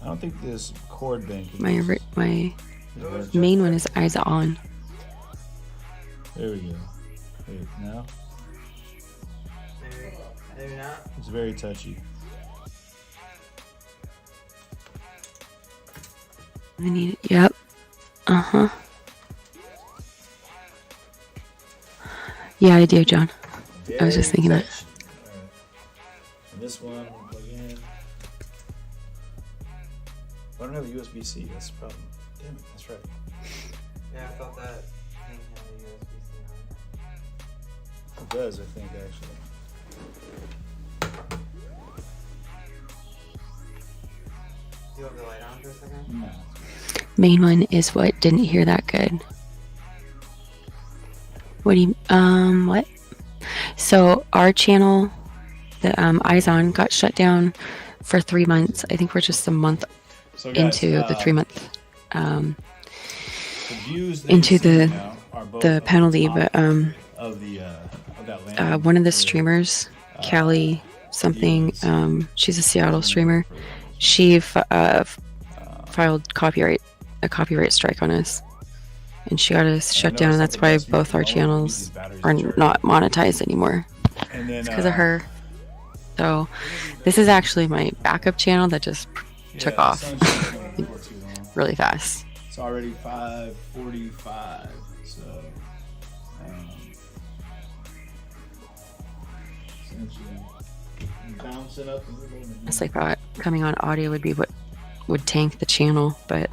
I don't think this cord bank. My main one is eyes on. There we go. Wait, now? Maybe not. It's very touchy. I need it. Yep. Uh-huh. Yeah, I do, John. I was just thinking that. And this one, plug in. I don't have a USB-C. That's the problem. Damn it, that's right. Yeah, I thought that thing had a USB-C on it. It does, I think, actually. Do you have the light on for a second? No. Main one is what didn't hear that good. What do you, what? So our channel, the Eyes On, got shut down for 3 months. I think we're just a month into the 3 month, into the penalty, but one of the streamers, Callie something, she's a Seattle streamer. She filed a copyright strike on us, and she got us shut down. And that's why both our channels are not monetized anymore. It's because of her. So this is actually my backup channel that just took off. really fast. It's already 5:45, so essentially bouncing up. It's like thought coming on audio would be what would tank the channel, but it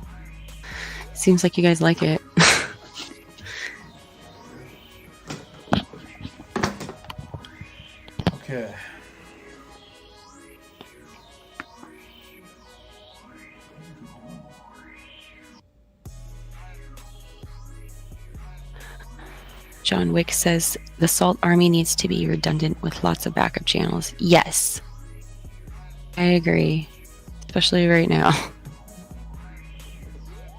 seems like you guys like it. Okay. John Wick says the Salt Army needs to be redundant with lots of backup channels. Yes, I agree, especially right now.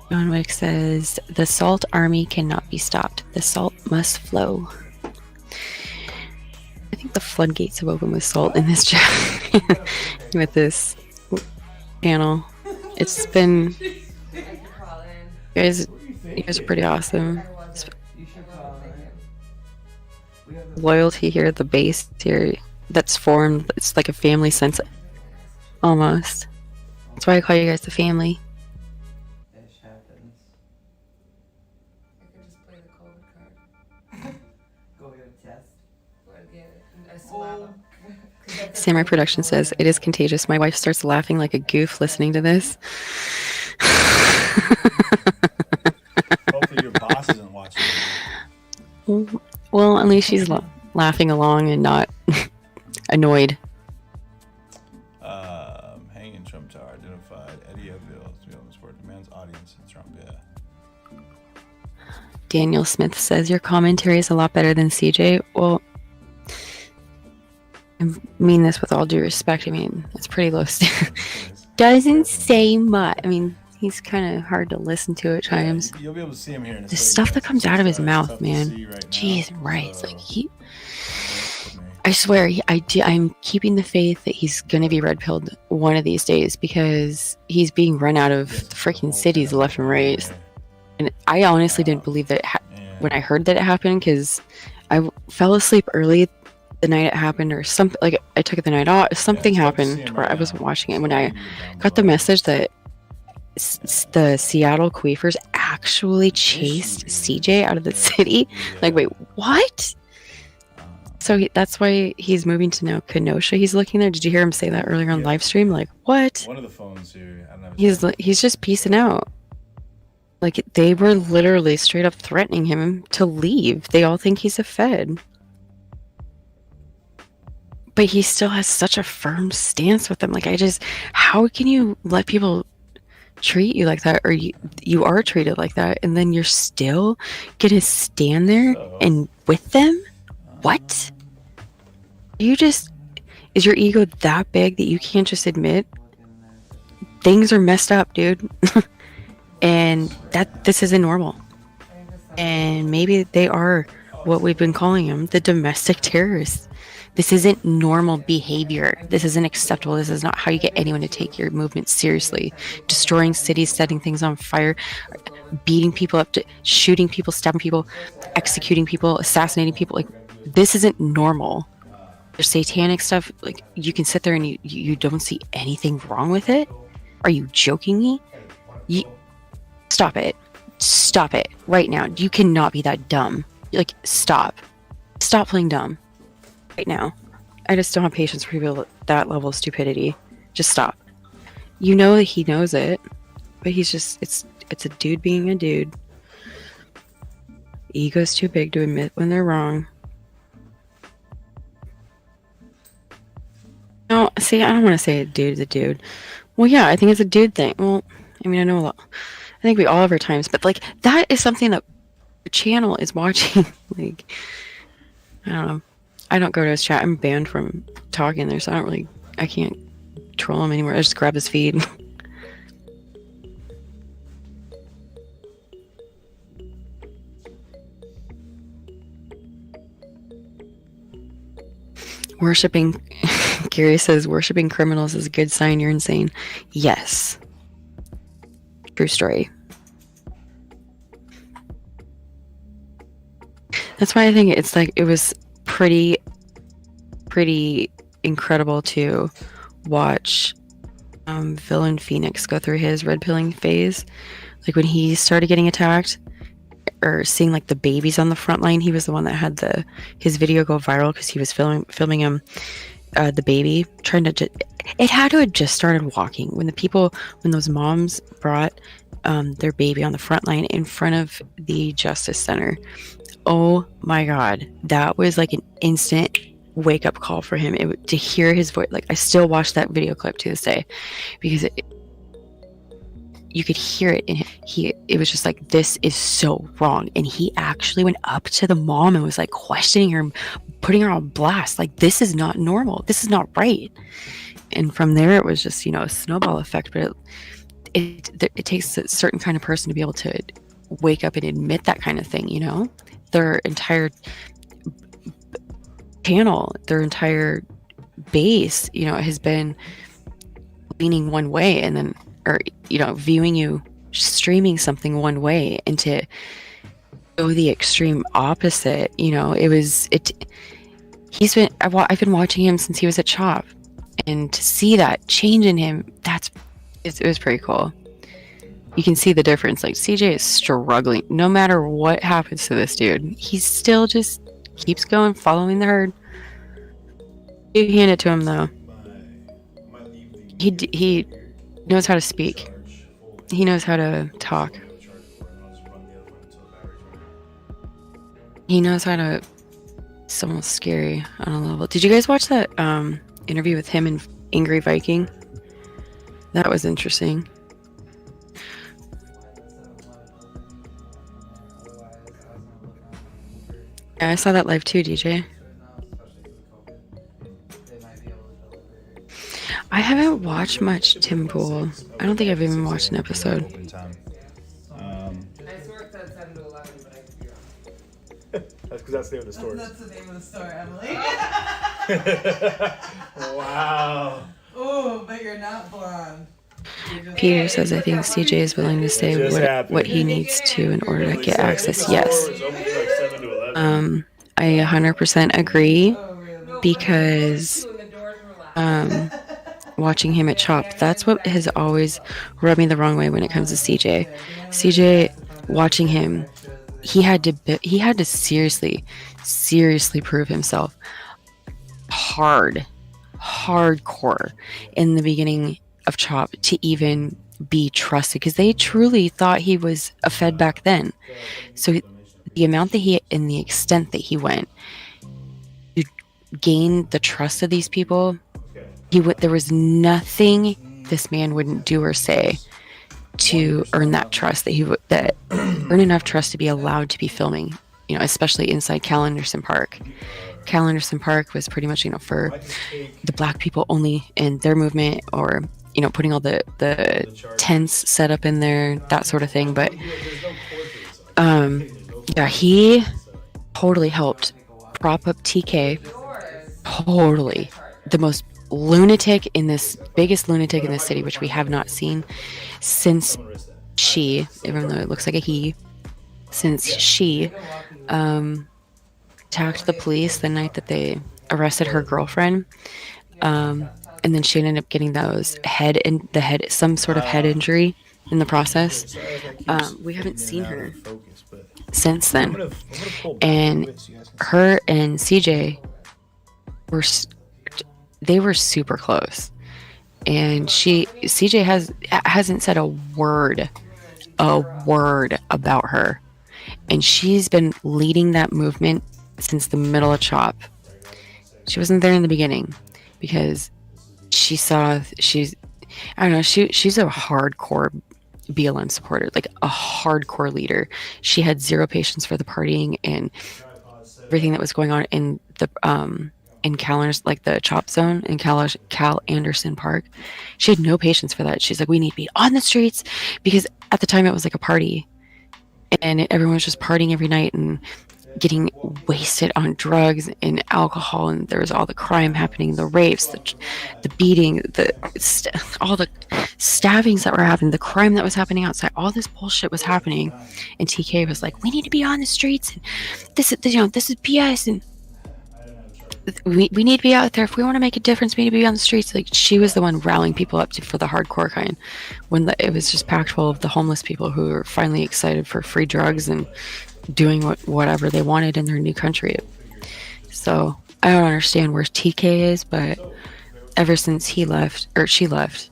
John Wick says the Salt Army cannot be stopped. The salt must flow. I think the floodgates have opened with salt in this chat. With this channel. It's been, you guys are pretty awesome. Loyalty here at the base here that's formed. It's like a family sense almost. That's why I call you guys the family. Samurai Production says it is contagious. My wife starts laughing like a goof listening to this. Hopefully your boss isn't watching. Well, at least she's laughing along and not annoyed. Hanging Trump Tower identified Eddie Eville to be on the sport demands audience in Trump. Yeah. Daniel Smith says your commentary is a lot better than CJ. Well, I mean this with all due respect. I mean, it's pretty low standard. Doesn't say much. I mean, he's kind of hard to listen to at times. You'll be able to see him here in a The second. stuff that comes out of his mouth, man. Jeez, right. It's like I swear, I'm keeping the faith that he's gonna be red pilled one of these days because he's being run out of the freaking cities left and right. And I honestly didn't believe that when I heard that it happened because I fell asleep early the night it happened or something. Like I took the night off. Something happened where I wasn't watching it. When I got the message that the Seattle Queefers actually chased CJ out of the city, like wait, what? So that's why he's moving to now Kenosha. He's looking there. Did you hear him say that earlier on live stream? Like what? One of the phones here. I don't know. He's just peacing out. Like they were literally straight up threatening him to leave. They all think he's a Fed. But he still has such a firm stance with them. Like how can you let people treat you like that, or you are treated like that, and then you're still gonna stand there and with them? What? Is your ego that big that you can't just admit things are messed up, dude? And that this isn't normal. And maybe they are what we've been calling them, the domestic terrorists. This isn't normal behavior. This isn't acceptable. This is not how you get anyone to take your movement seriously. Destroying cities, setting things on fire, beating people up, shooting people, stabbing people, executing people, assassinating people. Like, this isn't normal. There's satanic stuff. Like, you can sit there and you don't see anything wrong with it? Are you joking me? Stop it. Stop it right now. You cannot be that dumb. Like, stop. Stop playing dumb. Right now. I just don't have patience for people at that level of stupidity. Just stop. You know that he knows it, but he's just, it's a dude being a dude. Ego's too big to admit when they're wrong. No, see, I don't want to say a dude's a dude. Well, yeah, I think it's a dude thing. Well, I mean, I know a lot. I think we all have our times, but like, that is something that the channel is watching. Like, I don't know. I don't go to his chat. I'm banned from talking there, so I can't troll him anymore. I just grab his feed. Gary says, worshipping criminals is a good sign you're insane. Yes. True story. That's why I think it's like, it was pretty incredible to watch Villain Phoenix go through his red pilling phase. Like when he started getting attacked or seeing like the babies on the front line, he was the one that had his video go viral because he was filming him, the baby trying to. It had to have just started walking when those moms brought their baby on the front line in front of the Justice Center. Oh my God, that was like an instant wake up call for him. To hear his voice, like I still watch that video clip to this day because you could hear it in him. It was just like, this is so wrong. And he actually went up to the mom and was like questioning her, putting her on blast. Like, this is not normal. This is not right. And from there, it was just, a snowball effect. But it takes a certain kind of person to be able to wake up and admit that kind of thing, Their entire channel, their entire base, has been leaning one way and then, or, viewing you streaming something one way, and to go the extreme opposite, I've been watching him since he was at CHOP, and to see that change in him, it was pretty cool. You can see the difference. Like, CJ is struggling. No matter what happens to this dude, he still just keeps going, following the herd. You hand it to him, though. He knows how to speak. He knows how to talk. He knows how to... It's almost scary on a level. Did you guys watch that interview with him and Angry Viking? That was interesting. Yeah, I saw that live too, DJ. I haven't watched much Tim Pool. I don't think I've even watched an episode. That's because that's the name of the store. That's the name of the store, Emily. Wow. Oh, but you're not blonde. Peter says, I think CJ is willing to say what he needs to in order to get access. Yes. I 100% agree, because watching him at CHOP, that's what has always rubbed me the wrong way when it comes to CJ. CJ, watching him, he had to seriously prove himself hardcore in the beginning of CHOP to even be trusted, because they truly thought he was a Fed back then. So the amount that and the extent that he went to gain the trust of these people, there was nothing this man wouldn't do or say to earn that trust, earn enough trust to be allowed to be filming, especially inside Cal Anderson Park. Cal Anderson Park was pretty much, for the black people only in their movement, or, putting all the tents set up in there, that sort of thing. But, yeah, he totally helped prop up TK. Totally. The most biggest lunatic in this city, which we have not seen since even though it looks like a he, since she attacked the police the night that they arrested her girlfriend, and then she ended up getting some sort of head injury in the process. We haven't seen her since then, and her and CJ were super close, and CJ hasn't said a word about her, and she's been leading that movement since the middle of CHOP. She wasn't there in the beginning because she's a hardcore BLM supporter, like a hardcore leader. She had zero patience for the partying and everything that was going on in the in like the CHOP zone in Cal Anderson Park. She had no patience for that. She's like, we need to be on the streets, because at the time it was like a party, and everyone was just partying every night and getting wasted on drugs and alcohol, and there was all the crime happening, the rapes, the beating, all the stabbings that were happening, the crime that was happening outside, all this bullshit was happening, and TK was like, we need to be on the streets, and this is BS, and we need to be out there. If we want to make a difference, we need to be on the streets. Like, she was the one rallying people up for the hardcore kind, when it was just packed full of the homeless people who were finally excited for free drugs and doing whatever they wanted in their new country. So I don't understand where TK is, but ever since he left, or she left,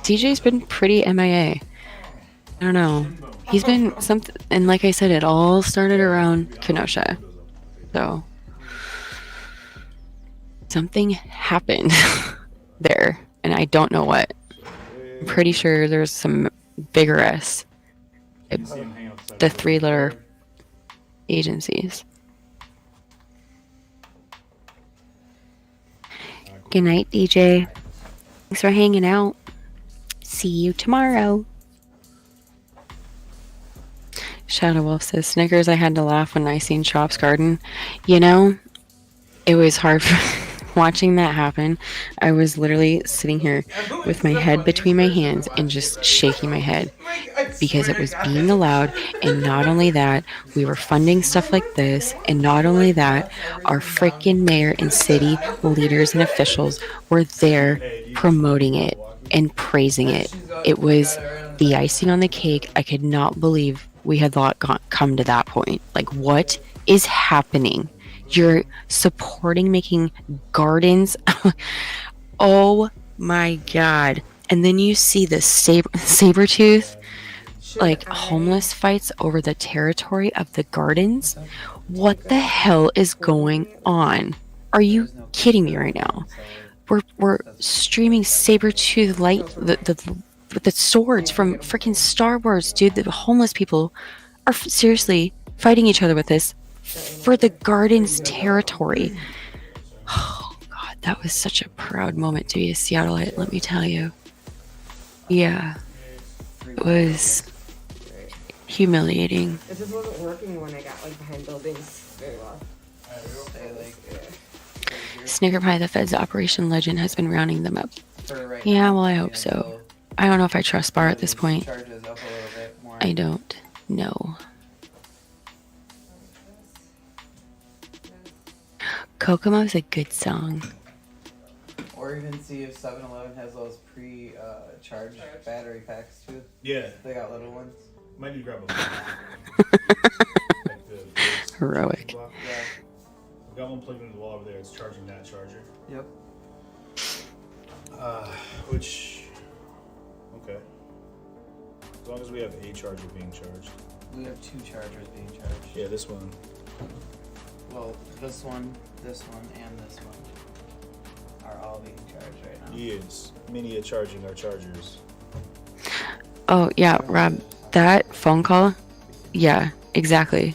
TJ's been pretty MIA. I don't know. He's been something, and like I said, it all started around Kenosha. So something happened there, and I don't know what. I'm pretty sure there's some bigger S. The 3-letter agencies. Good night, DJ. Thanks for hanging out. See you tomorrow. Shadow Wolf says, Snickers, I had to laugh when I seen Shop's Garden. You know, it was hard for watching that happen. I was literally sitting here with my head between my hands and just shaking my head because it was being allowed. And not only that, we were funding stuff like this. And not only that, our freaking mayor and city leaders and officials were there promoting it and praising it. It was the icing on the cake. I could not believe we had come to that point. Like, what is happening? You're supporting making gardens. Oh my god. And then you see the saber-tooth, like, homeless fights over the territory of the gardens. What the hell is going on? Are you kidding me right now? We're streaming saber-tooth light, the swords from freaking Star Wars, dude. The homeless people are seriously fighting each other with this for the gardens territory. Oh god, that was such a proud moment to be a Seattleite, let me tell you. Yeah, it was humiliating. It just wasn't working when I got like behind buildings very well. Snicker Pie, the Fed's Operation Legend, has been rounding them up. Yeah, well, I hope so. I don't know if I trust Bar at this point. I don't know. Kokomo's a good song. Or even see if 7-Eleven has those pre-charged battery packs too. Yeah. They got little ones. Might need to grab a Heroic. Yeah. I've got one plugged into the wall over there. It's charging that charger. Yep. Which, okay. As long as we have a charger being charged. We have 2 chargers being charged. Yeah, this one. Well, this one, and this one are all being charged right now. He is. Mini charging our chargers. Oh, yeah, Rob, that phone call, yeah, exactly.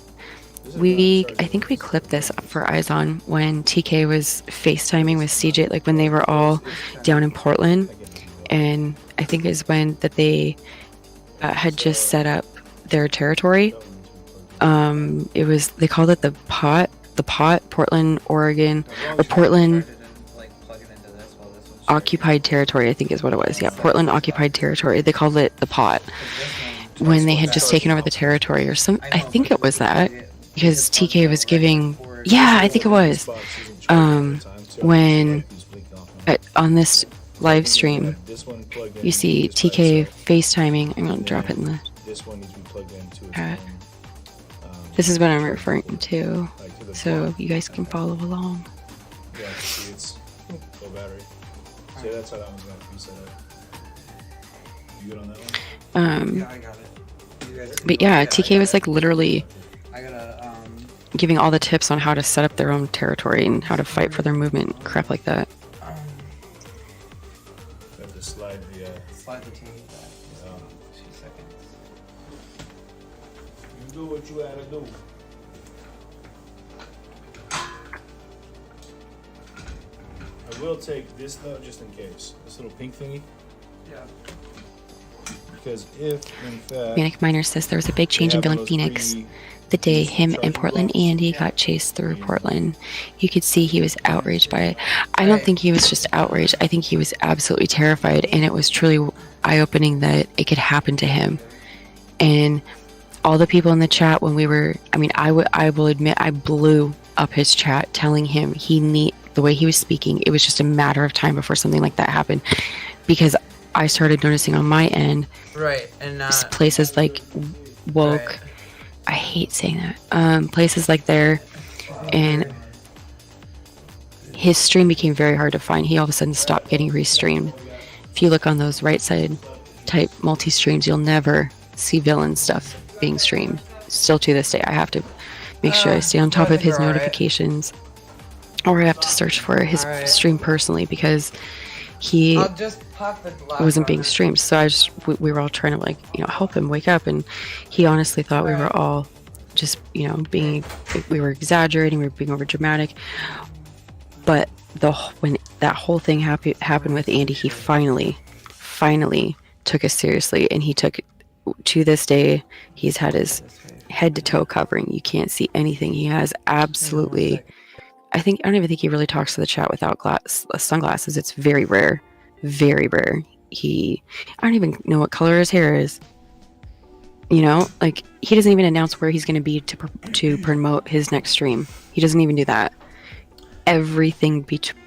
I think we clipped this up for Eyes On when TK was FaceTiming with CJ, like when they were all down in Portland. And I think is when that they had just set up their territory. They called it the pot, Portland, Oregon, or Portland Occupied Territory, I think is what it was. Yeah, Portland Occupied Territory. They called it the pot when they had just taken over the territory or some. I think it was that. Because TK was giving, yeah, I think it was, when on this live stream, you see TK FaceTiming. I'm gonna drop it in the chat. This is what I'm referring to, so you guys can follow along. Yeah, see, it's full battery. So that's how that one's gonna be set up. You good on that one? Yeah, I got it. But yeah, TK was like literally giving all the tips on how to set up their own territory and how to fight for their movement, crap like that. Have to slide the TV back. Just 2 seconds. You do what you gotta do. I will take this though, just in case. This little pink thingy. Yeah. Because if, in fact... Manic Miner says there was a big change in Bill in Phoenix the day him and Portland Andy got chased through Portland. You could see he was outraged by it. I don't think he was just outraged. I think he was absolutely terrified, and it was truly eye-opening that it could happen to him. And all the people in the chat when we were... I mean, I will admit I blew up his chat telling him the way he was speaking, it was just a matter of time before something like that happened, because I started noticing on my end, Right, and places like woke. Right. I hate saying that. Places like there, and his stream became very hard to find. He all of a sudden stopped getting restreamed. If you look on those right side type multi-streams, you'll never see villain stuff being streamed. Still to this day, I have to make sure I stay on top of his notifications, or I have to search for his stream personally, because he I'll just pop the glass wasn't on being it. streamed. So we were all trying to, like, you know, help him wake up, and he honestly thought we were all just, you know, we were exaggerating, we were being over dramatic. But when that whole thing happened with Andy, he finally took us seriously, and he took, to this day, he's had his head to toe covering. You can't see anything. He has absolutely, I don't even think he really talks to the chat without sunglasses. It's very rare, very rare. I don't even know what color his hair is. You know, like, he doesn't even announce where he's going to be to promote his next stream. He doesn't even do that. Everything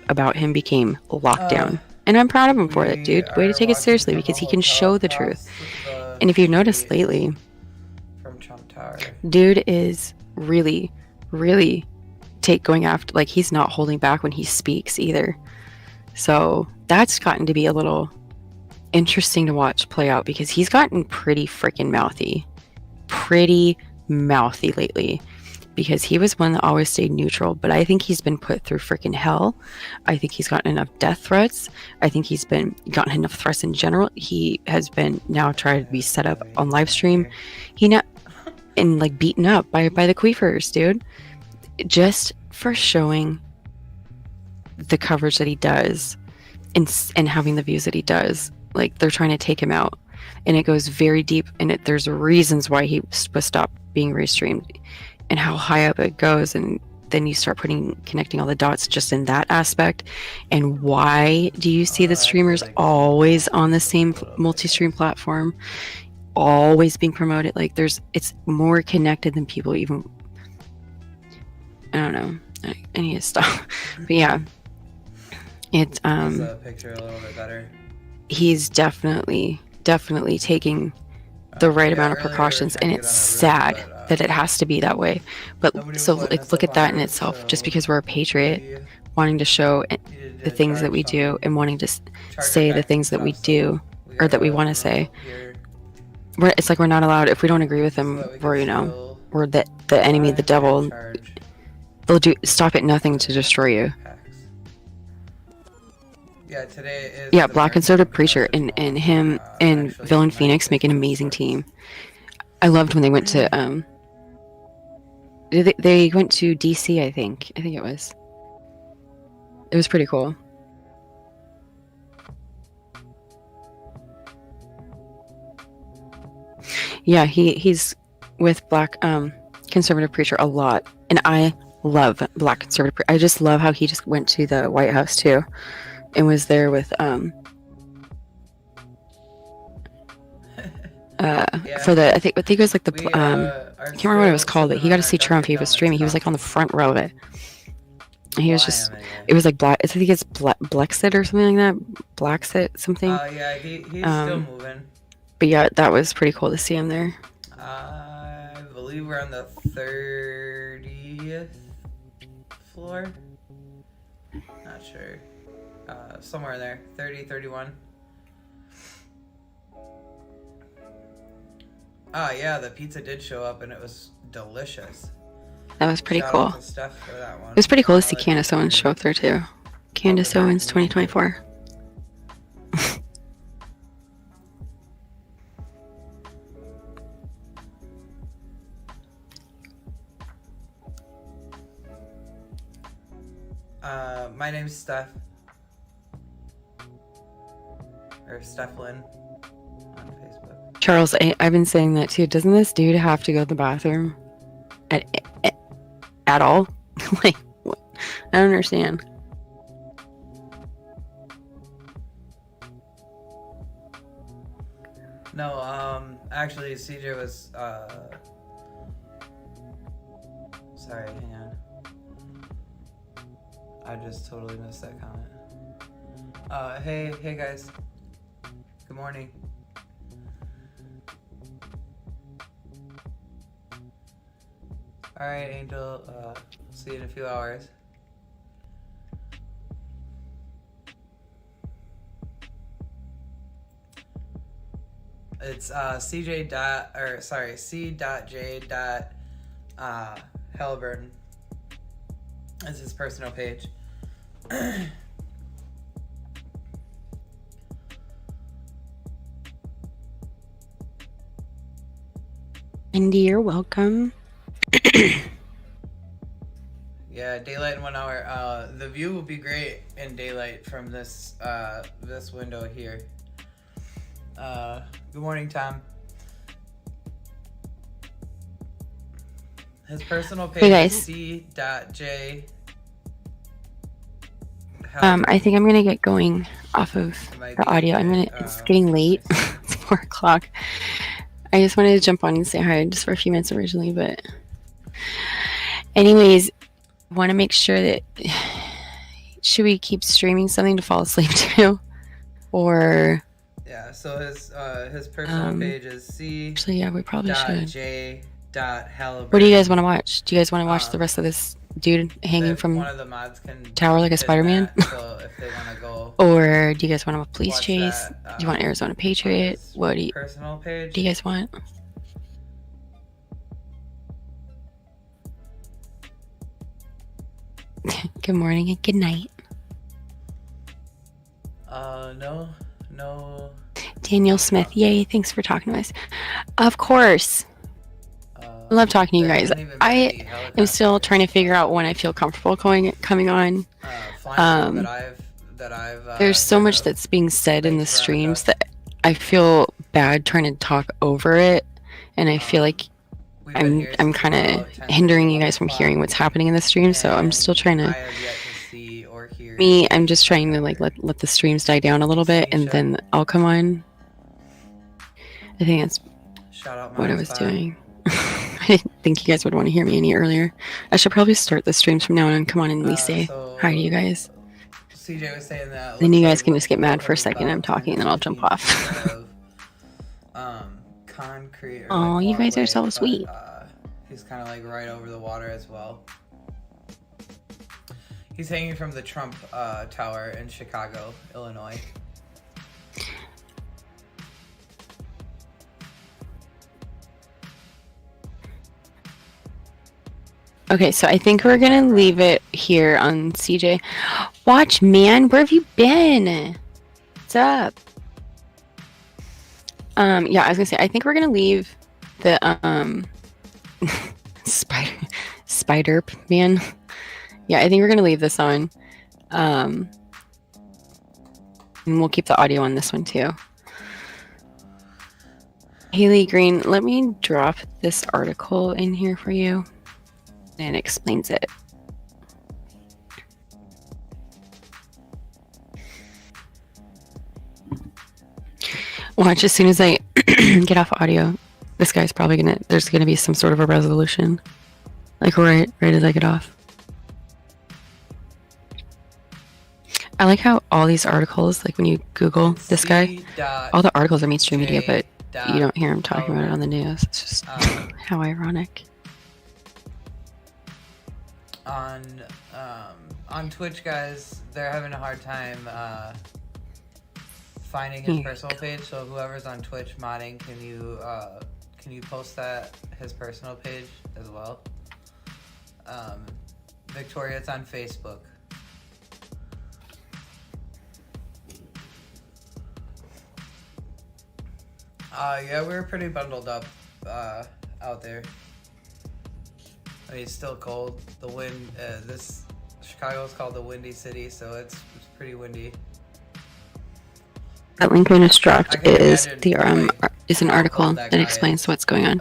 about him became lockdown, and I'm proud of him for it, dude. Way to take it seriously, because he can show the truth. And if you notice lately, From Trump Tower. dude is really going after, like, he's not holding back when he speaks either. So that's gotten to be a little interesting to watch play out, because he's gotten pretty freaking mouthy lately, because he was one that always stayed neutral. But I think he's been put through freaking hell. I think he's gotten enough death threats. I think he's gotten enough threats in general. He has been now trying to be set up on live stream. And like beaten up by the queefers, dude, just for showing the coverage that he does and having the views that he does. Like, they're trying to take him out, and it goes very deep, and there's reasons why he was stopped being restreamed, and how high up it goes. And then you start connecting all the dots just in that aspect. And why do you see the streamers always on the same multi-stream platform, always being promoted? Like, it's more connected than people even, I don't know. I need to stop. But yeah, it's The picture a little bit better. he's definitely taking the right amount of precautions, and it's sad that it has to be that way. But so, like, look at that in itself. Just because we're a patriot, wanting to show the things that we do, and wanting to say the things that we do, or that we want to say, it's like we're not allowed. If we don't agree with them, we're the enemy, the devil. They'll stop at nothing to destroy you. Yeah, today is Yeah, Black Conservative Preacher and him and Villain Phoenix make an amazing team. I loved when they went to they went to DC, I think it was. It was pretty cool. Yeah, he's with Black Conservative Preacher a lot, and I love Black Conservative Preacher. I just love how he just went to the White House too, and was there with for the I think it was like the I can't remember what it was called, but he got to see Trump. He was streaming. He was like on the front row of it. And he was just, it was like black. I think it's Blexit or something like that. Blaxit something. Oh yeah, he's still moving. But yeah, that was pretty cool to see him there. I believe we're on the 30th floor. Not sure. Somewhere in there. 30, 31. Oh yeah, the pizza did show up and it was delicious. That was pretty Shout cool. out to Steph for that one. It was pretty cool to see Candace Owens show up there too. Candace Owens 2024. My name's Steph. Or Stephlin on Facebook. Charles, I've been saying that too. Doesn't this dude have to go to the bathroom at all? Like, what? I don't understand. No, actually CJ was sorry, hang on. I just totally missed that comment. Hey guys. Good morning. All right, Angel. See you in a few hours. It's C.J. C.J. Halliburton. That's his personal page. Indy, you're welcome. Yeah, daylight in 1 hour. The view will be great in daylight from this this window here. Good morning, Tom. His personal page is C.J. I think I'm gonna get going off of the audio. It's getting late. It's 4 o'clock. I just wanted to jump on and say hi just for a few minutes originally, but anyways, want to make sure that should we keep streaming something to fall asleep to, or yeah. So his personal page is C. Actually, yeah, we probably should. J. Halliburton. What do you guys want to watch? Do you guys want to watch the rest of this dude hanging from one of the mods can tower like a Spider-Man? So if they want to go, or do you guys want a police watch chase? that, Do you want Arizona Patriot? What do you personal page? do? You guys want? Good morning and good night. No. Daniel Smith, yay! Thanks for talking to us. Of course. I love talking to you guys. I am still trying to figure out when I feel comfortable coming on. There's so much that's being said in the streams that I feel bad trying to talk over it, and I feel like I'm kind of hindering you guys from hearing what's happening in the stream. So I'm still trying to. I'm just trying to like let the streams die down a little bit, and then I'll come on. I think that's what I was doing. I didn't think you guys would want to hear me any earlier. I should probably start the streams from now on and come on and at least say hi to you guys. CJ was saying that. Then you guys can just get mad for a second. I'm talking, and then I'll jump off. Concrete. Oh, you guys are so sweet. He's kind of like right over the water as well. He's hanging from the Trump Tower in Chicago, Illinois. Okay, so I think we're gonna leave it here on CJ. Watch, man, where have you been? What's up? Yeah, I was gonna say I think we're gonna leave the spider man. Yeah, I think we're gonna leave this on. And we'll keep the audio on this one too. Haley Green, let me drop this article in here for you. And it explains it. Watch, as soon as I get off audio, this guy's probably there's gonna be some sort of a resolution. Like right as I get off. I like how all these articles, like when you Google this guy, all the articles are mainstream media, but you don't hear him talking about it on the news. It's just how ironic. On Twitch, guys, they're having a hard time finding his personal page. So whoever's on Twitch modding, can you post that his personal page as well? Victoria, it's on Facebook. Yeah, we were pretty bundled up out there. I mean, it's still cold. The wind, this Chicago is called the Windy City, so it's pretty windy. That link I just dropped is an article that explains what's going on.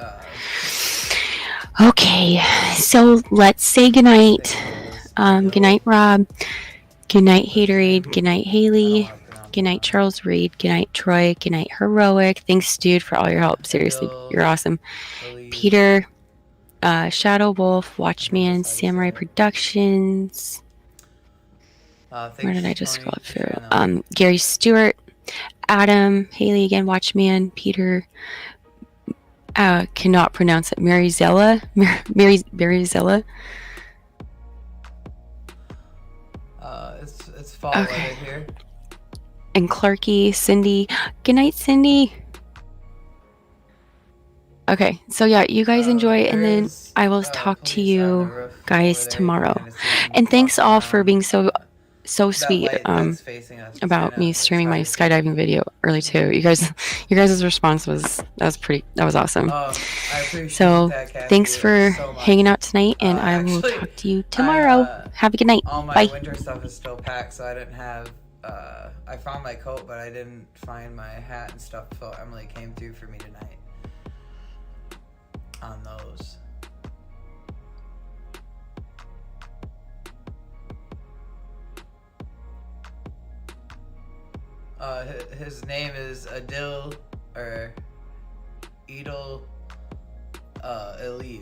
Okay, so let's say goodnight. Good night, Rob. Good night, Haterade. Good night, Haley. Good night, Charles Reed. Good night, Troy. Good night, Heroic. Thanks, dude, for all your help. Seriously, you're awesome. Peter, Shadow Wolf, Watchman, Samurai Productions. Where did I just scroll through? Gary Stewart, Adam, Haley again, Watchman, Peter. Cannot pronounce it. Mary Zella. Mary Zella. It's fall weather here. And Clarky, Cindy. Good night, Cindy. Okay, so yeah, you guys enjoy, and then I will talk to you guys tomorrow. And thanks all for being so sweet about me streaming my skydiving video early too. You guys' response was awesome. I appreciate So that, Cassie. thanks for so much. hanging out tonight, and I will talk to you tomorrow. Have a good night. All my Bye. winter stuff is still packed, so I didn't have. I found my coat, but I didn't find my hat and stuff. So Emily came through for me tonight on those. His name is Adil or Edel Eliv.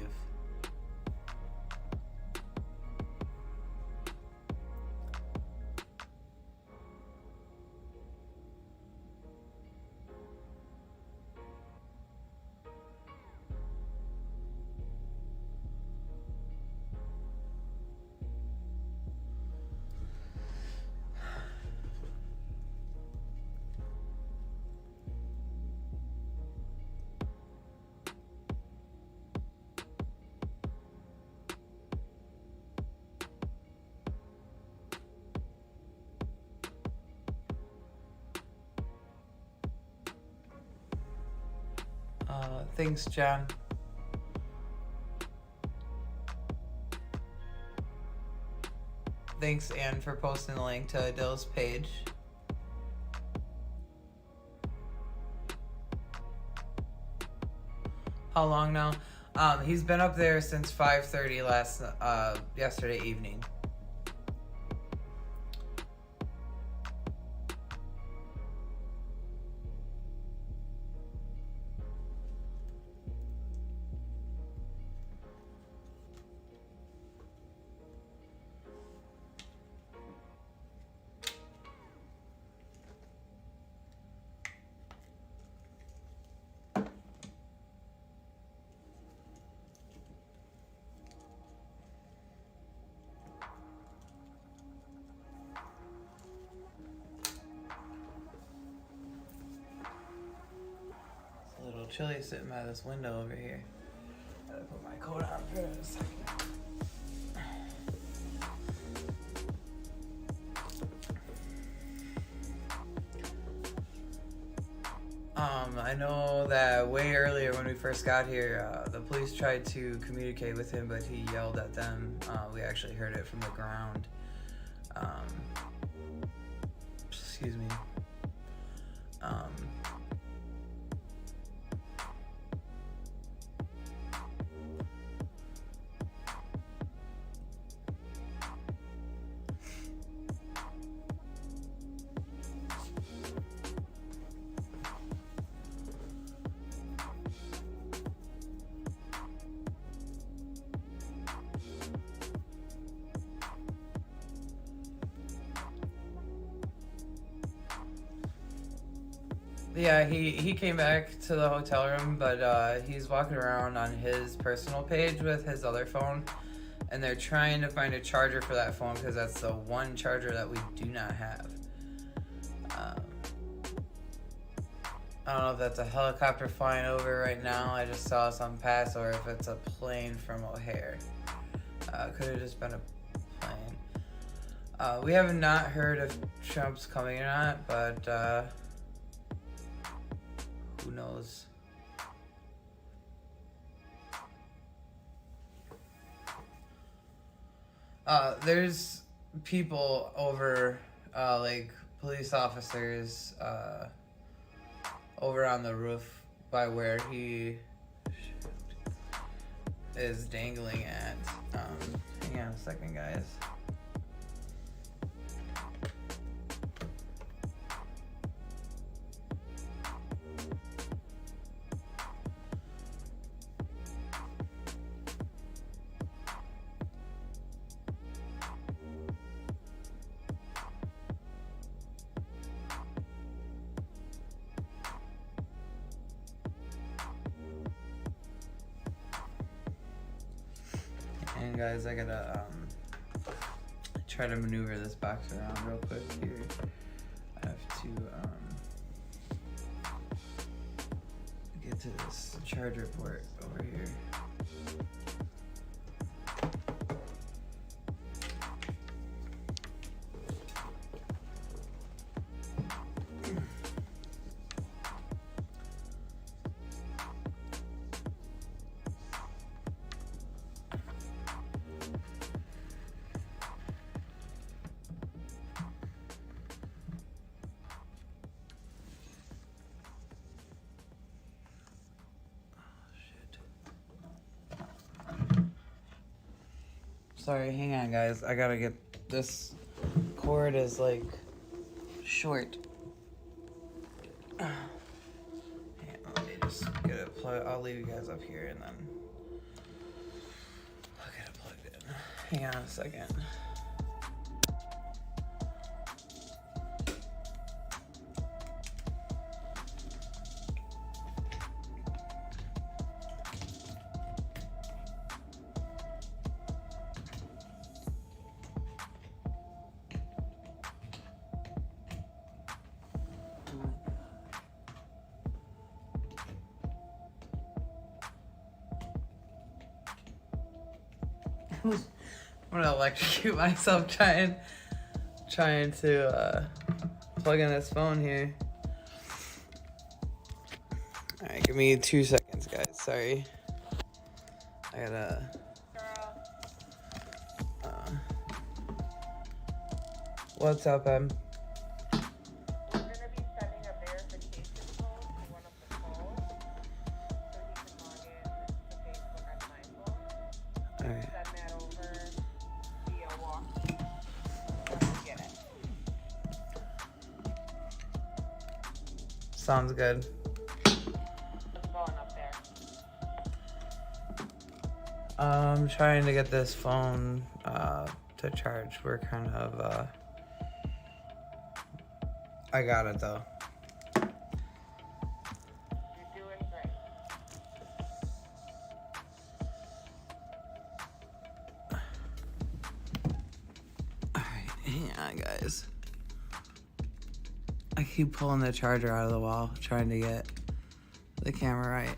Thanks, John. Thanks, Ann, for posting the link to Adil's page. How long now? He's been up there since 5:30 yesterday evening. It's a little chilly sitting by this window over here. Gotta put my coat on for a second. I know that way earlier when we first got here, the police tried to communicate with him, but he yelled at them. We actually heard it from the ground. Excuse me. Yeah, he came back to the hotel room, but he's walking around on his personal page with his other phone, and they're trying to find a charger for that phone because that's the one charger that we do not have. I don't know if that's a helicopter flying over right now. I just saw some pass, or if it's a plane from O'Hare. Could have just been a plane. We have not heard if Trump's coming or not, but who knows? There's people over, like police officers, over on the roof by where he is dangling at. Hang on a second, guys. on, guys. I gotta try to maneuver this box around real quick here. I have to get to this charger port over here. Sorry, hang on, guys. I gotta get this cord is like short. Hang on, let me just get it plugged. I'll leave you guys up here and then I'll get it plugged in. Hang on a second. I'm gonna electrocute myself trying to plug in this phone here. Alright, give me 2 seconds, guys. Sorry. I gotta what's up, Em? Sounds good. I'm trying to get this phone to charge. We're kind of I got it though. Alright, hang on, guys. I keep pulling the charger out of the wall, trying to get the camera right.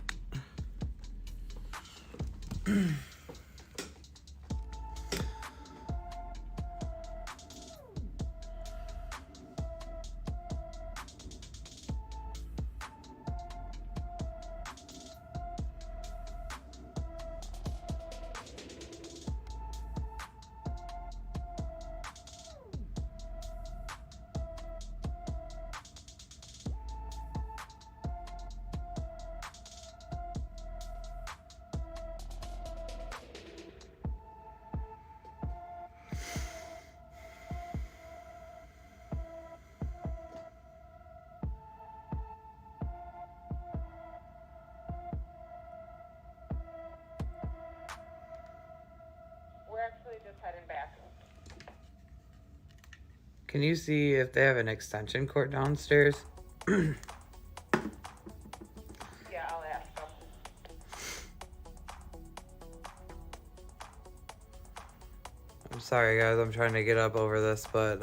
Can you see if they have an extension cord downstairs? Yeah, I'll ask them. I'm sorry, guys. I'm trying to get up over this, but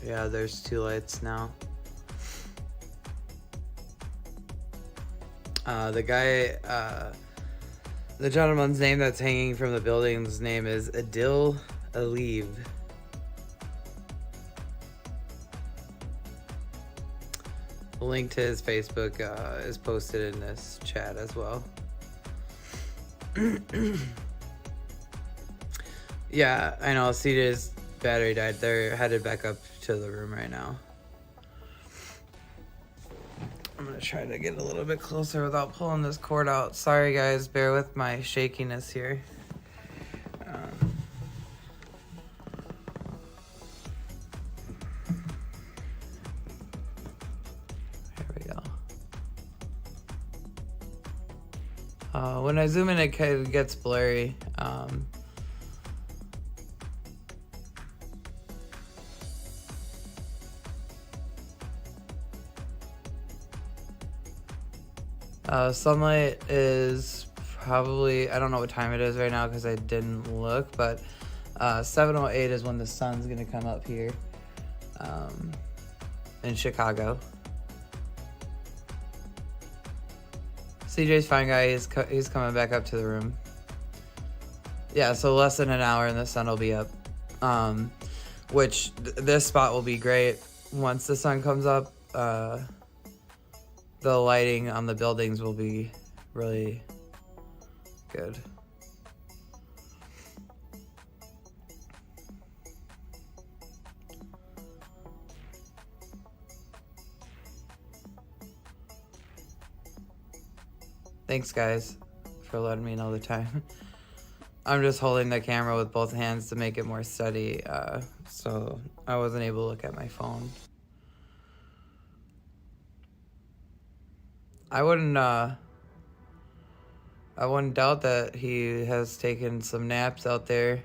yeah, there's 2 lights now. The guy, the gentleman's name that's hanging from the building's name is Adil Aliv. The link to his Facebook is posted in this chat as well. Yeah, I know. Cedar's battery died. They're headed back up to the room right now. I'm gonna try to get a little bit closer without pulling this cord out. Sorry guys, bear with my shakiness here. Here we go. When I zoom in, it kind of gets blurry. Sunlight is probably, I don't know what time it is right now because I didn't look, but 7:08 is when the sun's gonna come up here in Chicago. CJ's fine, guy. He's coming back up to the room. Yeah, so less than an hour and the sun will be up. Which this spot will be great once the sun comes up. The lighting on the buildings will be really good. Thanks, guys, for letting me know the time. I'm just holding the camera with both hands to make it more steady, so I wasn't able to look at my phone. I wouldn't doubt that he has taken some naps out there.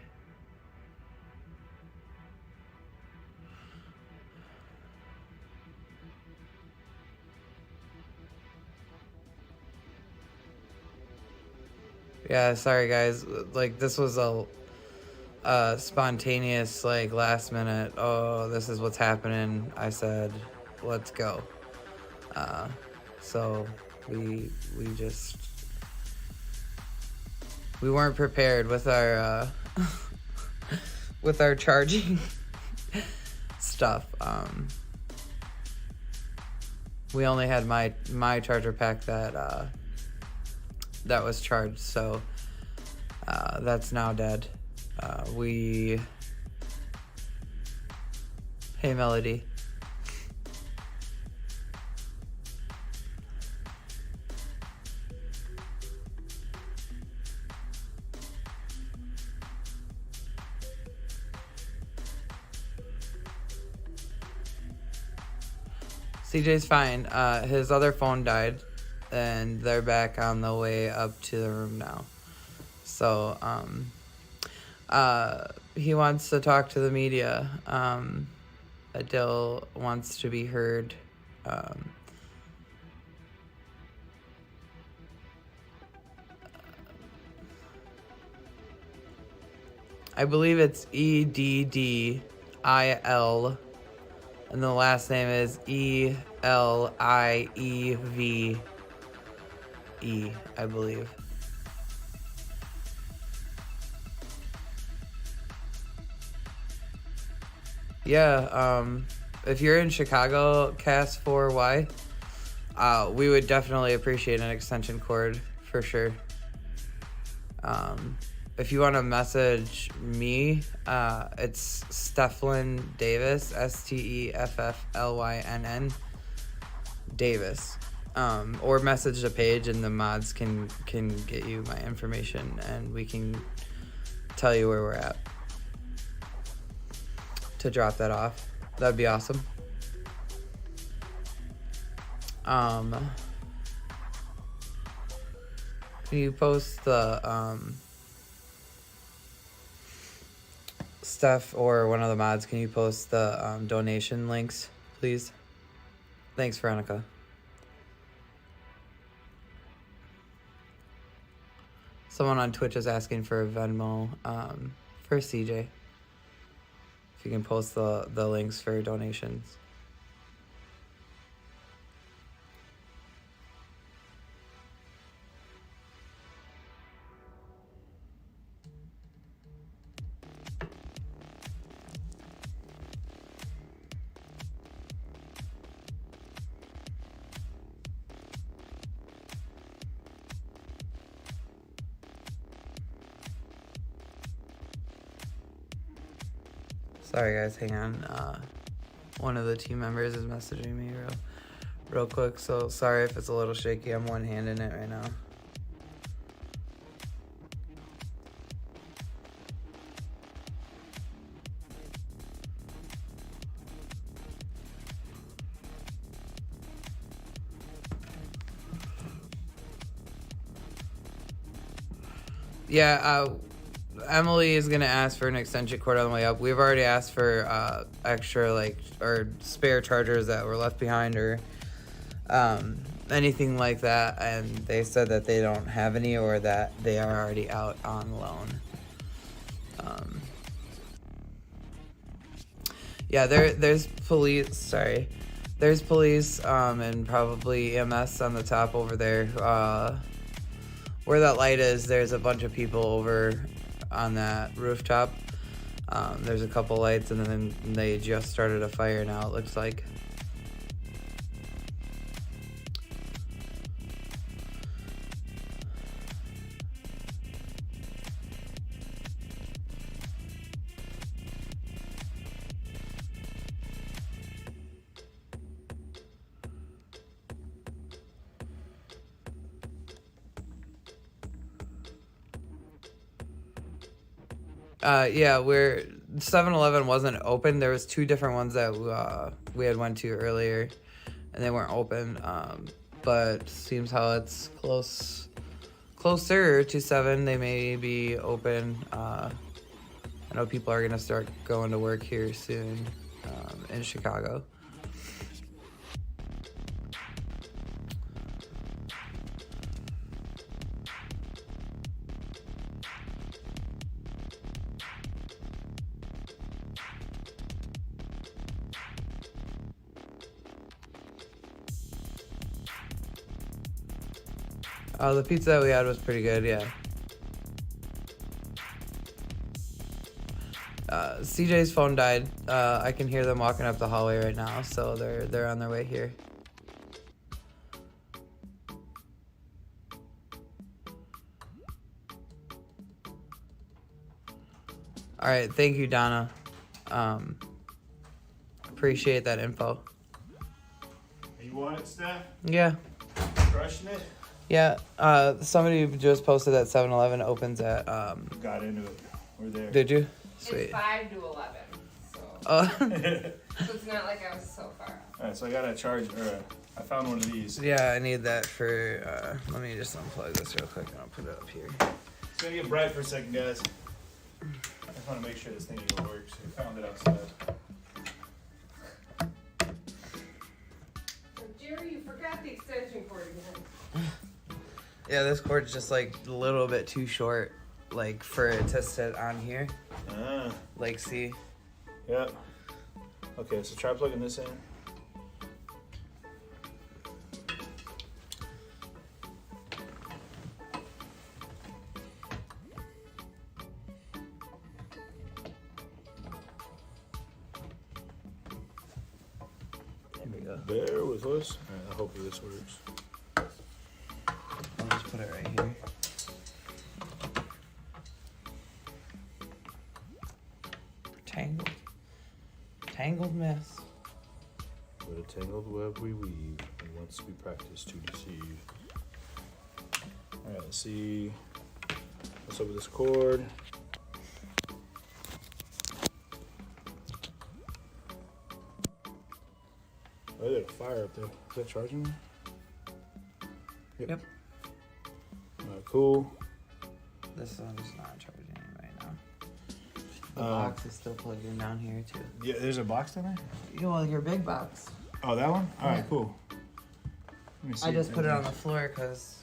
Yeah, sorry guys. Like, this was a spontaneous, like, last minute, oh, this is what's happening. I said, let's go. So we weren't prepared with our with our charging stuff. We only had my charger pack that was charged, so that's now dead. Hey Melody. CJ's fine. His other phone died, and they're back on the way up to the room now. So, he wants to talk to the media. Adil wants to be heard. I believe it's EDDIL. And the last name is ELIEVE, I believe. Yeah, if you're in Chicago, Cast 4Y, we would definitely appreciate an extension cord for sure. If you want to message me, it's Stefflin Davis, STEFFLYNN Davis, or message the page and the mods can get you my information and we can tell you where we're at to drop that off. That'd be awesome. Can you post the Steph or one of the mods, can you post the donation links, please? Thanks, Veronica. Someone on Twitch is asking for a Venmo for CJ. If you can post the links for donations. Sorry guys, hang on. One of the team members is messaging me real quick, so sorry if it's a little shaky. I'm one-handing it right now. Yeah, Emily is gonna ask for an extension cord on the way up. We've already asked for extra or spare chargers that were left behind or anything like that, and they said that they don't have any or that they are already out on loan. Yeah, there's police. Sorry, there's police and probably EMS on the top over there. Where that light is, there's a bunch of people over on that rooftop. There's a couple lights, and then they just started a fire now, it looks like. Yeah, 7-Eleven wasn't open. There was 2 different ones that we had went to earlier, and they weren't open. But seems how it's closer to 7. They may be open. I know people are gonna start going to work here soon in Chicago. The pizza that we had was pretty good, yeah. CJ's phone died. I can hear them walking up the hallway right now, so they're on their way here. All right, thank you, Donna. Appreciate that info. You want it, Steph? Yeah. Crushing it? Yeah, somebody just posted that 7-Eleven opens at, Got into it. We're there. Did you? Sweet. It's 5 to 11, so. Oh. So it's not like I was so far off. Alright, so I got a charge, I found one of these. Yeah, I need that for, let me just unplug this real quick and I'll put it up here. It's gonna get bright for a second, guys. I just want to make sure this thing even works. I found it outside. Jerry, you forgot the extension cord again. Yeah, this cord's just like a little bit too short, like for it to sit on here. Like, see? Yep. Okay, so try plugging this in. There we go. Bear with us. Alright, hopefully this works. I'll just put it right here. Tangled mess. With a tangled web we weave, and once we practice to deceive. Alright, let's see what's up with this cord. Oh, there's a fire up there. Is that charging me? Yep. Alright, cool. This one's not charging right now. The box is still plugged in down here too. Yeah, there's a box down there? Yeah, well, your big box. Oh, that one? Alright, Yeah. cool. Let me see I just put it on the floor because.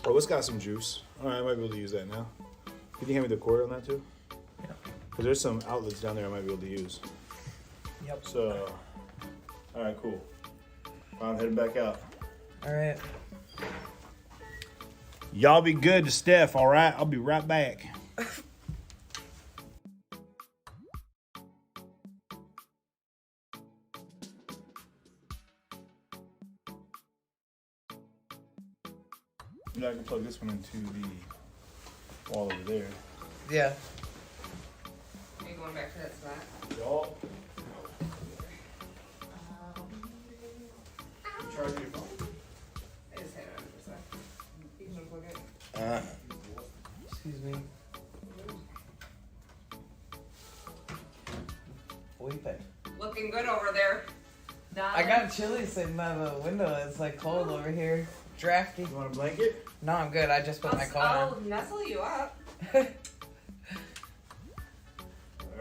Oh, it's got some juice. Alright, I might be able to use that now. Can you hand me the cord on that too? Yeah. Because there's some outlets down there I might be able to use. Yep. So, alright, cool. I'm heading back out. Alright. Y'all be good to Steph, alright? I'll be right back. I can plug this one into the wall over there. Yeah. Are you going back to that spot? Y'all. Charge your phone. I just had it on for a sec. You can unplug it. Excuse me. What do you think? Looking good over there. Donna. I got chili sitting by the window. It's like cold over here. drafty. You want a blanket? No, I'm good. I just put my coat I'll on. nestle you up. All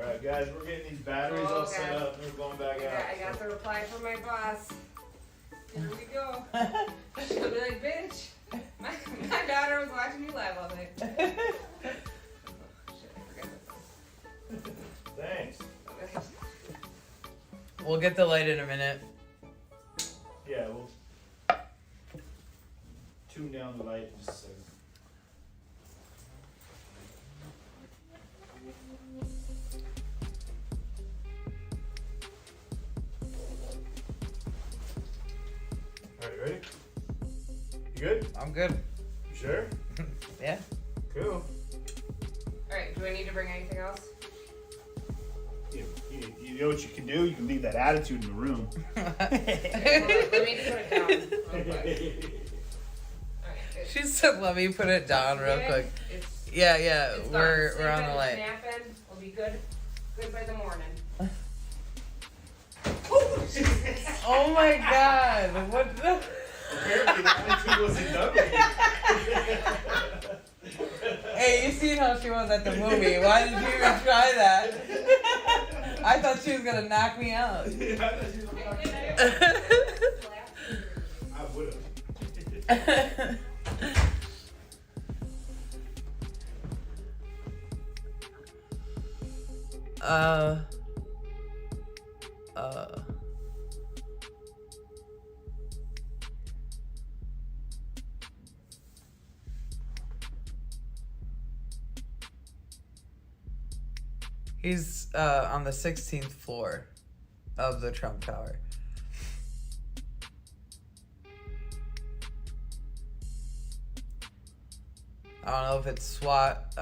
right, guys, we're getting these batteries all set up. And we're going back out. I got the reply from my boss. Here we go. She'll be like, bitch, my daughter was watching you live all night. Oh, shit, I forgot that. Thanks. We'll get the light in a minute. Yeah, we'll tune down the light in just a second. All right, ready? You good? I'm good. You sure? Yeah. Cool. Alright, do I need to bring anything else? You know what you can do? You can leave that attitude in the room. Let me just put it down real quick. She said, "Let me put it down real quick." Yeah, It's we're done. on Sleep the in, light. Nap in. We'll be good by the morning. Oh my God! What the? Apparently the attitude wasn't done with Hey, you seen how she was at the movie? Why did you even try that? I thought she was gonna knock me out. I would have. He's on the 16th floor of the Trump Tower. I don't know if it's SWAT,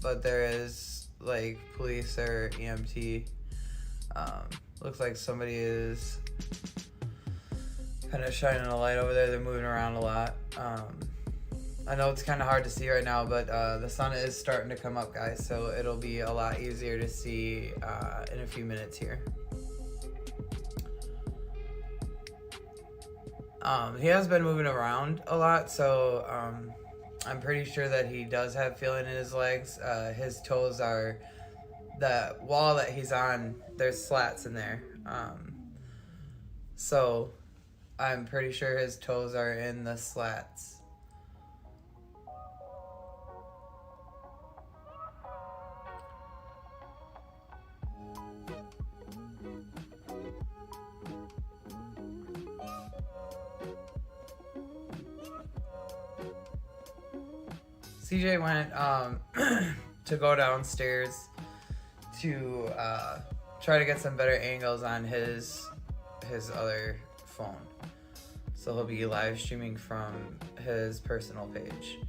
but there is like police or EMT. Looks like somebody is kind of shining a light over there. They're moving around a lot. I know it's kind of hard to see right now, but the sun is starting to come up, guys, so it'll be a lot easier to see in a few minutes here. He has been moving around a lot, so I'm pretty sure that he does have feeling in his legs. His toes are, the wall that he's on, there's slats in there. So I'm pretty sure his toes are in the slats. CJ went to go downstairs to try to get some better angles on his other phone. So he'll be live streaming from his personal page.